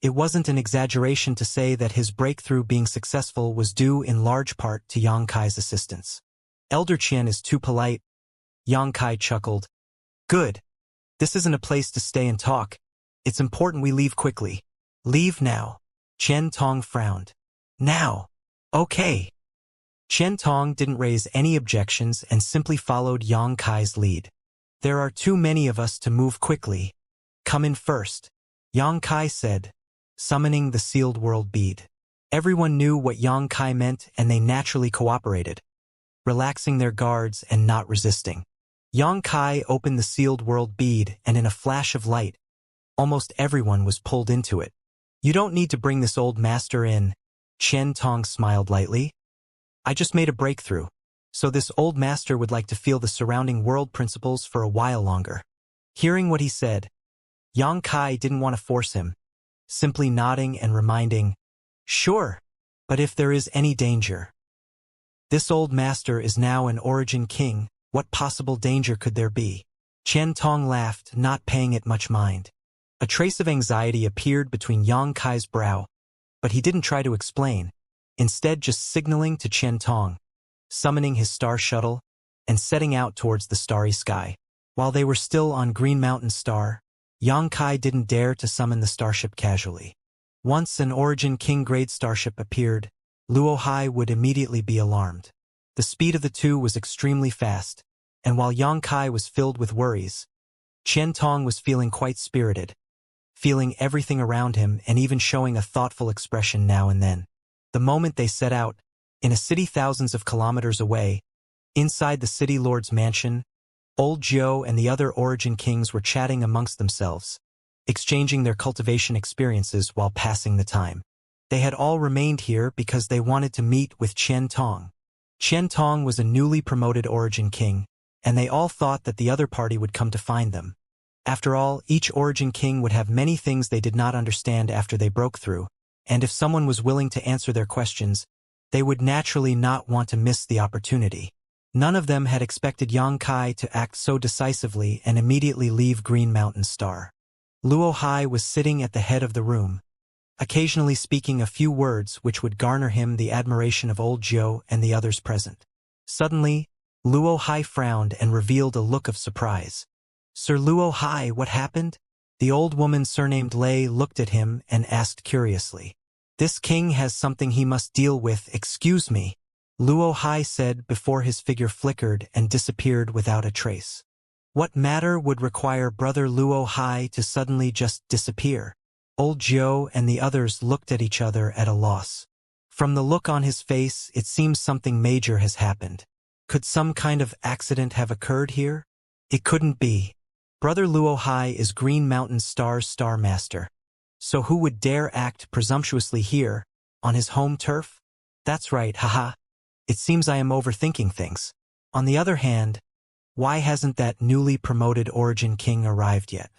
It wasn't an exaggeration to say that his breakthrough being successful was due in large part to Yang Kai's assistance. Elder Qian is too polite. Yang Kai chuckled. Good. This isn't a place to stay and talk. It's important we leave quickly. Leave now. Qian Tong frowned. Now. Okay. Qian Tong didn't raise any objections and simply followed Yang Kai's lead. There are too many of us to move quickly. Come in first, Yang Kai said, summoning the sealed world bead. Everyone knew what Yang Kai meant and they naturally cooperated, relaxing their guards and not resisting. Yang Kai opened the sealed world bead and in a flash of light, almost everyone was pulled into it. You don't need to bring this old master in, Qian Tong smiled lightly. I just made a breakthrough, so this old master would like to feel the surrounding world principles for a while longer. Hearing what he said, Yang Kai didn't want to force him, simply nodding and reminding, Sure, but if there is any danger. This old master is now an Origin King, what possible danger could there be? Qian Tong laughed, not paying it much mind. A trace of anxiety appeared between Yang Kai's brow, but he didn't try to explain, instead just signaling to Qian Tong, summoning his star shuttle, and setting out towards the starry sky. While they were still on Green Mountain Star, Yang Kai didn't dare to summon the starship casually. Once an Origin King-grade starship appeared, Luo Hai would immediately be alarmed. The speed of the two was extremely fast, and while Yang Kai was filled with worries, Qian Tong was feeling quite spirited, feeling everything around him and even showing a thoughtful expression now and then. The moment they set out, in a city thousands of kilometers away, inside the city lord's mansion, Old Zhou and the other Origin Kings were chatting amongst themselves, exchanging their cultivation experiences while passing the time. They had all remained here because they wanted to meet with Qian Tong. Qian Tong was a newly promoted Origin King, and they all thought that the other party would come to find them. After all, each Origin King would have many things they did not understand after they broke through, and if someone was willing to answer their questions, they would naturally not want to miss the opportunity. None of them had expected Xianxia to act so decisively and immediately leave Green Mountain Star. Luo Hai was sitting at the head of the room, occasionally speaking a few words which would garner him the admiration of old Jiu and the others present. Suddenly, Luo Hai frowned and revealed a look of surprise. "Sir Luo Hai, what happened?" The old woman surnamed Lei looked at him and asked curiously. "This king has something he must deal with, excuse me," Luo Hai said before his figure flickered and disappeared without a trace. What matter would require Brother Luo Hai to suddenly just disappear? Old Jiu and the others looked at each other at a loss. From the look on his face, it seems something major has happened. Could some kind of accident have occurred here? It couldn't be. Brother Luo Hai is Green Mountain Star's Star Master. So who would dare act presumptuously here, on his home turf? That's right, haha. It seems I am overthinking things. On the other hand, why hasn't that newly promoted Origin King arrived yet?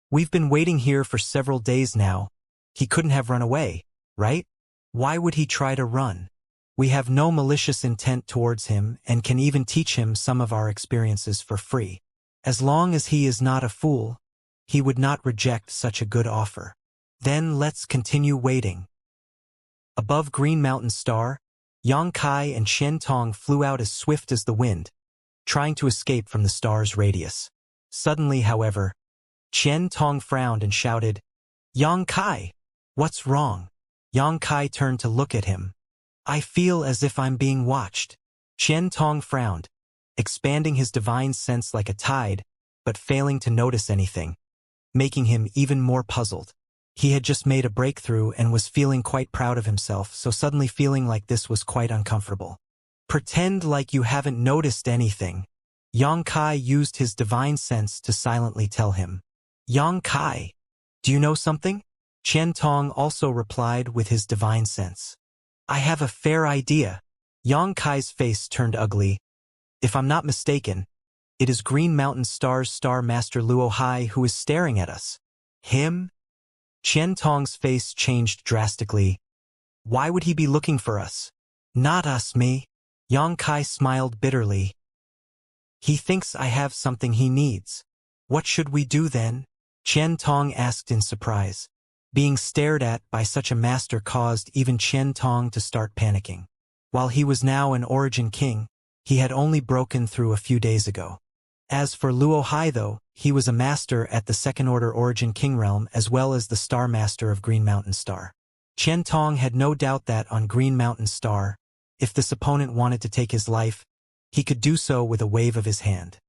We've been waiting here for several days now. He couldn't have run away, right? Why would he try to run? We have no malicious intent towards him and can even teach him some of our experiences for free. As long as he is not a fool, he would not reject such a good offer. Then let's continue waiting. Above Green Mountain Star, Xianxia and Qiantong flew out as swift as the wind, trying to escape from the star's radius. Suddenly, however, Qiantong frowned and shouted, "Xianxia, what's wrong?" Xianxia turned to look at him. "I feel as if I'm being watched." Qiantong frowned, expanding his divine sense like a tide, but failing to notice anything, making him even more puzzled. He had just made a breakthrough and was feeling quite proud of himself, so suddenly feeling like this was quite uncomfortable. "Pretend like you haven't noticed anything," Xianxia used his divine sense to silently tell him. "Xianxia, do you know something?" Qiantong also replied with his divine sense. "I have a fair idea." Xianxia's face turned ugly. "If I'm not mistaken, it is Green Mountain Star's Star Master Luo Hai who is staring at us." "Him?" Qiantong's face changed drastically. "Why would he be looking for us?" "Not us, me." Xianxia smiled bitterly. "He thinks I have something he needs." "What should we do then?" Qiantong asked in surprise. Being stared at by such a master caused even Qiantong to start panicking. While he was now an Origin King, he had only broken through a few days ago. As for Luo Hai though, he was a master at the Second Order Origin King realm as well as the Star Master of Green Mountain Star. Qiantong had no doubt that on Green Mountain Star, if this opponent wanted to take his life, he could do so with a wave of his hand.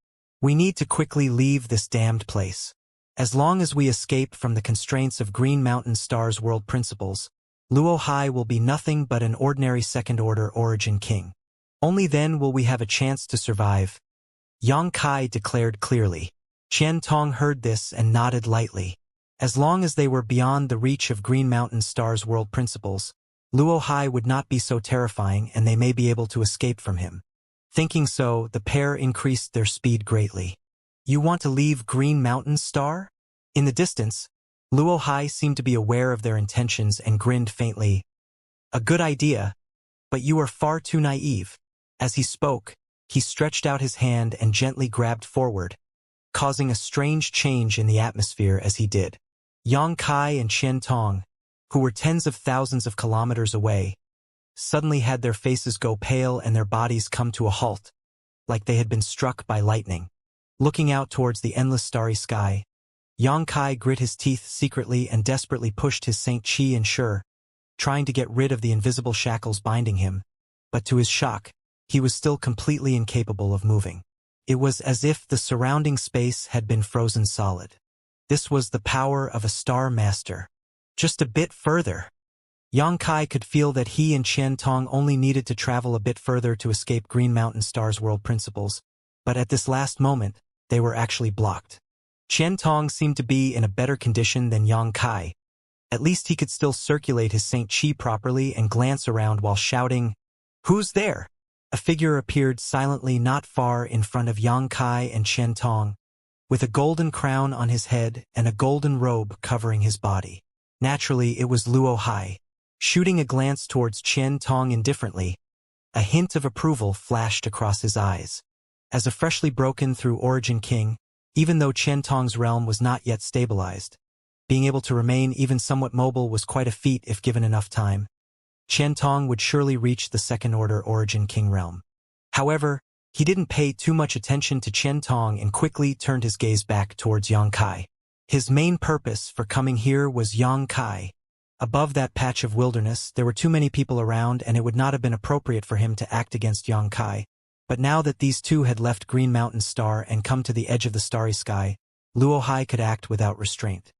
"We need to quickly leave this damned place. As long as we escape from the constraints of Green Mountain Star's world principles, Luo Hai will be nothing but an ordinary Second Order Origin King. Only then will we have a chance to survive," Xianxia declared clearly. Qiantong heard this and nodded lightly. As long as they were beyond the reach of Green Mountain Star's world principles, Luo Hai would not be so terrifying and they may be able to escape from him. Thinking so, the pair increased their speed greatly. "You want to leave Green Mountain Star?" In the distance, Luo Hai seemed to be aware of their intentions and grinned faintly. "A good idea, but you are far too naive." As he spoke, he stretched out his hand and gently grabbed forward, causing a strange change in the atmosphere as he did. Xianxia and Qiantong, who were tens of thousands of kilometers away, suddenly had their faces go pale and their bodies come to a halt, like they had been struck by lightning. Looking out towards the endless starry sky, Xianxia grit his teeth secretly and desperately pushed his Saint Qi ensure, trying to get rid of the invisible shackles binding him, but to his shock, he was still completely incapable of moving. It was as if the surrounding space had been frozen solid. This was the power of a Star Master. Just a bit further. Xianxia could feel that he and Qiantong only needed to travel a bit further to escape Green Mountain Star's world principles, but at this last moment, they were actually blocked. Qiantong seemed to be in a better condition than Xianxia. At least he could still circulate his Saint Qi properly and glance around while shouting, "Who's there?" A figure appeared silently not far in front of Yang Kai and Chen Tong, with a golden crown on his head and a golden robe covering his body. Naturally, it was Luo Hai. Shooting a glance towards Chen Tong indifferently, a hint of approval flashed across his eyes. As a freshly broken through Origin King, even though Chen Tong's realm was not yet stabilized, being able to remain even somewhat mobile was quite a feat if given enough time. Chen Tong would surely reach the second-order Origin King realm. However, he didn't pay too much attention to Chen Tong and quickly turned his gaze back towards Yang Kai. His main purpose for coming here was Yang Kai. Above that patch of wilderness, there were too many people around and it would not have been appropriate for him to act against Yang Kai. But now that these two had left Green Mountain Star and come to the edge of the starry sky, Luo Hai could act without restraint.